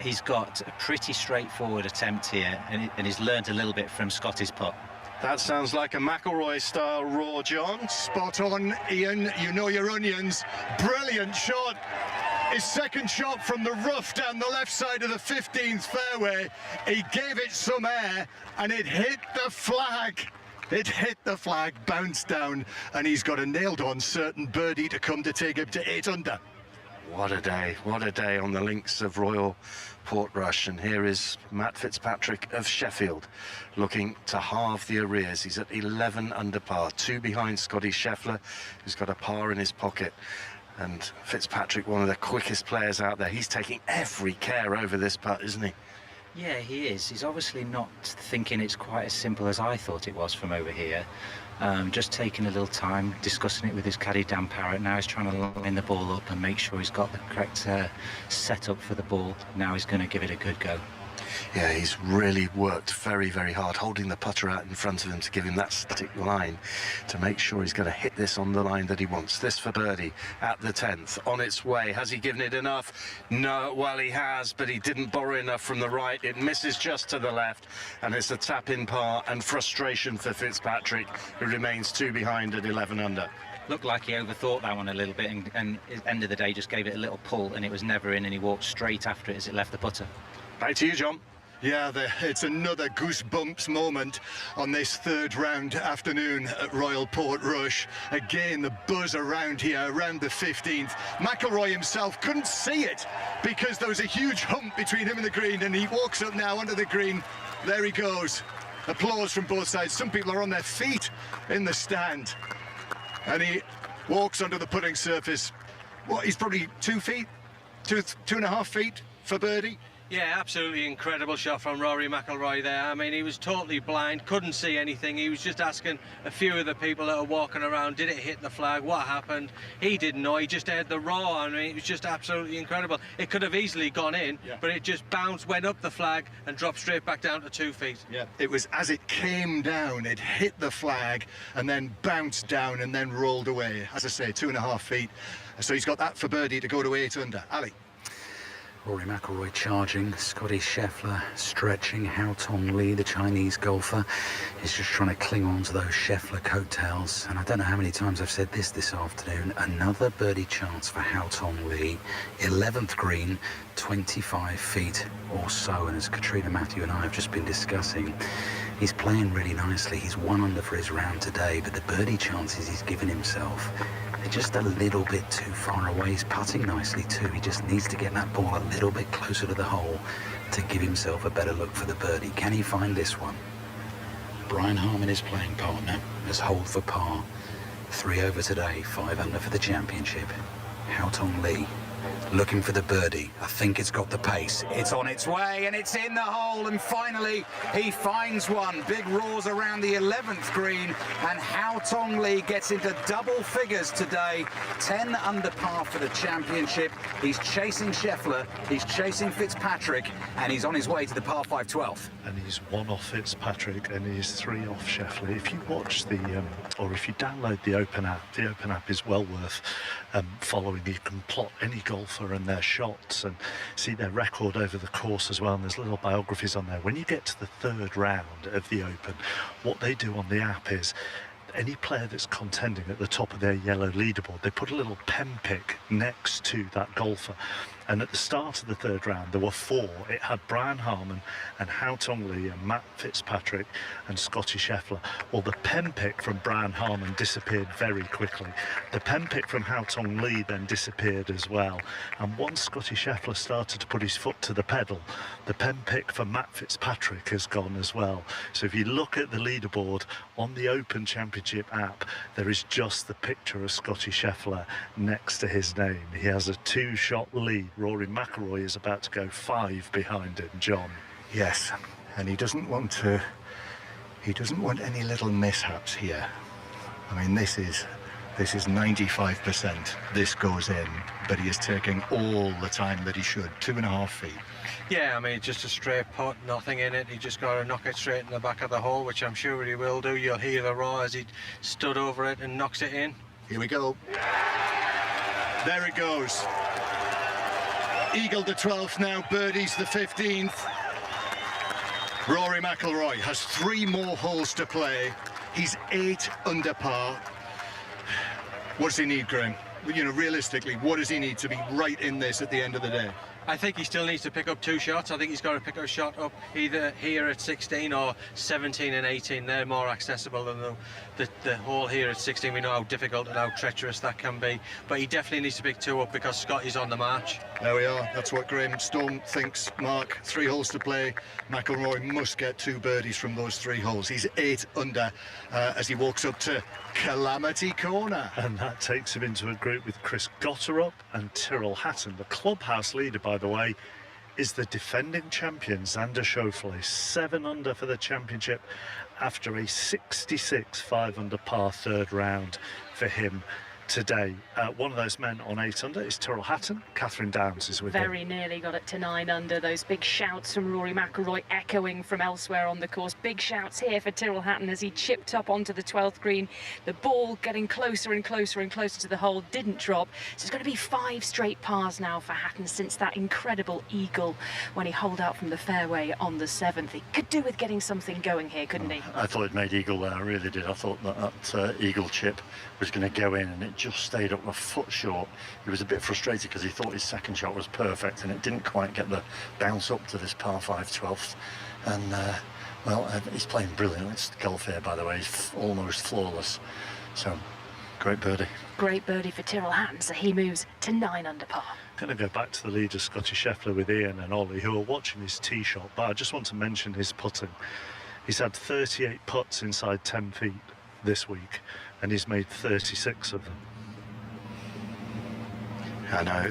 he's got a pretty straightforward attempt here, and he's learned a little bit from Scotty's putt. That sounds like a McIlroy-style roar, John. Spot on, Ian. You know your onions. Brilliant shot. His second shot from the rough down the left side of the 15th fairway. He gave it some air, and it hit the flag. It hit the flag, bounced down, and he's got a nailed-on certain birdie to come to take him to 8 under. What a day on the links of Royal Portrush. And here is Matt Fitzpatrick of Sheffield, looking to halve the arrears. He's at 11 under par, 2 behind Scotty Scheffler, who's got a par in his pocket. And Fitzpatrick, one of the quickest players out there. He's taking every care over this putt, isn't he? Yeah, he is. He's obviously not thinking it's quite as simple as I thought it was from over here. Just taking a little time, discussing it with his caddy Dan Parrott. Now he's trying to line the ball up and make sure he's got the correct setup for the ball. Now he's going to give it a good go. Yeah, he's really worked very, very hard, holding the putter out in front of him to give him that static line to make sure he's going to hit this on the line that he wants. This for birdie at the 10th, on its way. Has he given it enough? No, well, he has, but he didn't borrow enough from the right. It misses just to the left, and it's a tap-in par and frustration for Fitzpatrick, who remains 2 behind at 11 under. Looked like he overthought that one a little bit, and at the end of the day just gave it a little pull, and it was never in, and he walked straight after it as it left the putter. Back to you, John. Yeah, it's another goosebumps moment on this third round afternoon at Royal Portrush. Again, the buzz around here, around the 15th. McIlroy himself couldn't see it because there was a huge hump between him and the green, and he walks up now onto the green. There he goes. Applause from both sides. Some people are on their feet in the stand. And he walks onto the putting surface. What, he's probably 2 feet? 2.5 feet for birdie? Yeah, absolutely incredible shot from Rory McIlroy there. I mean, he was totally blind, couldn't see anything. He was just asking a few of the people that are walking around, did it hit the flag? What happened? He didn't know. He just heard the roar. I mean, it was just absolutely incredible. It could have easily gone in, but it just bounced, went up the flag and dropped straight back down to 2 feet. Yeah, it was as it came down, it hit the flag and then bounced down and then rolled away. As I say, 2.5 feet. So he's got that for birdie to go to 8 under. Ali. Rory McIlroy charging, Scotty Scheffler stretching, Hao Tong Lee, the Chinese golfer, is just trying to cling on to those Scheffler coattails. And I don't know how many times I've said this afternoon, another birdie chance for Hao Tong Lee. 11th green, 25 feet or so. And as Katrina, Matthew and I have just been discussing, he's playing really nicely. He's 1 under for his round today, but the birdie chances he's given himself, they're just a little bit too far away. He's putting nicely too. He just needs to get that ball a little bit closer to the hole to give himself a better look for the birdie. Can he find this one? Brian Harman, his playing partner, has holed for par. 3 over today, 5 under for the championship. Hao Tong Lee looking for the birdie. I think it's got the pace. It's on its way and it's in the hole, and finally he finds one. Big roars around the 11th green, and Hao Tong Lee gets into double figures today. 10 under par for the championship. He's chasing Scheffler, he's chasing Fitzpatrick, and he's on his way to the par 5 12th. And he's 1 off Fitzpatrick and he's 3 off Scheffler. If you watch the, or if you download the Open app is well worth following. You can plot any golfer and their shots and see their record over the course as well, and there's little biographies on there. When you get to the 3rd round of the Open, what they do on the app is any player that's contending at the top of their yellow leaderboard, they put a little pen pick next to that golfer. And at the start of the 3rd round, there were 4. It had Brian Harman and Hao Tong Lee and Matt Fitzpatrick and Scotty Scheffler. Well, the pen pick from Brian Harman disappeared very quickly. The pen pick from Hao Tong Lee then disappeared as well. And once Scotty Scheffler started to put his foot to the pedal, the pen pick for Matt Fitzpatrick has gone as well. So if you look at the leaderboard on the Open Championship app, there is just the picture of Scotty Scheffler next to his name. He has a 2-shot lead. Rory McIlroy is about to go 5 behind him, John. Yes, and he doesn't want any little mishaps here. I mean, this is 95%. This goes in, but he is taking all the time that he should. 2.5 feet. Yeah, I mean, just a straight putt, nothing in it. He just got to knock it straight in the back of the hole, which I'm sure he will do. You'll hear the roar as he stood over it and knocks it in. Here we go. There it goes. Eagle the 12th now, birdies the 15th. Rory McIlroy has 3 more holes to play. He's 8 under par. What does he need, Graham? You know, realistically, what does he need to be right in this at the end of the day? I think he still needs to pick up 2 shots. I think he's got to pick up a shot up either here at 16 or 17 and 18. They're more accessible than the hole here at 16. We know how difficult and how treacherous that can be. But he definitely needs to pick 2 up because Scotty's on the march. There we are. That's what Graham Stone thinks, Mark. 3 holes to play. McIlroy must get 2 birdies from those 3 holes. He's 8 under as he walks up to Calamity Corner. And that takes him into a group with Chris Gotterup and Tyrrell Hatton. The clubhouse leader, by the way, is the defending champion, Xander Schauffele. 7 under for the championship after a 66 5 under par 3rd round for him today. One of those men on 8 under is Tyrrell Hatton. Catherine Downs is with him. Very nearly got it to 9 under. Those big shouts from Rory McIlroy echoing from elsewhere on the course. Big shouts here for Tyrrell Hatton as he chipped up onto the 12th green. The ball getting closer and closer and closer to the hole, didn't drop. So it's going to be 5 straight pars now for Hatton since that incredible eagle when he holed out from the fairway on the 7th. He could do with getting something going here, couldn't he? I thought it made eagle there, I really did. I thought that eagle chip was going to go in, and it it just stayed up a foot short. He was a bit frustrated because he thought his second shot was perfect and it didn't quite get the bounce up to this par 5 12th. And well, he's playing brilliant. It's golf here, by the way. He's almost flawless. So, great birdie. Great birdie for Tyrrell Hatton, so he moves to 9 under par. Going to go back to the leader, Scotty Scheffler, with Ian and Ollie, who are watching his tee shot, but I just want to mention his putting. He's had 38 putts inside 10 feet this week, and he's made 36 of them. I know,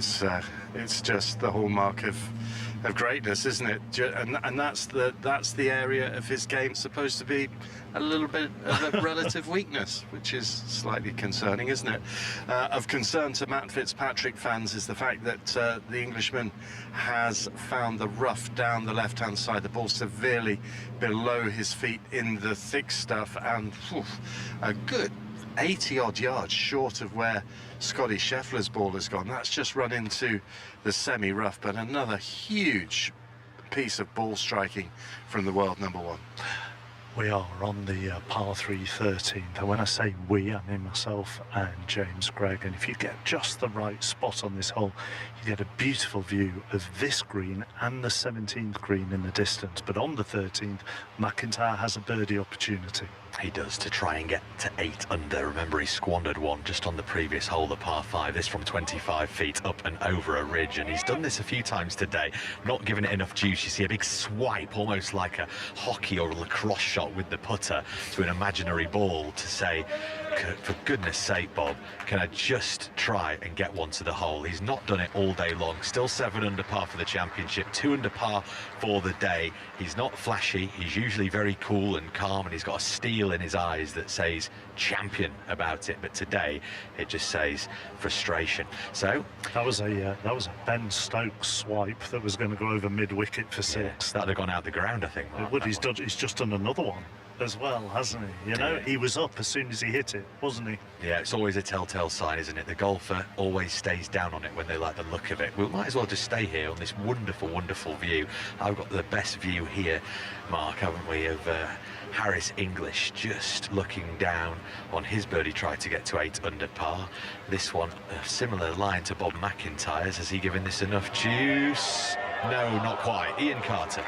it's just the hallmark of greatness, isn't it? And that's the area of his game supposed to be a little bit of a relative weakness, which is slightly concerning, isn't it? Of concern to Matt Fitzpatrick fans is the fact that the Englishman has found the rough down the left-hand side, the ball severely below his feet in the thick stuff, and a good 80-odd yards short of where Scotty Scheffler's ball has gone. That's just run into the semi-rough, but another huge piece of ball striking from the world number 1. We are on the par 3 13th, and when I say we, I mean myself and James Gregg, and if you get just the right spot on this hole, you get a beautiful view of this green and the 17th green in the distance. But on the 13th, McIntyre has a birdie opportunity. He does, to try and get to 8 under. Remember, he squandered one just on the previous hole, the par 5. This from 25 feet up and over a ridge, and he's done this a few times today. Not giving it enough juice. You see a big swipe, almost like a hockey or a lacrosse shot with the putter to an imaginary ball to say, for goodness sake, Bob, can I just try and get one to the hole? He's not done it all day long. Still 7 under par for the championship, 2 under par for the day. He's not flashy. He's usually very cool and calm, and he's got a steel in his eyes that says champion about it. But today, it just says frustration. So that was a Ben Stokes swipe that was going to go over mid-wicket for 6. That'd have gone out the ground, I think. It would. He's just done another one as well, hasn't he? You know, he was up as soon as he hit it, wasn't he? Yeah, it's always a telltale sign, isn't it? The golfer always stays down on it when they like the look of it. We might as well just stay here on this wonderful, wonderful view. I've got the best view here, Mark, haven't we, of Harris English just looking down on his birdie try to get to 8 under par. This one, a similar line to Bob McIntyre's. Has he given this enough juice? No, not quite. Ian Carter.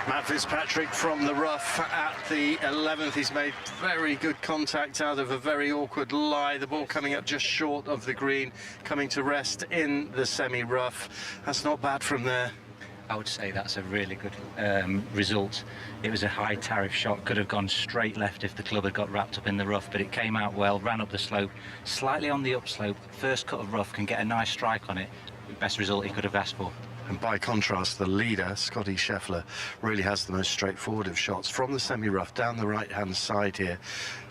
Matt Fitzpatrick from the rough at the 11th. He's made very good contact out of a very awkward lie. The ball coming up just short of the green, coming to rest in the semi-rough. That's not bad from there. I would say that's a really good result. It was a high tariff shot, could have gone straight left if the club had got wrapped up in the rough, but it came out well, ran up the slope, slightly on the upslope. First cut of rough, can get a nice strike on it. Best result he could have asked for. And by contrast, the leader, Scotty Scheffler, really has the most straightforward of shots from the semi-rough down the right-hand side here,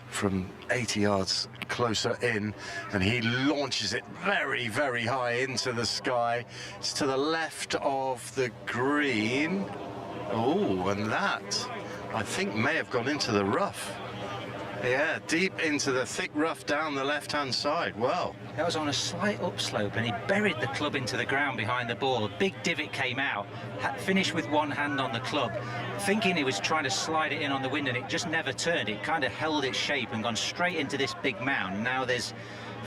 from 80 yards closer in, and he launches it very, very high into the sky. It's to the left of the green. Oh, and that, I think, may have gone into the rough. Yeah, deep into the thick rough down the left-hand side. Well, that was on a slight upslope, and he buried the club into the ground behind the ball. A big divot came out, finished with one hand on the club, thinking he was trying to slide it in on the wind, and it just never turned. It kind of held its shape and gone straight into this big mound. Now there's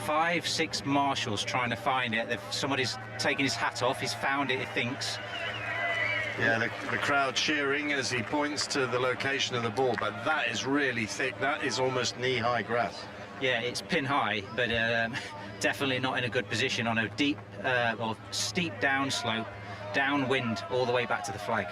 5, 6 marshals trying to find it. Somebody's taken his hat off. He's found it, he thinks. Yeah, the crowd cheering as he points to the location of the ball, but that is really thick. That is almost knee-high grass. Yeah, it's pin high, but definitely not in a good position on a deep or steep downslope, downwind all the way back to the flag.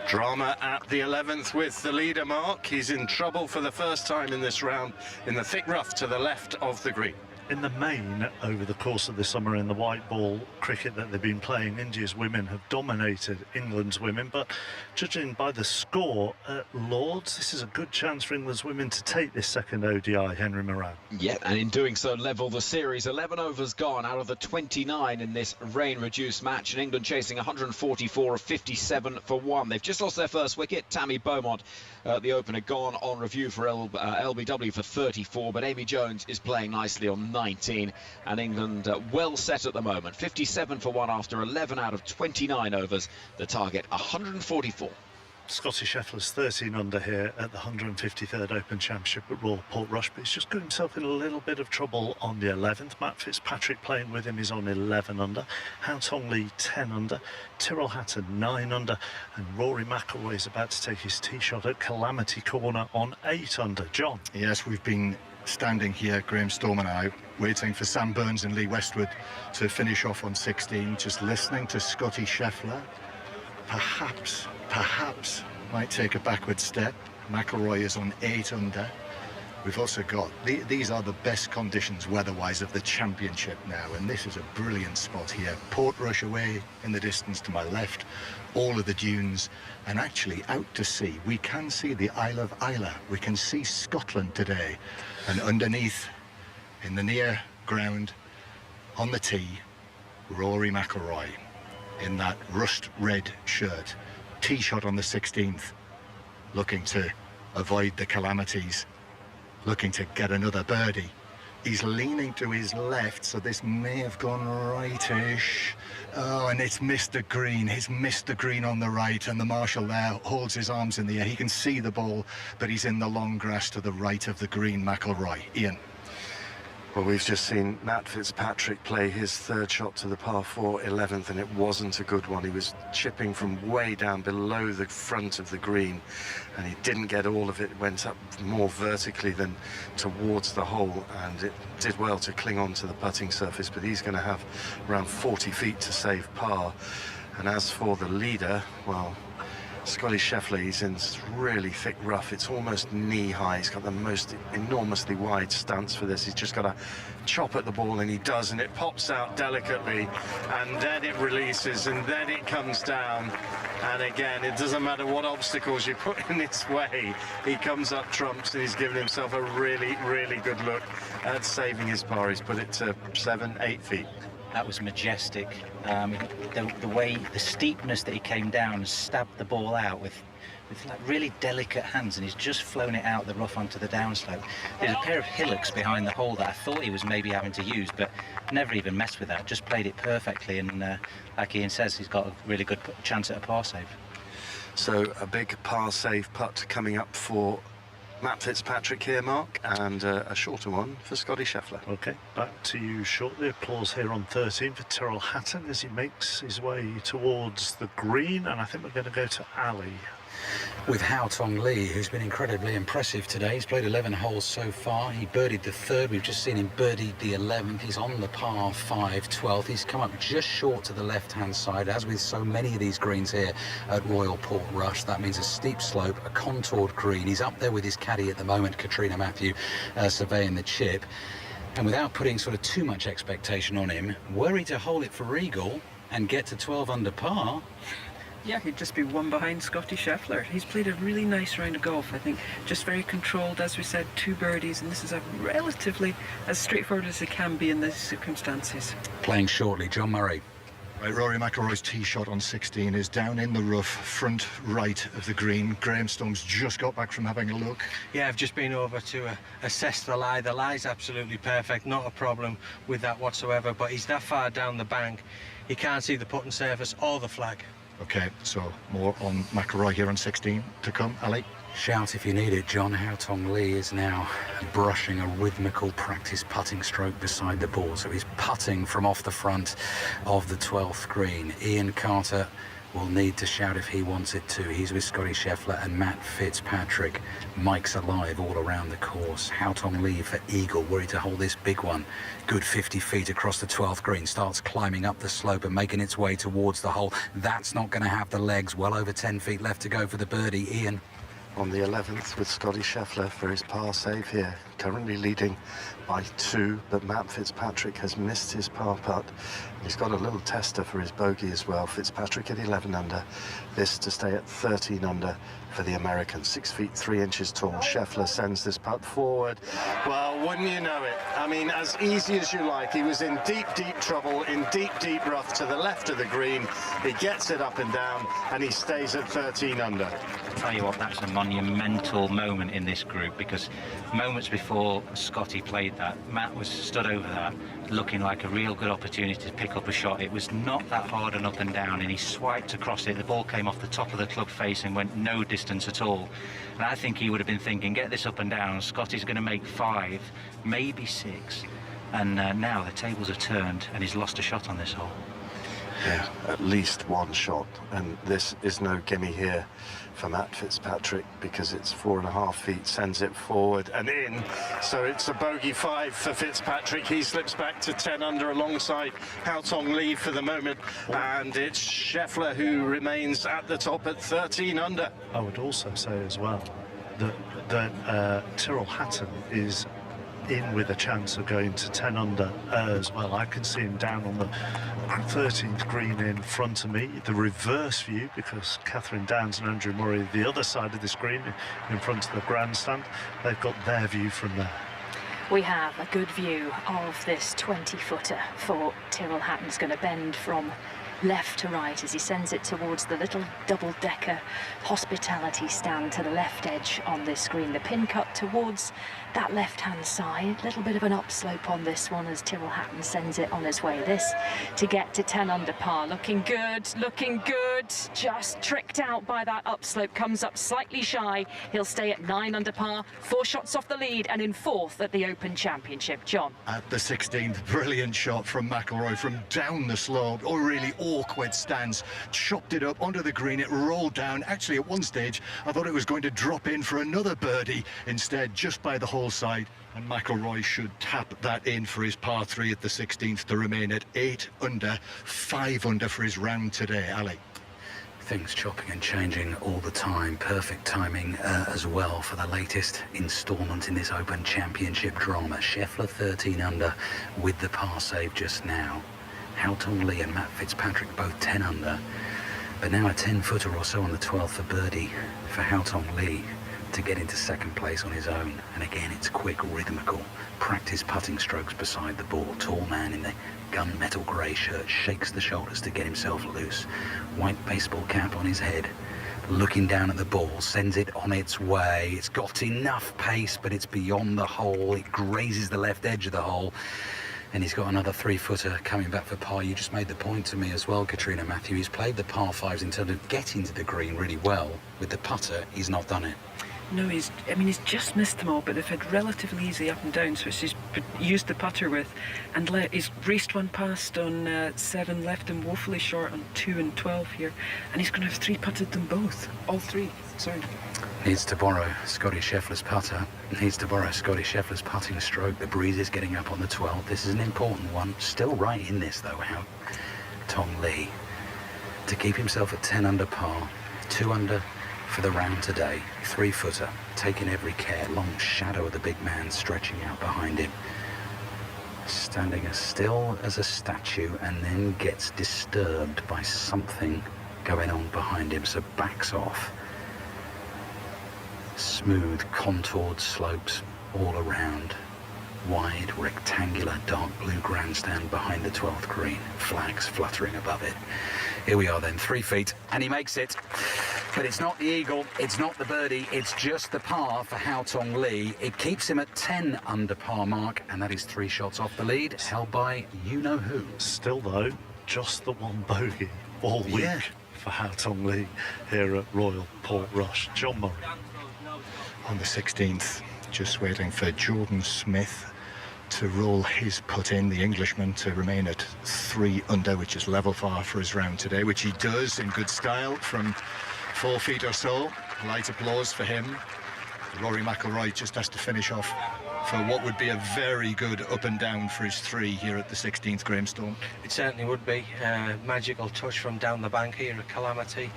Drama at the 11th with the leader, Mark. He's in trouble for the first time in this round in the thick rough to the left of the green. In the main, over the course of the summer in the white ball cricket that they've been playing, India's women have dominated England's women, but judging by the score at Lords, this is a good chance for England's women to take this second ODI, Henry Moran. Yeah, and in doing so, level the series. 11 overs gone out of the 29 in this rain-reduced match, and England chasing 144 of 57 for 1. They've just lost their first wicket. Tammy Beaumont, the opener, gone on review for LBW for 34, but Amy Jones is playing nicely on 19, and England well set at the moment. 57 for 1 after 11 out of 29 overs. The target 144. Scotty Scheffler's 13 under here at the 153rd Open Championship at Royal Portrush, but he's just got himself in a little bit of trouble on the 11th. Matt Fitzpatrick playing with him is on 11 under. Hao Tong Lee 10 under. Tyrrell Hatton 9 under. And Rory McIlroy is about to take his tee shot at Calamity Corner on 8 under. John? Yes, we've been standing here, Graham Storm and I, waiting for Sam Burns and Lee Westwood to finish off on 16, just listening to Scotty Scheffler. Perhaps might take a backward step. McIlroy is on 8 under. We've also got, these are the best conditions weather-wise of the championship now, and this is a brilliant spot here. Portrush away in the distance to my left, all of the dunes, and actually out to sea, we can see the Isle of Islay. We can see Scotland today, and underneath, in the near ground, on the tee, Rory McIlroy in that rust red shirt, tee shot on the 16th, looking to avoid the calamities, looking to get another birdie. He's leaning to his left, so this may have gone rightish. Oh, and it's missed the green. He's missed the green on the right, and the marshal there holds his arms in the air. He can see the ball, but he's in the long grass to the right of the green, McIlroy. Ian. Well, we've just seen Matt Fitzpatrick play his 3rd shot to the par 4 11th, and it wasn't a good one. He was chipping from way down below the front of the green, and he didn't get all of it. It went up more vertically than towards the hole, and it did well to cling on to the putting surface, but he's going to have around 40 feet to save par. And as for the leader, well, Scotty Scheffler, he's in really thick rough. It's almost knee-high. He's got the most enormously wide stance for this. He's just got to chop at the ball, and he does, and it pops out delicately, and then it releases, and then it comes down. And again, it doesn't matter what obstacles you put in its way. He comes up trumps, and he's given himself a really, really good look at saving his par. He's put it to 7-8 feet. That was majestic. The way, the steepness that he came down and stabbed the ball out with like really delicate hands, and he's just flown it out the rough onto the downslope. There's a pair of hillocks behind the hole that I thought he was maybe having to use, but never even messed with that. Just played it perfectly, and like Ian says, he's got a really good chance at a par save. So a big par save putt coming up for Matt Fitzpatrick here, Mark, and a shorter one for Scotty Scheffler. OK, back to you shortly. Applause here on 13 for Tyrrell Hatton as he makes his way towards the green, and I think we're going to go to Ali. With Hao Tong Lee, who's been incredibly impressive today. He's played 11 holes so far. He birdied the 3rd. We've just seen him birdied the 11th. He's on the par 5 12th. He's come up just short to the left-hand side, as with so many of these greens here at Royal Portrush. That means a steep slope, a contoured green. He's up there with his caddy at the moment, Katrina Matthew, surveying the chip. And without putting sort of too much expectation on him, were he to hold it for eagle and get to 12 under par, yeah, he'd just be one behind Scotty Scheffler. He's played a really nice round of golf, I think. Just very controlled, as we said, 2 birdies, and this is a relatively as straightforward as it can be in these circumstances. Playing shortly, John Murray. Right, Rory McIlroy's tee shot on 16 is down in the rough, front right of the green. Graham Storm's just got back from having a look. Yeah, I've just been over to assess the lie. The lie's absolutely perfect, not a problem with that whatsoever, but he's that far down the bank, he can't see the putting surface or the flag. OK, so more on McIlroy here on 16 to come. Ali? Shout if you need it, John. Hao Tong Lee is now brushing a rhythmical practice putting stroke beside the ball. So he's putting from off the front of the 12th green. Ian Carter will need to shout if he wants it too. He's with Scotty Scheffler and Matt Fitzpatrick. Mike's alive all around the course. Hao Tong Lee for eagle, worried to hold this big one. Good 50 feet across the 12th green. Starts climbing up the slope and making its way towards the hole. That's not going to have the legs. Well over 10 feet left to go for the birdie. Ian. On the 11th with Scotty Scheffler for his par save here, currently leading by 2, but Matt Fitzpatrick has missed his par putt. He's got a little tester for his bogey as well. Fitzpatrick at 11 under, this to stay at 13 under for the American. 6 feet 3 inches tall. Scheffler sends this putt forward. Well, wouldn't you know it? I mean, as easy as you like. He was in deep, deep trouble, in deep, deep rough to the left of the green. He gets it up and down, and he stays at 13 under. I'll tell you what, that's a monumental moment in this group, because moments before before Scotty played that, Matt was stood over that, looking like a real good opportunity to pick up a shot. It was not that hard and up and down, and he swiped across it. The ball came off the top of the club face and went no distance at all. And I think he would have been thinking, get this up and down. Scotty's going to make 5, maybe 6. And now the tables are turned, and he's lost a shot on this hole. Yeah, at least one shot, and this is no gimme here for Matt Fitzpatrick, because it's 4.5 feet, sends it forward and in, so it's a bogey 5 for Fitzpatrick. He slips back to 10 under alongside Haotong Li for the moment, and it's Scheffler who remains at the top at 13 under. I would also say as well that Tyrrell Hatton is in with a chance of going to 10 under as well. I can see him down on the 13th green in front of me, the reverse view, because Catherine Downs and Andrew Murray are the other side of this green in front of the grandstand. They've got their view from there. We have a good view of this 20-footer for Tyrrell Hatton's going to bend from left to right as he sends it towards the little double-decker hospitality stand to the left edge on this screen. The pin cut towards that left-hand side. A little bit of an upslope on this one as Tyrrell Hatton sends it on his way. This to get to 10 under par. Looking good, looking good. Just tricked out by that upslope. Comes up slightly shy. He'll stay at 9 under par. 4 shots off the lead and in 4th at the Open Championship. John. At the 16th, brilliant shot from McIlroy from down the slope. Oh, really awkward stance. Chopped it up onto the green. It rolled down. Actually, at one stage, I thought it was going to drop in for another birdie. Instead, just by the hole side, and McIlroy should tap that in for his par 3 at the 16th to remain at 8 under, 5 under for his round today. Ali. Things chopping and changing all the time. Perfect timing as well for the latest instalment in this Open Championship drama. Scheffler 13 under with the par save just now. Haotong Li and Matt Fitzpatrick both 10 under. But now a 10-footer or so on the 12th for birdie for Haotong Li to get into second place on his own. And again, it's quick, rhythmical, practice putting strokes beside the ball. Tall man in the gunmetal grey shirt shakes the shoulders to get himself loose. White baseball cap on his head, looking down at the ball, sends it on its way. It's got enough pace, but it's beyond the hole. It grazes the left edge of the hole. And he's got another 3-footer coming back for par. You just made the point to me as well, Katrina Matthew. He's played the par 5s in terms of getting to the green really well. With the putter, he's not done it. No, he's just missed them all, but they've had relatively easy up and down, so he's used the putter with, and he's raced one past on 7, left him woefully short on 2 and 12 here, and he's going to have 3-putted them both, all 3, sorry. Needs to borrow Scotty Scheffler's putter, needs to borrow Scotty Scheffler's putting stroke. The breeze is getting up on the 12th. This is an important one, still right in this though, Haotong Li, to keep himself at 10 under par, 2 under for the round today. 3-footer, taking every care. Long shadow of the big man stretching out behind him. Standing as still as a statue, and then gets disturbed by something going on behind him, so backs off. Smooth, contoured slopes all around. Wide, rectangular, dark blue grandstand behind the 12th green. Flags fluttering above it. Here we are then, 3 feet, and he makes it. But it's not the eagle, it's not the birdie, it's just the par for Haotong Li. It keeps him at 10 under par mark, and that is 3 shots off the lead, held by you-know-who. Still, though, just the one bogey all week for Haotong Li here at Royal Portrush. John Murray. On the 16th, just waiting for Jordan Smith to roll his putt in, the Englishman, to remain at 3 under, which is level par for his round today, which he does in good style from 4 feet or so. Light applause for him. Rory McIlroy just has to finish off for what would be a very good up and down for his 3 here at the 16th Gravestone. It certainly would be. Magical touch from down the bank here at Calamity.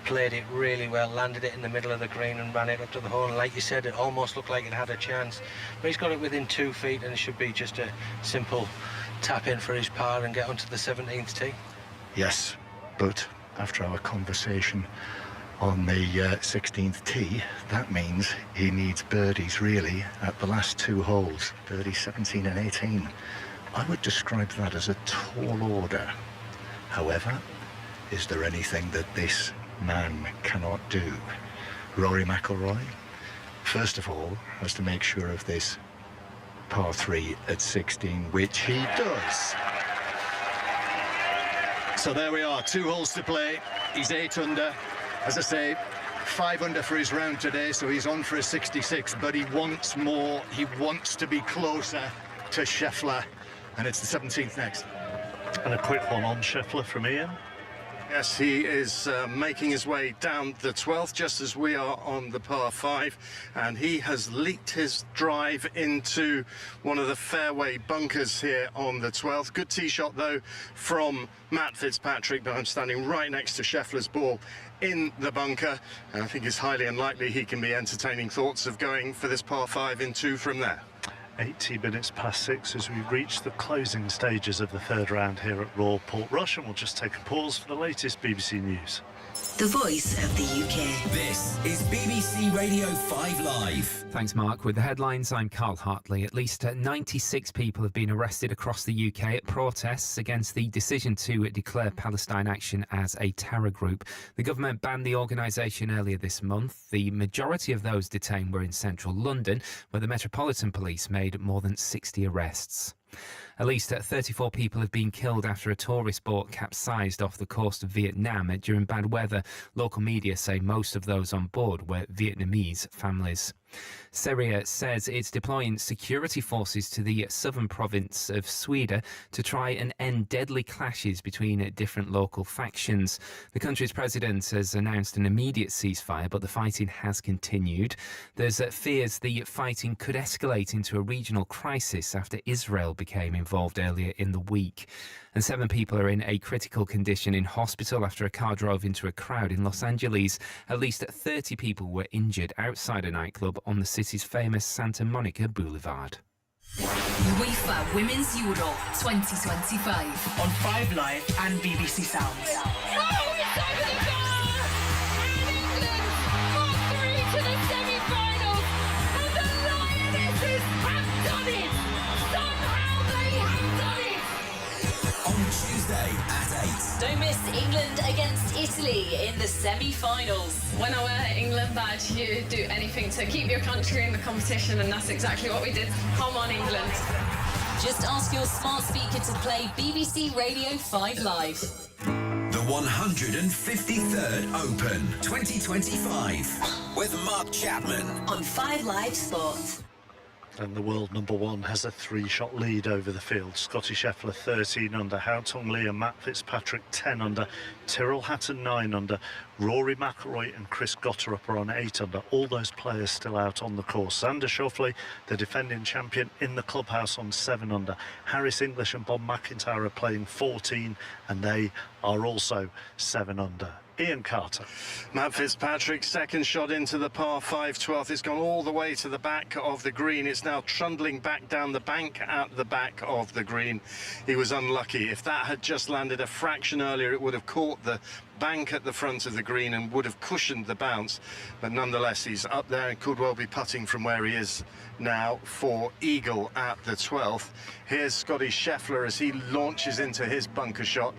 Played it really well, landed it in the middle of the green and ran it up to the hole. And like you said, it almost looked like it had a chance. But he's got it within 2 feet, and it should be just a simple tap in for his par and get onto the 17th tee. Yes, but after our conversation on the 16th tee, that means he needs birdies really at the last 2 holes, birdie 17 and 18. I would describe that as a tall order. However, is there anything that this man cannot do? Rory McIlroy, first of all, has to make sure of this par 3 at 16, which he does. So there we are, 2 holes to play. He's 8 under. As I say, 5 under for his round today, so he's on for a 66, but he wants more. He wants to be closer to Scheffler, and it's the 17th next. And a quick one on Scheffler from Ian. Yes, he is making his way down the 12th, just as we are on the par 5, and he has leaked his drive into one of the fairway bunkers here on the 12th. Good tee shot, though, from Matt Fitzpatrick, but I'm standing right next to Scheffler's ball in the bunker, and I think it's highly unlikely he can be entertaining thoughts of going for this par 5 in 2 from there. 80 minutes past 6 as we reach the closing stages of the 3rd round here at Royal Portrush, and we'll just take a pause for the latest BBC News. The voice of the UK. This is BBC Radio 5 Live. Thanks, Mark. With the headlines, I'm Carl Hartley. At least 96 people have been arrested across the UK at protests against the decision to declare Palestine Action as a terror group. The government banned the organisation earlier this month. The majority of those detained were in central London, where the Metropolitan Police made more than 60 arrests. At least 34 people have been killed after a tourist boat capsized off the coast of Vietnam during bad weather. Local media say most of those on board were Vietnamese families. Syria says it's deploying security forces to the southern province of Sweden to try and end deadly clashes between different local factions. The country's president has announced an immediate ceasefire, but the fighting has continued. There's fears the fighting could escalate into a regional crisis after Israel became involved earlier in the week. And 7 people are in a critical condition in hospital after a car drove into a crowd in Los Angeles. At least 30 people were injured outside a nightclub on the city's famous Santa Monica Boulevard. UEFA Women's Euro 2025 on 5 Live and BBC Sounds. Oh, it's over the bar! And England got through to the semi-finals, and the Lionesses have done it! Somehow they have done it! On Tuesday at 8. Don't miss England against Italy in the semi-finals. When I wear England badge, you do anything to keep your country in the competition, and that's exactly what we did. Come on, England. Just ask your smart speaker to play BBC Radio 5 Live. The 153rd Open 2025 with Mark Chapman on 5 Live Sport. And the world number 1 has a 3-shot lead over the field. Scotty Scheffler 13 under, Hao Tong Lee and Matt Fitzpatrick 10 under, Tyrrell Hatton 9 under, Rory McIlroy and Chris Gotterup are on 8 under. All those players still out on the course. Xander Schauffele, the defending champion, in the clubhouse on 7 under. Harris English and Bob McIntyre are playing 14, and they are also 7 under. Ian Carter. Matt Fitzpatrick, second shot into the par 5 12th. It's gone all the way to the back of the green. It's now trundling back down the bank at the back of the green. He was unlucky. If that had just landed a fraction earlier, it would have caught the bank at the front of the green and would have cushioned the bounce. But nonetheless, he's up there and could well be putting from where he is now for eagle at the 12th. Here's Scotty Scheffler as he launches into his bunker shot.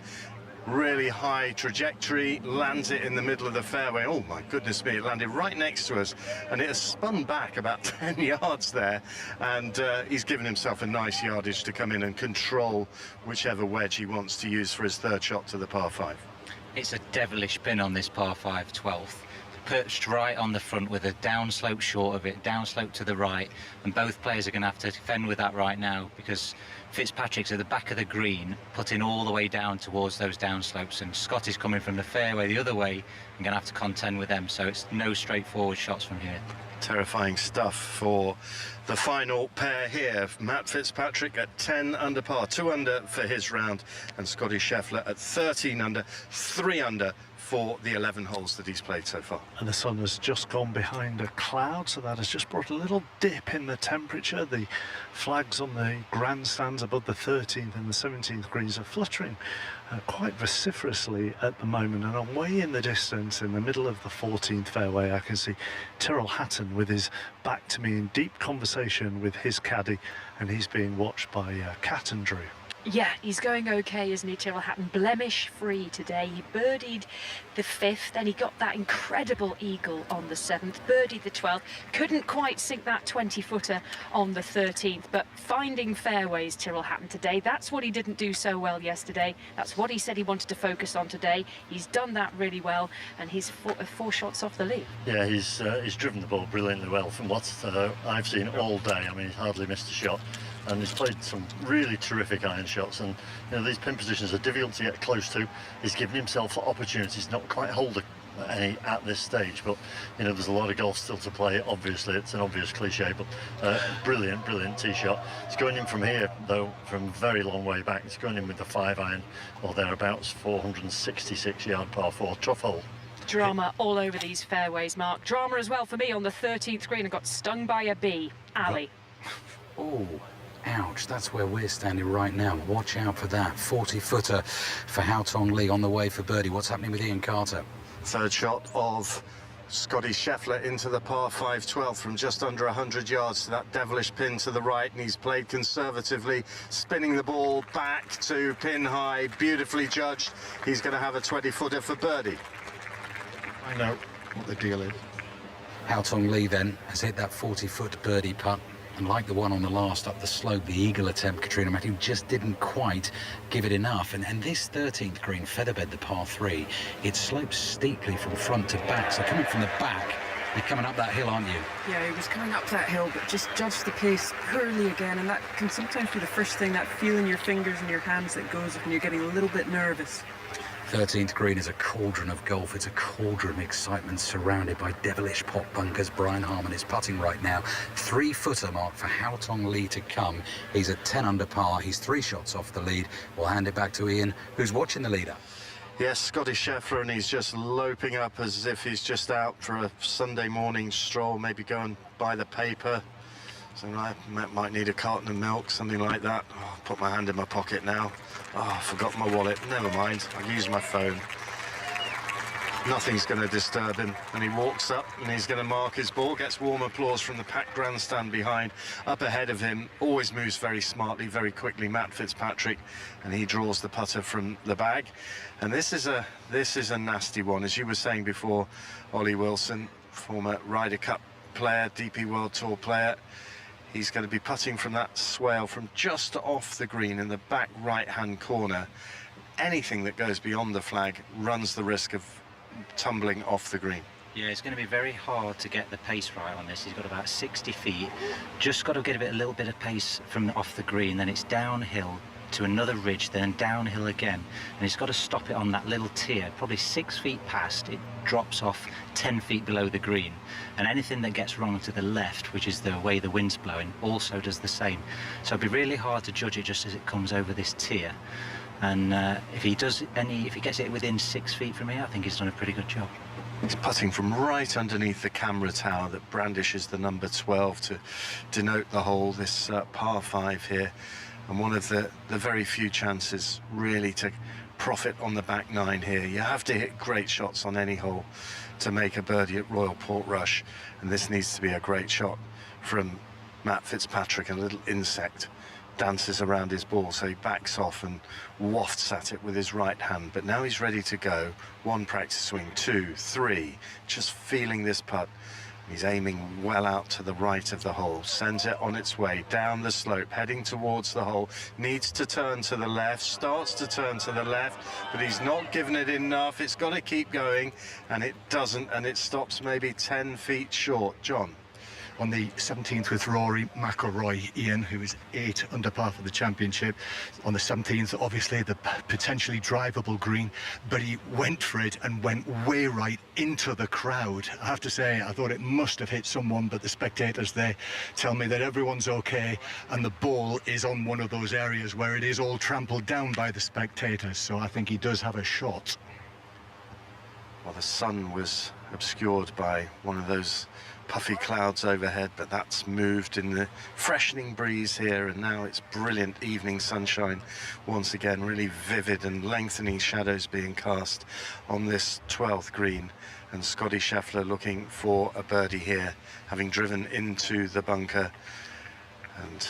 Really high trajectory, lands it in the middle of the fairway. Oh my goodness me, it landed right next to us, and it has spun back about 10 yards there, and he's given himself a nice yardage to come in and control whichever wedge he wants to use for his 3rd shot to the par 5. It's a devilish pin on this par 5 12th. Perched right on the front with a downslope short of it, downslope to the right, and both players are going to have to defend with that right now, because Fitzpatrick's at the back of the green, putting all the way down towards those downslopes, and Scott is coming from the fairway the other way and going to have to contend with them, so it's no straightforward shots from here. Terrifying stuff for the final pair here. Matt Fitzpatrick at 10 under par, 2 under for his round, and Scotty Scheffler at 13 under, 3 under for the 11 holes that he's played so far. And the sun has just gone behind a cloud, so that has just brought a little dip in the temperature. The flags on the grandstands above the 13th and the 17th greens are fluttering quite vociferously at the moment, and away in the distance in the middle of the 14th fairway I can see Tyrrell Hatton with his back to me in deep conversation with his caddy, and he's being watched by Cat and Drew. Yeah, he's going okay, isn't he, Tyrrell Hatton? Blemish-free today. He birdied the 5th, then he got that incredible eagle on the 7th, birdied the 12th, couldn't quite sink that 20-footer on the 13th, but finding fairways, Tyrrell Hatton, today. That's what he didn't do so well yesterday. That's what he said he wanted to focus on today. He's done that really well, and he's four shots off the lead. Yeah, he's driven the ball brilliantly well from what I've seen all day. I mean, he's hardly missed a shot. And he's played some really terrific iron shots, and these pin positions are difficult to get close to. He's given himself opportunities, not quite hold any at this stage, but there's a lot of golf still to play. Obviously, it's an obvious cliche, but brilliant tee shot. It's going in from here though, from a very long way back. It's going in with the 5-iron or thereabouts, 466-yard par 4, tough hole. Drama all over these fairways, Mark. Drama as well for me on the 13th green and got stung by a bee. Ali. Oh. Ouch, that's where we're standing right now. Watch out for that 40-footer for Hao Tong Lee on the way for birdie. What's happening with Ian Carter? Third shot of Scotty Scheffler into the par 5 12th from just under 100 yards to that devilish pin to the right, and he's played conservatively, spinning the ball back to pin high, beautifully judged. He's going to have a 20-footer for birdie. I know what the deal is. Hao Tong Lee then has hit that 40-foot birdie putt. And like the one on the last up the slope, the eagle attempt, Katrina Matthew just didn't quite give it enough. And this 13th green, featherbed, the par 3, it slopes steeply from front to back. So coming from the back, you're coming up that hill, aren't you? Yeah, he was coming up that hill, but just judged the pace poorly again. And that can sometimes be the first thing, that feel in your fingers and your hands that goes when you're getting a little bit nervous. 13th green is a cauldron of golf. It's a cauldron of excitement surrounded by devilish pot bunkers. Brian Harman is putting right now. 3-footer mark for Hao Tong Lee to come. He's at 10 under par. He's 3 shots off the lead. We'll hand it back to Ian, who's watching the leader. Yes, Scotty Scheffler, and he's just loping up as if he's just out for a Sunday morning stroll, maybe go and buy the paper. Something like, might need a carton of milk, something like that. Oh, put my hand in my pocket now. Oh, I forgot my wallet. Never mind, I'll use my phone. Nothing's going to disturb him. And he walks up and he's going to mark his ball, gets warm applause from the packed grandstand behind. Up ahead of him, always moves very smartly, very quickly, Matt Fitzpatrick, and he draws the putter from the bag. And this is a nasty one. As you were saying before, Ollie Wilson, former Ryder Cup player, DP World Tour player, he's going to be putting from that swale from just off the green in the back right-hand corner. Anything that goes beyond the flag runs the risk of tumbling off the green. Yeah, it's going to be very hard to get the pace right on this. He's got about 60 feet. Just got to get a little bit of pace from off the green. Then it's downhill to another ridge, then downhill again, and he's got to stop it on that little tier, probably 6 feet past. It drops off 10 feet below the green, and anything that gets wrong to the left, which is the way the wind's blowing, also does the same. So it'd be really hard to judge it just as it comes over this tier. And if he gets it within 6 feet from here, I think he's done a pretty good job. He's putting from right underneath the camera tower that brandishes the number 12 to denote the hole, this par 5 here. And one of the very few chances really to profit on the back 9 here. You have to hit great shots on any hole to make a birdie at Royal Portrush, and this needs to be a great shot from Matt Fitzpatrick. A little insect dances around his ball, so he backs off and wafts at it with his right hand. But now he's ready to go. 1 practice swing, 2, 3, just feeling this putt. He's aiming well out to the right of the hole, sends it on its way down the slope, heading towards the hole, needs to turn to the left, starts to turn to the left, but he's not given it enough. It's got to keep going, and it doesn't, and it stops maybe 10 feet short. John? On the 17th with Rory McIlroy, Ian, who is 8 under par for the championship. On the 17th, obviously the potentially drivable green, but he went for it and went way right into the crowd. I have to say, I thought it must have hit someone, but the spectators there tell me that everyone's okay, and the ball is on one of those areas where it is all trampled down by the spectators, so I think he does have a shot. Well, the sun was obscured by one of those puffy clouds overhead, but that's moved in the freshening breeze here, and now it's brilliant evening sunshine once again, really vivid and lengthening shadows being cast on this 12th green. And Scotty Scheffler looking for a birdie here, having driven into the bunker, and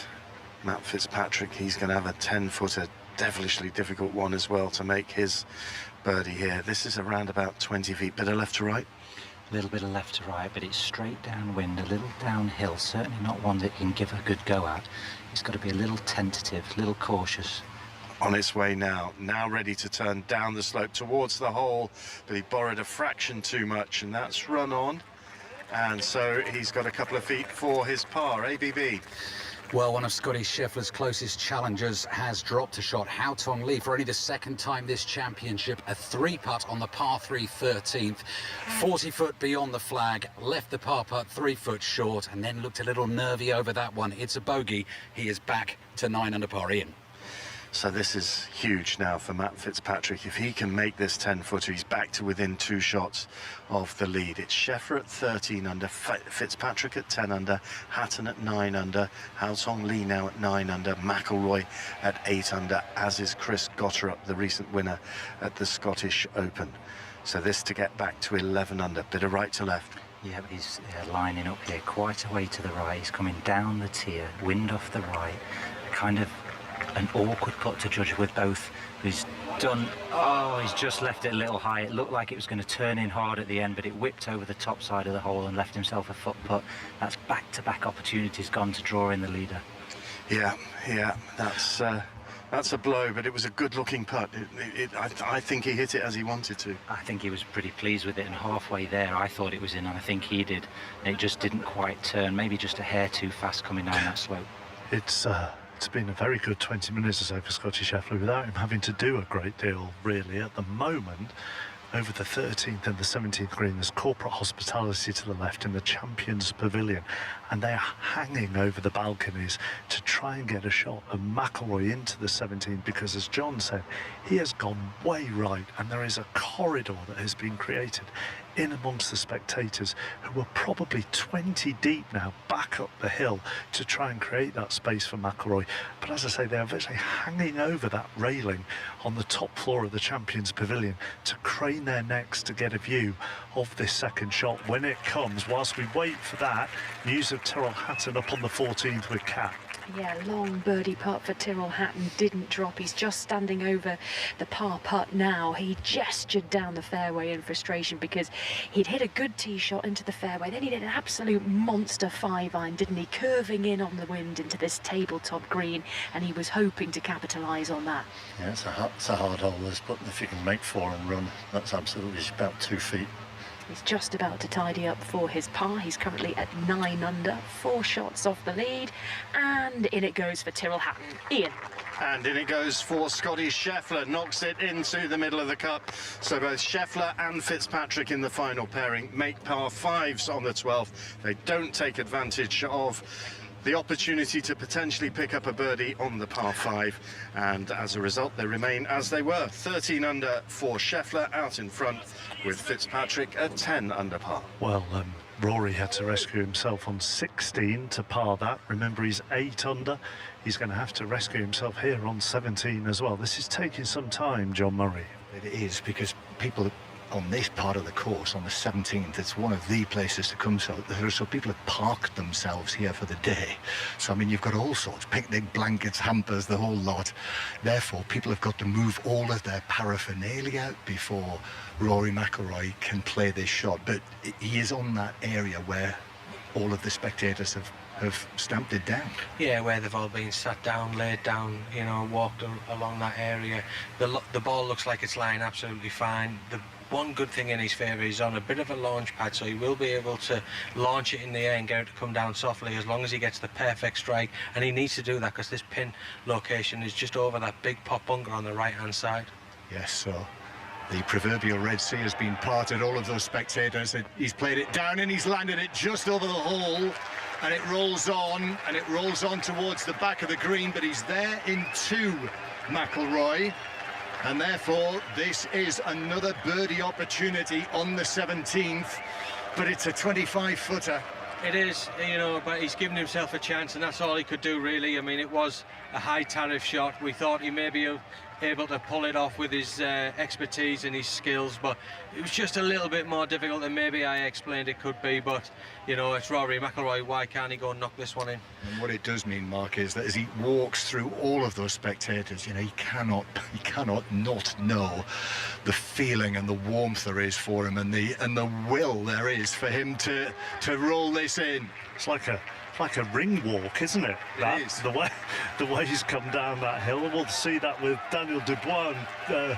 Matt Fitzpatrick, he's going to have a 10-footer, devilishly difficult one as well to make his birdie here. This is around about 20 feet, bit of left to right. A little bit of left to right, but it's straight downwind, a little downhill, certainly not one that you can give a good go at. It's got to be a little tentative, a little cautious. On its way now ready to turn down the slope towards the hole, but he borrowed a fraction too much, and that's run on. And so he's got a couple of feet for his par. ABB. Well, one of Scotty Scheffler's closest challengers has dropped a shot. Hao Tong Lee, for only the second time this championship, a 3-putt on the par 3 13th, 40 foot beyond the flag, left the par putt 3 foot short, and then looked a little nervy over that one. It's a bogey. He is back to 9 under par. Ian. So this is huge now for Matt Fitzpatrick. If he can make this 10-footer, he's back to within 2 shots of the lead. It's Scheffler at 13 under, Fitzpatrick at 10 under, Hatton at 9 under, Hao Tong Lee now at 9 under, McIlroy at 8 under, as is Chris Gotterup, the recent winner at the Scottish Open. So this to get back to 11 under, bit of right to left. Yeah, he's lining up here quite a way to the right. He's coming down the tier, wind off the right, kind of an awkward putt to judge with both. He's just left it a little high. It looked like it was going to turn in hard at the end, but it whipped over the top side of the hole and left himself a foot putt. That's back-to-back opportunities gone to draw in the leader. Yeah, that's a blow, but it was a good-looking putt. I think he hit it as he wanted to. I think he was pretty pleased with it, and halfway there I thought it was in, and I think he did. It just didn't quite turn, maybe just a hair too fast coming down that slope. It's been a very good 20 minutes or so for Scotty Scheffler without him having to do a great deal, really. At the moment, over the 13th and the 17th green, there's corporate hospitality to the left in the Champions Pavilion, and they are hanging over the balconies to try and get a shot of McIlroy into the 17th, because, as John said, he has gone way right, and there is a corridor that has been created in amongst the spectators, who are probably 20 deep now, back up the hill to try and create that space for McIlroy. But as I say, they're virtually hanging over that railing on the top floor of the Champions Pavilion to crane their necks to get a view of this second shot when it comes. Whilst we wait for that, news of Tyrrell Hatton up on the 14th with Cat. Yeah, long birdie putt for Tyrrell Hatton, didn't drop. He's just standing over the par putt now. He gestured down the fairway in frustration because he'd hit a good tee shot into the fairway. Then he did an absolute monster 5-iron, didn't he? Curving in on the wind into this tabletop green, and he was hoping to capitalise on that. Yeah, it's a hard hole, this, but if you can make 4 and run, that's absolutely about 2 feet. He's just about to tidy up for his par. He's currently at 9 under, 4 shots off the lead, and in it goes for Tyrrell Hatton. Ian. And in it goes for Scotty Scheffler, knocks it into the middle of the cup. So both Scheffler and Fitzpatrick in the final pairing make par 5s on the 12th. They don't take advantage of the opportunity to potentially pick up a birdie on the par 5, and as a result they remain as they were. 13 under for Scheffler, out in front with Fitzpatrick at 10 under par. Well, Rory had to rescue himself on 16 to par that. Remember, he's 8 under. He's going to have to rescue himself here on 17 as well. This is taking some time, John Murray. It is, because people on this part of the course, on the 17th, it's one of the places to come. So people have parked themselves here for the day. So, I mean, you've got all sorts, picnic blankets, hampers, the whole lot. Therefore, people have got to move all of their paraphernalia out before Rory McIlroy can play this shot. But he is on that area where all of the spectators have stamped it down. Yeah, where they've all been sat down, laid down, you know, walked along that area. The ball looks like it's lying absolutely fine. The one good thing in his favour, he's on a bit of a launch pad, so he will be able to launch it in the air and get it to come down softly as long as he gets the perfect strike. And he needs to do that because this pin location is just over that big pop bunker on the right-hand side. Yes, so the proverbial Red Sea has been parted. All of those spectators, he's played it down and he's landed it just over the hole. And it rolls on, and it rolls on towards the back of the green, but he's there in 2, McIlroy. And therefore, this is another birdie opportunity on the 17th, but it's a 25-footer. It is, you know, but he's given himself a chance, and that's all he could do, really. I mean, it was a high tariff shot. We thought he maybe able to pull it off with his expertise and his skills, but it was just a little bit more difficult than maybe I explained it could be. But you know, it's Rory McIlroy, why can't he go and knock this one in? And what it does mean, Mark, is that as he walks through all of those spectators, you know, he cannot not know the feeling and the warmth there is for him, and the will there is for him to roll this in. It's like a ring walk, isn't it? It is. The way he's come down that hill. We'll see that with Daniel Dubois and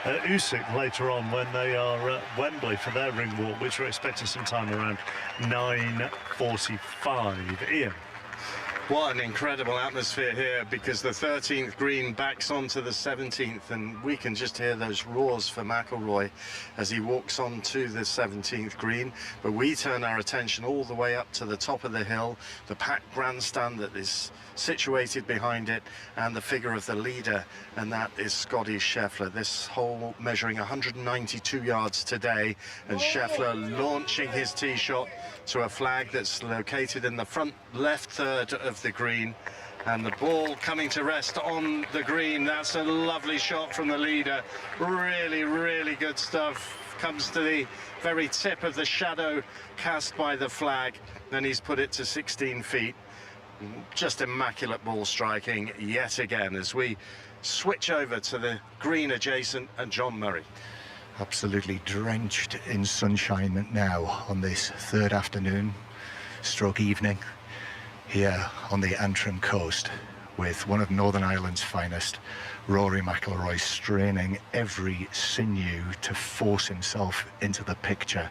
Usyk later on when they are at Wembley for their ring walk, which we're expecting sometime around 9:45. Ian. What an incredible atmosphere here, because the 13th green backs onto the 17th, and we can just hear those roars for McIlroy as he walks on to the 17th green. But we turn our attention all the way up to the top of the hill, the packed grandstand that is situated behind it, and the figure of the leader, and that is Scotty Scheffler. This hole measuring 192 yards today, and Scheffler launching his tee shot to a flag that's located in the front left third of the green, and the ball coming to rest on the green. That's a lovely shot from the leader. Really, really good stuff. Comes to the very tip of the shadow cast by the flag, then he's put it to 16 feet. Just immaculate ball striking yet again as we switch over to the green adjacent and John Murray. Absolutely drenched in sunshine now on this third afternoon stroke evening here on the Antrim coast, with one of Northern Ireland's finest, Rory McIlroy, straining every sinew to force himself into the picture,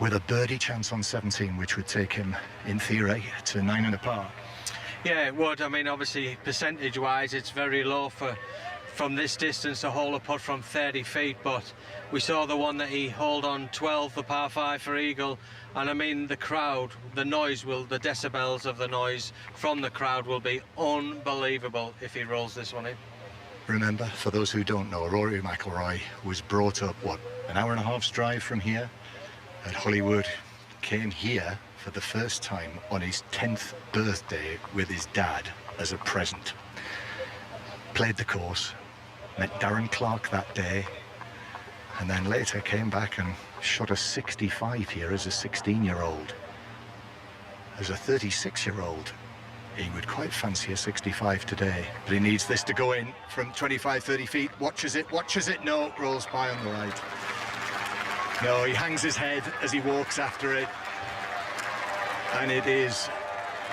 with a birdie chance on 17, which would take him in theory to 9 under par. Yeah, it would. I mean, obviously percentage wise it's very low from this distance to hold a putt from 30 feet, but we saw the one that he holed on 12, the par 5 for eagle, and I mean the crowd, the decibels of the noise from the crowd will be unbelievable if he rolls this one in. Remember, for those who don't know, Rory McIlroy was brought up, what, an hour and a half's drive from here at Hollywood, came here for the first time on his 10th birthday with his dad as a present. Played the course, met Darren Clark that day, and then later came back and shot a 65 here as a 16-year-old. As a 36-year-old, he would quite fancy a 65 today, but he needs this to go in from 25, 30 feet. Watches it, no, rolls by on the right. No, he hangs his head as he walks after it, and it is,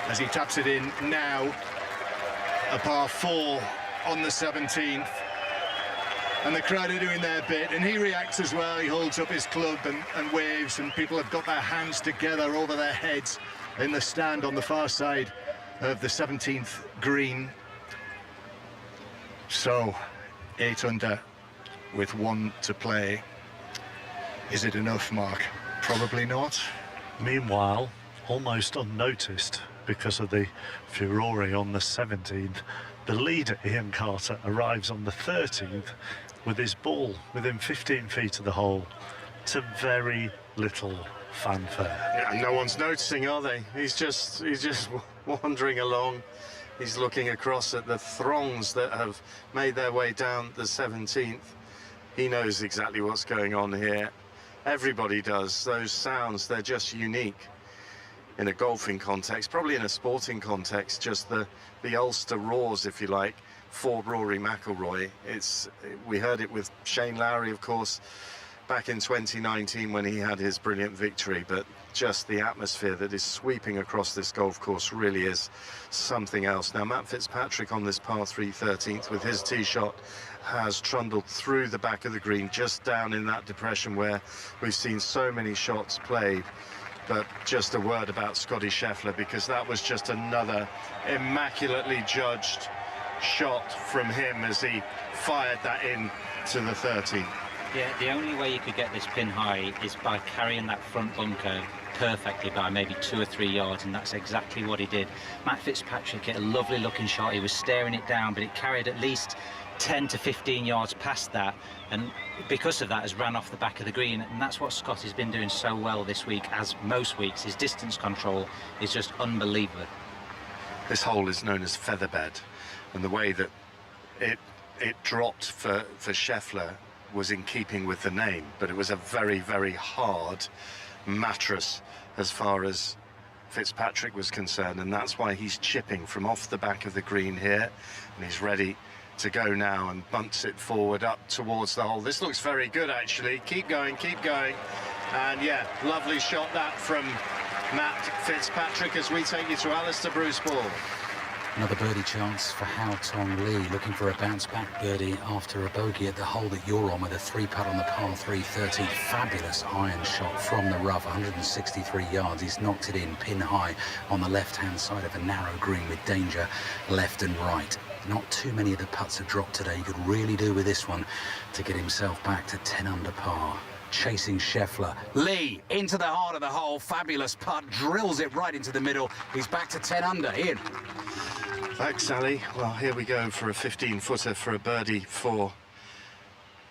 as he taps it in now, a par 4 on the 17th, and the crowd are doing their bit, and he reacts as well. He holds up his club and waves, and people have got their hands together over their heads in the stand on the far side of the 17th green. So 8 under with 1 to play. Is it enough, Mark? Probably not. Meanwhile, almost unnoticed because of the furore on the 17th, the leader, Ian Carter, arrives on the 13th with his ball within 15 feet of the hole to very little fanfare. Yeah, no one's noticing, are they? He's just wandering along. He's looking across at the throngs that have made their way down the 17th. He knows exactly what's going on here. Everybody does. Those sounds, they're just unique in a golfing context, probably in a sporting context, just the Ulster roars, if you like, for Rory McIlroy. We heard it with Shane Lowry, of course, back in 2019 when he had his brilliant victory, but just the atmosphere that is sweeping across this golf course really is something else. Now, Matt Fitzpatrick on this par 3 13th with his tee shot has trundled through the back of the green, just down in that depression where we've seen so many shots played. But just a word about Scotty Scheffler, because that was just another immaculately judged shot from him as he fired that in to the 13th. Yeah, the only way you could get this pin high is by carrying that front bunker perfectly by maybe 2 or 3 yards, and that's exactly what he did. Matt Fitzpatrick hit a lovely looking shot. He was staring it down, but it carried at least 10 to 15 yards past that, and because of that has ran off the back of the green. And that's what Scott has been doing so well this week, as most weeks. His distance control is just unbelievable. This hole is known as Featherbed, and the way that it it dropped for Scheffler was in keeping with the name, but it was a very, very hard mattress as far as Fitzpatrick was concerned, and that's why he's chipping from off the back of the green here, and he's ready to go now and bunts it forward up towards the hole. This looks very good, actually. Keep going, and yeah, lovely shot that from Matt Fitzpatrick as we take you to Alistair Bruce Ball. Another birdie chance for Hao Tong Lee, looking for a bounce-back birdie after a bogey at the hole that you're on with a 3-putt on the par 3 13. Fabulous iron shot from the rough, 163 yards. He's knocked it in pin high on the left-hand side of a narrow green with danger left and right. Not too many of the putts have dropped today. He could really do with this one to get himself back to 10 under par. Chasing Scheffler. Lee into the heart of the hole. Fabulous putt. Drills it right into the middle. He's back to 10 under. Ian. Thanks, Sally. Well, here we go for a 15-footer for a birdie for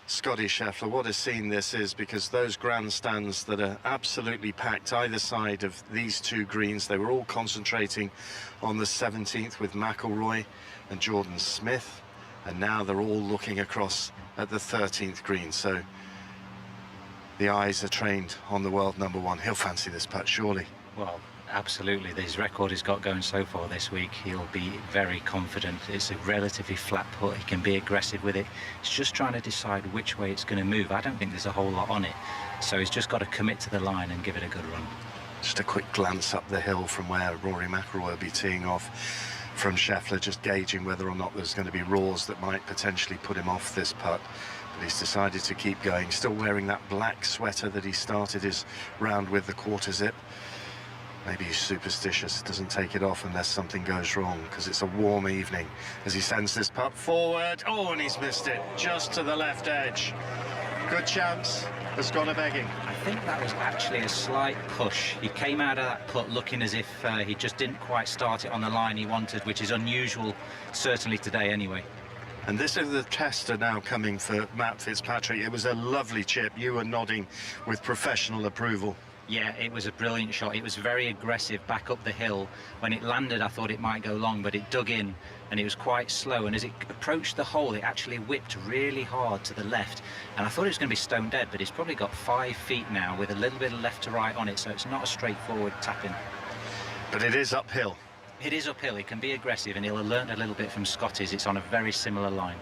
Scotty Scheffler. What a scene this is, because those grandstands that are absolutely packed either side of these two greens, they were all concentrating on the 17th with McIlroy and Jordan Smith, and now they're all looking across at the 13th green. So the eyes are trained on the world number one. He'll fancy this putt, surely. Well, absolutely. His record he's got going so far this week, he'll be very confident. It's a relatively flat putt. He can be aggressive with it. He's just trying to decide which way it's going to move. I don't think there's a whole lot on it. So he's just got to commit to the line and give it a good run. Just a quick glance up the hill from where Rory McIlroy will be teeing off from Scheffler, just gauging whether or not there's going to be roars that might potentially put him off this putt. But he's decided to keep going, still wearing that black sweater that he started his round with, the quarter zip. Maybe he's superstitious, doesn't take it off unless something goes wrong, because it's a warm evening as he sends this putt forward. Oh, and he's missed it, just to the left edge. Good chance, has gone a-begging. I think that was actually a slight push. He came out of that putt looking as if he just didn't quite start it on the line he wanted, which is unusual, certainly today anyway. And this is the tester now coming for Matt Fitzpatrick. It was a lovely chip. You were nodding with professional approval. Yeah, it was a brilliant shot. It was very aggressive back up the hill. When it landed, I thought it might go long, but it dug in and it was quite slow. And as it approached the hole, it actually whipped really hard to the left. And I thought it was going to be stone dead, but it's probably got 5 feet now with a little bit of left to right on it, so it's not a straightforward tap-in. But it is uphill. It is uphill. He can be aggressive, and he'll have learned a little bit from Scotty's. It's on a very similar line.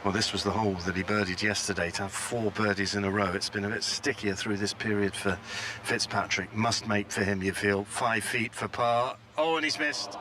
Well, this was the hole that he birdied yesterday. To have 4 birdies in a row, it's been a bit stickier through this period for Fitzpatrick. Must make for him, you feel. 5 feet for par. Oh, and he's missed.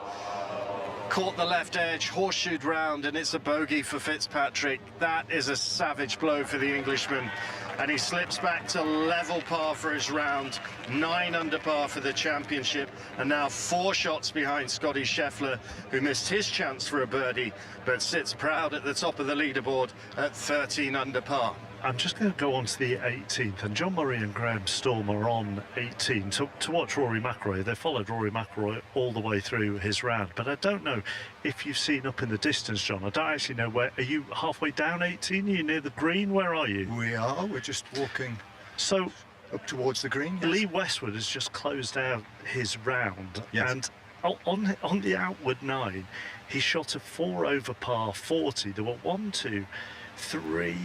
Caught the left edge, horseshoed round, and it's a bogey for Fitzpatrick. That is a savage blow for the Englishman. And he slips back to level par for his round. 9 under par for the championship, and now 4 shots behind Scotty Scheffler, who missed his chance for a birdie, but sits proud at the top of the leaderboard at 13 under par. I'm just going to go on to the 18th, and John Murray and Graham Storm are on 18 to watch Rory McIlroy. They followed Rory McIlroy all the way through his round, but I don't know if you've seen up in the distance, John. I don't actually know where. Are you halfway down 18? Are you near the green? Where are you? We are. We're just walking so up towards the green. Yes. Lee Westwood has just closed out his round, yes. And on the outward 9, he shot a 4 over par 40. There were 1, 2, 3,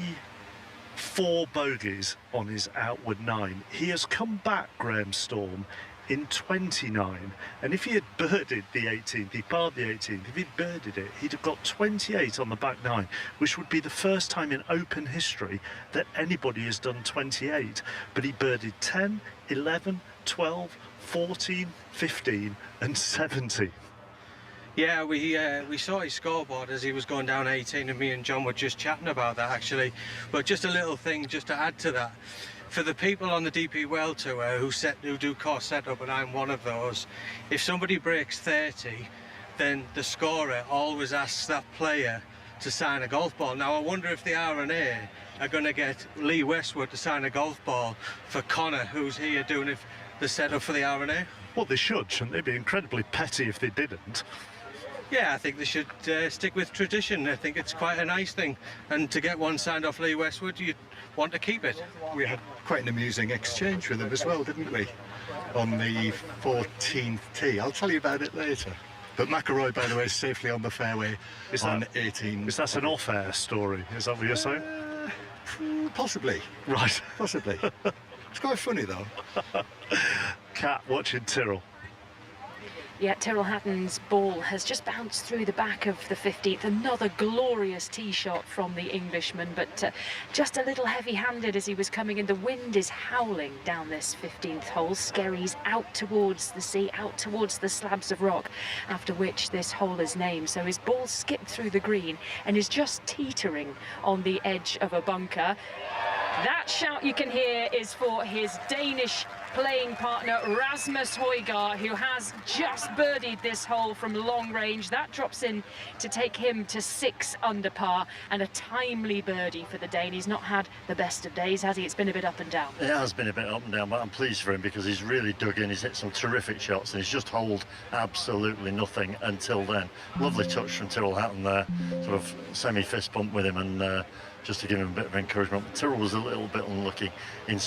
4 bogeys on his outward 9. He has come back, Graham Storm, in 29, and if he had birdied the 18th, he barred the 18th, if he'd birdied it, he'd have got 28 on the back 9, which would be the first time in Open history that anybody has done 28. But he birdied 10, 11, 12, 14, 15 and 17. Yeah, we saw his scoreboard as he was going down 18, and me and John were just chatting about that actually. But just a little thing just to add to that. For the people on the DP World Tour who do course setup, and I'm one of those, if somebody breaks 30, then the scorer always asks that player to sign a golf ball. Now I wonder if the R&A are going to get Lee Westwood to sign a golf ball for Connor, who's here doing the setup for the R&A. Well, they should, shouldn't they? Be incredibly petty if they didn't. Yeah, I think they should stick with tradition. I think it's quite a nice thing. And to get one signed off Lee Westwood, you'd want to keep it. We had quite an amusing exchange with him as well, didn't we? On the 14th tee. I'll tell you about it later. But McIlroy, by the way, is safely on the fairway on 18. Is that an off-air story? Is that what you're saying? Possibly. Right. Possibly. It's quite funny, though. Cat watching Tyrrell. Yeah, Tyrrell Hatton's ball has just bounced through the back of the 15th. Another glorious tee shot from the Englishman, but just a little heavy-handed as he was coming in. The wind is howling down this 15th hole. Skerries out towards the sea, out towards the slabs of rock, after which this hole is named. So his ball skipped through the green and is just teetering on the edge of a bunker. That shout you can hear is for his Danish playing partner Rasmus Højgaard, who has just birdied this hole from long range. That drops in to take him to 6 under par, and a timely birdie for the Dane. He's not had the best of days, has he? It's been a bit up and down. It has been a bit up and down, but I'm pleased for him because he's really dug in. He's hit some terrific shots and he's just holed absolutely nothing until then. Lovely touch from Tyrrell Hatton there, sort of semi-fist bump with him, and just to give him a bit of encouragement. Tyrrell was a little bit unlucky in